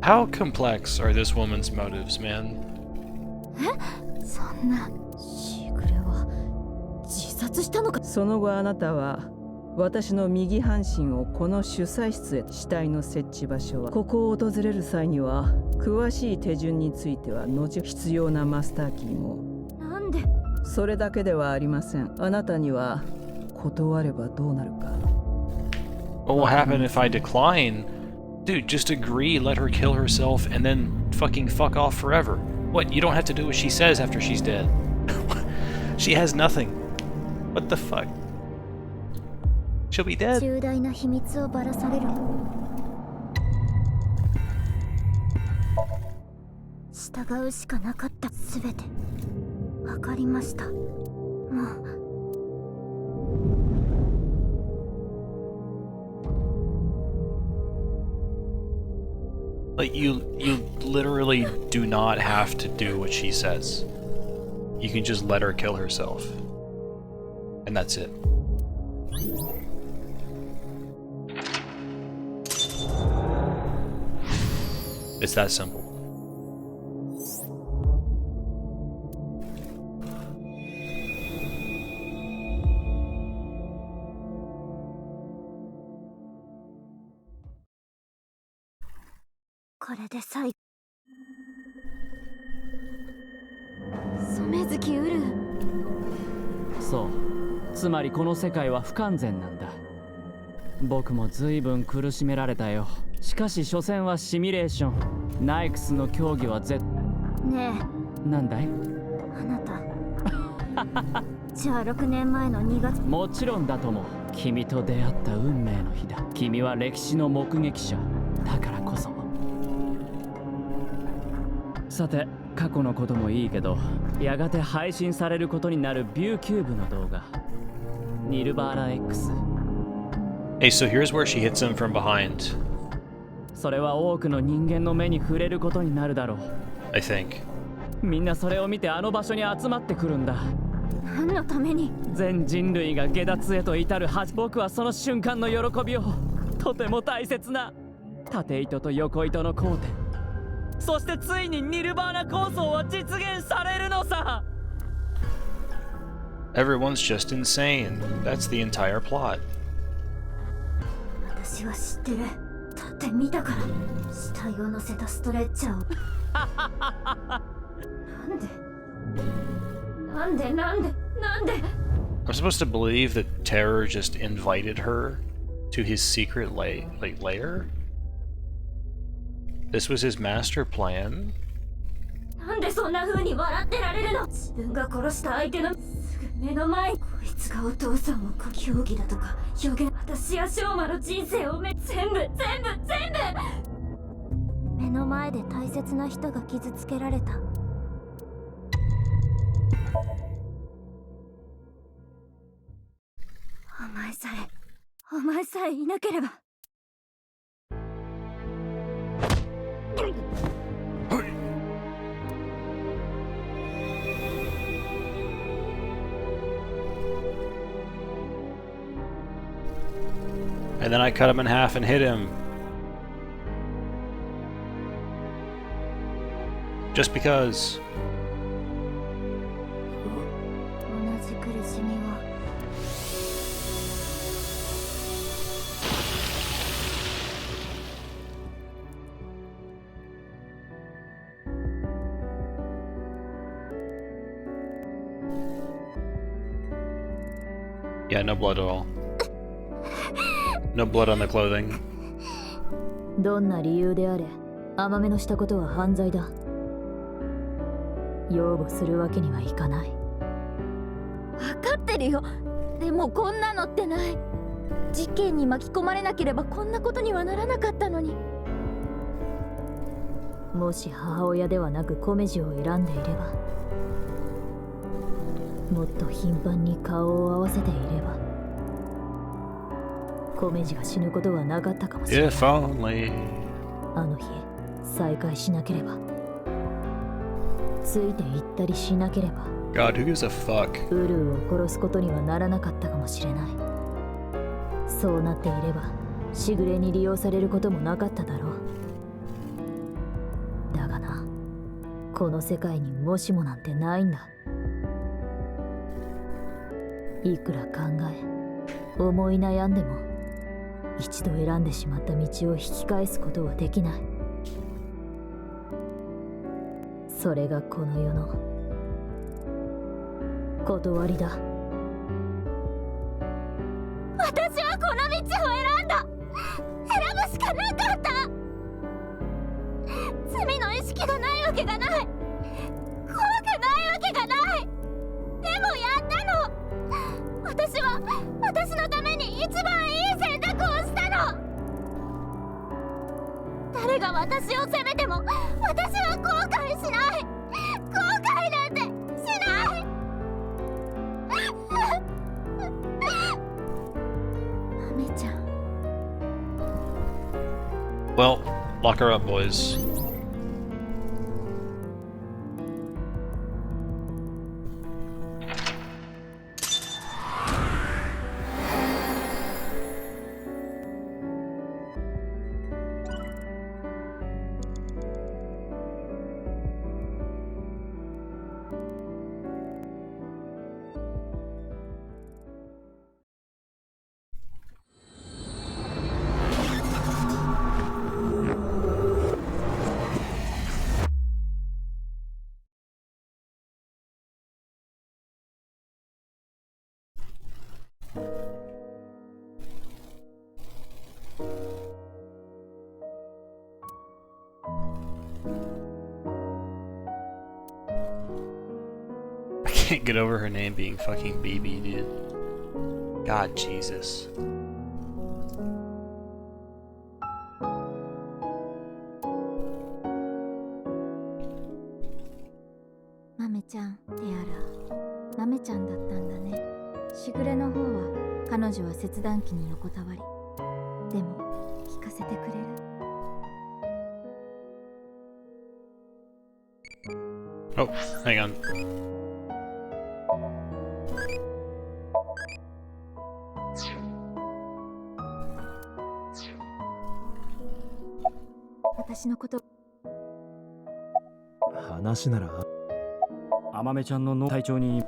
How complex are this woman's motives, man? え、そんな。シグレは自殺したのか。その後あなたは私の右半身をこの主催室へ。死体の設置場所はここを訪れる際には詳しい手順については後必要なマスターキーも。なんで。それだけではありません。あなたには断ればどうなるか。What will happen if I decline? Dude, just agree, let her kill herself, and then fucking fuck off forever. What, you don't have to do what she says after she's dead. She has nothing. What the fuck? She'll be dead. 重大な秘密をばらされる。従うしかなかった。すべてわかりました。もう。Like, you literally do not have to do what she says. You can just let her kill herself. And that's it. It's that simple.これで最後。染月ウル。そう。つまりこの世界は不完全なんだ。僕も随分苦しめられたよ。しかし所詮はシミュレーション。ナイクスの競技はねえ。なんだい。あなた。じゃあ6年前の2月。もちろんだとも。君と出会った運命の日だ。君は歴史の目撃者だからこそ。さて、過去のこともいいけど、やがて配信されることになるビューキューブの動画、ニルバーナ X。 Hey, so here's where she hits him from behind. それは多くの人間の目に触れることになるだろう。 I think. みんなそれを見てあの場所に集まってくるんだ。何のために。全人類が下脱へと至るはず。僕はその瞬間の喜びを、とても大切な縦糸と横糸の交点、そしてついにニルバーナ構想は実現されるのさ。 Everyone's just insane. That's the entire plot. 私は知ってる。だって見たから。死体を乗せたストレッチャーを。なんで I'm supposed to believe that Terror just invited her to his secret lair? This was his master plan? なんでそんな風に笑ってられるの。自分が殺した相手のすぐ目の前。こいつがお父さんを競技だとか表現。私や翔馬の人生を全部目の前で大切な人が傷つけられた。お前さえいなければ。And then I cut him in half and hit him. Just because. 同じ苦しみを。Yeah, no blood at all. No blood on the clothing. どんな理由であれ、甘めのしたことは犯罪だ。擁護するわけにはいかない。分かってるよ。でもこんなのってない。事件に巻き込まれなければこんなことにはならなかったのに。もし母親ではなくコメジを選んでいれば。もっと頻繁に顔を合わせていればコメジが死ぬことはなかったかもしれない。 If only. あの日再会しなければ、ついて行ったりしなければ、 God, who gives a fuck? ウルーを殺すことにはならなかったかもしれない。そうなっていればしぐれに利用されることもなかっただろう。だがな、この世界にもしもなんてないんだ。いくら考え思い悩んでも一度選んでしまった道を引き返すことはできない。それがこの世の断りだ。私はこの道を選んだ。選ぶしかなかった。罪の意識がないわけがない。怖くないわけがない。でもやったの。私は私のために一番いい選択をしたの。誰が私を責めても私は後悔しない。後悔なんてしない。豆ちゃん。 Well, lock her up, boys. I can't get over her name being fucking BB, dude. God, Jesus. 豆ちゃん、テアラ、豆ちゃんだったんだね。しぐれの方は彼女は切断機に横たわり。でも聞かせてくれる？ Oh, hang on. 私のこと。話ならアマメちゃんの体調に。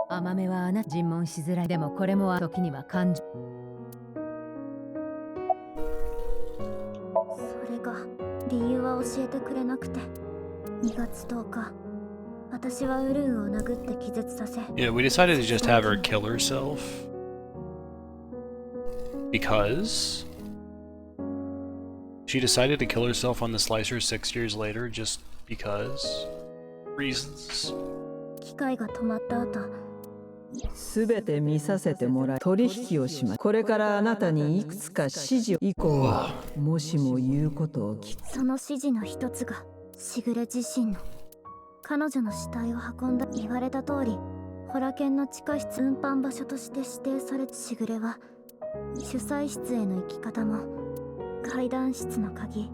アマメはあなた尋問しづらい。でもこれも時には感情。それが理由は教えてくれなくて。2月10日、私はウルーを殴って気絶させ。Yeah, we decided to just have her kill herself. Because she decided to kill herself on the slicer 6 years later just because reasons. 機械が止まった後、すべて見させてもらい取引をします。これからあなたにいくつか指示を以降はもしも言うことを聞く。その指示の一つがしぐれ自身の彼女の死体を運んだ。言われた通りホラ犬の地下室運搬場所として指定された。しぐれは主催室への行き方も階段室の鍵、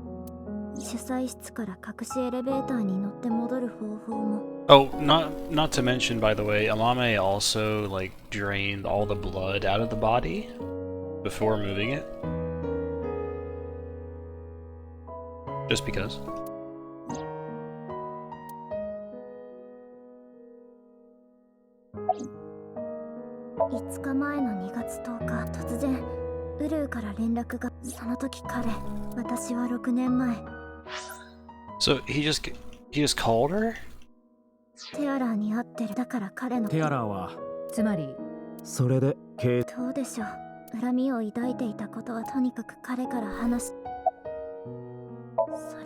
主催室から隠しエレベーターに乗って戻る方法も。 Oh, not to mention, by the way, Amame also like drained all the blood out of the body before moving it. Just because. 5日前の2月10日、突然ウルーから連絡が。その時彼、私は6年前。 So he just called her? テアラーに会ってる。だから彼のテアラーはつまりそれでどうでしょう。恨みを抱いていたことはとにかく彼から話し。そ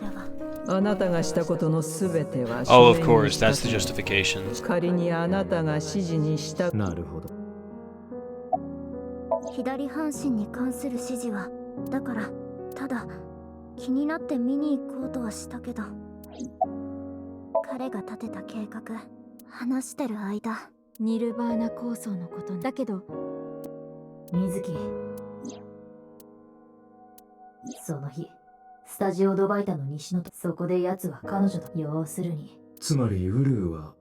れはあなたがしたことのすべては Oh, of course, that's the justification. 仮にあなたが指示にしたなるほど。左半身に関する指示は。だからただ気になって見に行こうとはしたけど、彼が立てた計画、話してる間、ニルバーナ構想のことだけど、水木、その日スタジオドバイタの西のそこで奴は彼女と、要するにつまりウルーは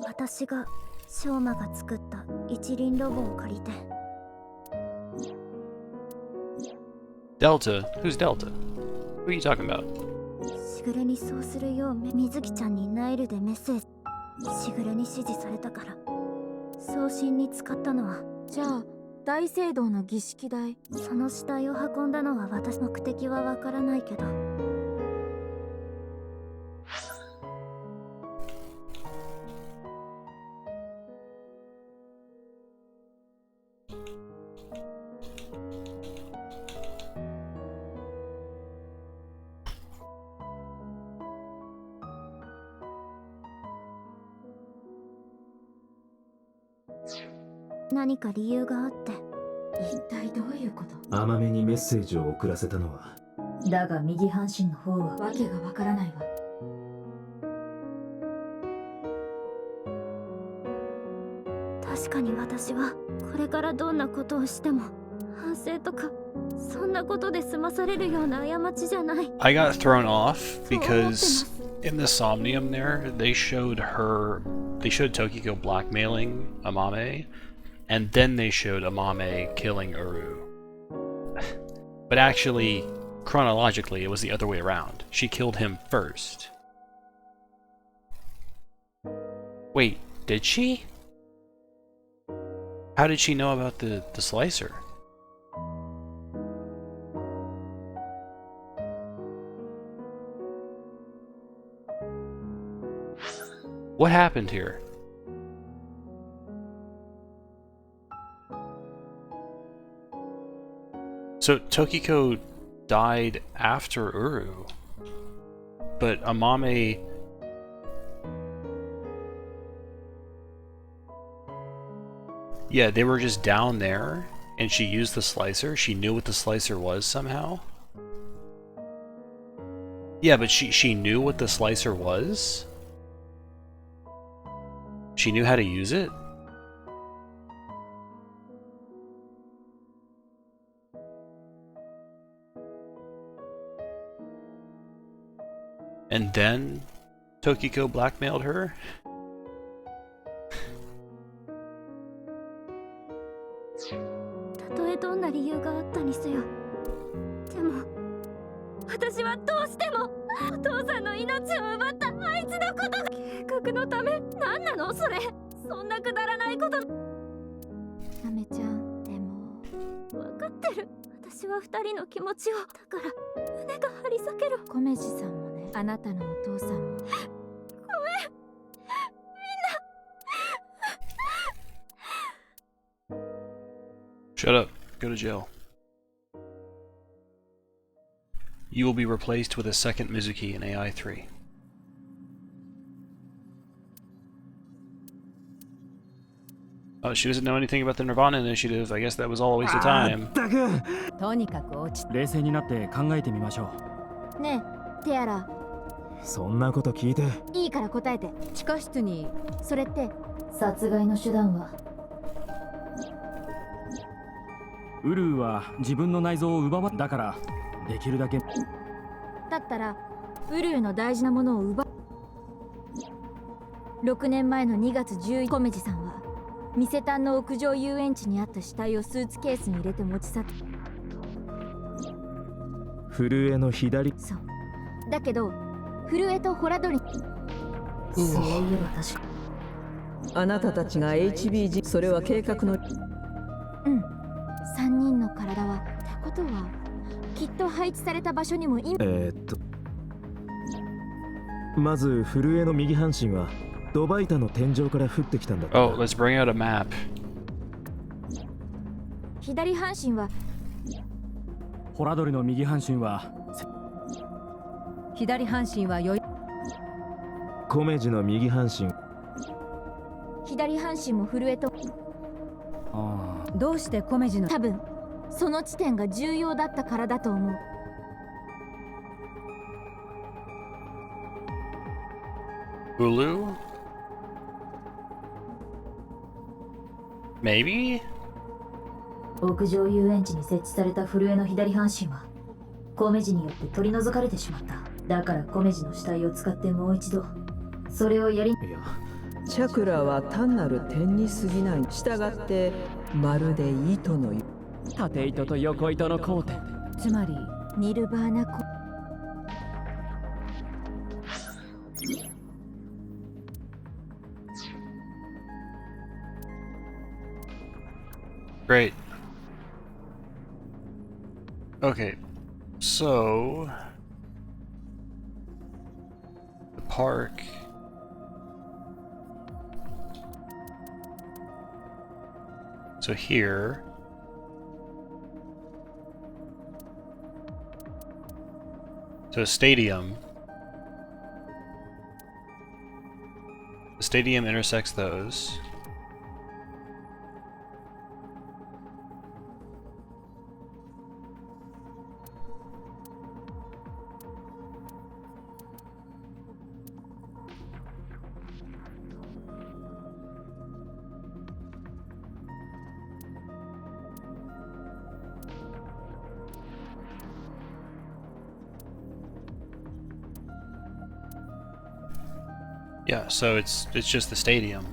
私がショーマが作った一輪ロボを借りて。 Delta? Who's Delta? Who are you talking about? しぐれにそうするよう水木ちゃんにナイルでメッセージ。しぐれに指示されたから送信に使ったのは。じゃあ大聖堂の儀式台。その死体を運んだのは私。目的はわからないけど。何か理由があって。一体どういうこと？甘めにメッセージを送らせたのは。だが右半身の方はわけがわからないわ。確かに私はこれからどんなことをしても反省とかそんなことで済まされるような過ちじゃない。I got thrown off because in the Somnium there, they showed Tokiko blackmailing Amame, and then they showed Amame killing Uru. But actually, chronologically, it was the other way around. She killed him first. Wait, did she? How did she know about the slicer? What happened here? So Tokiko died after Uru, but Amame... Yeah, they were just down there, and she used the slicer. She knew what the slicer was somehow. Yeah, but she knew what the slicer was? She knew how to use it? And then Tokiko blackmailed her? たとえどんな理由があったにせよ。でも私はどうしてもお父さんの命を奪ったあいつのことが計画のため。何なのそれ。そんなくだらないこと。なめちゃん、でも分かってる。私は二人の気持ちを。だから胸が張り裂ける。コメジさんもね、あなたのお父さんも。ごめん、みんな。Shut up. Go to jail. You will be replaced with a second Mizuki in AI3. Oh, she doesn't know anything about the Nirvana Initiative. I guess that was all a waste of time. とにかく落ち冷静になって考えてみましょう。ねえ、テアラ。そんなこと聞いて。いいから答えて。地下室に。それって殺害の手段は。ウルーは自分の内臓を奪わだからできるだけ。だったらウルーの大事なものを奪う。6年前の2月11日、コメジさんはミセタンの屋上遊園地にあった死体をスーツケースに入れて持ち去った。震えの左。そうだけど震えとホラドリ。そういえば確か。あなたたちが HBG、 それは計画の。うん、3人の体は。ってことはきっと配置された場所にも今。まず震えの右半身はドバイタの天井から降ってきたんだ。Oh, let's bring out a map. 左半身は。ホラドリの右半身は。左半身はよい。コメジの右半身。左半身も震えと。どうしてコメジの。多分その地点が重要だったからだと思う。Hulu? Maybe? 屋上遊園地に設置された震えの左半身はコメジによって取り除かれてしまった。だからコメジの死体を使ってもう一度それをやり。いや、チャクラは単なる点に過ぎない。従ってまるで糸のよう。縦糸と横糸の交点。つまりニルバーナコ。Great. Okay, so the park. So here. So a stadium. The stadium intersects those. Yeah, so it's just the stadium.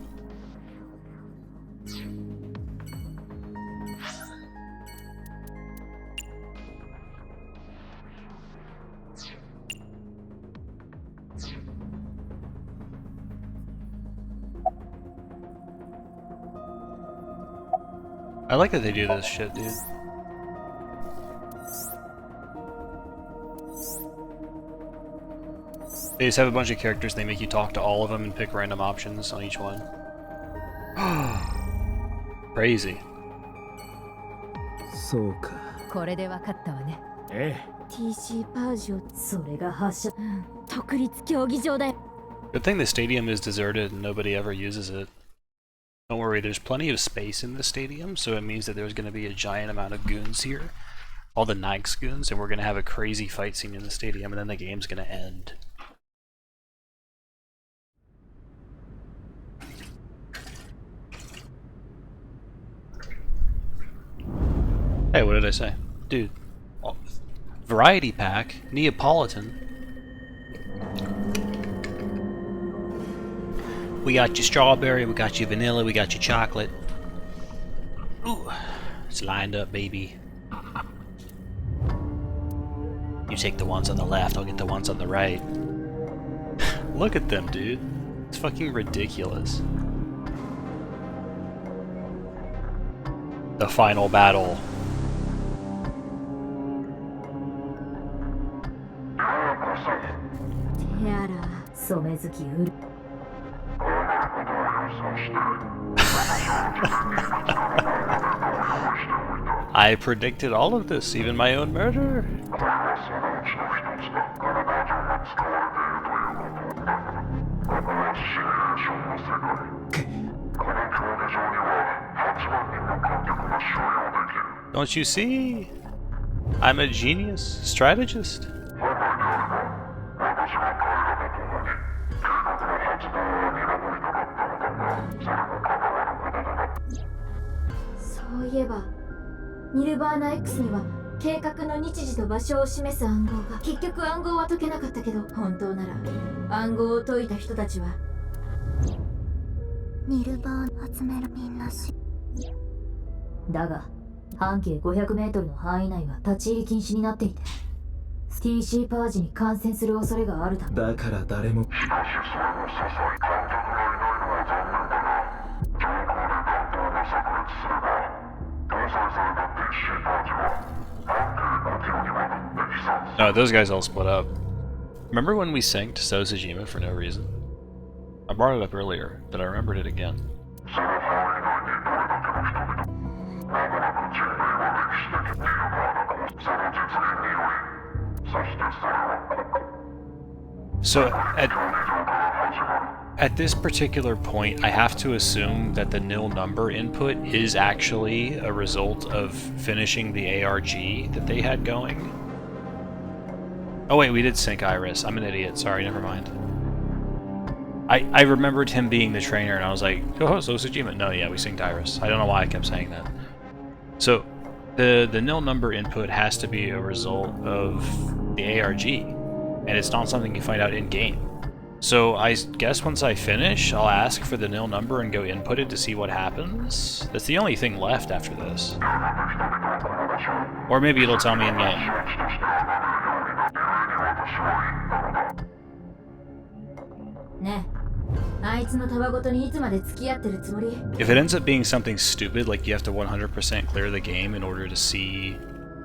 I like that they do this shit, dude. They just have a bunch of characters, they make you talk to all of them and pick random options on each one. Crazy. そうか。これで分かったわね。ええ。TC パージョ、それが発射。特立競技場だよ。Good thing the stadium is deserted and nobody ever uses it. Don't worry, there's plenty of space in the stadium, so it means that there's going to be a giant amount of goons here. All the Nikes goons, and we're going to have a crazy fight scene in the stadium, and then the game's going to end. Hey, what did I say? Dude. Oh, variety pack? Neapolitan? We got your strawberry, we got your vanilla, we got your chocolate. Ooh, it's lined up, baby. You take the ones on the left, I'll get the ones on the right. Look at them, dude. It's fucking ridiculous. The final battle. I predicted all of this, even my own murder. Don't you see? I'm a genius strategist.ニルバーナ X には計画の日時と場所を示す暗号が、結局暗号は解けなかったけど、本当なら暗号を解いた人たちはニルバーナ集めるみんなし。だが半径500メートルの範囲内は立ち入り禁止になっていて、TC パージに感染する恐れがあるため。だから誰も。No, those guys all split up. Remember when we synced Sosajima for no reason? I brought it up earlier, but I remembered it again. So at this particular point, I have to assume that the nil number input is actually a result of finishing the ARG that they had going. Oh wait, we did sync Iris. I'm an idiot. Sorry, never mind. I remembered him being the trainer, and I was like, oh, so Sujima. No, yeah, we sing Tyrus. I don't know why I kept saying that. So, the nil number input has to be a result of the ARG, and it's not something you find out in-game. So I guess once I finish, I'll ask for the nil number and go input it to see what happens. That's the only thing left after this. Or maybe it'll tell me in-game. If it ends up being something stupid, like you have to 100% clear the game in order to see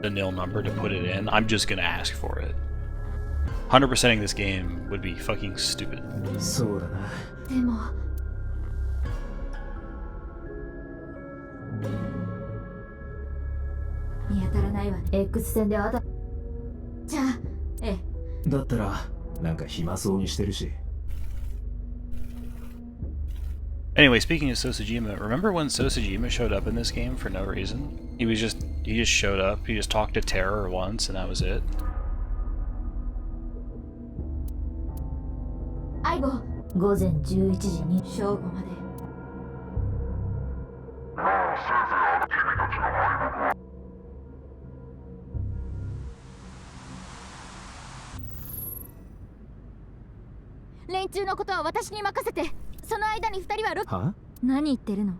the nil number to put it in, I'm just gonna ask for it. 100%ing this game would be fucking stupid. Anyway, speaking of Sosajima, remember when Sosajima showed up in this game for no reason? He just showed up, he just talked to Terror once, and that was it. Huh? 何言ってるの？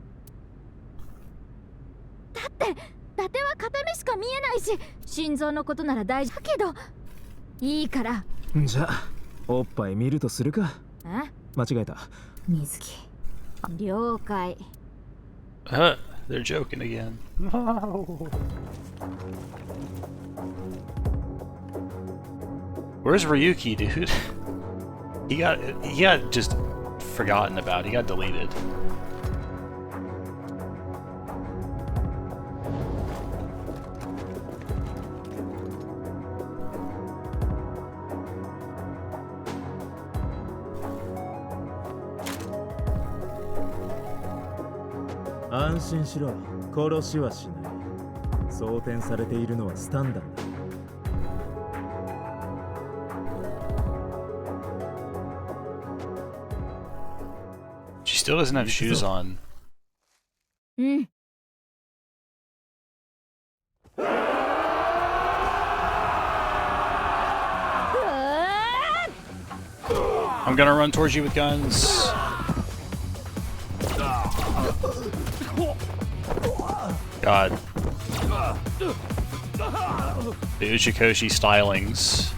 だって伊達は片目しか見えないし、心臓のことなら大丈夫だけど、いいから。じゃあおっぱい見るとするか。間違えた。水木。了解。They're joking again. Where's Ryuki, dude? He got just forgotten about. He got deleted. She still doesn't have shoes on. I'm gonna run towards you with guns. God. The Uchikoshi stylings.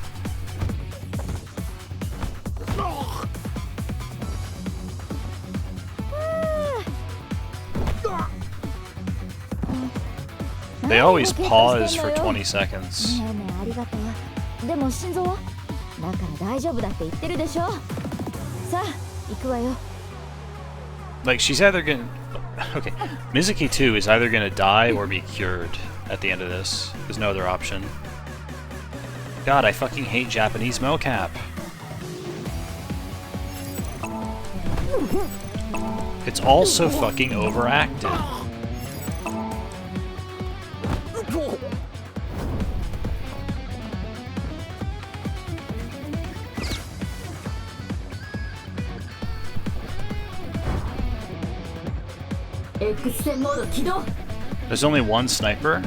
They always pause for 20 seconds. Like, she's either gonna... Okay, Mizuki 2 is either gonna die or be cured at the end of this. There's no other option. God, I fucking hate Japanese mocap. It's all so fucking overacted. There's only one sniper?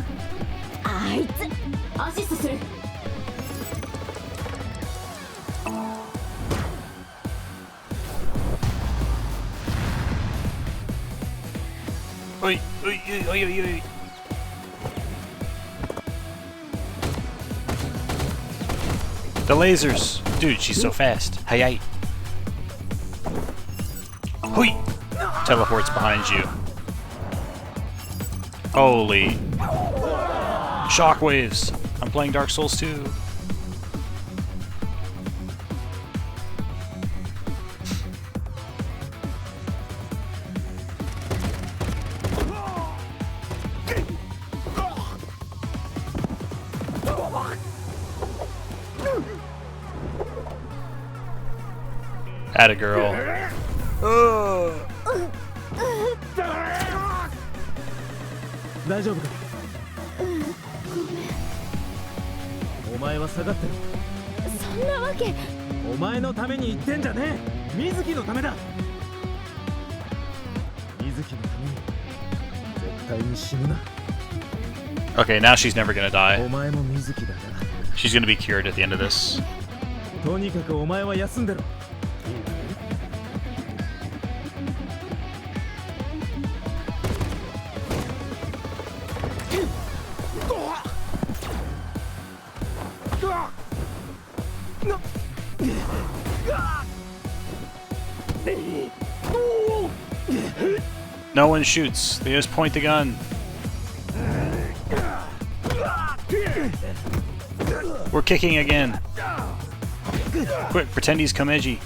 Oi, oi, oi, oi, oi. The lasers! Dude, she's so fast. Hey, Hui! Teleports behind you. Holy. Shockwaves! I'm playing Dark Souls 2. Atta girl. 水木のためだ。水木のために絶対に死ぬな。 Okay, now she's never gonna die. お前も水木だが。 She's gonna be cured at the end of this. とにかくお前は休んでろ。No one shoots. They just point the gun. We're kicking again. Quick, pretend he's Komeji.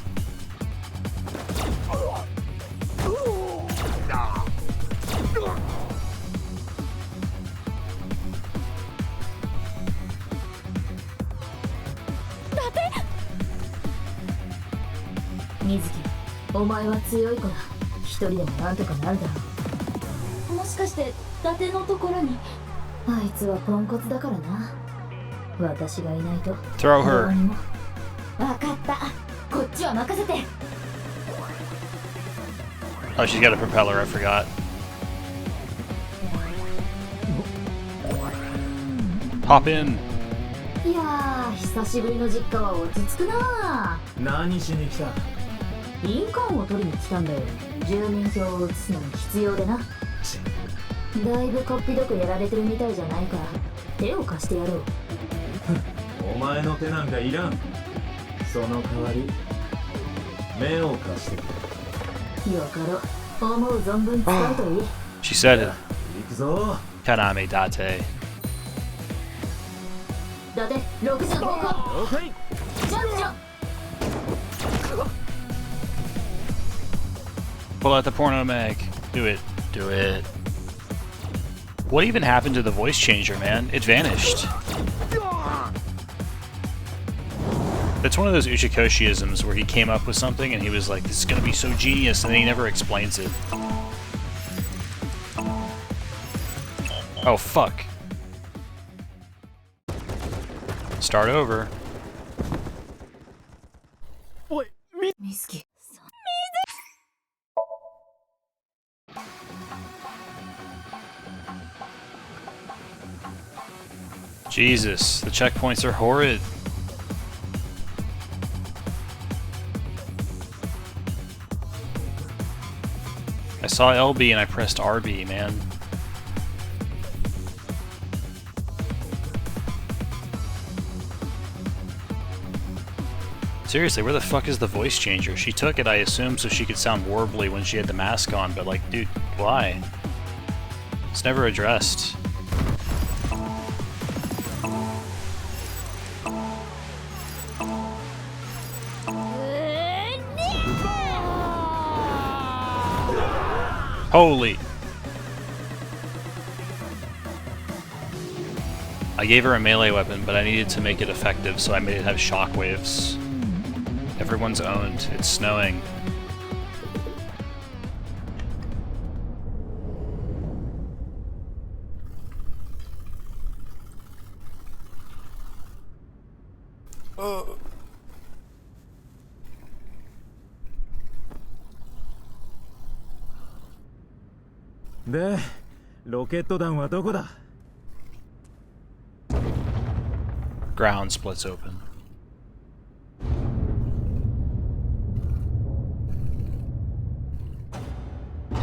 Mizuki, お前は強い子だ。一人でもなんとかなるだろう。もしかして伊達のところに。あいつはポンコツだからな。私がいないと。Throw her. どうにも。わかった。こっちは任せて。Oh, she's got a propeller. I forgot. Hop in. いやー、久しぶりの実家は落ち着くな。何しに来た？印鑑を取りに来たんだよ。住民票を移すのに必要でな。だいぶこっぴどくやられてるみたいじゃないから手を貸してやろう。お前の手なんかいらん。その代わり目を貸してくれ。よかろ。思う存分使うといい。 She said it. 行くぞ。 Kaname Date. 伊達65個。ジャンプしろ。 Pull out the porno mag. Do it. Do it. What even happened to the voice changer, man? It vanished. That's one of those Uchikoshi-isms where he came up with something and he was like, this is gonna be so genius, and then he never explains it. Oh, fuck. Start over. Mizuki. Jesus, the checkpoints are horrid. I saw LB and I pressed RB, man. Seriously, where the fuck is the voice changer? She took it, I assume, so she could sound warbly when she had the mask on, but like, dude, why? It's never addressed. Holy! I gave her a melee weapon, but I needed to make it effective, so I made it have shockwaves. Everyone's owned. It's snowing. De, ロケット弾はどこだ? Ground splits open.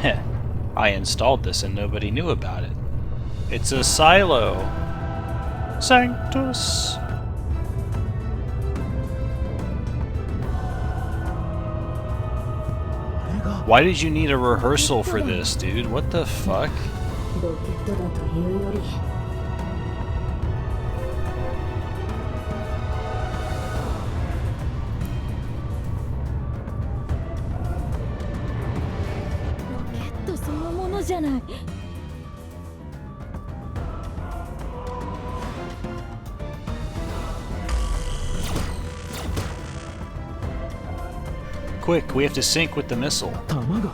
Heh. I installed this and nobody knew about it. It's a silo. Sanctus. Why did you need a rehearsal for this, dude? What the fuck? ロケットだというより。そのものじゃない。Quick, we have to sync with the missile. 卵。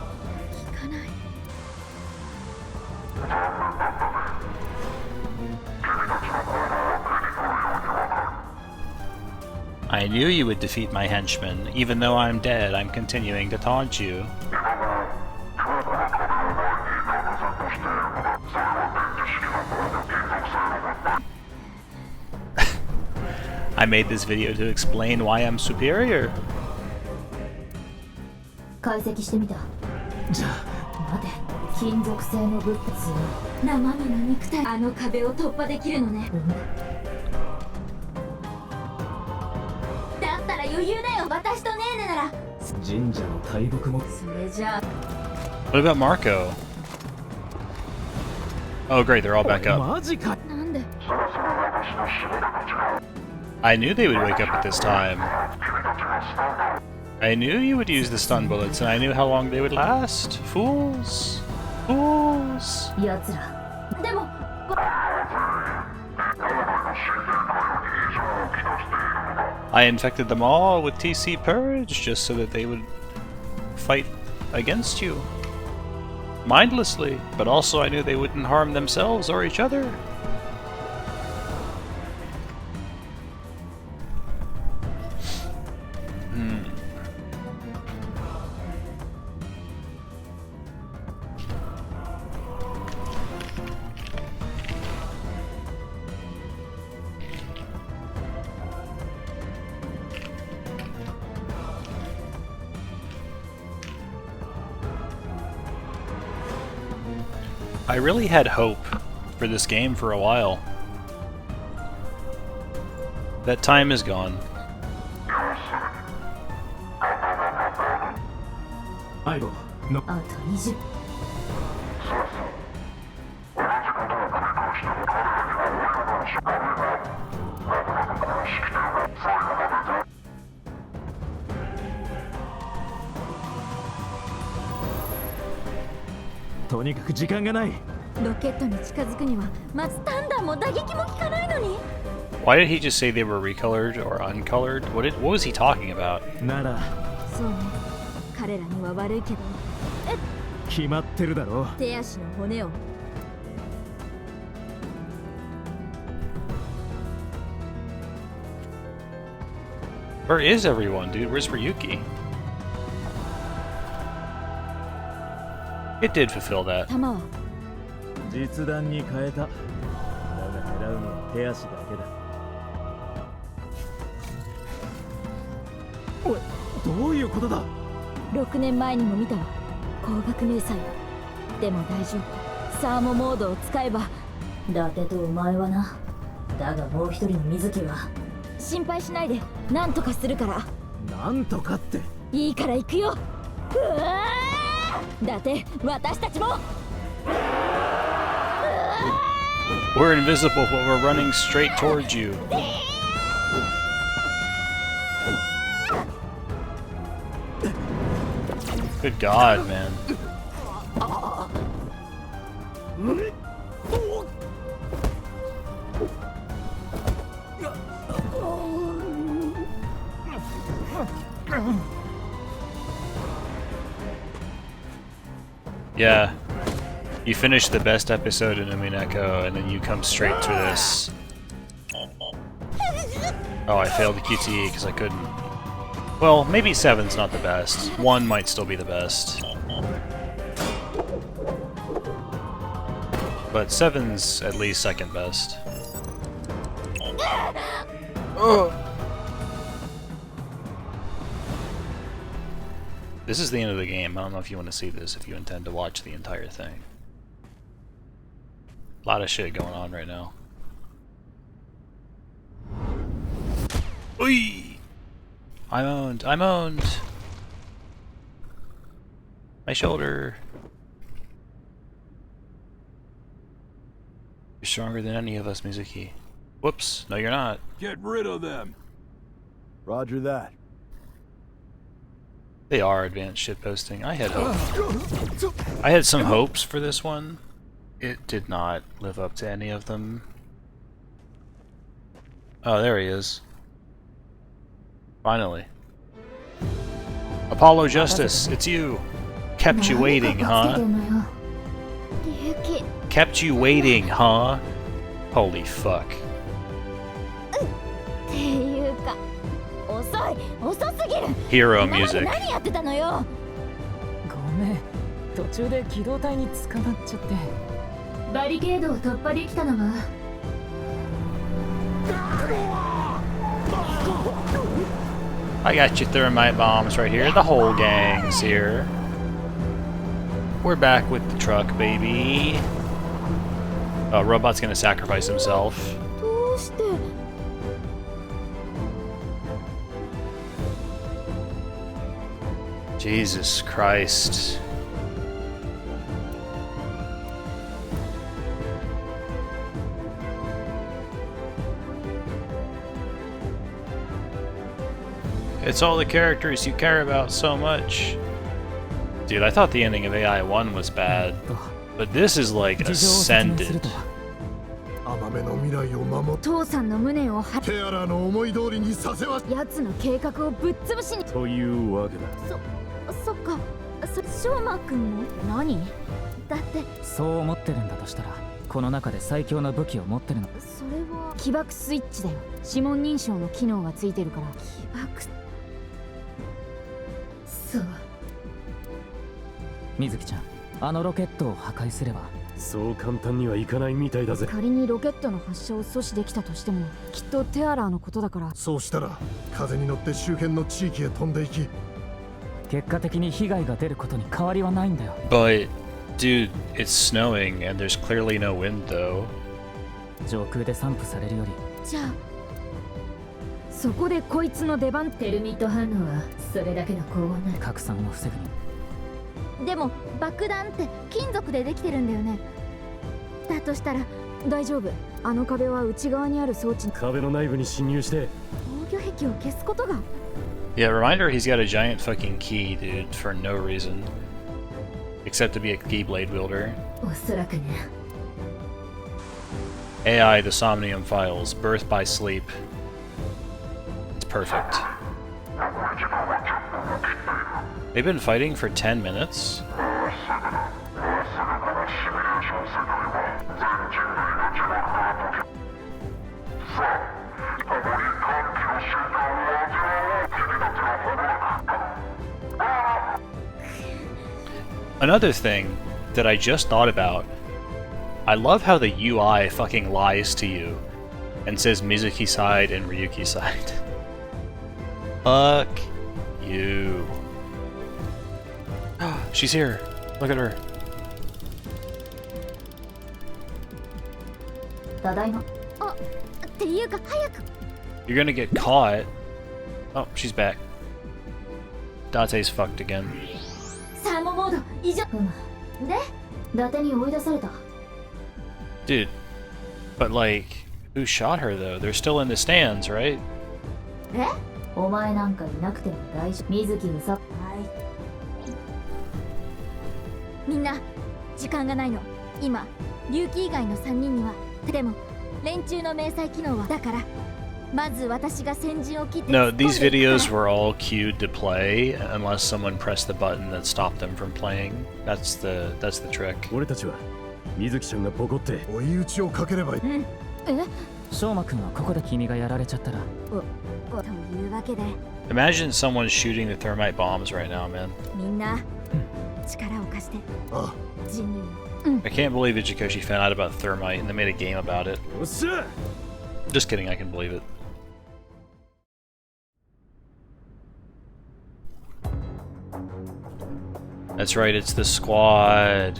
I knew you would defeat my henchman. Even though I'm dead, I'm continuing to taunt you. I made this video to explain why I'm superior. 解析してみた。じゃあ待て、金属製の物質は生身の肉体、あの壁を突破できるのね。だったら余裕だよ。私とネーネなら。神社の大木も。それじゃあ。 What about Marco? Oh great, they're all back up. マジか。なんで？ I knew they would wake up at this time. I knew you would use the stun bullets, and I knew how long they would last. Fools. Fools. 奴ら。でも。 I infected them all with TC Purge just so that they would fight against you. Mindlessly, but also I knew they wouldn't harm themselves or each other. I really had hope for this game for a while. That time is gone. No. あと20。 とにかく時間がない。ロケットに近づくにはまずタンダーも打撃も効かないのに。 Why did he just say they were recolored or uncolored? What was he talking about? なら。そうね。彼らには悪いけど。決まってるだろう。手足の骨を。 Where is everyone, dude? Where's Ryuki? It did fulfill that. 弾は。実弾に変えた。だが狙うのは手足だけだ。おい、どういうことだ。6年前にも見たわ。高学迷彩。でも大丈夫。サーモモードを使えば。伊達とお前はな。だがもう一人の水木は。心配しないで。なんとかするから。なんとかって。いいから行くよ。うわー。だって私たちも。We're invisible, but we're running straight towards you. Good God, man. Yeah. You finish the best episode in Umineko, and then you come straight to this. Oh, I failed the QTE because I couldn't. Well, maybe 7's not the best. 1 might still be the best. But 7's at least second best. This is the end of the game. I don't know if you want to see this, if you intend to watch the entire thing. A lot of shit going on right now. Oi! I'm owned. I'm owned. My shoulder. You're stronger than any of us, Mizuki. Whoops. No, you're not. Get rid of them. Roger that. They are advanced shitposting. I had hope. I had some hopes for this one. It did not live up to any of them. Oh, there he is. Finally. Apollo Justice, it's you. Kept you waiting, huh? Kept you waiting, huh? Holy fuck. っていうかい遅すぎる Hero 今まで music. 何やってたのよごめん、途中で機動隊に捕まっちゃって。バリケードを突破できたのは I got your thermite bombs right here. The whole gang's here. We're back with the truck, baby. Oh, Robot's gonna sacrifice himself. どうして Jesus Christ. It's all the characters you care about so much. Dude, I thought the ending of AI 1 was bad, but this is like ascended. 甘めの未来を守っ父さんの無念をはテアラの思い通りにさせは奴の計画をぶっ潰しにというわけだ。そっかしょうまくんも何だってそう思ってるんだとしたら、この中で最強の武器を持ってるの。それは起爆スイッチだよ指紋認証の機能がついてるから起爆そう水木ちゃん、あのロケットを破壊すればそう簡単にはいかないみたいだぜ。仮にロケットの発射を阻止できたとしてもきっとテアラーのことだからそうしたら風に乗って周辺の地域へ飛んでいき結果的に被害が出ることに変わりはないんだよ。 But, dude, it's snowing and there's clearly no wind though. 上空で散布されるよりじゃあそこでこいつの出番テルミット反応はそれだけの高温な拡散を防ぐに。でも爆弾って金属でできてるんだよねだとしたら大丈夫あの壁は内側にある装置壁の内部に侵入して防御壁を消すことが Yeah, reminder he's got a giant fucking key, dude, for no reason. Except to be a keyblade wielder. おそらくね AI, the Somnium Files, Birth by Sleep. It's perfect. They've been fighting for 10 minutes? Another thing that I just thought about, I love how the UI fucking lies to you and says Mizuki side and Ryuki side. Fuck you. She's here. Look at her. ただいまあっていうか早く You're gonna get caught. Oh, she's back. Dante's fucked again. サーモモード異常で伊達に追い出された Dude, but like, who shot her though? They're still in the stands, right? えお前なんかいなくても大丈夫水木うさはいみんな時間がないの今龍騎以外の3人にはでも連中の明細機能はだからまず私が先陣を切って No, these videos were all queued to play unless someone pressed the button that stopped them from playing. That's the trick. 俺たちは水木ちゃんがボコって追い打ちをかければいい。え翔馬くんはここで君がやられちゃったらというわけで Imagine someone shooting the thermite bombs right now, man. みんな力を貸して人類の I can't believe Ichikoshi found out about thermite and they made a game about it. Just kidding, I can believe it. That's right, it's the squad.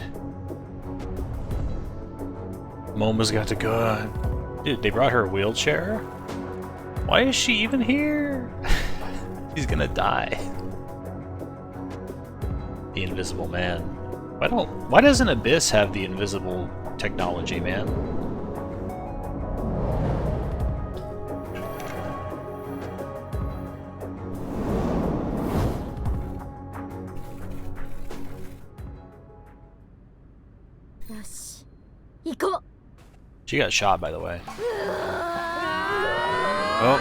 Moma's got the gun. Dude, they brought her a wheelchair? Why is she even here? She's gonna die. The Invisible Man. Why doesn't Abyss have the invisible technology, man? She got shot, by the way. Oh.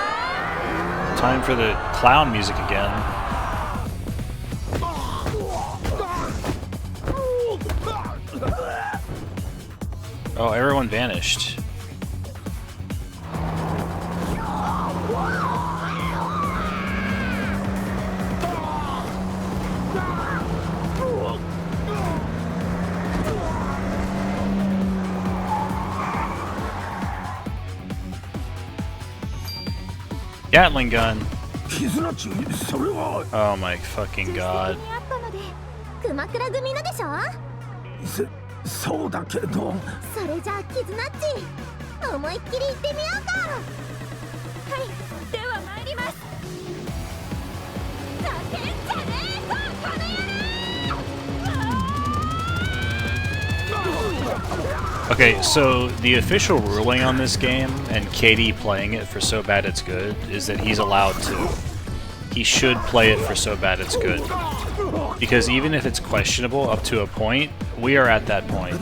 Time for the clown music again. Oh, everyone vanished. Gatling gun. Oh my fucking god. 熊倉組のでしょ。そうだけど。それじゃあキズナッチ、思いっきり行ってみようか。はい、では参ります。叫んじゃねえぞ、この野郎。 Okay, so the official ruling on this game, and Katie playing it for So Bad It's Good, is that he's allowed to. He should play it for So Bad It's Good. Because even if it's questionable up to a point, we are at that point.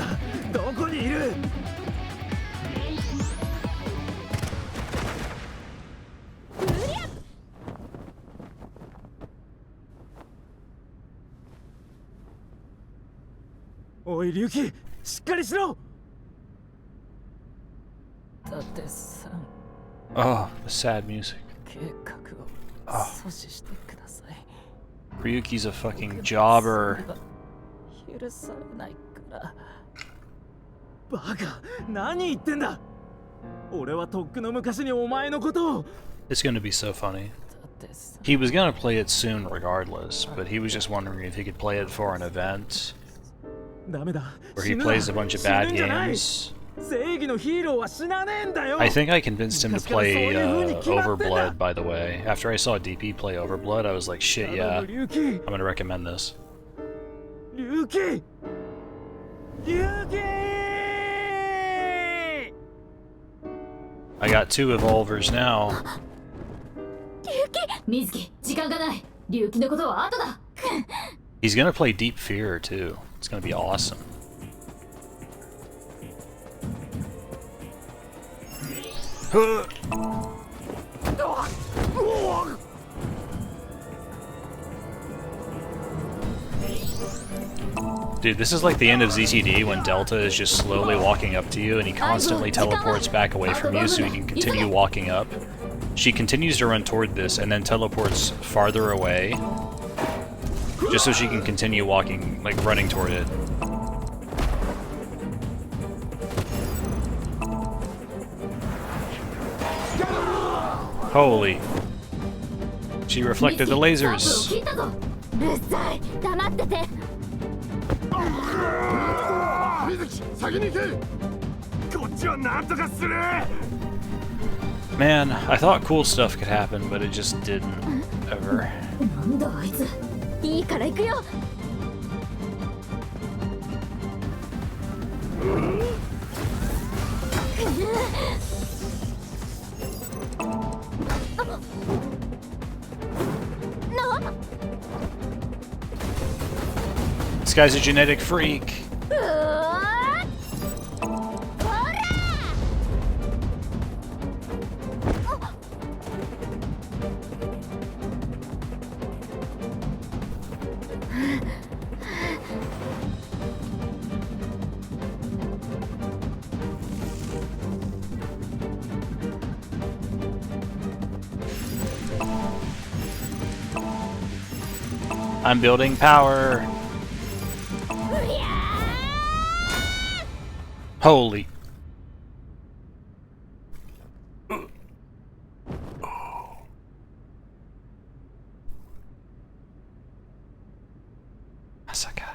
Oi, Ryuki! しっかりしろ! Oh, the sad music. Oh. Ryuki's a fucking jobber. It's gonna be so funny. He was gonna play it soon regardless, but he was just wondering if he could play it for an event where he plays a bunch of bad games. I think I convinced him to play Overblood, by the way. After I saw DP play Overblood, I was like, shit, yeah, I'm gonna recommend this. I got 2 Evolvers now. He's gonna play Deep Fear, too. It's gonna be awesome. Dude, this is like the end of ZTD when Delta is just slowly walking up to you and he constantly teleports back away from you so he can continue walking up. She continues to run toward this and then teleports farther away just so she can continue walking, like running toward it. Holy. She reflected the lasers. Man, I thought cool stuff could happen, but it just didn't, ever. This guy's a genetic freak. I'm building power. Holy. Masaka.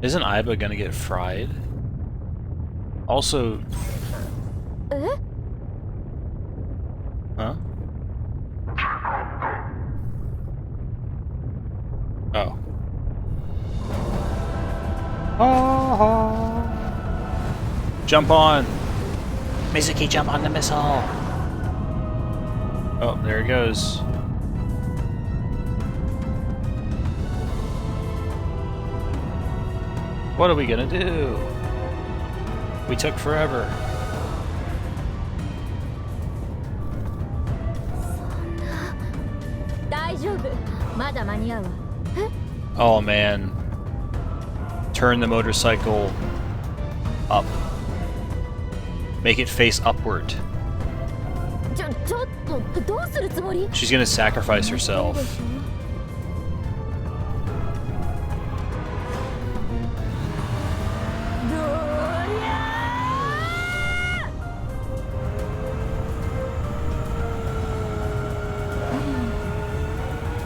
Isn't Aiba gonna get fried? Also... Huh? Oh. Oh. Jump on! Mizuki, jump on the missile! Oh, there it goes. What are we gonna do? We took forever. Oh man. Turn the motorcycle up. Make it face upward. She's gonna sacrifice herself.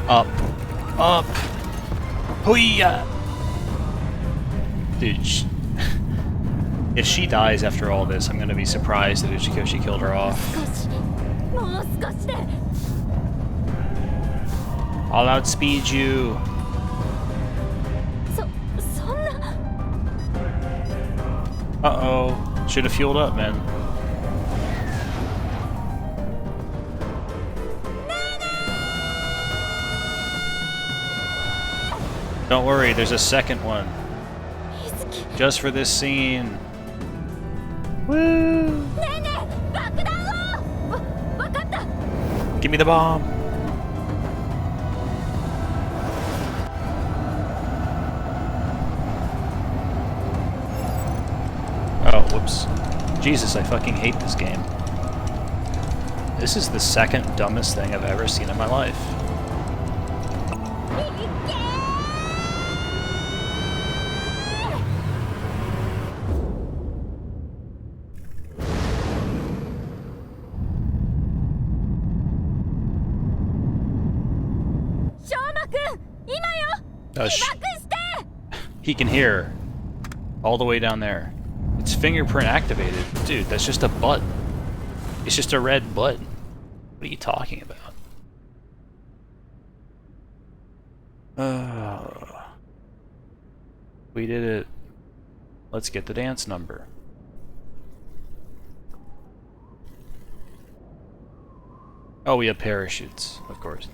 Up. Up. Hoo-ya! Dude, if she dies after all this, I'm gonna be surprised that Uchikoshi killed her off. I'll outspeed you. Uh-oh. Should have fueled up, man. Don't worry, there's a second one. Just for this scene. Woo! Give me the bomb! Oh, whoops. Jesus, I fucking hate this game. This is the second dumbest thing I've ever seen in my life. He can hear all the way down there. It's fingerprint activated. Dude, that's just a button. It's just a red button. What are you talking about? We did it. Let's get the dance number. Oh, we have parachutes, of course.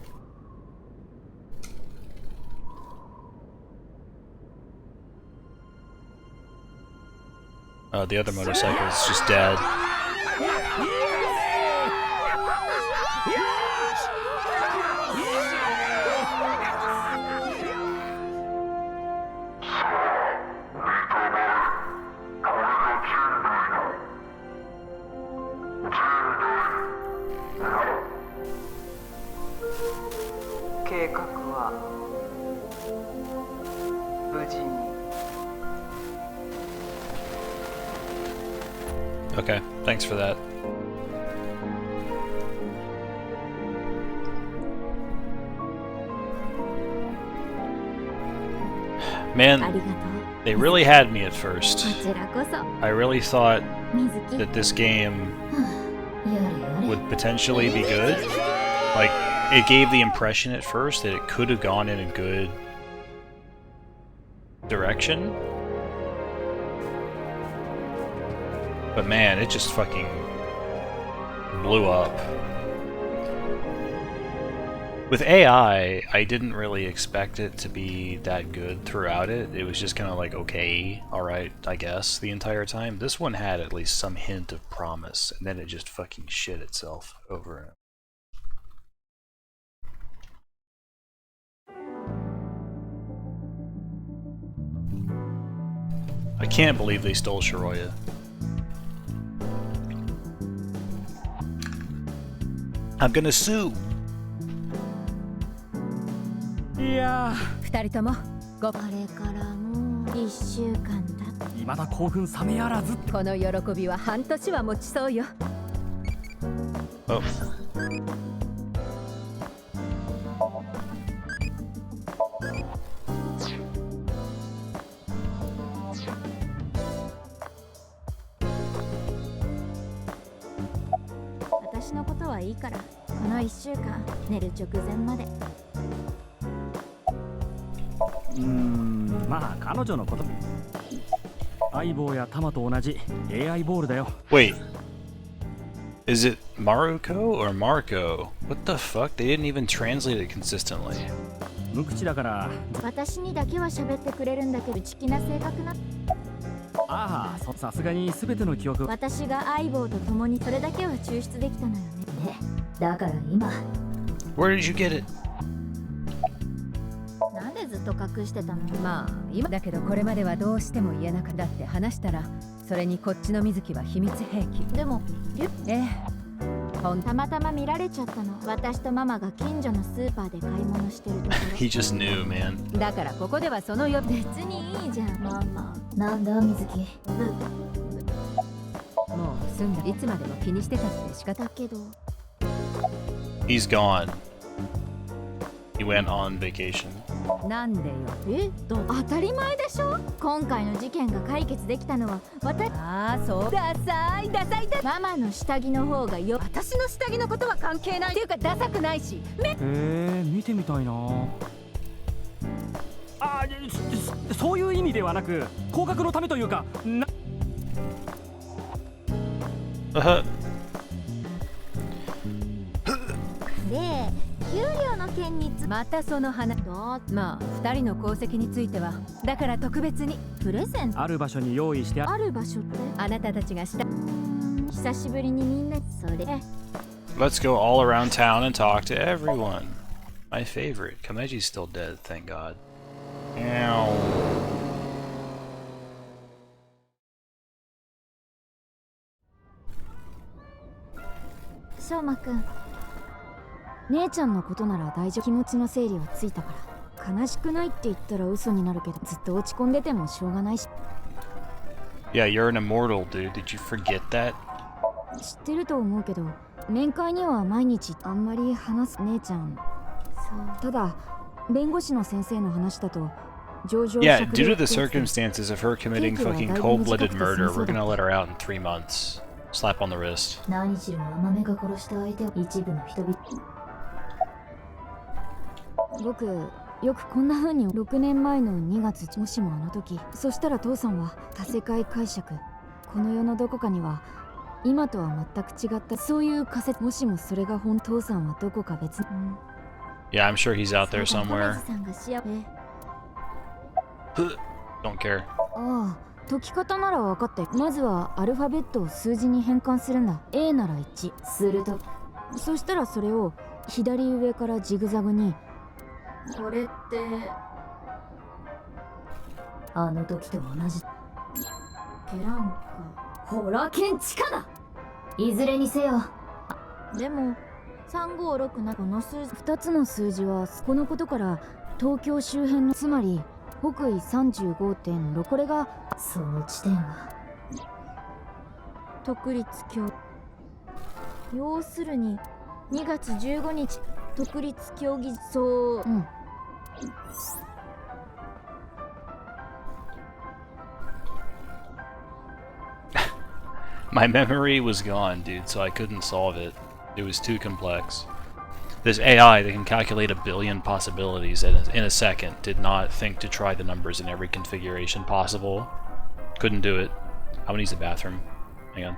The other motorcycle is just dead. Okay, thanks for that. Man, they really had me at first. I really thought that this game would potentially be good. Like, it gave the impression at first that it could have gone in a good direction. But man, it just fucking blew up. With AI, I didn't really expect it to be that good throughout it. It was just kind of like, okay, alright, I guess, the entire time. This one had at least some hint of promise, and then it just fucking shit itself over it. I can't believe they stole Shiroya. I'm gonna sue. いやー、2人ともごあれからもう1週間経って未だ興奮冷めやらず。この喜びは半年は持ちそうよ。Oh.私のことはいいから、この1週間寝る直前まで。まあ彼女のこと。相棒やタマと同じ AI ボールだよ。Wait. Is it Maruko or Marco? What the fuck? They didn't even translate it consistently. 無口だから。私にだけは喋ってくれるんだけど、内気な性格な。ああ、さすがに全ての記憶。私が相棒と共にそれだけは抽出できたのよね。だから今。Where did you get it? なんでずっと隠してたの？まあ今だけどこれまではどうしても言えなかったって話したら、それにこっちの水木は秘密兵器。でもたまたま見られちゃったの。私とママが近所のスーパーで買い物してるところ。He just knew, man. だからここではその呼び。別にいいじゃん。ママ。なんだ水木。もう済んだ。いつまでも気にしてたって仕方だけど。He's gone. He went on vacation. なんでよ。当たり前でしょ。今回の事件が解決できたのは私。ああ、そう。ダサいママの下着の方がよ。私の下着のことは関係ない。っていうかダサくないし。見てみたいな。あ、そういう意味ではなく、広角のためというか。で、給料の件にまたその話。まあ、二人の功績については、だから特別にプレゼント。ある場所に用意してある場所ってあなたたちがした。久しぶりにみんなそれ。Let's go all around town and talk to everyone. My favorite. Kameji's still dead, thank God. Ow. しょうまくん、姉ちゃんのことなら大丈夫。気持ちの整理はついたから。悲しくないって言ったら嘘になるけど、ずっと落ち込んでてもしょうがないし。 Yeah, you're an immortal, dude. Did you forget that? 知ってると思うけど、面会には毎日あんまり話す。姉ちゃん、そう。ただ弁護士の先生の話だと、Yeah, due to the circumstances of her committing fucking cold-blooded murder, we're gonna let her out in 3 months. Slap on the wrist. 何しろ甘めが殺した相手は一部の人々。僕よくこんな風に6年前の2月、もしもあの時、そしたら父さんは多世界解釈、この世のどこかには今とは全く違ったそういう仮説。もしもそれが本当、父さんはどこか別。Yeah, I'm sure he's out there somewhere. さんがDon't care. ああ、解き方なら分かって。まずはアルファベットを数字に変換するんだ。 A なら1すると、そしたらそれを左上からジグザグに。これってあの時と同じ。ペランかホラケンチかだ。いずれにせよ。でも356なこの数字、2つの数字はこのことから東京周辺の、つまり北緯 35.6、 これがその地点は独立協。要するに2月15日独立協議そう。My memory was gone, dude, so I couldn't solve it. It was too complex. This AI that can calculate 1 billion possibilities in a second did not think to try the numbers in every configuration possible. Couldn't do it. I'm gonna use the bathroom. Hang on.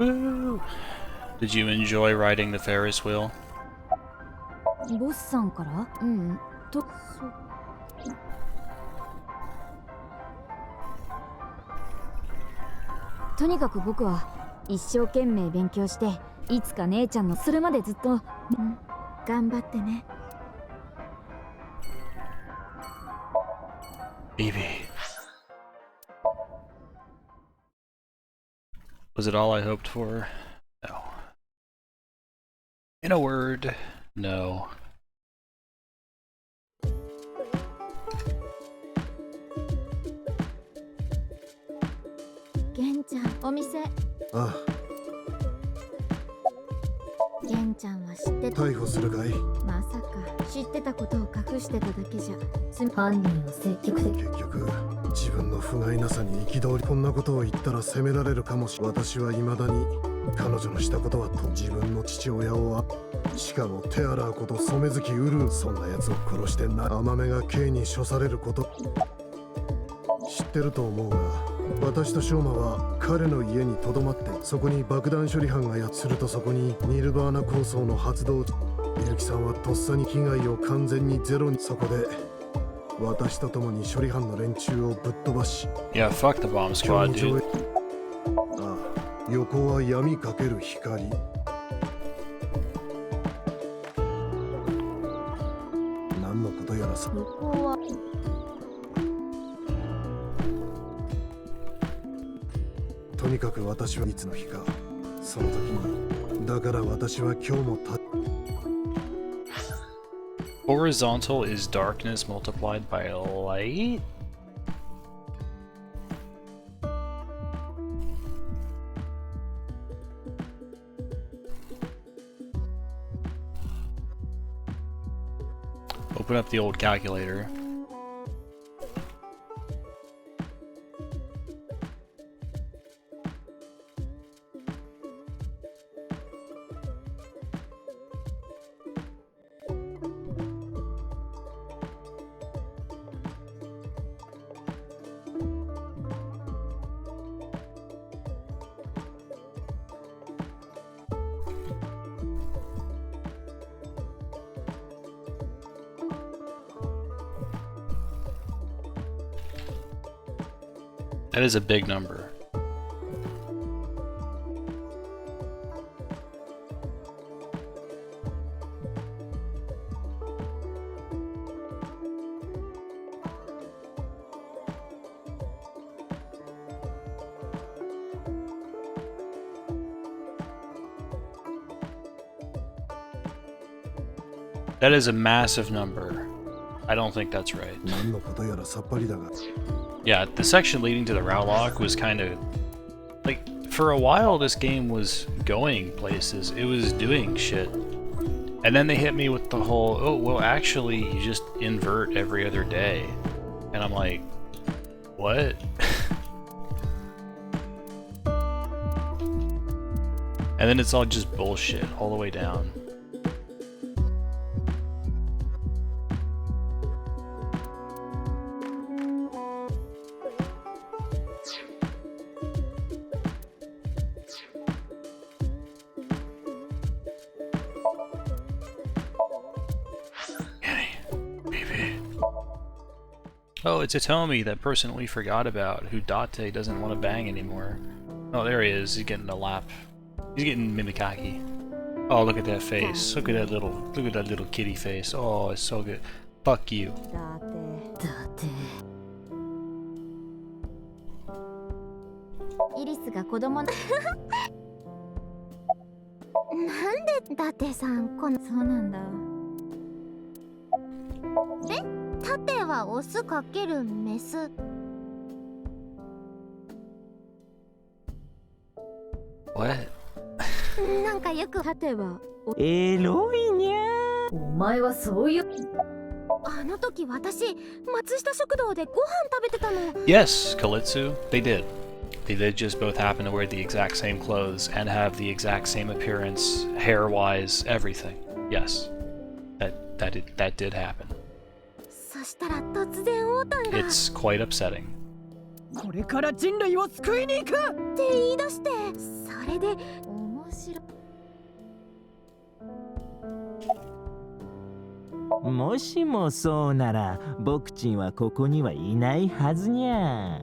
Woo! Did you enjoy riding the Ferris wheel? ボスさんから？うん。とにかく僕は一生懸命勉強していつか姉ちゃんのそれまでずっと、頑張ってね。BB. Was it all I hoped for? No. In a word, no. 玄ちゃん、お店。あ玄ちゃんは知ってた。逮捕するかい？まさか知ってたことを隠してただけじゃ犯人を積極的。結局自分の不甲斐なさに憤り、こんなことを言ったら責められるかもしれない。私は未だに彼女のしたことはと自分の父親をしかもテアラーこと染月ウルー、そんな奴を殺して甘めが刑に処されること知ってると思うが、私と翔馬は彼の家にとどまって、そこに爆弾処理班がすると、そこにニルバーナ構想の発動。みゆきさんはとっさに被害を完全にゼロに。そこで私と共に処理班の連中をぶっ飛ばし、 Yeah, fuck the bomb squad, dude. ああ、横は闇かける光。何のことやらさ。横はとにかく私はいつの日か、その時に、だから私は今日もHorizontal is darkness multiplied by light? Open up the old calculator. That is a big number. That is a massive number. I don't think that's right. Yeah, the section leading to the route lock was kind of like, for a while this game was going places, it was doing shit, and then they hit me with the whole, oh well actually you just invert every other day, and I'm like, what? And then it's all just bullshit all the way down. Oh, it's Atomi, that person we forgot about, who Date doesn't want to bang anymore. Oh, there he is. He's getting a lap. He's getting Mimikaki. Oh, look at that face. Look at that little kitty face. Oh, it's so good. Fuck you. Iris が子供のなんでダテさんこのそうなんだ。タテはオスかけるメス。What? なんかよくタテはエロいにゃー。お前はそういう。あの時私松下食堂でご飯食べてたの。 Yes, Kalitsu, they did. They did just both happen to wear the exact same clothes and have the exact same appearance, hair-wise, everything. Yes, that did happen. そしたら突然会うたんだ。 It's quite upsetting. これから人類を救いに行くって言い出して、それで面白い。もしもそうなら僕ちんはここにはいないはずにゃ。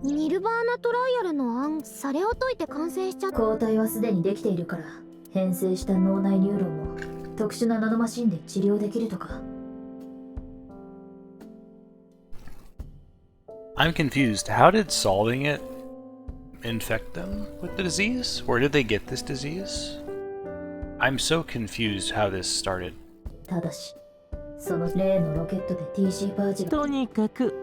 ニルバーナトライアルの案、それを解いて完成しちゃった。抗体はすでにできているから、変性した脳内ニューロンも特殊なナノマシンで治療できるとか。I'm confused. How did solving it infect them with the disease? Where did they get this disease? I'm so confused how this started. ただし、その例のロケットで TC パーチが。とにかく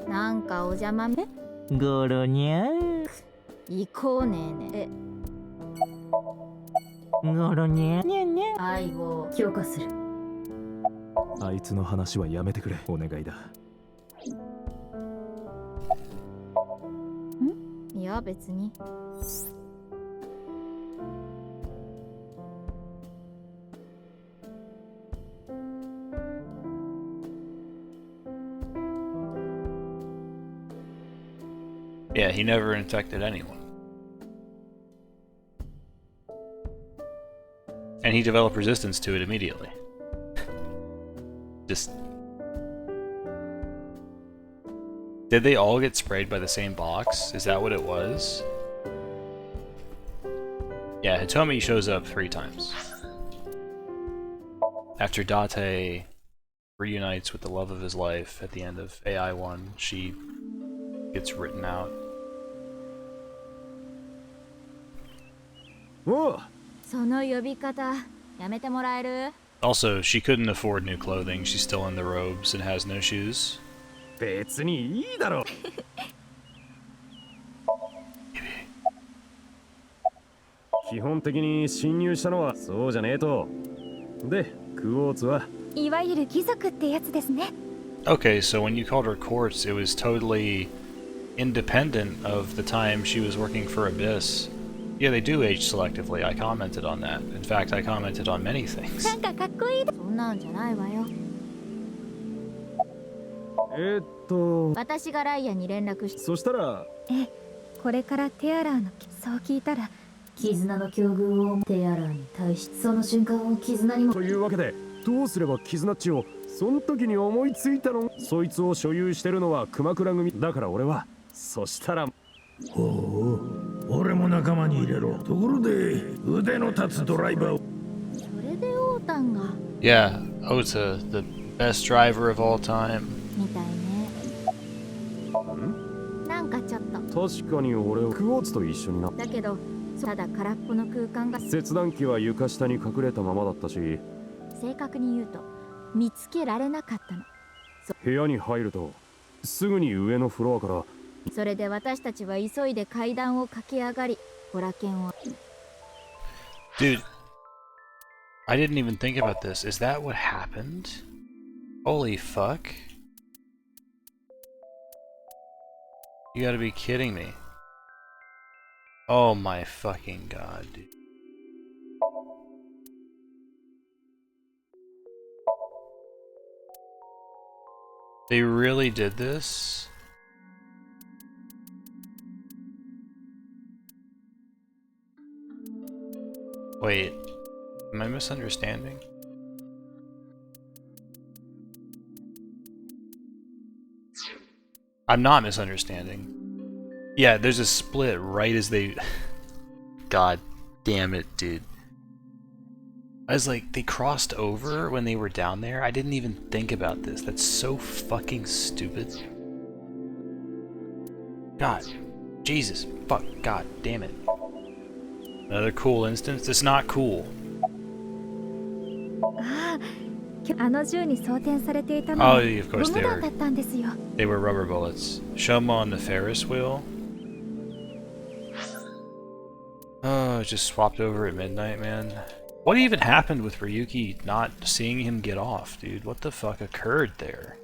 なんかお邪魔めゴロニャ行こうねーね。ゴロニャニャニャ。愛を強化する。あいつの話はやめてくれ、お願いだ。いや別に。Yeah, he never infected anyone. And he developed resistance to it immediately. Just... Did they all get sprayed by the same box? Is that what it was? Yeah, Hitomi shows up 3 times. After Date reunites with the love of his life at the end of AI1, she gets written out. Whoa! その呼び方やめてもらえる？ Also, she couldn't afford new clothing. She's still in the robes and has no shoes. 別にいいだろ。基本的に侵入したのはそうじゃねえと。で、クォーツはいわゆる貴族ってやつですね。 Okay, so when you called her quartz, it was totally independent of the time she was working for Abyss. Yeah, they do age selectively. I commented on that. In fact, I commented on many things. なんかかっこいい。そんなんじゃないわよ。私がライアに連絡し。そしたら。これからテアラーのそう聞いたら。絆の境遇をテアラーに対し、その瞬間を絆にも。というわけで、どうすれば絆っちをその時に思いついたの。そいつを所有してるのは熊倉組だから俺は。そしたら。ほう、俺も仲間に入れろ。ところで腕の立つドライバーを。それでオータンが。Yeah, Ota, the best driver of all time. みたいね。なんかちょっと。確かに俺はクォーツと一緒にな。だけど、ただ空っぽの空間が。切断機は床下に隠れたままだったし。正確に言うと、見つけられなかったの。部屋に入ると、すぐに上のフロアから。それで私たちは急いで階段を駆け上がり、ホラ剣を。Dude, I didn't even think about this. Is that what happened? Holy fuck. You gotta be kidding me. Oh my fucking god, dude. They really did this? Wait, am I misunderstanding? I'm not misunderstanding. Yeah, there's a split right as they... God damn it, dude. I was like, they crossed over when they were down there? I didn't even think about this. That's so fucking stupid. God. Jesus. Fuck. God damn it. Another cool instance? It's not cool. ああの銃に装填されていたの Oh, は of ゴ course ム they 弾 were. だったんですよ。They were rubber bullets. Show them on the Ferris wheel. Oh, just swapped over at midnight, man. What even happened with Ryuki not seeing him get off, dude? What the fuck occurred there?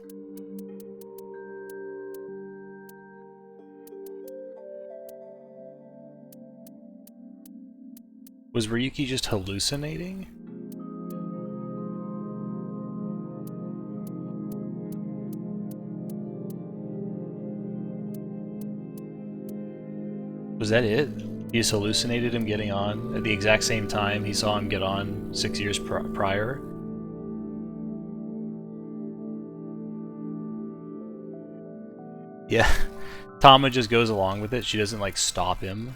Was Ryuki just hallucinating? Was that it? He just hallucinated him getting on at the exact same time he saw him get on 6 years prior? Yeah. Tama just goes along with it. She doesn't, like, stop him.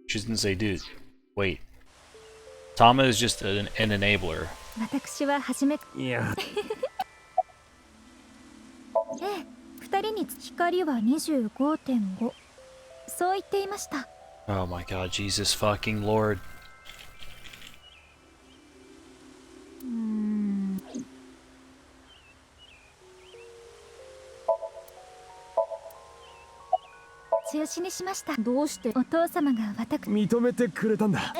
She doesn't say, dude, wait. Tama is just an enabler. 私は初めいやええ、二人に光は 25.5 そう言っていました。 Oh my god, Jesus fucking Lord. 中止にしました。どうして？お父様が私認めてくれたんだ。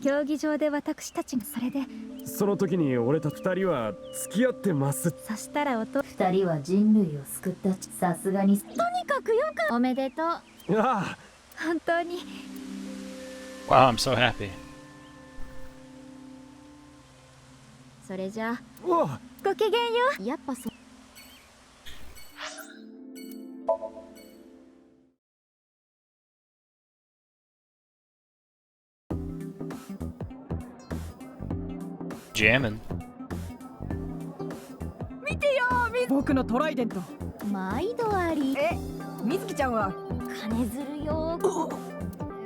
競技場で私たちがそれでその時に俺た二人は付き合ってます。そしたら二人は人類を救ったちさすがにとにかくよかおめでとう。ああ本当に Wow, I'm so happy. それじゃあおごきげんよう。やっぱそうJamming. 見てよ僕のトライデント。毎度あり。みずきちゃんは金づるよ。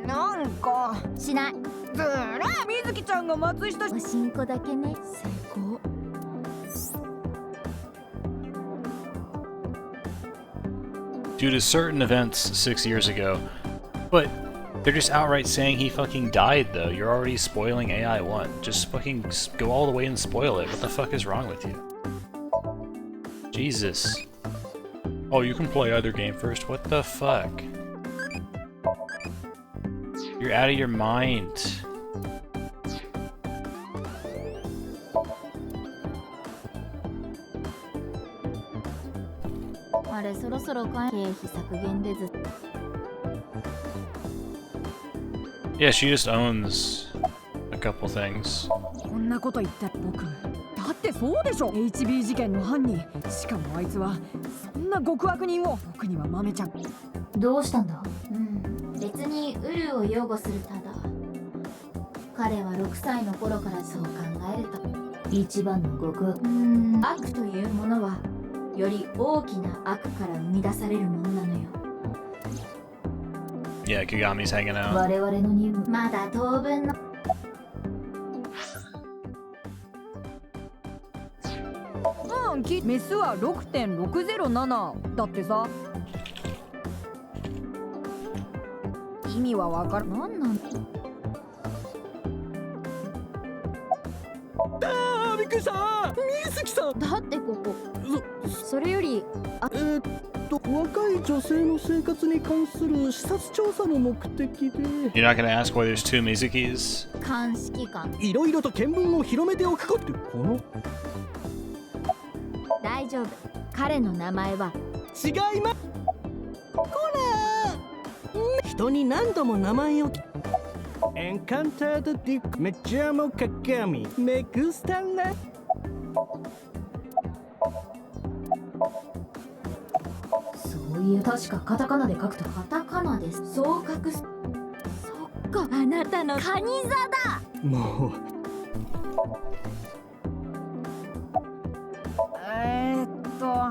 なんかしない。ずらみずきちゃんが松下おしんこだけね。成功。Due to certain events 6 years ago. But they're just outright saying he fucking died, though. You're already spoiling AI1. Just fucking go all the way and spoil it. What the fuck is wrong with you? Jesus. Oh, you can play either game first? What the fuck? You're out of your mind. Yeah, she just owns a couple things. こんなこと言った僕。だってそうでしょ HB 事件の犯人。しかもあいつはそんな極悪人を僕には豆ちゃん。どうしたんだ？別にウルを擁護するただ。彼は6歳の頃からそう考えると。一番の極悪。悪というものはより大きな悪から生み出されるものなのよ。Yeah, Kagami's hanging out. 我々の任務。まだ当分の。メスは 6.607 だってさ。意味はわかる。なんなんだ。ああ、びっくりした。みずきさん。だってここ。それより若い女性の生活に関する視察調査の目的で。You're not gonna ask why there's two Mizukis? 鑑識官。いろいろと見聞を広めておくこと。この。大丈夫。彼の名前は違います。こら人に何度も名前をエンカンタードディックメジャーモ鏡メグスタンラそういう確かカタカナで書くとカタカナです。そう書く。そっか、あなたのカニ座だ。もう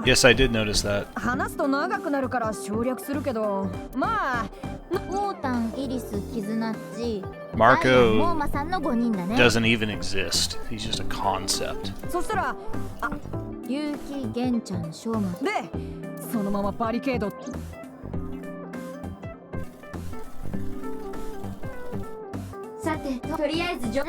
Yes, I did notice that. 話すと長くなるから省略するけど、まあモータン、イリス、キズナッチ、 Marco モーマさんの5人だね。 doesn't even exist. He's just a concept. そしたらユウキ、ゲンちゃん、ショーマンでそのままバリケード。さて、とりあえず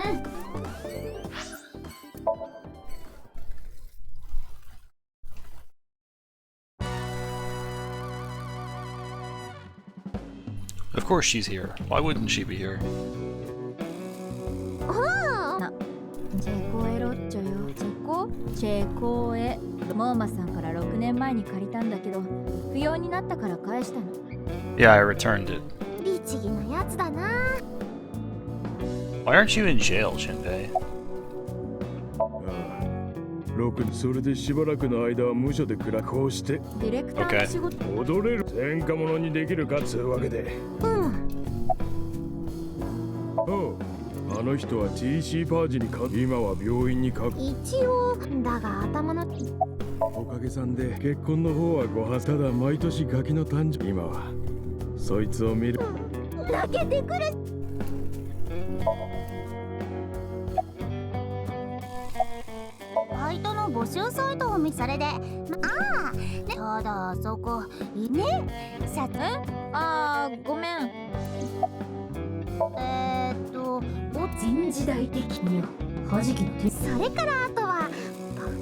Of course she's here. Why wouldn't she be here? チェコエロッチョよ。チェコエ。モーマさんから6年前に借りたんだけど、不要になったから返したの。Yeah, I returned it. 律儀なやつだな。Why aren't you in jail, Shinpei? 6それでしばらくの間は無所でこうしてディレクターの仕事。踊れる前科者にできるかつうわけで。おう、あの人は TC パージに今は病院に一応だが頭のおかげさんで結婚の方はごはただ毎年ガキの誕生今はそいつを見る。泣けてくる。バイトの募集サイトを見それで、ただそこね社長。ごめん。全時代的にはじきの手。それからあとは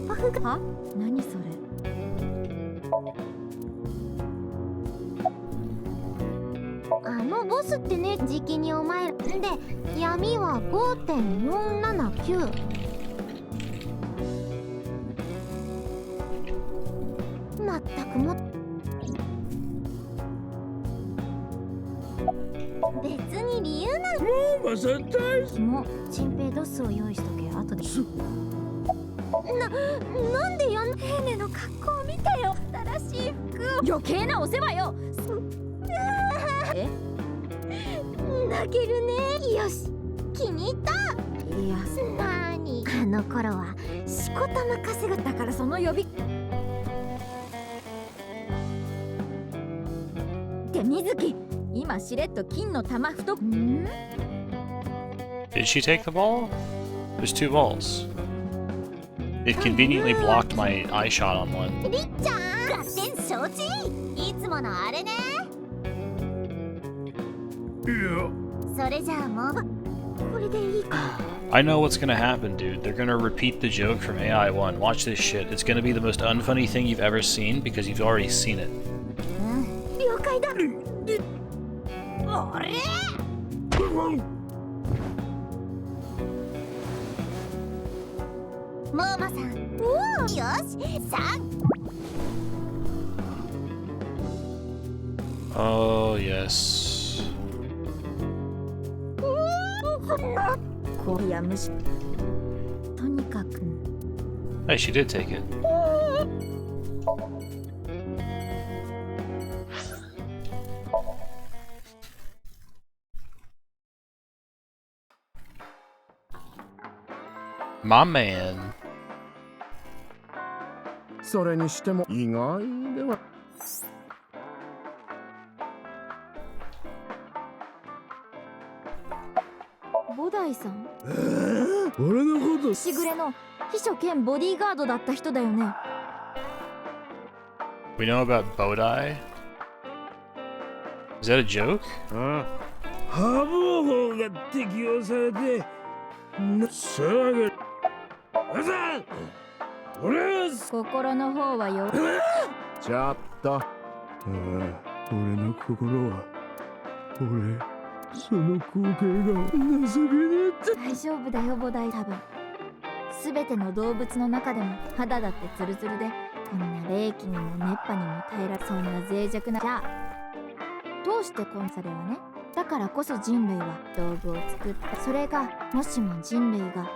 パフパフが。は？何それ？あのボスってね、時期にお前で闇は 5.479。まったくも別に理由なん。もうまさ大もうチンペイドスを用意しとけ。後でなんでやん。ヘネの格好を見てよ。新しい服。余計なお世話よ。泣けるね。よし、気に入った。いや、なにあの頃はしこたま稼ぐ。だからその呼びって水木。今しれっと金の玉太く。Did she take the ball? There's 2 balls. It conveniently blocked my eye shot on one. りっちゃん、合点承知。いつものあれね。それじゃあもうこれでいいか。I know what's gonna happen, dude. They're gonna repeat the joke from AI1. Watch this shit. It's gonna be the most unfunny thing you've ever seen because you've already seen it. 了解だ。あれモーマさん。よし、Oh, yes. こうやむし。とにかく。Hey, she did take it. My man. それにしても意外では。ボダイさん。俺のことしぐれの秘書兼ボディーガードだった人だよね。We know about Bodai? Is that a joke? ハブ法が適用されて騒ぐ。心の方はよ。ちょっと。俺の心はその光景が情けねえって。大丈夫だよボダイ。多分すべての動物の中でも肌だってツルツルで、こんな冷気にも熱波にも耐えられ、そんな脆弱な。じゃあどうしてこんそれはね。だからこそ人類は道具を作った。それがもしも人類が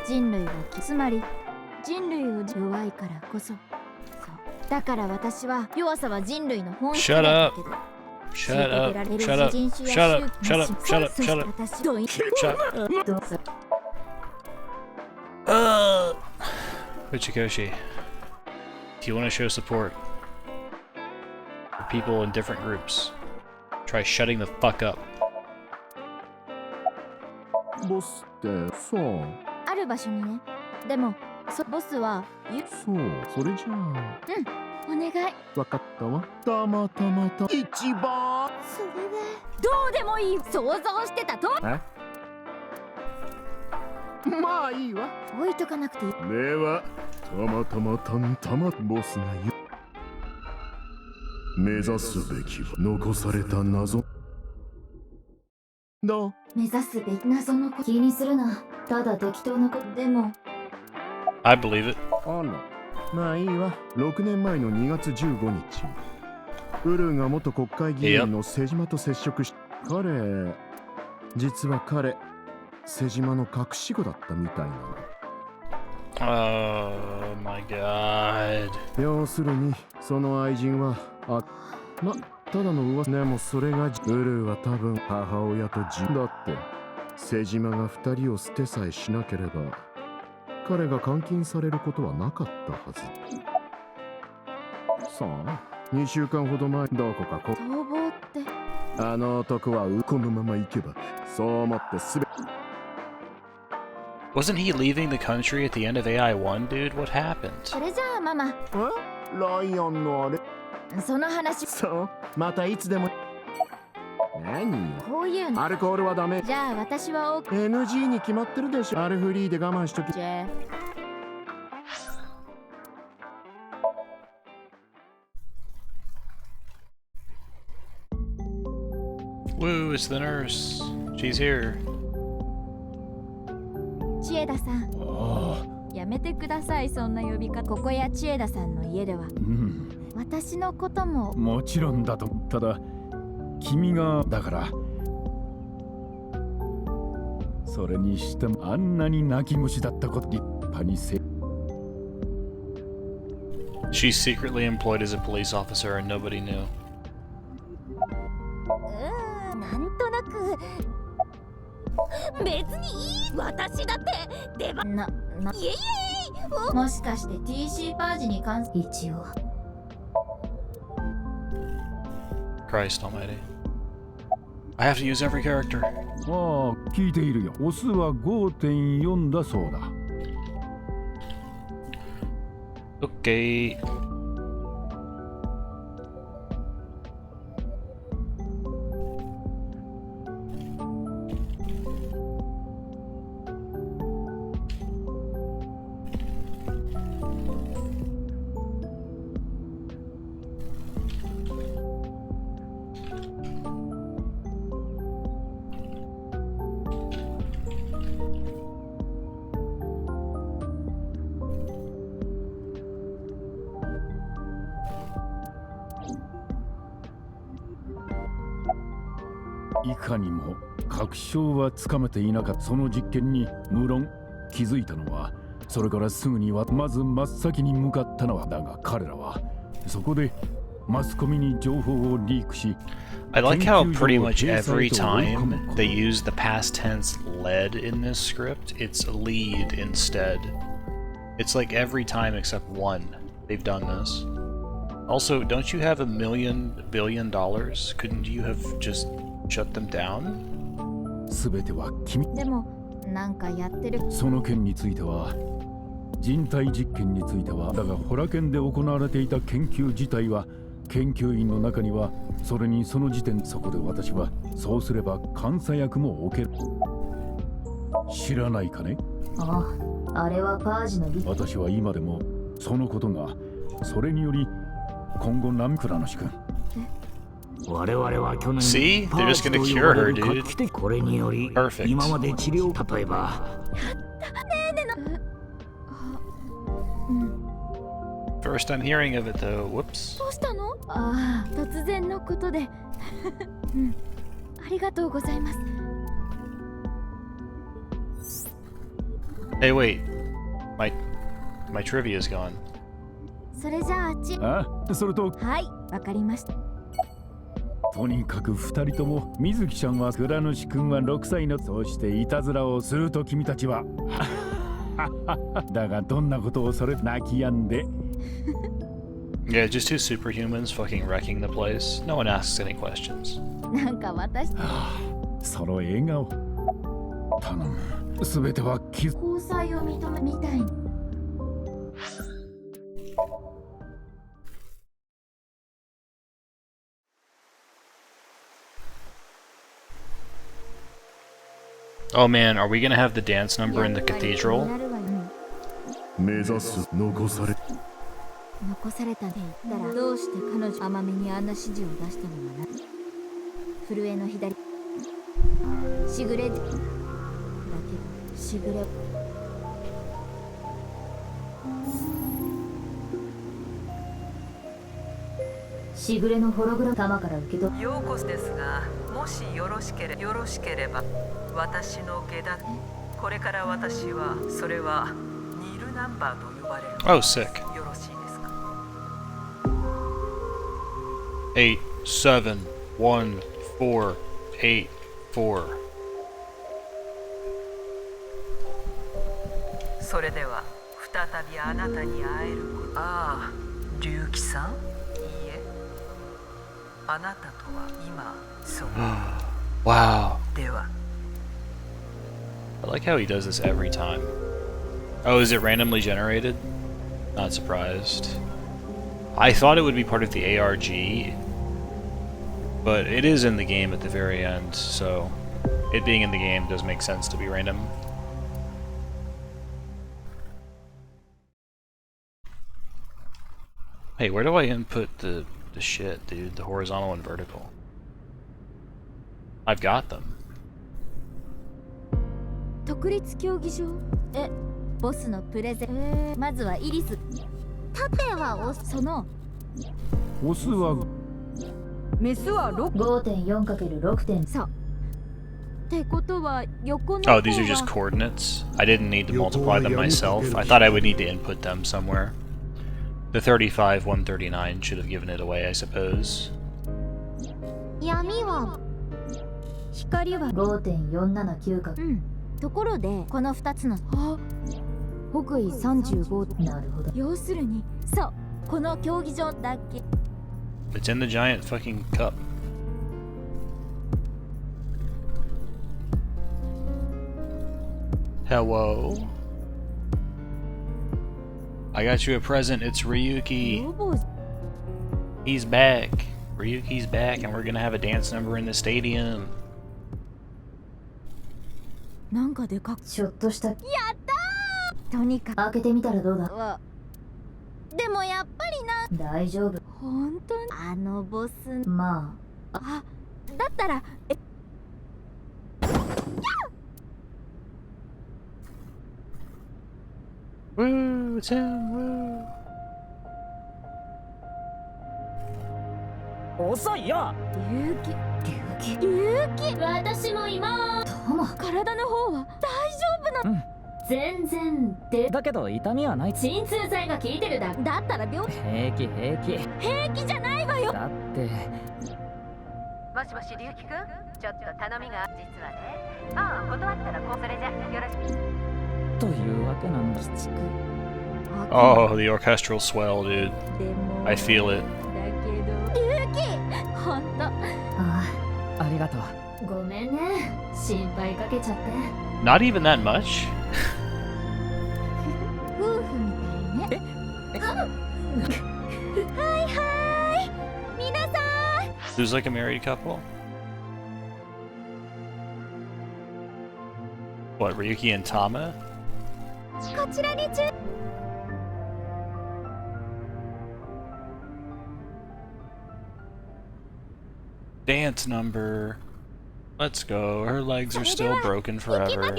人類はつまり人類を弱いからこそ。そうだから私は弱さは人類の本質だったけど。Shut up. Shut up. Shut up. Shut up. Shut up. Shut up. Shut up. Uchikoshi, if you want to show support for people in different groups, try shutting the fuck up. ボスってそうある場所にね。でもボスはそう、それじゃあお願い。わかったわ。たまたま一番。それでどうでもいい。想像してたと。まあいいわ。置いとかなくていい。ではたまたまたんたまボスが言う。目指すべきは残された謎。どう？目指すべき謎のこと。気にするな。ただ適当なこと。でも I believe it. あら、まあいいわ。6年前の2月15日、ウルーが元国会議員の瀬島と接触し、実は彼、瀬島の隠し子だったみたいなの。Oh my god. 要するにその愛人はただの噂。でもそれがウルーは多分母親とだって瀬島が2人を捨てさえしなければ彼が監禁されることはなかったはず。さあ2週間ほど前どこか逃亡ってあの男はこのまま行けばそう思ってすべ Wasn't he leaving the country at the end of AI1, dude? What happened? それじゃあママ、ライアンのあれその話。そうまたいつでも。何よこういうのアルコールはダメ。じゃあ私は NG に決まってるでしょ。アルフリーで我慢しとき。Woo, it's the nurse. She's here. 千枝さん、やめてください、そんな呼び方。ここや千枝さんの家では、私のことももちろんだと。ただ君がだから。それにしてもあんなに泣き虫だったこと立派にせ。 She's secretly employed as a police officer and nobody knew. なんとなく別にいい。私だって出番イエイエイ。もしかして TC パージに関する一応。Christ almighty. I have to use every character. ああ、聞いているよ。オスは 5.4 だそうだ。Okay.いかにも確証はつかめていなかった。その実験に無論気づいたのはそれからすぐにはまず真っ先に向かったのは。だが彼らはそこでマスコミに情報をリークし。 I like how pretty much every time they use the past tense led in this script, it's lead instead. It's like every time except one they've done this. Also, don't you have $1 billion? Couldn't you have just shut them down? 全ては君。でもなんかやってる。その件については人体実験についてはだがホラ剣で行われていた研究自体は研究員の中にはそれにその時点。そこで私はそうすれば監査役も置ける。知らないかね。ああ、あれはパージの私は今でもそのことがそれにより今後何クラのし君。我々は去年 See? They're just gonna cure her, dude. これにより Perfect. 今まで治療例えば First I'm hearing of it though. Whoops. どうしたの？ああ、突然のことで。うん、ありがとうございます。Hey, wait. My trivia is gone. それじゃああっち。あ、それとはい、わかりました。とにかく2人とも水木ちゃんは倉主君は6歳の。そうしていたずらをすると君たちはだがどんなことをそれ泣き止んで。Yeah, just two superhumans fucking wrecking the place. No one asks any questions. なんか私。その笑顔。頼む。すべては交際を認めみたいに。Oh man, are we gonna have the dance number in the cathedral? 目指す残されたで言ったらどうして彼女甘めにあんな指示を出したのかな。震えの左しぐれだけどしぐれしぐれのホログラム玉から受け取っ。ようこそですが、もしよろしければ私の下脱。これから私はそれは Oh, sick. 8, 7, 1, 4, 8, 4. それでは再びあなたに会えること。ああ、龍騎さん。いいえ、あなたとは今そう。Wow. では。 I like how he does this every time. Oh, is it randomly generated? Not surprised. I thought it would be part of the ARG, but it is in the game at the very end, so it being in the game does make sense to be random. Hey, where do I input the shit, dude? The horizontal and vertical. I've got them. 独立競技場ボスのプレゼンまずはイリス縦はそのオスはメスは 5.4×6 点そうってことは横の Oh, these are just coordinates? I didn't need to multiply them myself. I thought I would need to input them somewhere. The 35, 139 should have given it away, I suppose. 闇は光は 5.479 かところでこの2つの北緯35なるほど要するにそうこの競技場だけ It's in the giant fucking cup. Hello. I got you a present. It's Ryuki. He's back. Ryuki's back, and we're gonna have a dance number in the stadium. なんかでかくちょっとしたやったーとにかく開けてみたらどうだでもやっぱりな大丈夫本当にあのボスまあだったらWoo, it's him, woo. 遅いよ龍騎私も今どうも体の方は大丈夫な全然でだけど痛みはない鎮痛剤が効いてるだったら病平気平気じゃないわよだってもしもし龍騎くん、ちょっと頼みが実はね。ああ、断ったらこうそれじゃよろしく。というわけなんだ。 Oh, the orchestral swell, dude. I feel it. 龍騎ほんとありがとうごめんね心配かけちゃって Not even that much? 夫婦みたいねはいはい皆さん There's like a married couple? What, Ryuki and Tama? こちらに注意 Dance number. Let's go. Her legs are still broken forever.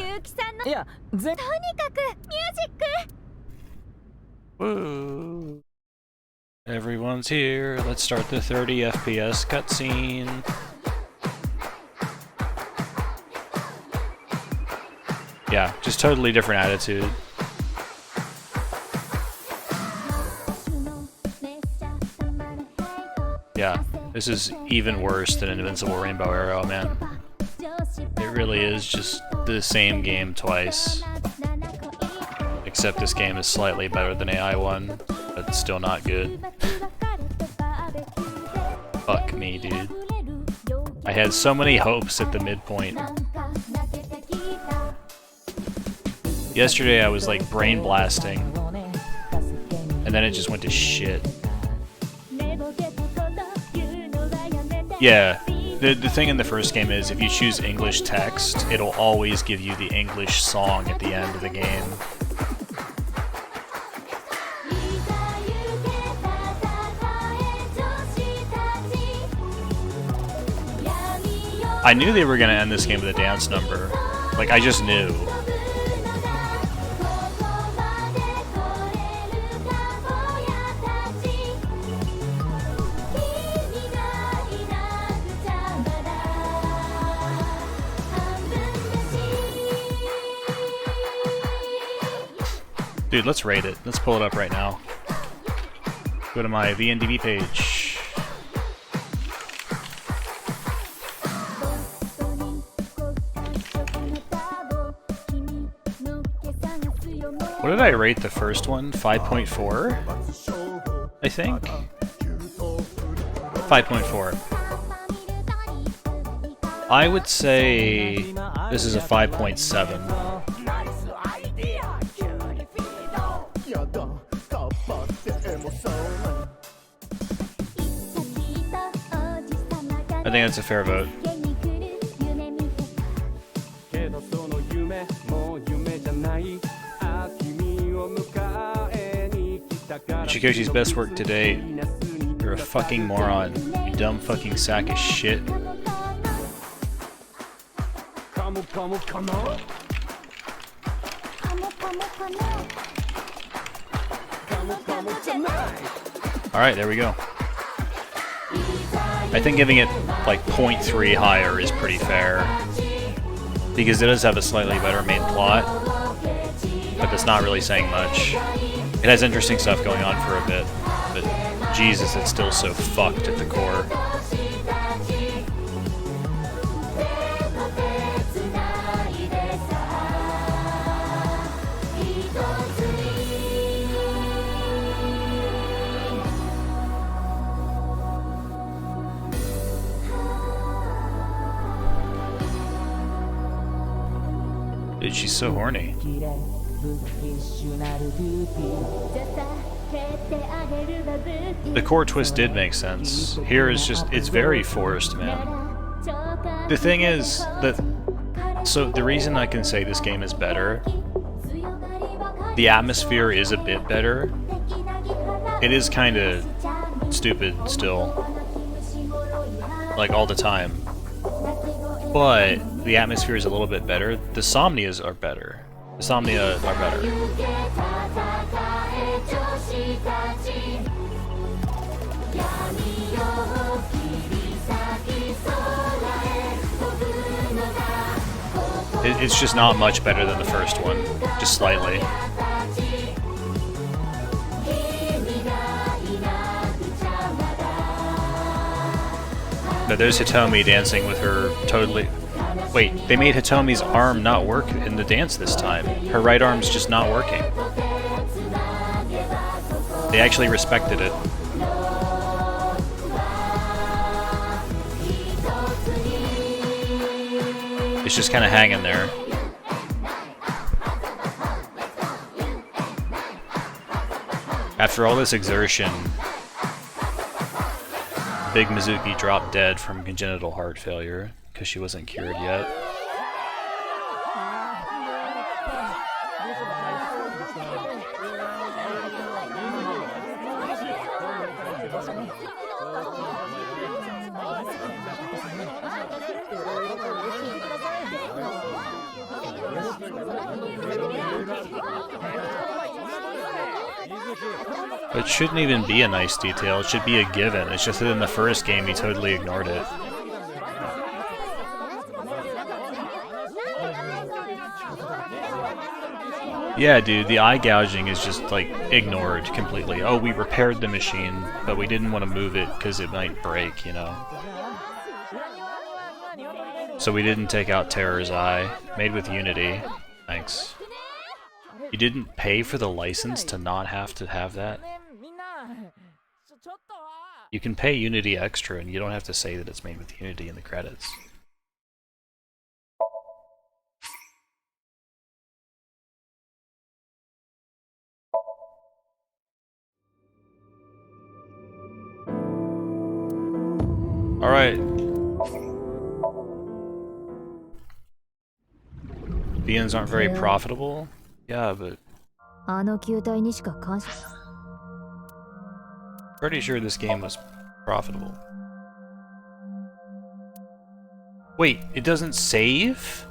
いや、とにかくミュージック Woo. Everyone's here. Let's start the 30 FPS cutscene. Yeah, just totally different attitude. Yeah, this is even worse than Invincible Rainbow Arrow, man. It really is just the same game twice. Except this game is slightly better than AI1, but still not good. Fuck me, dude. I had so many hopes at the midpoint. Yesterday I was like brain blasting, and then it just went to shit. Yeah, the thing in the first game is if you choose English text, it'll always give you the English song at the end of the game. I knew they were gonna end this game with a dance number. Like, I just knew. Dude, let's rate it. Let's pull it up right now. Go to my VNDB page. What did I rate the first one? 5.4? I think? 5.4. I would say this is a 5.7. I think that's a fair vote. Chikoshi's best work to date. You're a fucking moron. You dumb fucking sack of shit. Alright, there we go. I think giving it like 0.3 higher is pretty fair. Because it does have a slightly better main plot. But that's not really saying much. It has interesting stuff going on for a bit. But Jesus, it's still so fucked at the core. Dude, she's so horny. The core twist did make sense. Here is just, it's very forced, man. The thing is that, so the reason I can say this game is better, the atmosphere is a bit better. It is kind of stupid still, like all the time. But the atmosphere is a little bit better. The Somnias are better. The Somnia are better. It's just not much better than the first one, just slightly. But there's Hitomi dancing with her totally... Wait, they made Hitomi's arm not work in the dance this time. Her right arm's just not working. They actually respected it. It's just kind of hanging there. After all this exertion, Big Mizuki dropped dead from congenital heart failure because she wasn't cured yet. It shouldn't even be a nice detail, it should be a given. It's just that in the first game he totally ignored it. Yeah, dude, the eye gouging is just, like, ignored completely. Oh, we repaired the machine, but we didn't want to move it because it might break, you know? So we didn't take out Terror's eye. Made with Unity. Thanks. You didn't pay for the license to not have to have that? You can pay Unity extra and you don't have to say that it's made with Unity in the credits. Alright. VNs aren't very profitable? Yeah, but... Pretty sure this game was profitable. Wait, it doesn't save?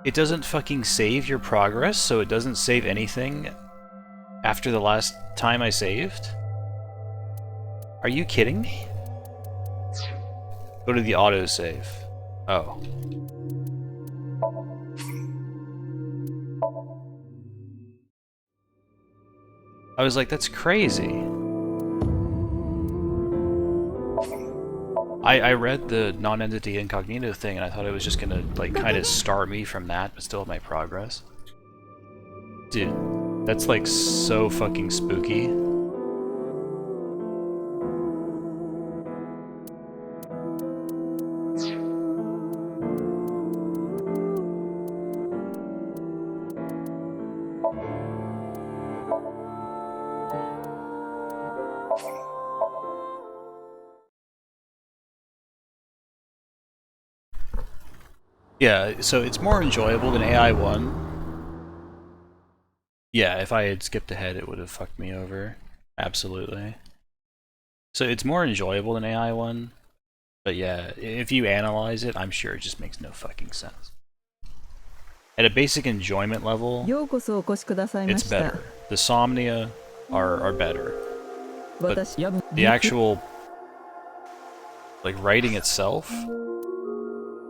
It doesn't fucking save your progress, so it doesn't save anything after the last time I saved? Are you kidding me? Go to the autosave. Oh. I was like, that's crazy. I read the non-entity incognito thing and I thought it was just gonna like kind of start me from that, but still have my progress. Dude, that's like so fucking spooky. Yeah, so it's more enjoyable than AI1. Yeah, if I had skipped ahead, it would have fucked me over. Absolutely. So it's more enjoyable than AI1, but yeah, if you analyze it, I'm sure it just makes no fucking sense. At a basic enjoyment level, it's better. The Somnia are better. But the actual, like, writing itself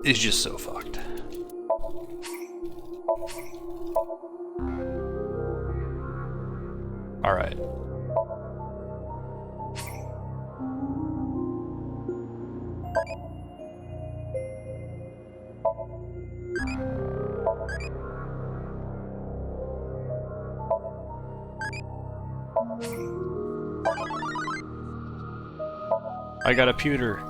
is just so fucked. Alright. I got a pewter.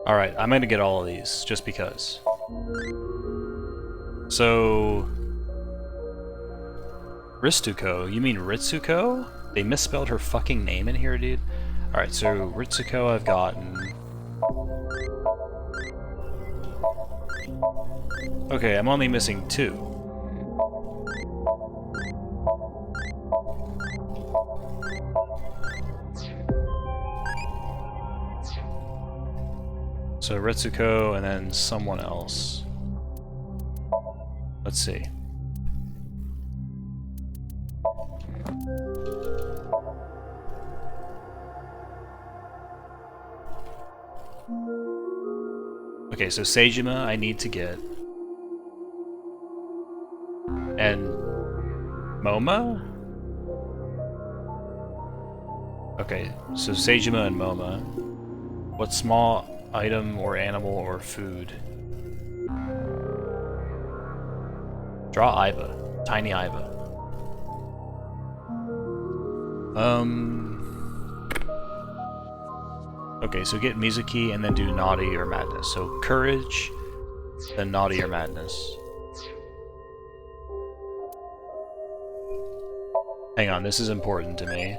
Alright, I'm gonna get all of these, just because. So... Ristuko? You mean Ritsuko? They misspelled her fucking name in here, dude? Alright, so Ritsuko I've gotten. Okay, I'm only missing 2. So Ritsuko and then someone else. Let's see. Okay, so Seijima I need to get. And Moma? Okay, so Seijima and Moma. What small item or animal or food? Draw Aiba. Tiny Aiba. Okay, so get Mizuki and then do Naughty or Madness. So Courage, then Naughty or Madness. Hang on, this is important to me.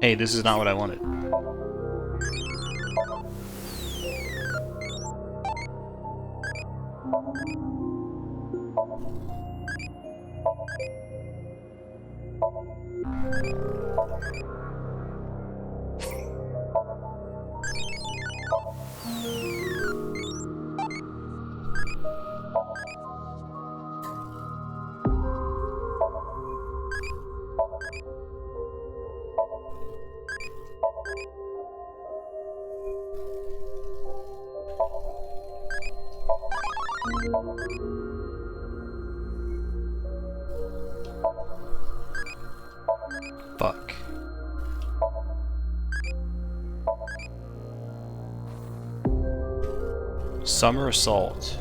Hey, this is not what I wanted. Fuck. Summer Assault.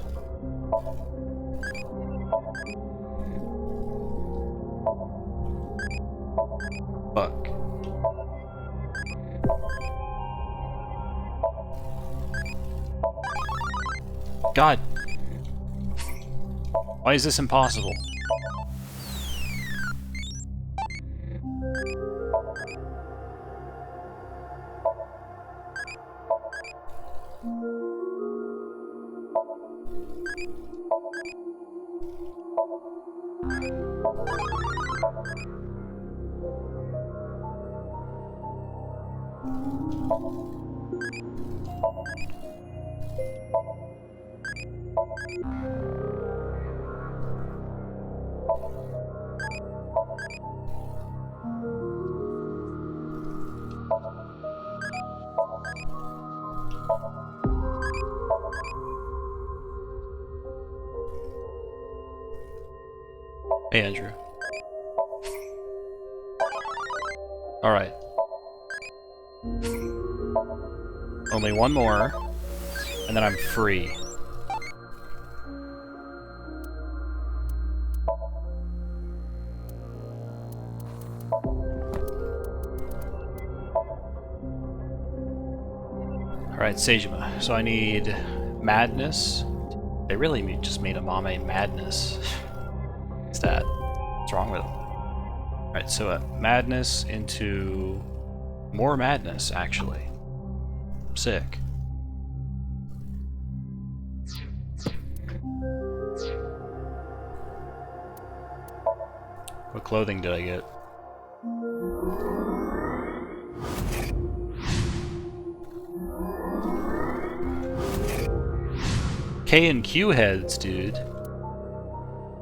Fuck. God. Why is this impossible? Hey, Andrew. Alright. Only one more, and then I'm free. Alright, Seijima. So I need Madness. They really just made a Mame Madness. What's that? What's wrong with them? Alright, so Madness into more Madness, actually. Sick. What clothing did I get? K and Q heads, dude.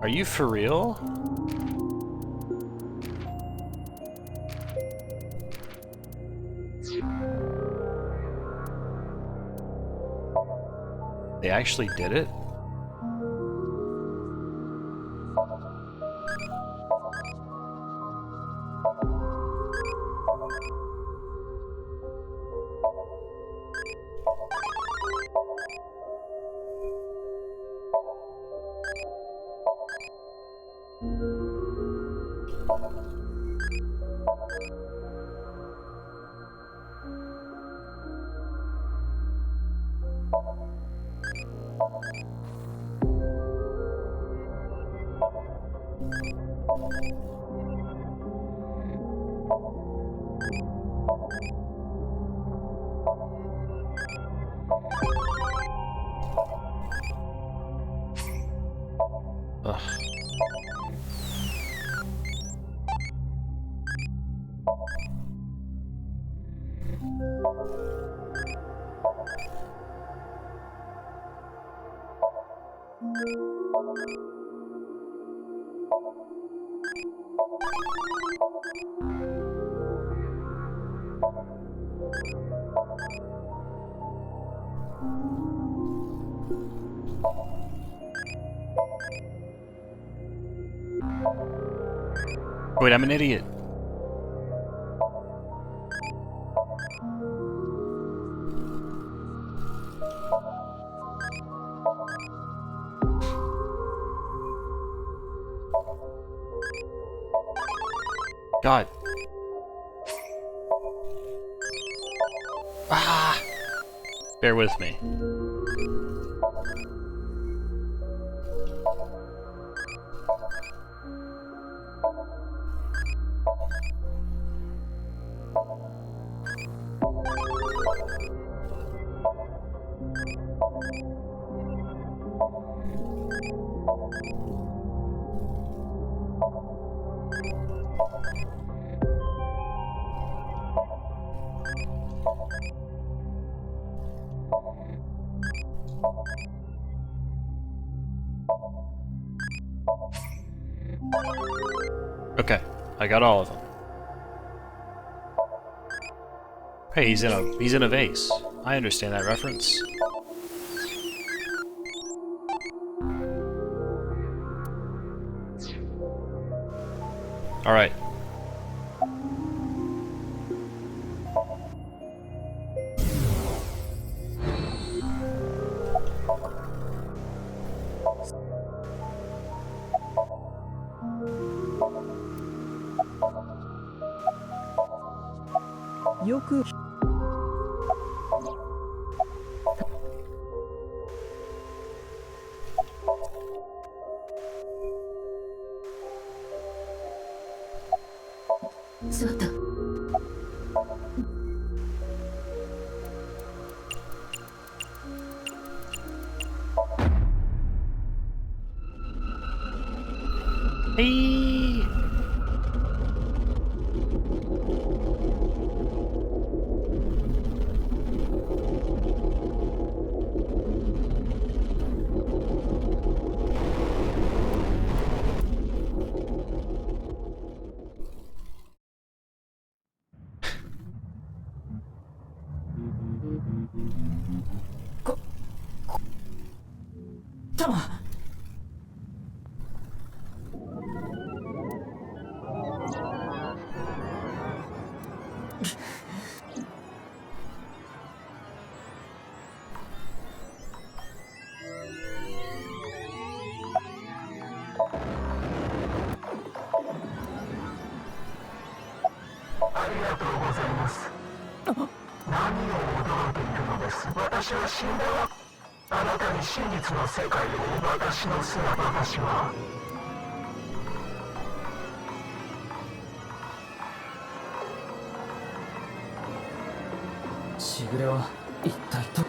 Are you for real? They actually did it? Ugh. Wait, I'm an idiot. God. Ah! Bear with me. Okay, I got all of them. Hey, he's in a vase. I understand that reference. All right. Yoku. ちょっと。Hey. Tama. ありがとうございます。何を驚いているのです。私は死んだわ。あなたに真実の世界を私の姿私は。しぐれは一体ど。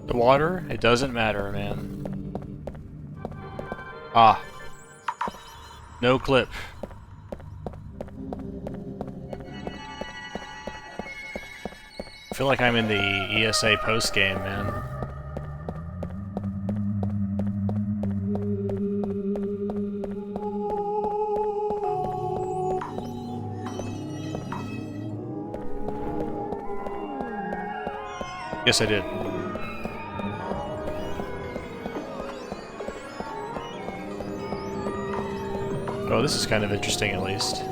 The water? It doesn't matter, man. Ah. No clip. I feel like I'm in the ESA post-game, man. Yes, I did. Oh, this is kind of interesting, at least.「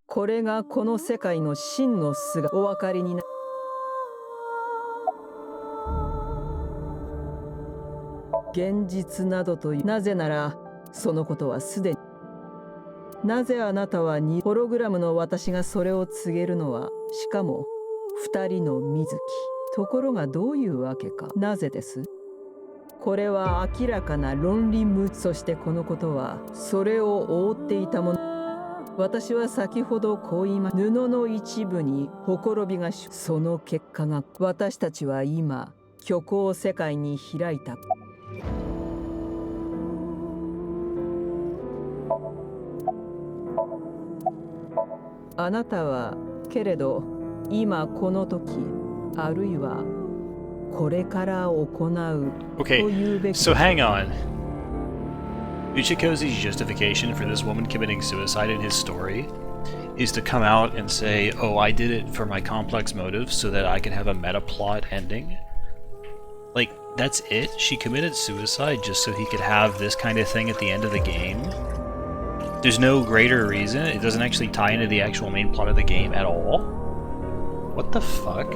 これがこの世界の真の姿お分かりにな」現実などという。なぜならそのことはすでに。なぜあなたはホログラムの私がそれを告げるのは、しかも二人の水木。ところがどういうわけか。なぜです。これは明らかな論理無。そしてこのことはそれを覆っていたもの。私は先ほどこう言いました。布の一部にほころびがその結果が。私たちは今虚構世界に開いた。あなたはけれど今この時あるいはこれから行うというべき。Okay, so hang on. Uchikozu's justification for this woman committing suicide in his story is to come out and say, oh, I did it for my complex motives so that I can have a meta plot ending? Like, that's it? She committed suicide just so he could have this kind of thing at the end of the game? There's no greater reason? It doesn't actually tie into the actual main plot of the game at all? What the fuck?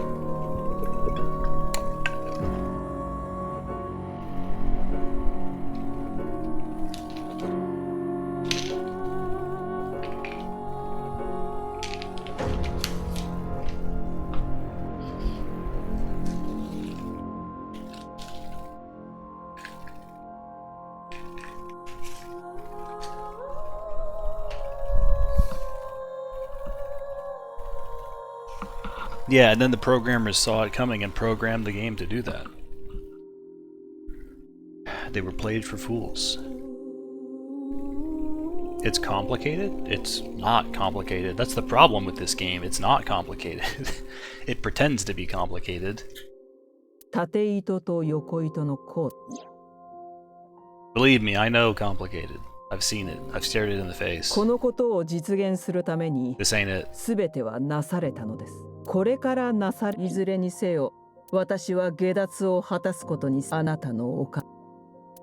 Yeah, and then the programmers saw it coming and programmed the game to do that. They were played for fools. It's complicated? It's not complicated. That's the problem with this game. It's not complicated. It pretends to be complicated. 縦糸と横糸のコード。 Believe me, I know complicated. I've seen it. I've stared it in the face. このことを実現するために This ain't it. 全てはなされたのです。これからなされいずれにせよ、私は下脱を果たすことにあなたのおか。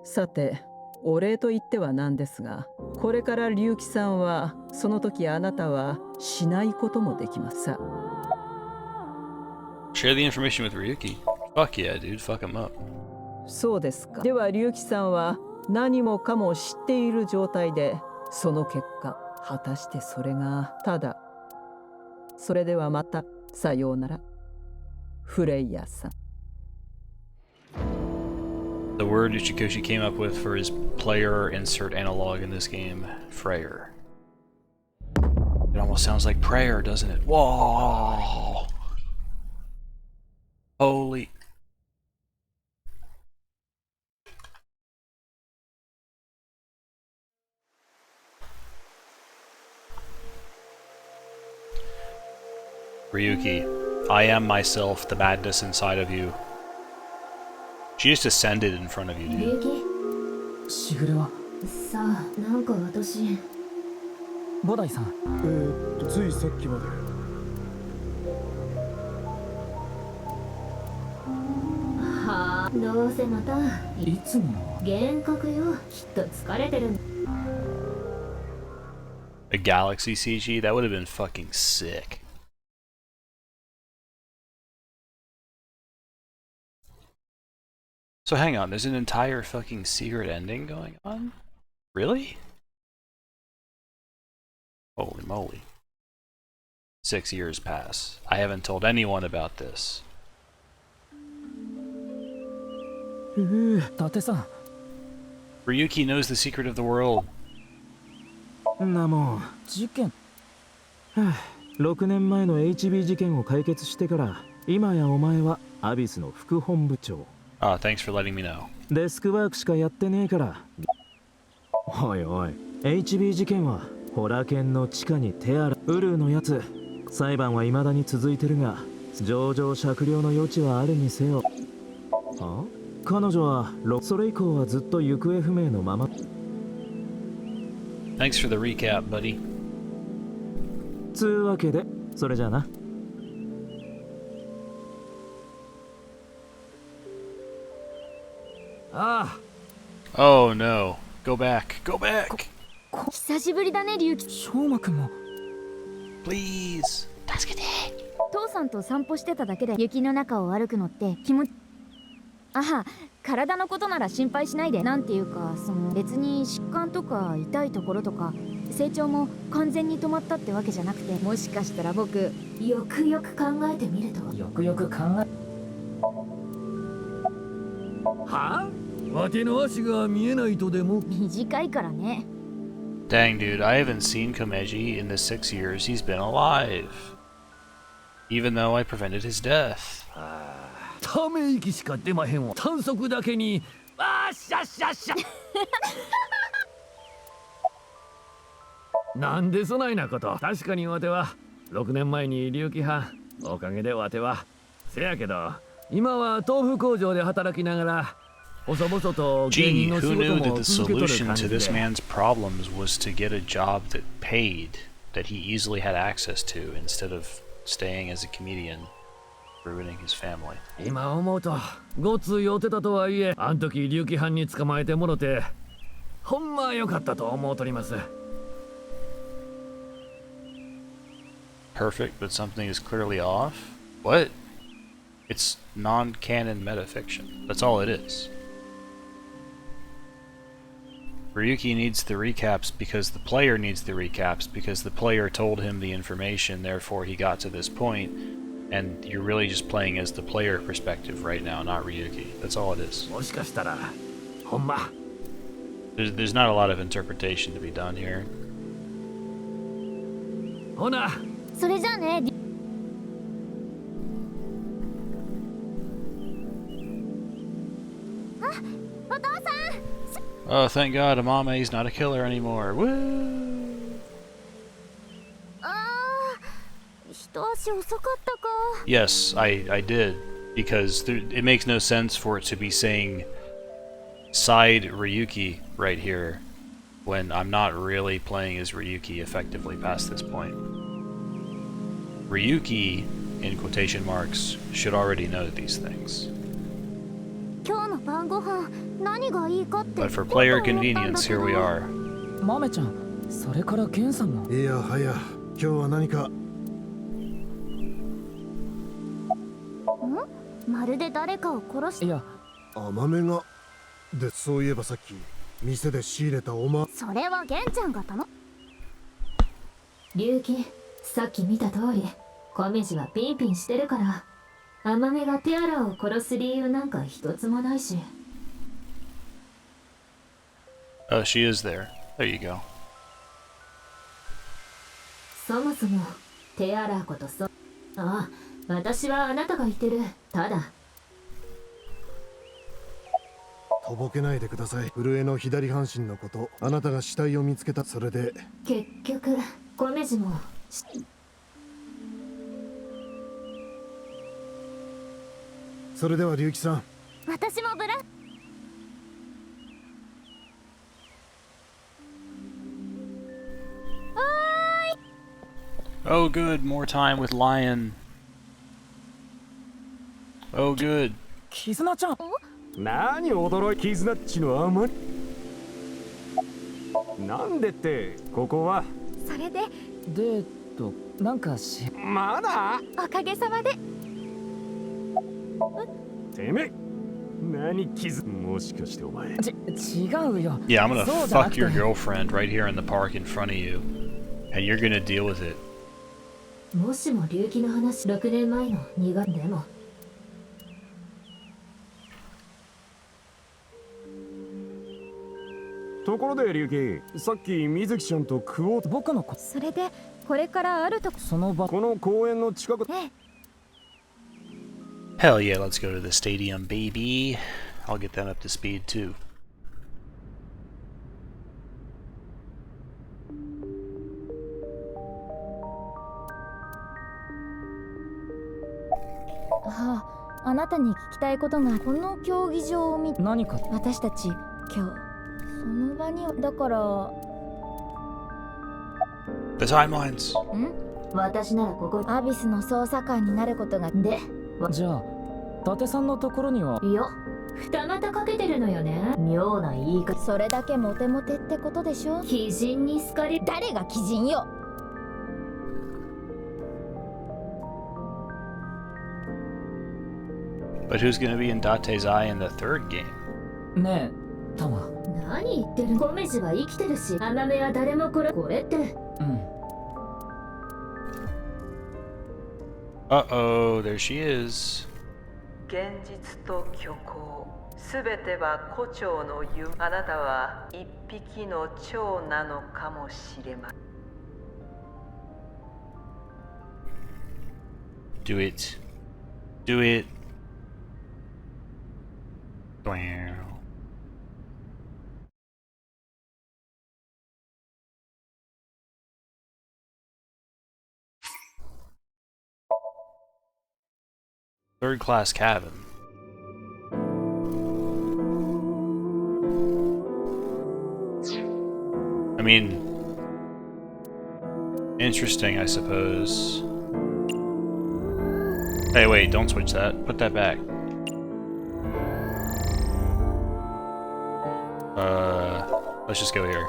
さて、お礼と言ってはなんですが、これから龍騎さんはその時あなたはしないこともできます。Share the information with Ryuki. Fuck yeah, dude. Fuck him up. そうですか。では龍騎さんは何もかも知っている状態で、その結果果たしてそれがただ。それではまたさようなら、フレイヤーさん。The word Uchikoshi came up with for his player insert analog in this game, Freyer. It almost sounds like prayer, doesn't it? Whoa! Holy... Ryuki, I am myself, the madness inside of you. She just ascended in front of you, dude. しぐれはさあ、なんか私。五代さん。ついさっきまで。はあ、どうせまた。いつもの。幻覚よ。きっと疲れてる。A galaxy CG? That would have been fucking sick. So hang on, there's an entire fucking secret ending going on? Really? Holy moly. 6 years pass. I haven't told anyone about this. 伊達さん。Ryuki knows the secret of the world. なもん。事件。6年前の HB 事件を解決してから、今やお前はアビスの副本部長。Ah, thanks for letting me know. デスクワークしかやってねえから。おいおい、HB 事件はホラ剣の地下に手洗うルーのやつ。裁判は未だに続いてるが、情状酌量の余地はあるにせよ。は？彼女はそれ以降はずっと行方不明のまま。Thanks for the recap, buddy. つうわけで、それじゃあな。ああ。Oh no. Go back. Go back. 久しぶりだね、龍騎。しょうまくんも。Please. 助けて。父さんと散歩してただけで雪の中を歩くのって気持ち。あは、体のことなら心配しないで。なんていうか、別に疾患とか痛いところとか成長も完全に止まったってわけじゃなくて、もしかしたら僕よくよく考えてみると。よくよく考え。は？わての足が見えないとでも。短いからね。Dang, dude, I haven't seen Komeji in the 6 years he's been alive. Even though I prevented his death. ため息しか出まへんわ。短足だけに。あっしゃっしゃっしゃ。なんでそないなこと。確かにわては6年前に隆起犯。おかげでわては。せやけど、今は豆腐工場で働きながら。Gee, who knew that the solution to this man's problems was to get a job that paid, that he easily had access to, instead of staying as a comedian, ruining his family. 今思うと、ごつ酔ってたとはいえ、あん時隆起犯に捕まえてもろて、ほんま良かったと思うとります。Perfect, but something is clearly off? What? It's non-canon metafiction. That's all it is. Ryuki needs the recaps because the player needs the recaps because the player told him the information, therefore he got to this point, and you're really just playing as the player perspective right now, not Ryuki. That's all it is. There's not a lot of interpretation to be done here. ほな。それじゃあね。あ、お父さん。Oh, thank God, Amame's not a killer anymore. Woo! Yes, I did. Because it makes no sense for it to be saying side Ryuki right here when I'm not really playing as Ryuki effectively past this point. Ryuki, in quotation marks, should already know these things. 今日の晩ご飯何がいいかって But for player convenience, here we are. マメちゃん、それからゲンさんも。いやはや、今日は何か。まるで誰かを殺し。いや、甘めが。で、そういえばさっき店で仕入れたおま。それはゲンちゃんが頼む。龍騎、さっき見た通り小道はピンピンしてるから、甘めがティアラを殺す理由なんか一つもないし。Oh, she is there. There you go. そもそもティアラことああ、私はあなたが言ってる。ただとぼけないでください。震えの左半身のこと、あなたが死体を見つけた。それで結局小道もそれでは龍騎さん、私もブラ。Oh, good. More time with Lion. Oh, good. キズナちゃん。何驚い、キズナッチのあまり。なんでってここは。それででなんかまだおかげさまで。てめえ何キズ、もしかしてお前。違うよ。 Yeah, I'm gonna fuck your girlfriend right here in the park in front of you. And you're gonna deal with it. もしも龍騎の話、6年前の2月でも。ところで龍騎、さっき水木ちゃんと食おう。僕のそれでこれからあるとその場、この公園の近く。Hell yeah, let's go to the stadium, baby. I'll get them up to speed too. あなたに聞きたいことが、この競技場を見て何か私たち今日その場にだから。 The timelines. 私ならここアビスの捜査官になることがで。じゃあ伊達さんのところには。いや、二股かけてるのよね。妙な言い方。それだけモテモテってことでしょ。鬼人に好かれ。誰が鬼人よ。But who's gonna be in Date's eye in the third game? ねえ、タマ。何言ってる。小道は生きてるし、甘めは誰もこれって。Uh-oh, there she is. 現実と虚構、すべては胡蝶の夢。あなたは一匹の蝶なのかもしれません。Do it. Do it. Wow. Third class cabin. I mean, interesting, I suppose. Hey, wait, don't switch that. Put that back. Let's just go here.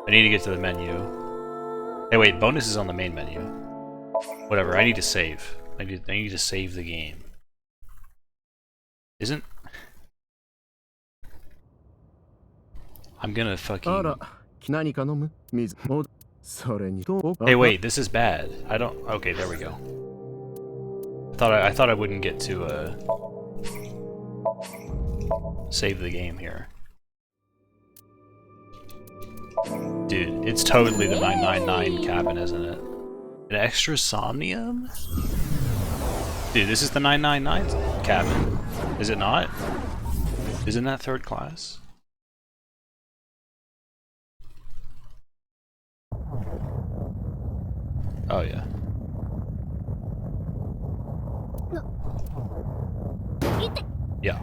I need to get to the menu. Hey, wait, bonus is on the main menu. Whatever, I need to save. I need to save the game. Isn't... I'm gonna fucking... Hey, wait, this is bad. I don't... Okay, there we go. I thought I wouldn't get to, save the game here. Dude, it's totally the 999 cabin, isn't it? An extra somnium? Dude, this is the 999 cabin. Is it not? Isn't that third class? Oh yeah. Yeah.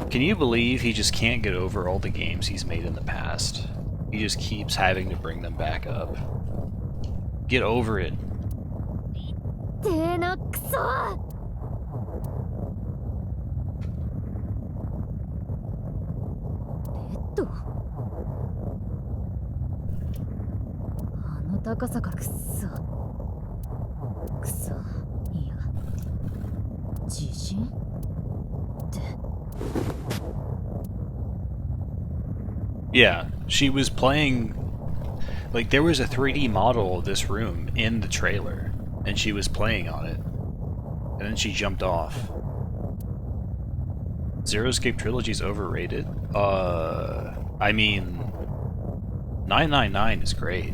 Can you believe he just can't get over all the games he's made in the past? He just keeps having to bring them back up. Get over it. とあの高さからくっそいや地震って Yeah, she was playing. Like, there was a 3D model of this room in the trailer, and she was playing on it. And then she jumped off. Zero Escape Trilogy's overrated? I mean, 999 is great.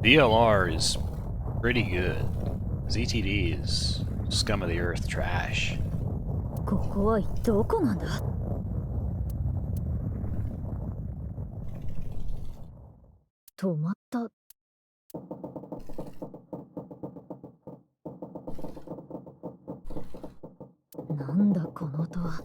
VLR is pretty good. ZTD is scum of the earth trash. ここはどこなんだ？止まった。なんだこの音は。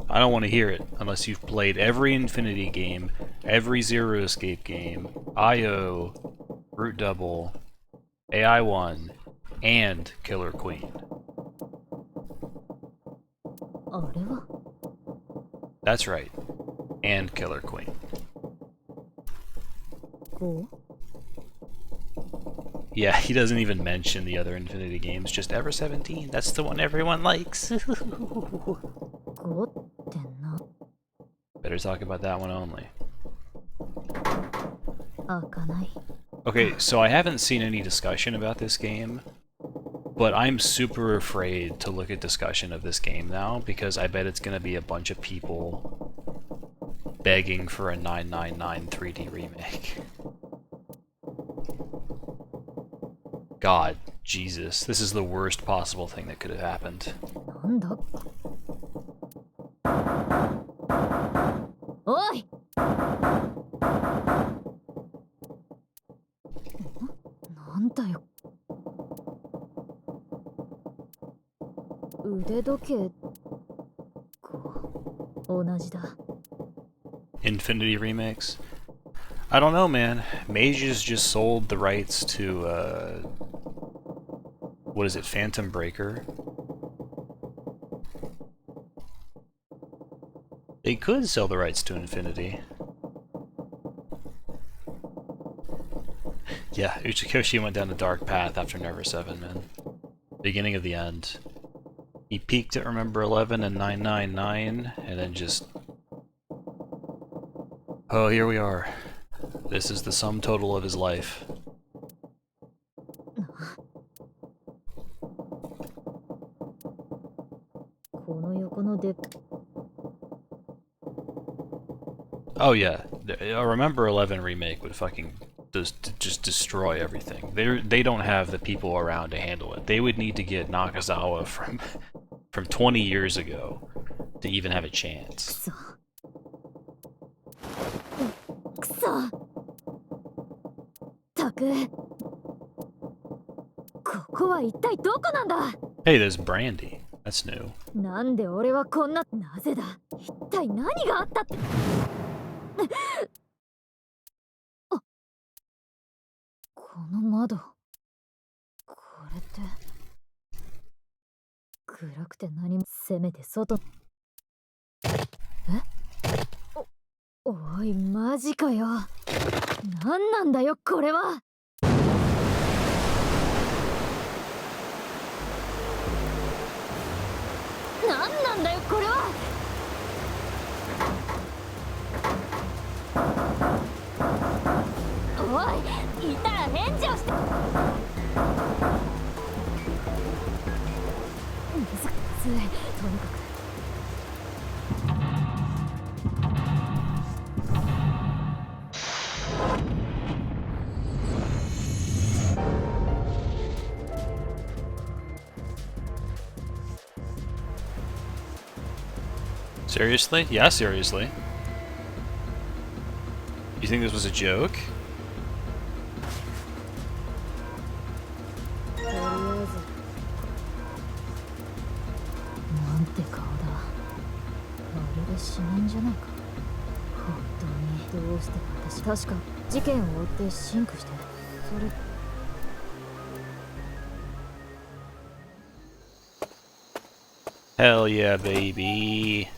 I don't want to hear it unless you've played every Infinity game, every Zero Escape game, IO, Root Double, AI1, and Killer Queen. あれは That's right. And Killer Queen. こう Yeah, he doesn't even mention the other Infinity games, just Ever 17. That's the one everyone likes. こうってな。 Better talk about that one only. 開かない。 Okay, so I haven't seen any discussion about this game, but I'm super afraid to look at discussion of this game now because I bet it's going to be a bunch of people begging for a 999 3D remake. God, Jesus, this is the worst possible thing that could have happened. なんだおいなんだよ腕時計同じだ Infinity remakes? I don't know, man. Mages just sold the rights to, what is it, Phantom Breaker? They could sell the rights to Infinity. Yeah, Uchikoshi went down a dark path after Never 7, man. Beginning of the end. He peaked at Remember 11 and 999, and then just... Oh, here we are. This is the sum total of his life. Oh yeah, a Remember 11 remake would fucking just destroy everything. They don't have the people around to handle it. They would need to get Nakazawa from 20 years ago to even have a chance. くそたくここは一体どこなんだ Hey, there's Brandy. That's new. なんで俺はこんななぜだ一体何があったってあこの窓これって暗くて何もせめて外おいマジかよ何なんだよこれは何なんだよこれはおいいたら返事をして水くついとにかくSeriously? Yeah, seriously. You think this was a joke? とりあえずなんて顔だまるで死なんじゃないか本当にどうして私確か事件を追ってシンクしてそれ Hell yeah, baby.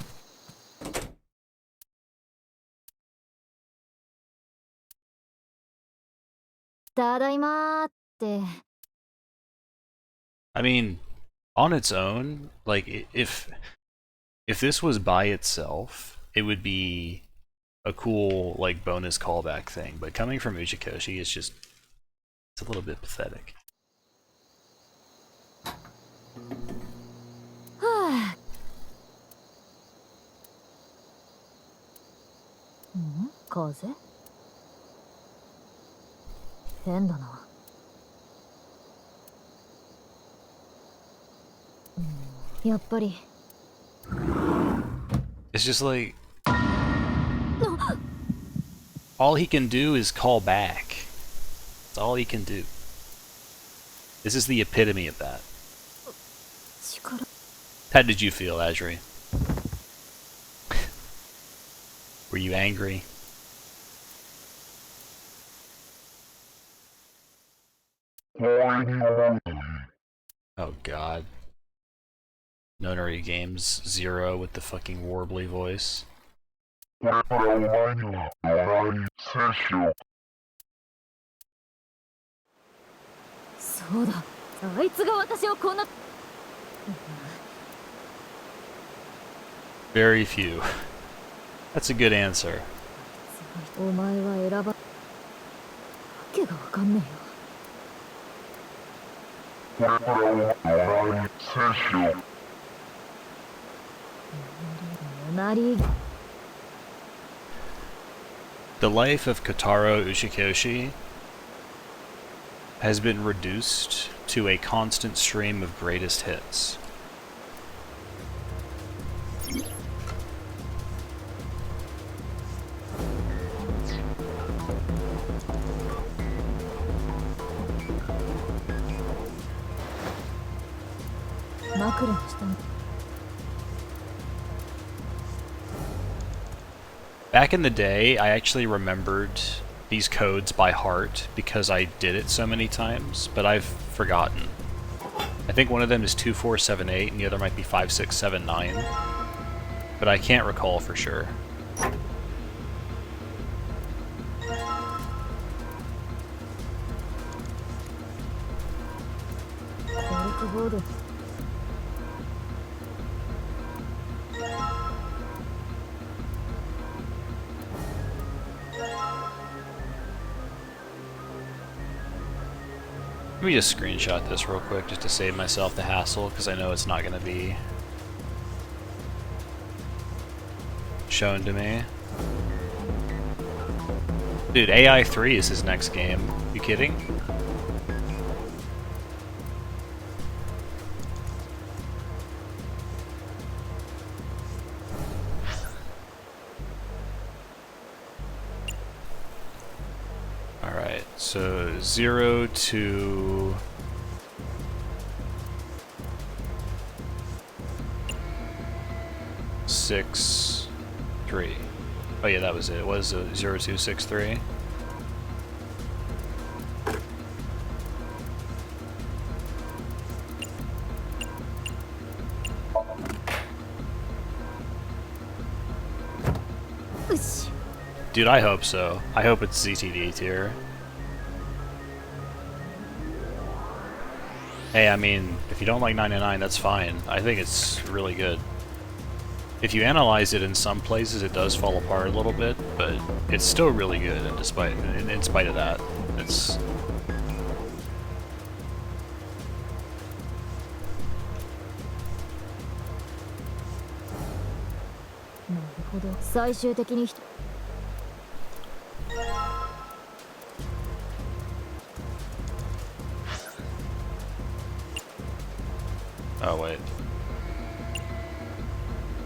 I mean, on its own, like if this was by itself, it would be a cool like bonus callback thing. But coming from Uchikoshi, it's a little bit pathetic. 風変だな。やっぱり。It's just like all he can do is call back. That's all he can do. This is the epitome of that. How did you feel, Azri? Were you angry? Oh god. Nonary Games 0 with the fucking warbly voice. Very few. That's a good answer. お前は選ばわけがわかんねえよ。The life of Kotaro Uchikoshi has been reduced to a constant stream of greatest hits. Back in the day, I actually remembered these codes by heart because I did it so many times, but I've forgotten. I think one of them is 2478 and the other might be 5679, but I can't recall for sure. Let me just screenshot this real quick just to save myself the hassle, because I know it's not going to be shown to me. Dude, AI 3 is his next game. You kidding? Alright, so 0 to... six, 3. Oh yeah, that was it. It was 0263. Dude, I hope so. I hope it's ZTD tier. Hey, I mean, if you don't like 99, that's fine. I think it's really good. If you analyze it in some places, it does fall apart a little bit, but it's still really good. And in spite of that, it's. Oh wait.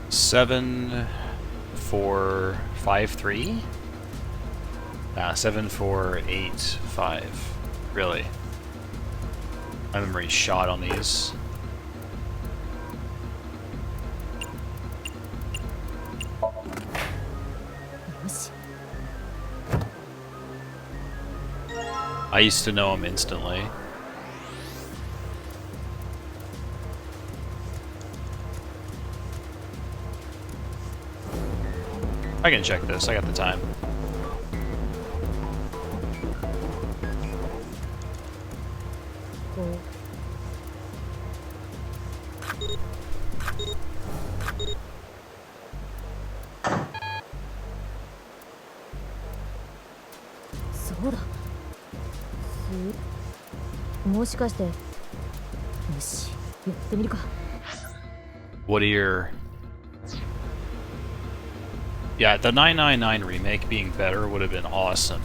7453? 7485. Really? My memory's shot on these. I used to know him instantly. I can check this. I got the time. Cool.そうだ。もしかして。よし、やってみるか。What are your... Yeah, the 999 remake being better would have been awesome.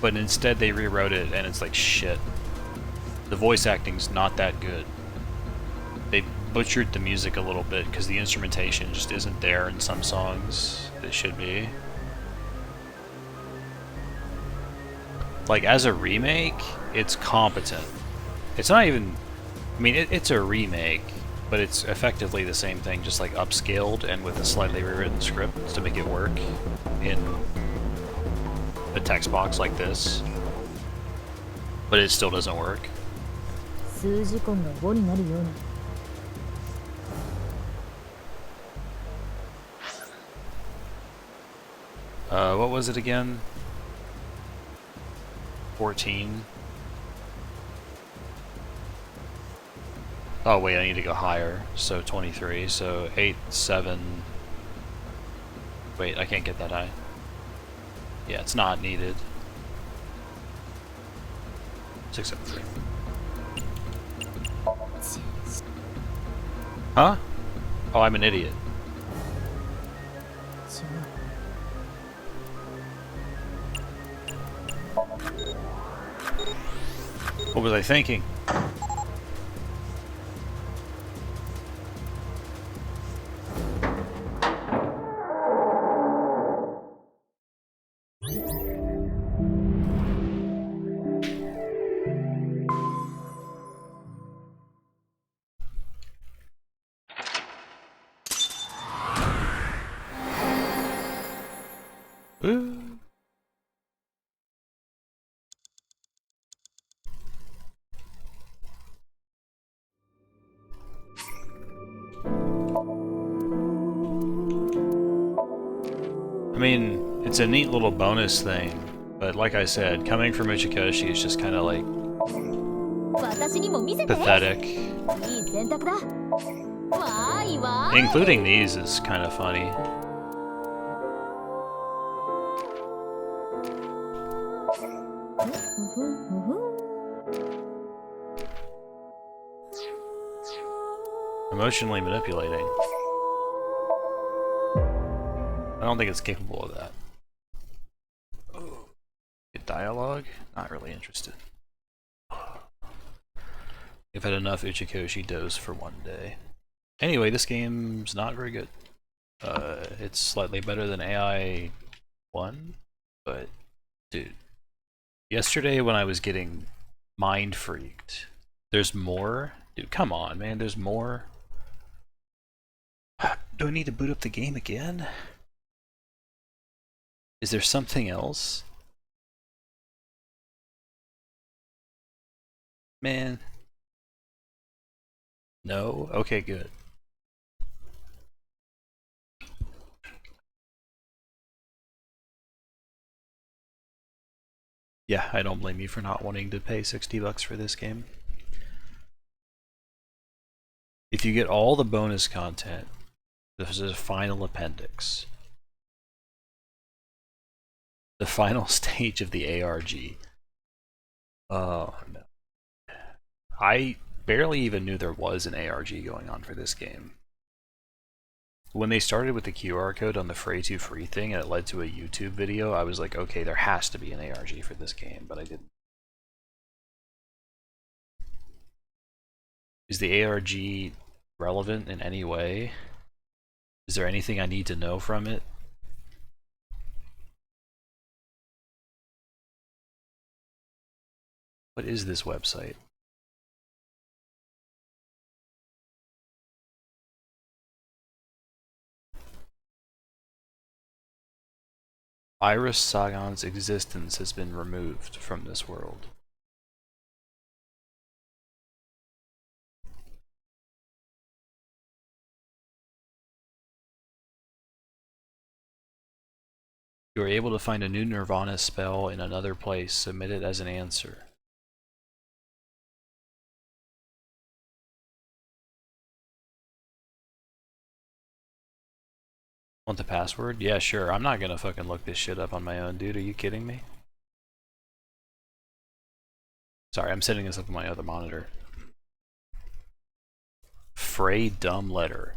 But instead they rewrote it and it's like shit. The voice acting's not that good. They butchered the music a little bit because the instrumentation just isn't there in some songs that should be. Like, as a remake, it's competent. It's not even... I mean, it's a remake, but it's effectively the same thing, just like upscaled and with a slightly rewritten script to make it work in a text box like this. But it still doesn't work. 数字根が5になるように。What was it again? 14. Oh wait, I need to go higher. So 23. So 8, 7. Wait, I can't get that high. Yeah, it's not needed. 6, 7, 3. Huh? Oh, I'm an idiot. What was I thinking? Ooh. I mean, it's a neat little bonus thing, but like I said, coming from Uchikoshi is just kind of like pathetic. Including these is kind of funny. Emotionally manipulating. I don't think it's capable of that. Good dialogue? Not really interested. I've had enough Uchikoshi dose for one day. Anyway, this game's not very good. It's slightly better than AI 1, but dude, yesterday when I was getting mind freaked, there's more? Dude, come on, man, there's more? Do I need to boot up the game again? Is there something else? Man. No? Okay, good. Yeah, I don't blame you for not wanting to pay $60 for this game. If you get all the bonus content, this is a final appendix. The final stage of the ARG. Oh no. I barely even knew there was an ARG going on for this game. When they started with the QR code on the Free to Free thing and it led to a YouTube video, I was like, okay, there has to be an ARG for this game, but I didn't. Is the ARG relevant in any way? Is there anything I need to know from it? What is this website? Iris Sagan's existence has been removed from this world. You are able to find a new Nirvana spell in another place. Submit it as an answer. Want the password? Yeah, sure. I'm not gonna fucking look this shit up on my own, dude. Are you kidding me? Sorry, I'm setting this up on my other monitor. Frey dumb letter.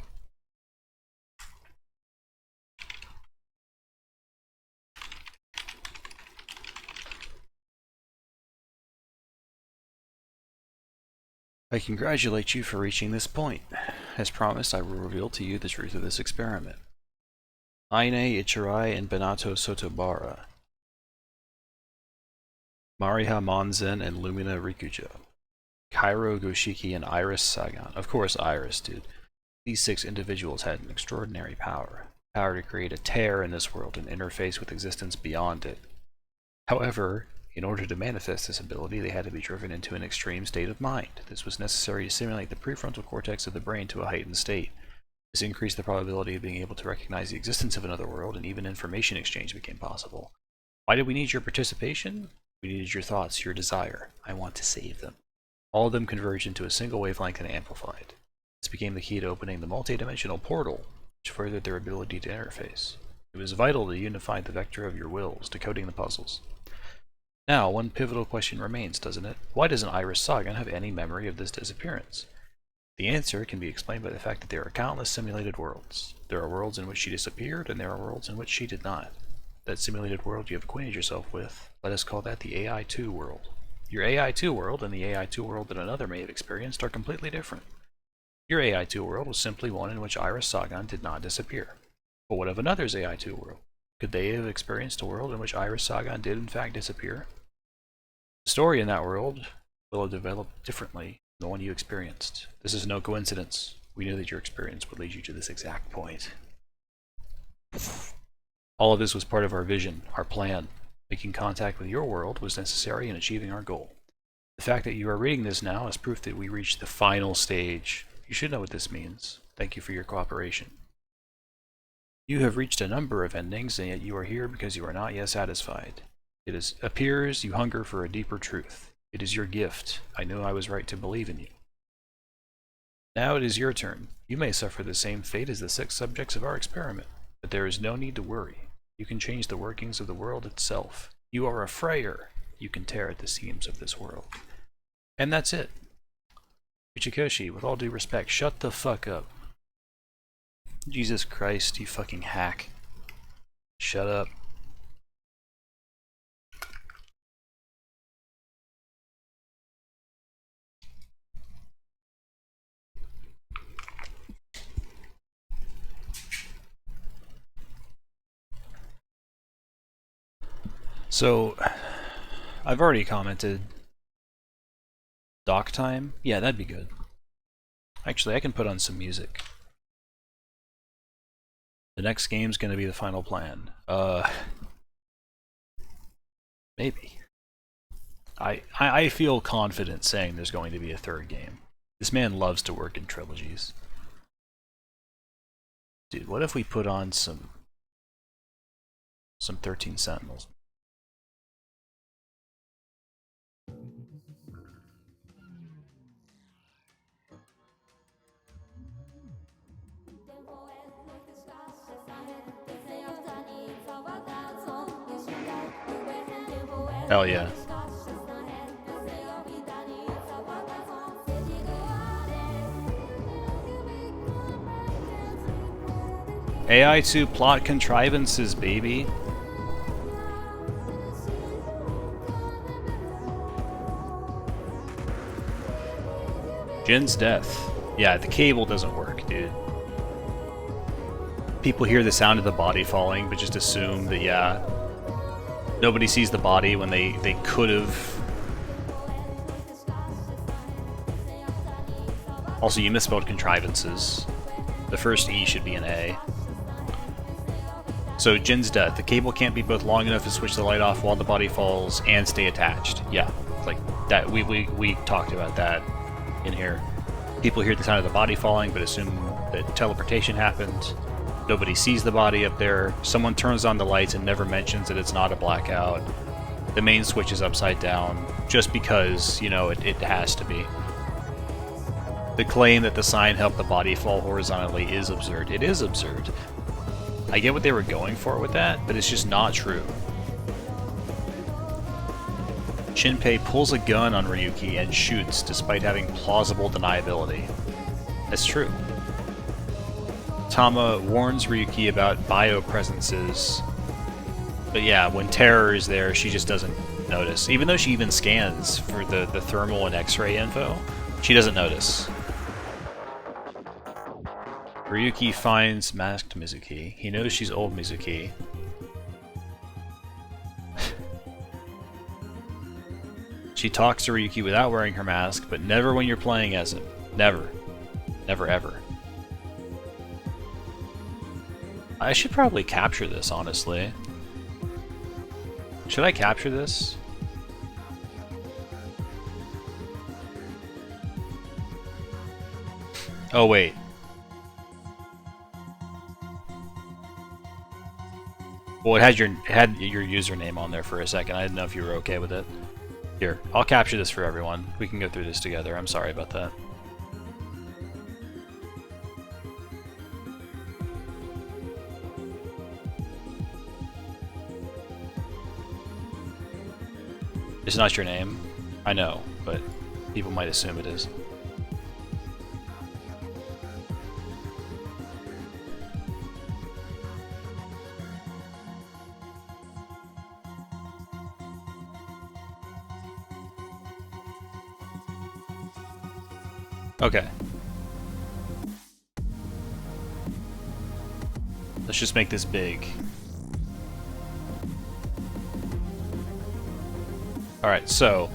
I congratulate you for reaching this point. As promised, I will reveal to you the truth of this experiment. Aine Ichirai and Benato Sotobara. Mariha Monzen and Lumina Rikujo. Kairo Goshiki and Iris Sagan. Of course, Iris, dude. These 6 individuals had an extraordinary power. Power to create a tear in this world and interface with existence beyond it. However, in order to manifest this ability, they had to be driven into an extreme state of mind. This was necessary to stimulate the prefrontal cortex of the brain to a heightened state. This increased the probability of being able to recognize the existence of another world, and even information exchange became possible. Why did we need your participation? We needed your thoughts, your desire. I want to save them. All of them converged into a single wavelength and amplified. This became the key to opening the multidimensional portal, which furthered their ability to interface. It was vital to unify the vector of your wills, decoding the puzzles. Now, one pivotal question remains, doesn't it? Why doesn't Iris Sagan have any memory of this disappearance? The answer can be explained by the fact that there are countless simulated worlds. There are worlds in which she disappeared, and there are worlds in which she did not. That simulated world you have acquainted yourself with, let us call that the AI2 world. Your AI2 world and the AI2 world that another may have experienced are completely different. Your AI2 world was simply one in which Iris Sagan did not disappear. But what of another's AI2 world? Could they have experienced a world in which Iris Sagan did in fact disappear? The story in that world will have developed differently than the one you experienced. This is no coincidence. We knew that your experience would lead you to this exact point. All of this was part of our vision, our plan. Making contact with your world was necessary in achieving our goal. The fact that you are reading this now is proof that we reached the final stage. You should know what this means. Thank you for your cooperation. You have reached a number of endings, and yet you are here because you are not yet satisfied. It appears you hunger for a deeper truth. It is your gift. I knew I was right to believe in you. Now it is your turn. You may suffer the same fate as the 6 subjects of our experiment, but there is no need to worry. You can change the workings of the world itself. You are a Freyer. You can tear at the seams of this world. And that's it. Ichikoshi, with all due respect, shut the fuck up. Jesus Christ, you fucking hack. Shut up. So, I've already commented. Dock time? Yeah, that'd be good. Actually, I can put on some music. The next game's gonna be the final plan. Maybe. I feel confident saying there's going to be a 3rd game. This man loves to work in trilogies. Dude, what if we put on some 13 Sentinels? Hell yeah. AI2 plot contrivances, baby. Jin's death. Yeah, the cable doesn't work, dude. People hear the sound of the body falling, but just assume that, yeah, nobody sees the body when they could have. Also, you misspelled contrivances. The first E should be an A. So, Jin's death. The cable can't be both long enough to switch the light off while the body falls and stay attached. Yeah, like that. We talked about that in here. People hear the sound of the body falling, but assume that teleportation happened. Nobody sees the body up there. Someone turns on the lights and never mentions that it's not a blackout. The main switch is upside down, just because, you know, it has to be. The claim that the sign helped the body fall horizontally is absurd. It is absurd. I get what they were going for with that, but it's just not true. Shinpei pulls a gun on Ryuki and shoots despite having plausible deniability. That's true. Tama warns Ryuki about biopresences, but yeah, when terror is there, she just doesn't notice. Even though she even scans for the thermal and X-ray info, she doesn't notice. Ryuki finds masked Mizuki. He knows she's old Mizuki. She talks to Ryuki without wearing her mask, but never when you're playing as him. Never. Never ever. I should probably capture this, honestly. Should I capture this? Oh, wait. Well, it had your username on there for a second. I didn't know if you were okay with it. Here, I'll capture this for everyone. We can go through this together. I'm sorry about that. It's not your name. I know, but people might assume it is. Okay. Let's just make this big. Alright, so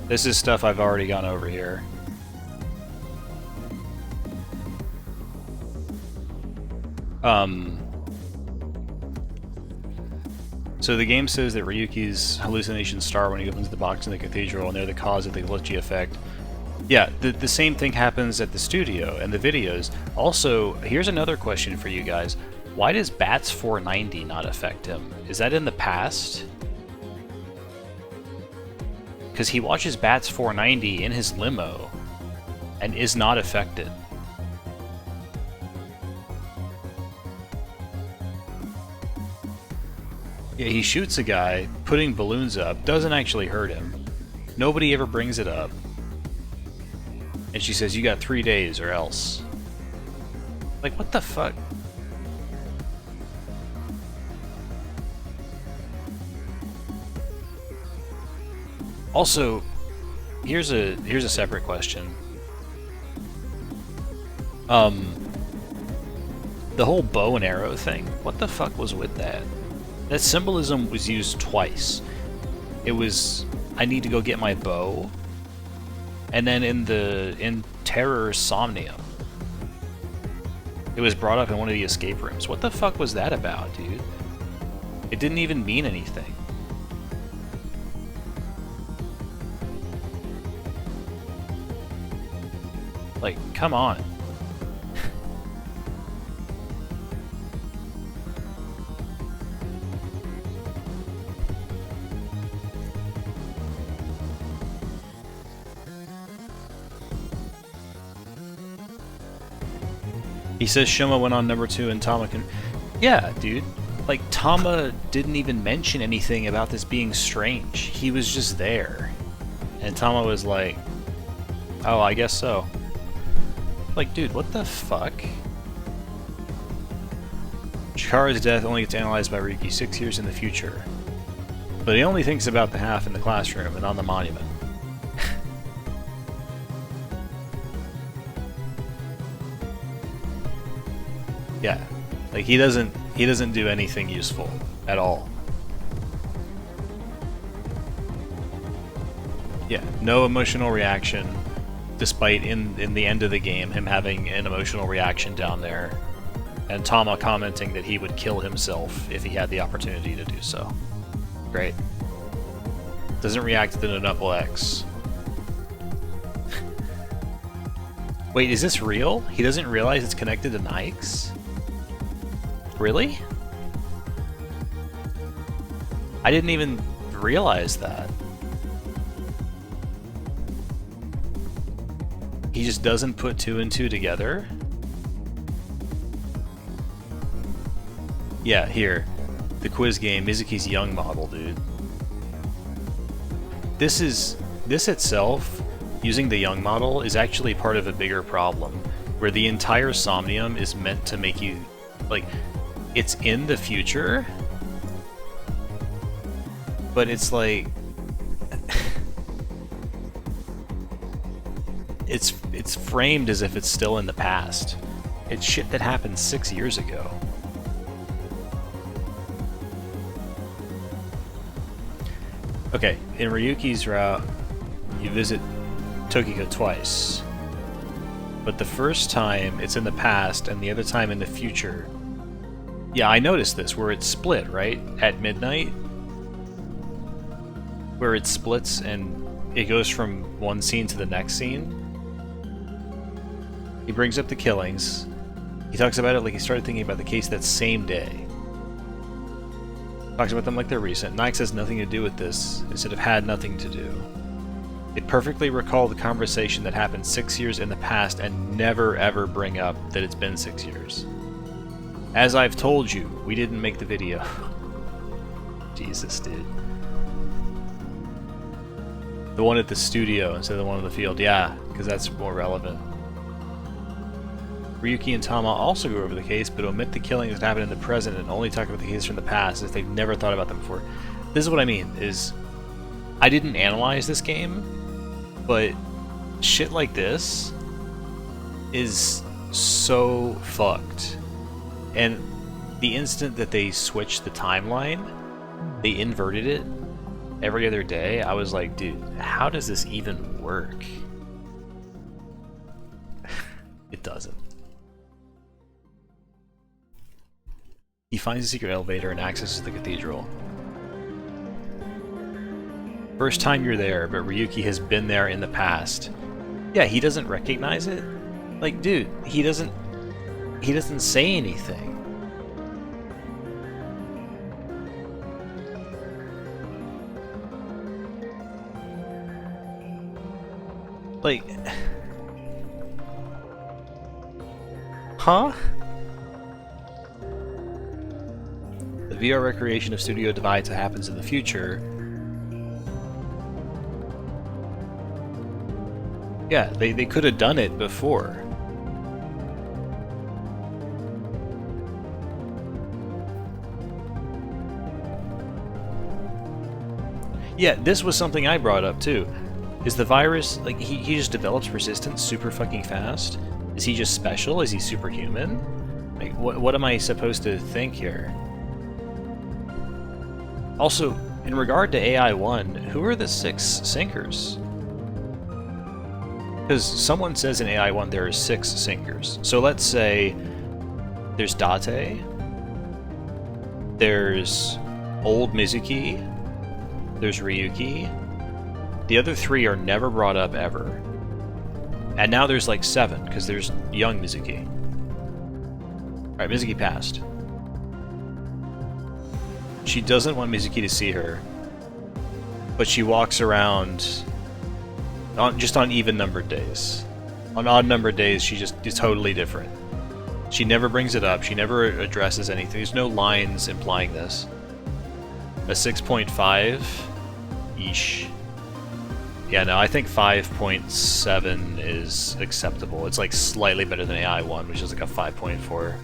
this is stuff I've already gone over here. So the game says that Ryuki's hallucinations start when he opens the box in the cathedral, and they're the cause of the glitchy effect. Yeah, the same thing happens at the studio and the videos. Also, here's another question for you guys. Why does Bats 490 not affect him? Is that in the past? Because he watches Bats 490 in his limo and is not affected. Yeah, he shoots a guy, putting balloons up, doesn't actually hurt him. Nobody ever brings it up. And she says, you got 3 days or else. Like, what the fuck? Also, here's a separate question. The whole bow and arrow thing, what the fuck was with that? That symbolism was used twice. It was, I need to go get my bow. And then in Terror Somnium, it was brought up in one of the escape rooms. What the fuck was that about, dude? It didn't even mean anything. Like, come on. He says Shoma went on number 2 and Tama can... Yeah, dude. Like, Tama didn't even mention anything about this being strange. He was just there. And Tama was like, oh, I guess so. Like, dude, what the fuck? Chikara's death only gets analyzed by Ryuki 6 years in the future. But he only thinks about the half in the classroom and on the monument. Yeah, like he doesn't do anything useful at all. Yeah, no emotional reaction, despite in the end of the game him having an emotional reaction down there, and Tama commenting that he would kill himself if he had the opportunity to do so. Great. Doesn't react to the double X. Wait, is this real? He doesn't realize it's connected to Nikes? Really? I didn't even realize that. He just doesn't put two and two together? Yeah, here. The quiz game, Mizuki's young model, dude. This itself, using the young model, is actually part of a bigger problem, where the entire Somnium is meant to make you, like, it's in the future, but it's like, it's framed as if it's still in the past. It's shit that happened 6 years ago. Okay, in Ryuki's route, you visit Tokiko twice. But the first time, it's in the past, and the other time in the future. Yeah, I noticed this, where it's split, right? At midnight? Where it splits, and it goes from one scene to the next scene. He brings up the killings. He talks about it like he started thinking about the case that same day. Talks about them like they're recent. Nike has nothing to do with this, instead of had nothing to do. They perfectly recall the conversation that happened 6 years in the past and never ever bring up that it's been 6 years. As I've told you, we didn't make the video. Jesus, dude. The one at the studio instead of the one in the field. Yeah, because that's more relevant. Ryuki and Tama also go over the case, but omit the killings that happened in the present and only talk about the case from the past, as they've never thought about them before. This is what I mean, is I didn't analyze this game, but shit like this is so fucked. And the instant that they switched the timeline, they inverted it every other day, I was like, dude, how does this even work? It doesn't. He finds a secret elevator and accesses the cathedral. First time you're there, but Ryuki has been there in the past. Yeah, he doesn't recognize it? Like, dude, he doesn't say anything. Like, huh? The VR recreation of Studio Divides that happens in the future. Yeah, they could have done it before. Yeah, this was something I brought up too. Is the virus, like, he just develops resistance super fucking fast? Is he just special? Is he superhuman? Like, what am I supposed to think here? Also, in regard to AI-1, who are the 6 sinkers? Because someone says in AI-1 there are 6 sinkers. So let's say there's Date, there's old Mizuki, there's Ryuki. The other 3 are never brought up ever. And now there's like 7, because there's young Mizuki. Alright, Mizuki passed. She doesn't want Mizuki to see her, but she walks around just on even-numbered days. On odd-numbered days, she just is totally different. She never brings it up, she never addresses anything. There's no lines implying this. A 6.5? Yeesh. Yeah, no, I think 5.7 is acceptable. It's like slightly better than AI-1, which is like a 5.4.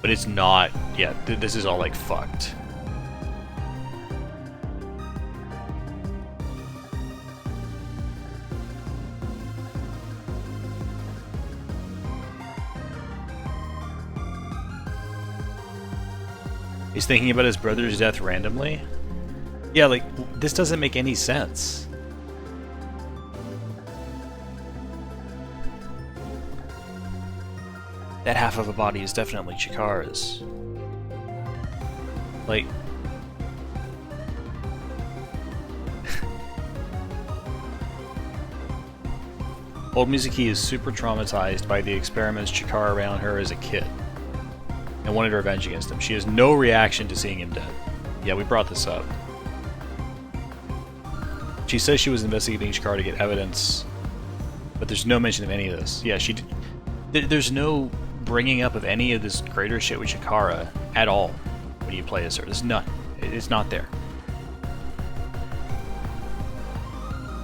But it's not, yeah, this is all like fucked. He's thinking about his brother's death randomly? Yeah, like, this doesn't make any sense. That half of a body is definitely Chikara's. Like... Old Mizuki is super traumatized by the experiments Chikara ran on her as a kid. and wanted revenge against him. She has no reaction to seeing him dead. Yeah, we brought this up. She says she was investigating Chikara to get evidence, but there's no mention of any of this. Yeah, she did. There's no bringing up of any of this greater shit with Chikara at all when you play as her. There's none. It's not there.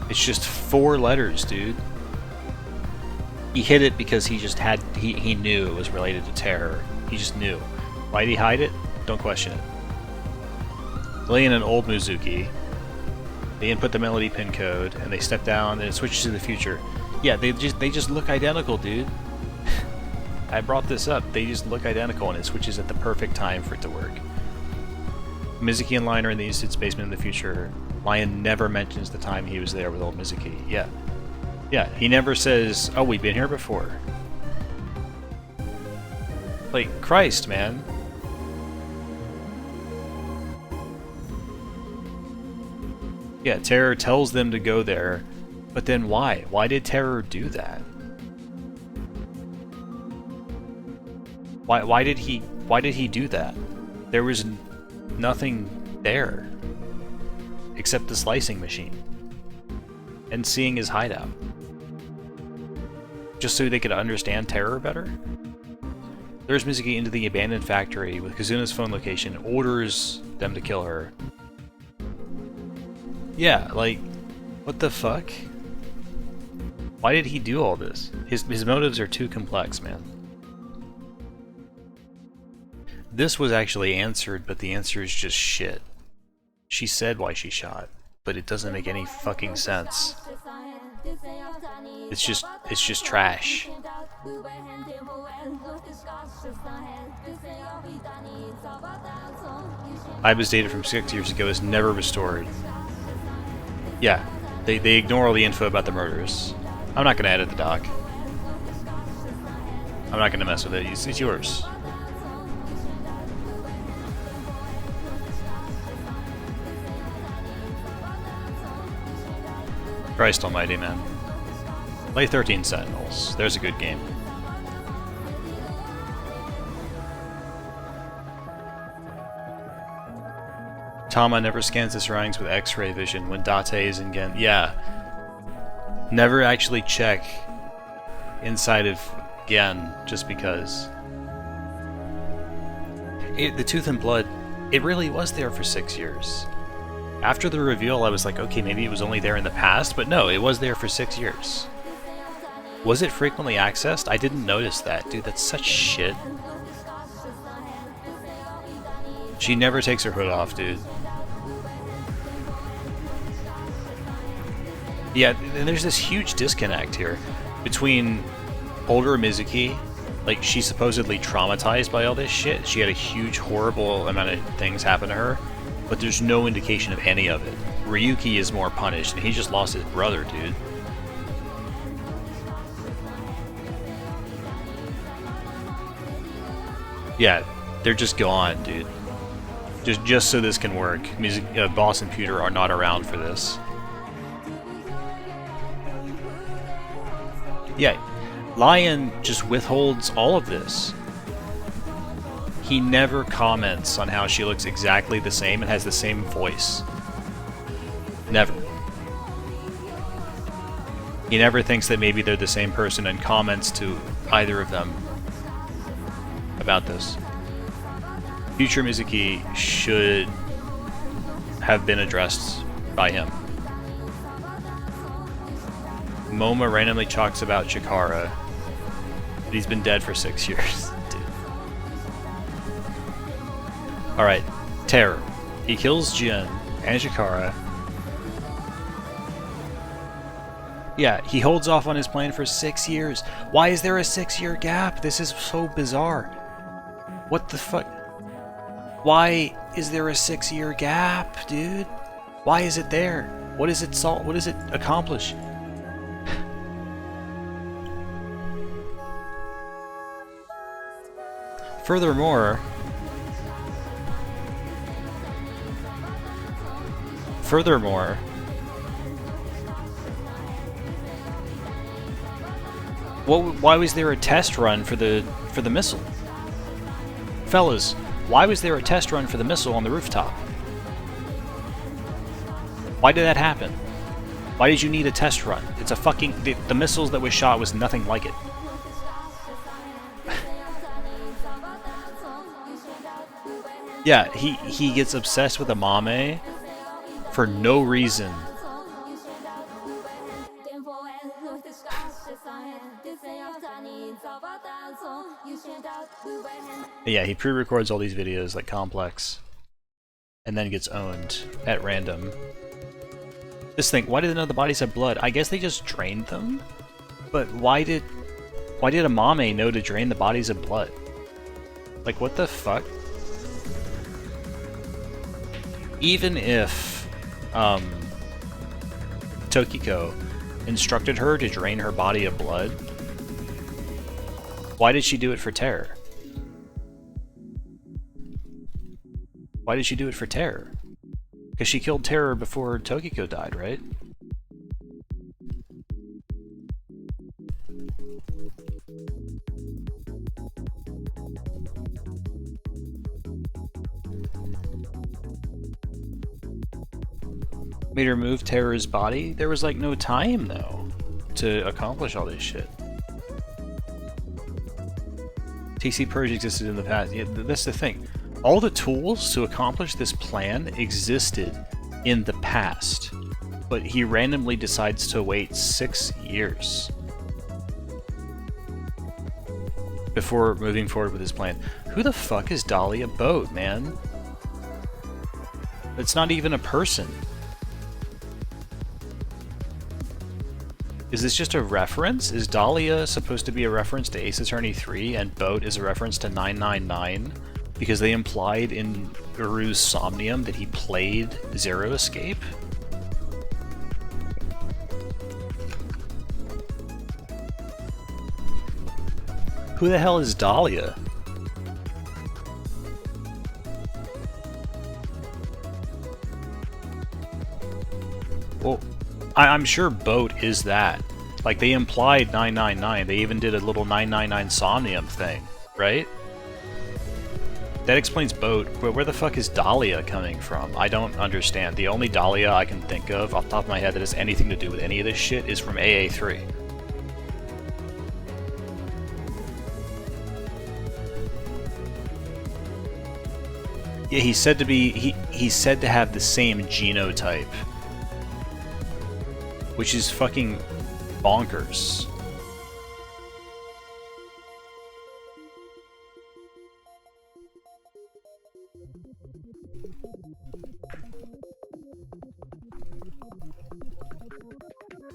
It's just 4 letters, dude. He hid it because he just had, he knew it was related to terror. He just knew. Why did he hide it? Don't question it. Lillian and old Mizuki, they input the melody pin code and they step down and it switches to the future. Yeah, they just look identical, dude. I brought this up. They just look identical and it switches at the perfect time for it to work. Mizuki and Lion are in the Institute's basement in the future. Lion never mentions the time he was there with old Mizuki. Yeah. Yeah, he never says, oh, we've been here before. Like, Christ, man. Yeah, Terror tells them to go there, but then why? Why did Terror do that? Why did he do that? There was nothing there except the slicing machine and seeing his hideout. Just so they could understand Terror better? There's Mizuki into the abandoned factory with Kazuna's phone location, orders them to kill her. Yeah, like, what the fuck? Why did he do all this? His motives are too complex, man. This was actually answered, but the answer is just shit. She said why she shot, but it doesn't make any fucking sense. It's just trash. Iba's data from 6 years ago is never restored. Yeah, they ignore all the info about the murders. I'm not gonna edit the doc. I'm not gonna mess with it. It's yours. Christ almighty, man. Play 13 Sentinels. There's a good game. Tama never scans the surroundings with X-ray vision when Date is in Gen. Yeah. Never actually check inside of Gen just because. The Tooth and Blood, it really was there for 6 years. After the reveal, I was like, okay, maybe it was only there in the past, but no, it was there for 6 years. Was it frequently accessed? I didn't notice that. Dude, that's such shit. She never takes her hood off, dude. Yeah, and there's this huge disconnect here between older Mizuki, like she's supposedly traumatized by all this shit. She had a huge, horrible amount of things happen to her, but there's no indication of any of it. Ryuki is more punished, and he just lost his brother, dude. Yeah, they're just gone, dude. Just so this can work. Boss and Pewter are not around for this. Yeah, Lion just withholds all of this. He never comments on how she looks exactly the same and has the same voice. Never. He never thinks that maybe they're the same person and comments to either of them about this. Future Mizuki should have been addressed by him. Moma randomly talks about Chikara, but he's been dead for 6 years. Dude. Alright, Terror. He kills Jin and Chikara. Yeah, he holds off on his plan for 6 years. Why is there a 6-year gap? This is so bizarre. What the fuck? Why is there a 6-year gap, dude? Why is it there? What does it solve? What does it accomplish? Furthermore, why was there a test run for the missile? Fellas, why was there a test run for the missile on the rooftop? Why did that happen? Why did you need a test run? It's a fucking... The missiles that was shot was nothing like it. Yeah, he gets obsessed with Amame for no reason. Yeah, he pre-records all these videos like Complex and then gets owned at random. This thing, why did none of the bodies have blood? I guess they just drained them? But why did Amame know to drain the bodies of blood? Like, what the fuck? Even if Tokiko instructed her to drain her body of blood, why did she do it for Terror? Why did she do it for Terror? Because she killed Terror before Tokiko died, right? Made her move Terror's body? There was like no time though to accomplish all this shit. TC Purge existed in the past. Yeah, that's the thing. All the tools to accomplish this plan existed in the past, but he randomly decides to wait 6 years before moving forward with his plan. Who the fuck is Dahlia Boat, man? It's not even a person. Is this just a reference? Is Dahlia supposed to be a reference to Ace Attorney 3 and Boat is a reference to 999? Because they implied in Uru's Somnium that he played Zero Escape? Who the hell is Dahlia? Well, I'm sure Boat is that. Like, they implied 999. They even did a little 999 Somnium thing, right? That explains Boat, but where the fuck is Dahlia coming from? I don't understand. The only Dahlia I can think of off the top of my head that has anything to do with any of this shit is from AA3. Yeah, he's said to be he's said to have the same genotype, which is fucking bonkers.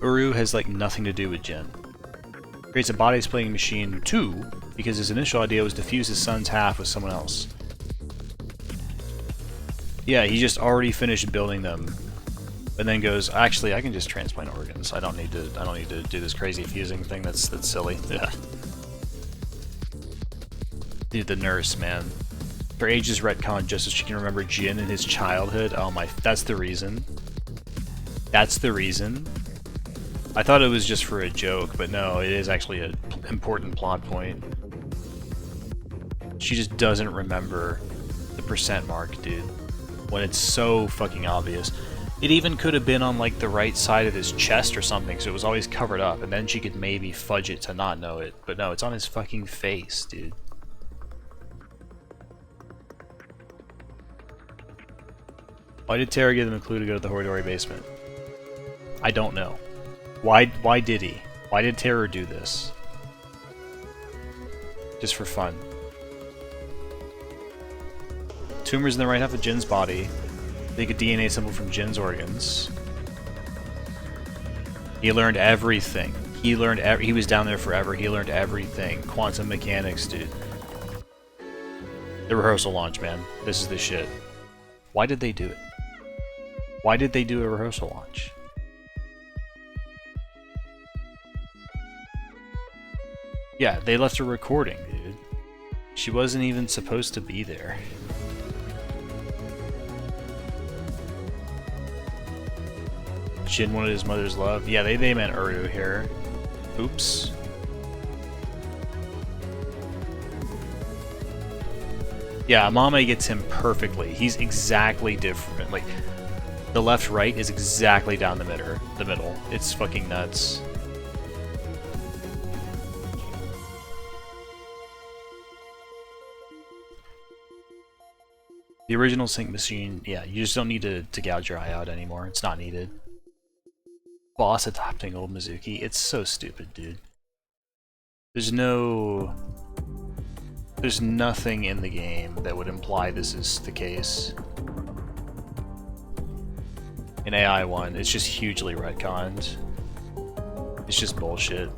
Uru has like nothing to do with Jin. Creates a body splitting machine too, because his initial idea was to fuse his son's half with someone else. Yeah, he just already finished building them, and then goes, actually, I can just transplant organs. I don't need to do this crazy fusing thing. That's silly. Yeah. Dude, the nurse, man. For ages retcon just so she can remember Jin in his childhood. Oh my, that's the reason. That's the reason. I thought it was just for a joke, but no, it is actually an important plot point. She just doesn't remember the percent mark, dude. When it's so fucking obvious. It even could have been on like the right side of his chest or something, so it was always covered up, and then she could maybe fudge it to not know it. But no, it's on his fucking face, dude. Why did Terra give them a clue to go to the Horidori basement? I don't know. Why did he? Why did Terror do this? Just for fun. Tumors in the right half of Jin's body. Make a DNA sample from Jin's organs. He learned everything. He was down there forever. He learned everything. Quantum mechanics, dude. The rehearsal launch, man. This is the shit. Why did they do it? Why did they do a rehearsal launch? Yeah, they left a recording, dude. She wasn't even supposed to be there. Jin wanted his mother's love. Yeah, they meant Uru here. Oops. Yeah, Amame gets him perfectly. He's exactly different. Like, the left-right is exactly down the middle. It's fucking nuts. The original sync machine, yeah, you just don't need to gouge your eye out anymore. It's not needed. Boss adopting old Mizuki. It's so stupid, dude. There's nothing in the game that would imply this is the case. In AI 1, it's just hugely retconned. It's just bullshit.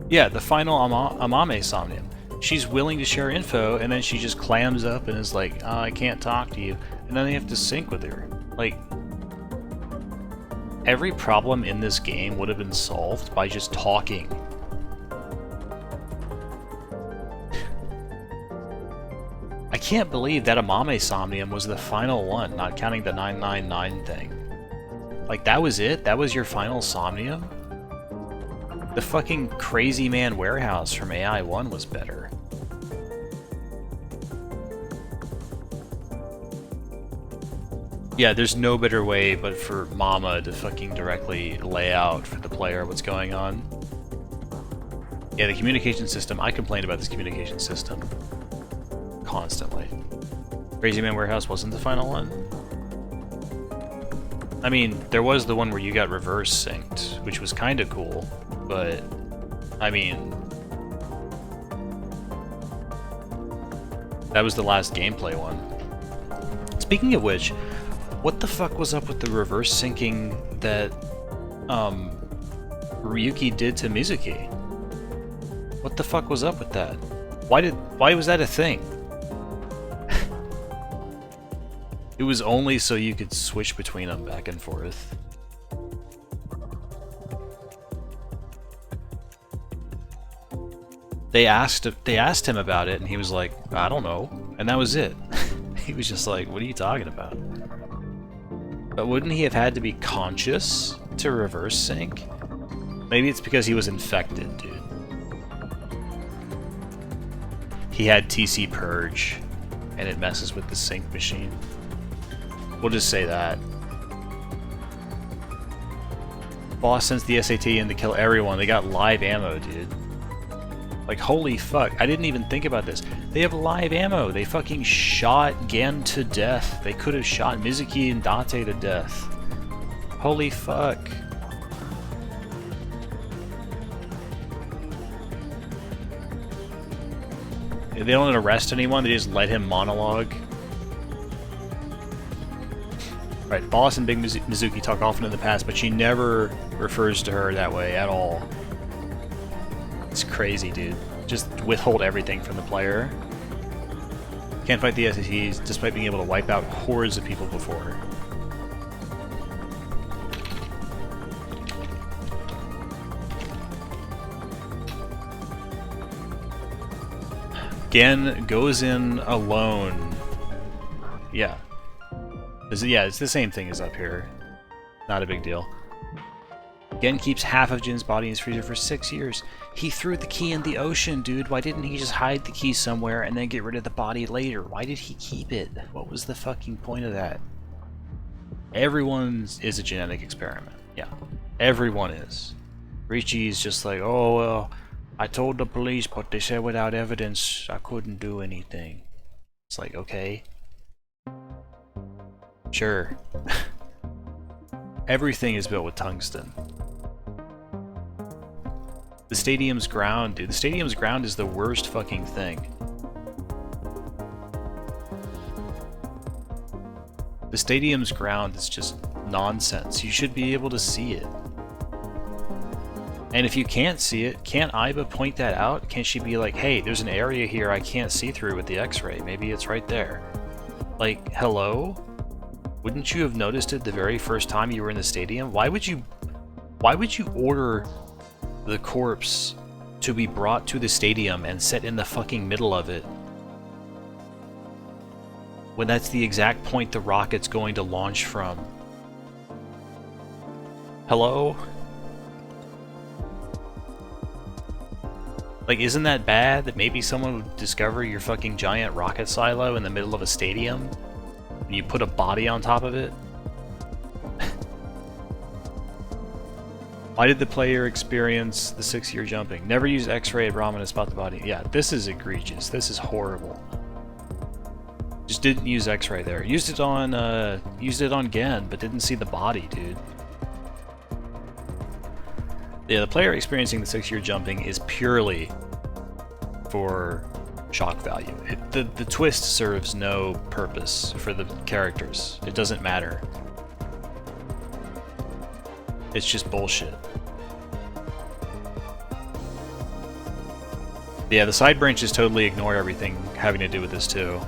Yeah, the final Amame Somnium. She's willing to share info, and then she just clams up and is like, oh, I can't talk to you. And then they have to sync with her. Like, every problem in this game would have been solved by just talking. I can't believe that Amame Somnium was the final one, not counting the 999 thing. Like, that was it? That was your final Somnium? The fucking Crazy Man Warehouse from AI 1 was better. Yeah, there's no better way but for Mama to fucking directly lay out for the player what's going on. Yeah, the communication system, I complain about this communication system constantly. Crazy Man Warehouse wasn't the final one? I mean, there was the one where you got reverse synced, which was kind of cool, but, I mean, that was the last gameplay one. Speaking of which, what the fuck was up with the reverse syncing that Ryuki did to Mizuki? What the fuck was up with that? Why was that a thing? It was only so you could switch between them back and forth. They asked him about it, and he was like, I don't know, and that was it. He was just like, what are you talking about? But wouldn't he have had to be conscious to reverse sync? Maybe it's because he was infected, dude. He had TC Purge, and it messes with the sync machine. We'll just say that. Boss sends the SAT in to kill everyone. They got live ammo, dude. Like, holy fuck. I didn't even think about this. They have live ammo. They fucking shot Gen to death. They could have shot Mizuki and Date to death. Holy fuck. They don't arrest anyone. They just let him monologue. Right, Boss and Big Mizuki talk often in the past, but she never refers to her that way at all. It's crazy, dude. Just withhold everything from the player. Can't fight the SATs despite being able to wipe out hordes of people before her. Gen goes in alone. Yeah. Yeah, it's the same thing as up here. Not a big deal. Gen keeps half of Jin's body in his freezer for 6 years. He threw the key in the ocean, dude. Why didn't he just hide the key somewhere and then get rid of the body later? Why did he keep it? What was the fucking point of that? Everyone is a genetic experiment. Yeah. Everyone is. Richie's just like, oh, well, I told the police, but they said without evidence I couldn't do anything. It's like, okay. Sure. Everything is built with tungsten. The stadium's ground, dude. The stadium's ground is the worst fucking thing. The stadium's ground is just nonsense. You should be able to see it. And if you can't see it, can't Aiba point that out? Can't she be like, hey, there's an area here I can't see through with the X-ray. Maybe it's right there. Like, hello? Wouldn't you have noticed it the very first time you were in the stadium? Why would you order the corpse to be brought to the stadium and set in the fucking middle of it when that's the exact point the rocket's going to launch from? Hello? Like, isn't that bad that maybe someone would discover your fucking giant rocket silo in the middle of a stadium and you put a body on top of it? Why did the player experience the 6-year jumping? Never use X-ray at Ramen to spot the body. Yeah, this is egregious. This is horrible. Just didn't use X-ray there. Used it on Gen, but didn't see the body, dude. Yeah, the player experiencing the 6-year jumping is purely for shock value. The twist serves no purpose for the characters. It doesn't matter. It's just bullshit. Yeah, the side branches totally ignore everything having to do with this too.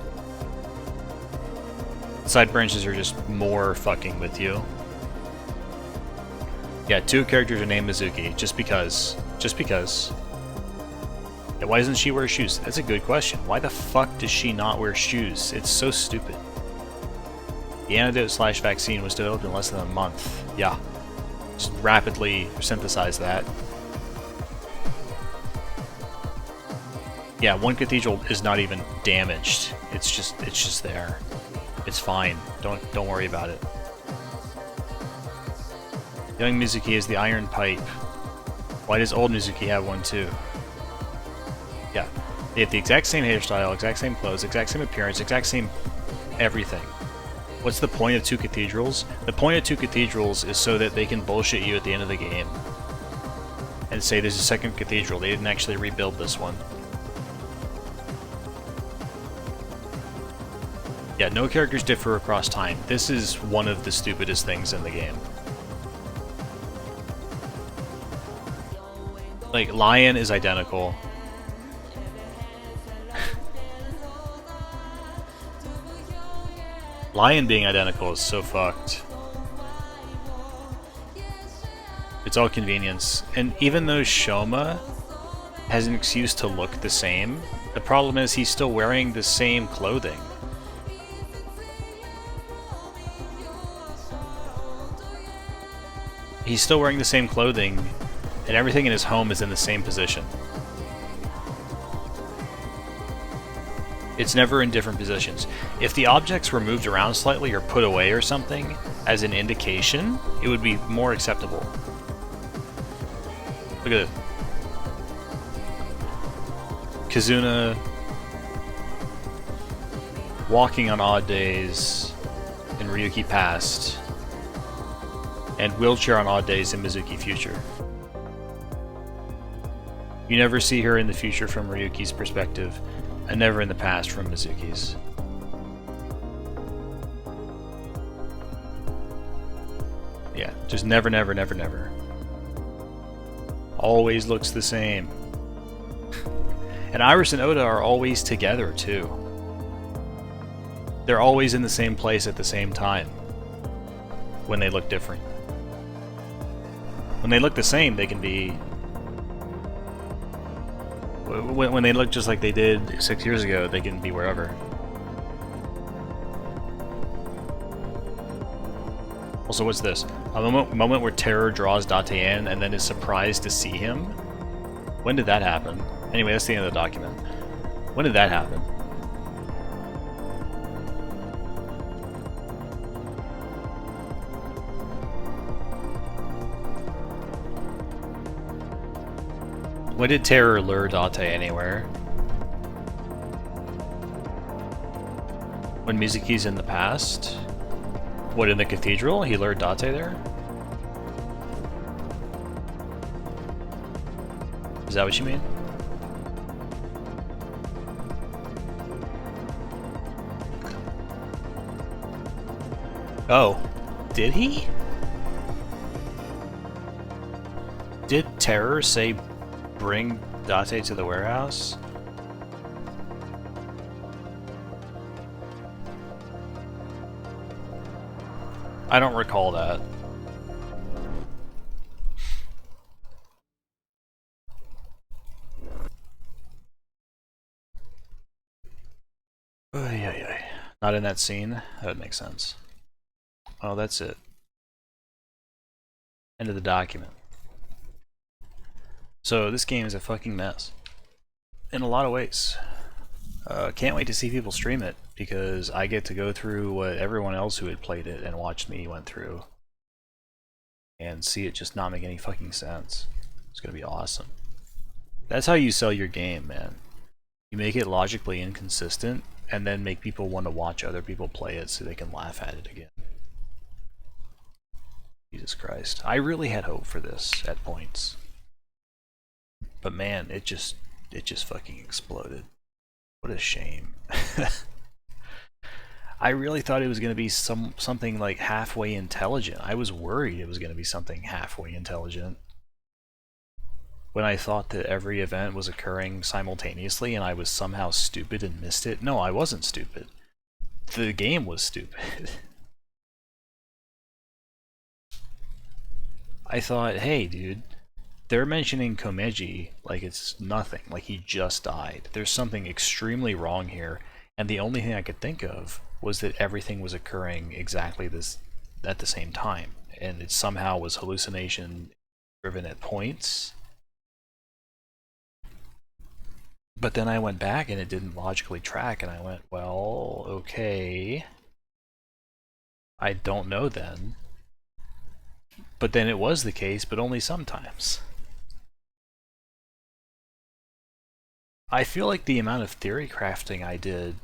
The side branches are just more fucking with you. Yeah, 2 characters are named Mizuki, just because. Just because. Yeah, why doesn't she wear shoes? That's a good question. Why the fuck does she not wear shoes? It's so stupid. The antidote/vaccine was developed in less than a month. Yeah. Just rapidly synthesize that. Yeah, one cathedral is not even damaged. It's just there. It's fine. Don't worry about it. Young Mizuki is the iron pipe. Why does old Mizuki have one too? Yeah. They have the exact same hairstyle, exact same clothes, exact same appearance, exact same everything. What's the point of 2 cathedrals? The point of 2 cathedrals is so that they can bullshit you at the end of the game. And say there's a second cathedral. They didn't actually rebuild this one. Yeah, no characters differ across time. This is one of the stupidest things in the game. Like, Lion is identical. Lion being identical is so fucked. It's all convenience. And even though Shoma has an excuse to look the same, the problem is he's still wearing the same clothing. He's still wearing the same clothing, and everything in his home is in the same position. It's never in different positions. If the objects were moved around slightly or put away or something, as an indication, it would be more acceptable. Look at it. Kizuna walking on odd days in Ryuki past, and wheelchair on odd days in Mizuki future. You never see her in the future from Ryuki's perspective, and never in the past from Mizuki's. Yeah, just never, never, never, never. Always looks the same. And Iris and Oda are always together, too. They're always in the same place at the same time, when they look different. When they look the same, they can be... When they look just like they did 6 years ago, they can be wherever. Also, what's this? A moment where Terror draws Date in and then is surprised to see him? When did that happen? Anyway, that's the end of the document. When did that happen? When did Terror lure Date anywhere? When Mizuki's in the past? What, in the cathedral? He lured Date there? Is that what you mean? Oh. Did he? Did Terror say bring Date to the warehouse? I don't recall that. Not in that scene? That would make sense. Oh, that's it. End of the document. So this game is a fucking mess. in a lot of ways. Can't wait to see people stream it, because I get to go through what everyone else who had played it and watched me went through, and see it just not make any fucking sense. It's gonna be awesome. That's how you sell your game, man. You make it logically inconsistent, and then make people want to watch other people play it so they can laugh at it again. Jesus Christ. I really had hope for this at points. But man, it just fucking exploded. What a shame. I really thought it was going to be something like halfway intelligent. I was worried it was going to be something halfway intelligent. When I thought that every event was occurring simultaneously and I was somehow stupid and missed it. No, I wasn't stupid. The game was stupid. I thought, hey dude, they're mentioning Komeji like it's nothing, like he just died. There's something extremely wrong here, and the only thing I could think of was that everything was occurring exactly at the same time, and it somehow was hallucination driven at points. But then I went back and it didn't logically track, and I went, well, okay. I don't know then. But then it was the case, but only sometimes. I feel like the amount of theory crafting I did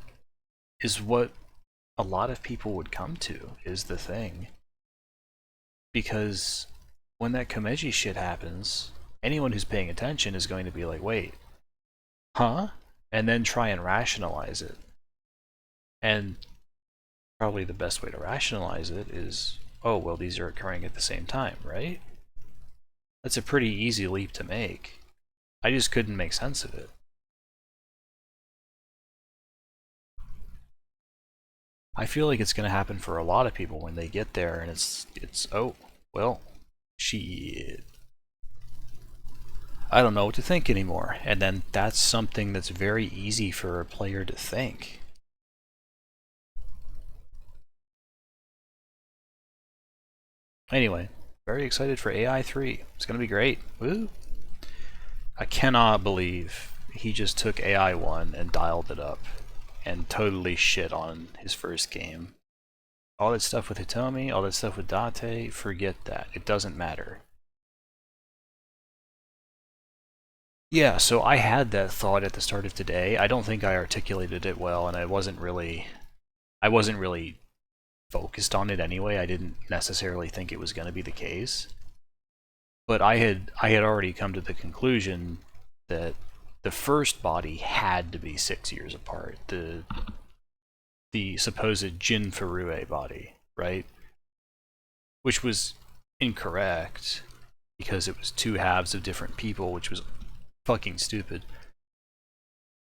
is what a lot of people would come to, is the thing. Because when that Komeji shit happens, anyone who's paying attention is going to be like, wait, huh? And then try and rationalize it. And probably the best way to rationalize it is, oh, well, these are occurring at the same time, right? That's a pretty easy leap to make. I just couldn't make sense of it. I feel like it's going to happen for a lot of people when they get there, and it's oh, well, shit. I don't know what to think anymore. And then that's something that's very easy for a player to think. Anyway, very excited for AI 3. It's going to be great. Woo! I cannot believe he just took AI 1 and dialed it up and totally shit on his first game. All that stuff with Hitomi, all that stuff with Date, forget that. It doesn't matter. Yeah, so I had that thought at the start of today. I don't think I articulated it well, and I wasn't really focused on it anyway. I didn't necessarily think it was going to be the case. But I had already come to the conclusion that the first body had to be 6 years apart. The supposed Jin Furue body, right? Which was incorrect because it was two halves of different people, which was fucking stupid.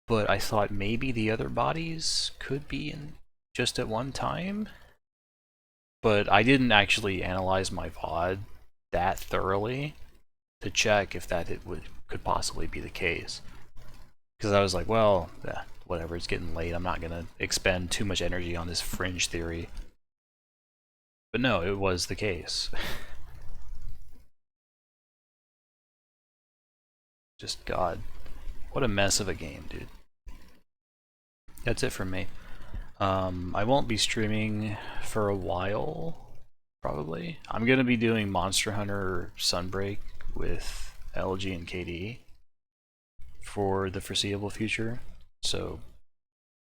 But I thought maybe the other bodies could be in just at one time. But I didn't actually analyze my VOD that thoroughly to check if that could possibly be the case. Because I was like, well, whatever, it's getting late. I'm not going to expend too much energy on this fringe theory. But no, it was the case. Just God. What a mess of a game, dude. That's it from me. I won't be streaming for a while, probably. I'm going to be doing Monster Hunter Sunbreak with LG and KD for the foreseeable future. So,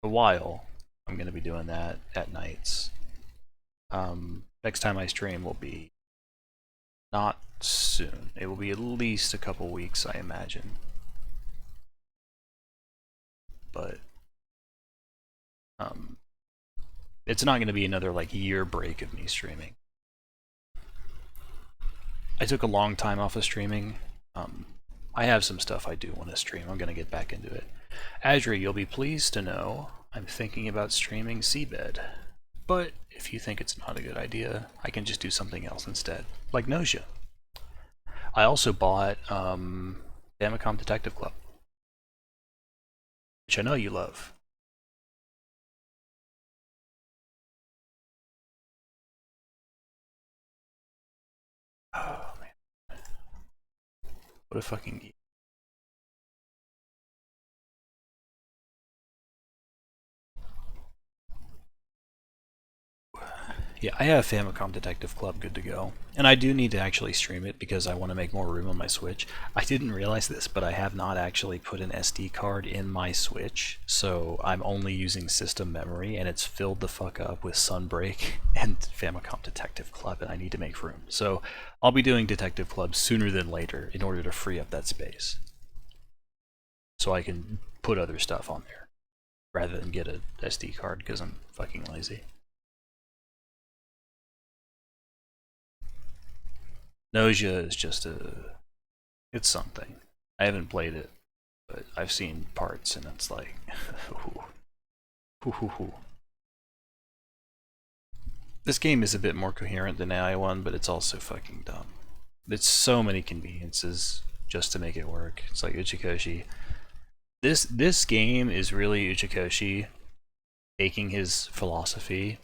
a while, I'm going to be doing that at nights. Next time I stream will be not soon. It will be at least a couple weeks, I imagine. But it's not going to be another like year break of me streaming. I took a long time off of streaming. I have some stuff I do want to stream. I'm going to get back into it. Adri, you'll be pleased to know I'm thinking about streaming Seabed. But if you think it's not a good idea, I can just do something else instead, like Nausea. I also bought Famicom Detective Club, which I know you love. Oh man, what a fucking geek. Yeah, I have Famicom Detective Club good to go. And I do need to actually stream it because I want to make more room on my Switch. I didn't realize this, but I have not actually put an SD card in my Switch, so I'm only using system memory, and it's filled the fuck up with Sunbreak and Famicom Detective Club, and I need to make room. So I'll be doing Detective Club sooner than later in order to free up that space, so I can put other stuff on there, rather than get a SD card because I'm fucking lazy. Nausea is just it's something. I haven't played it, but I've seen parts and it's like, This game is a bit more coherent than AI1, but it's also fucking dumb. It's so many conveniences just to make it work. It's like Uchikoshi. This game is really Uchikoshi taking his philosophy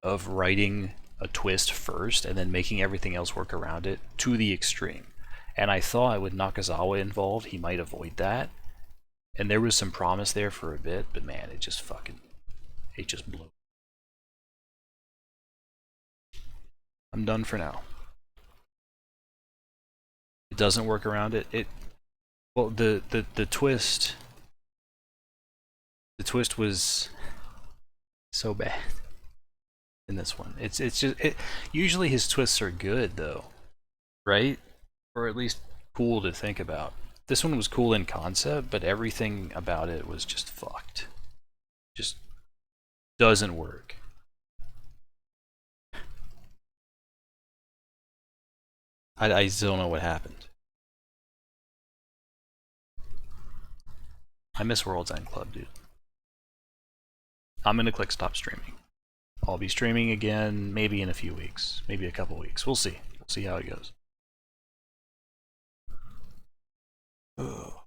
of writing a twist first and then making everything else work around it to the extreme. And I thought with Nakazawa involved, he might avoid that. And there was some promise there for a bit, but man, it just blew. I'm done for now. It doesn't work around it. Well, the twist was so bad in this one. It's just usually his twists are good though, right? Or at least cool to think about. This one was cool in concept, but everything about it was just fucked. Just doesn't work. I still don't know what happened. I miss World's End Club, dude. I'm gonna click stop streaming. I'll be streaming again maybe in a few weeks, maybe a couple weeks. We'll see. We'll see how it goes. Ugh.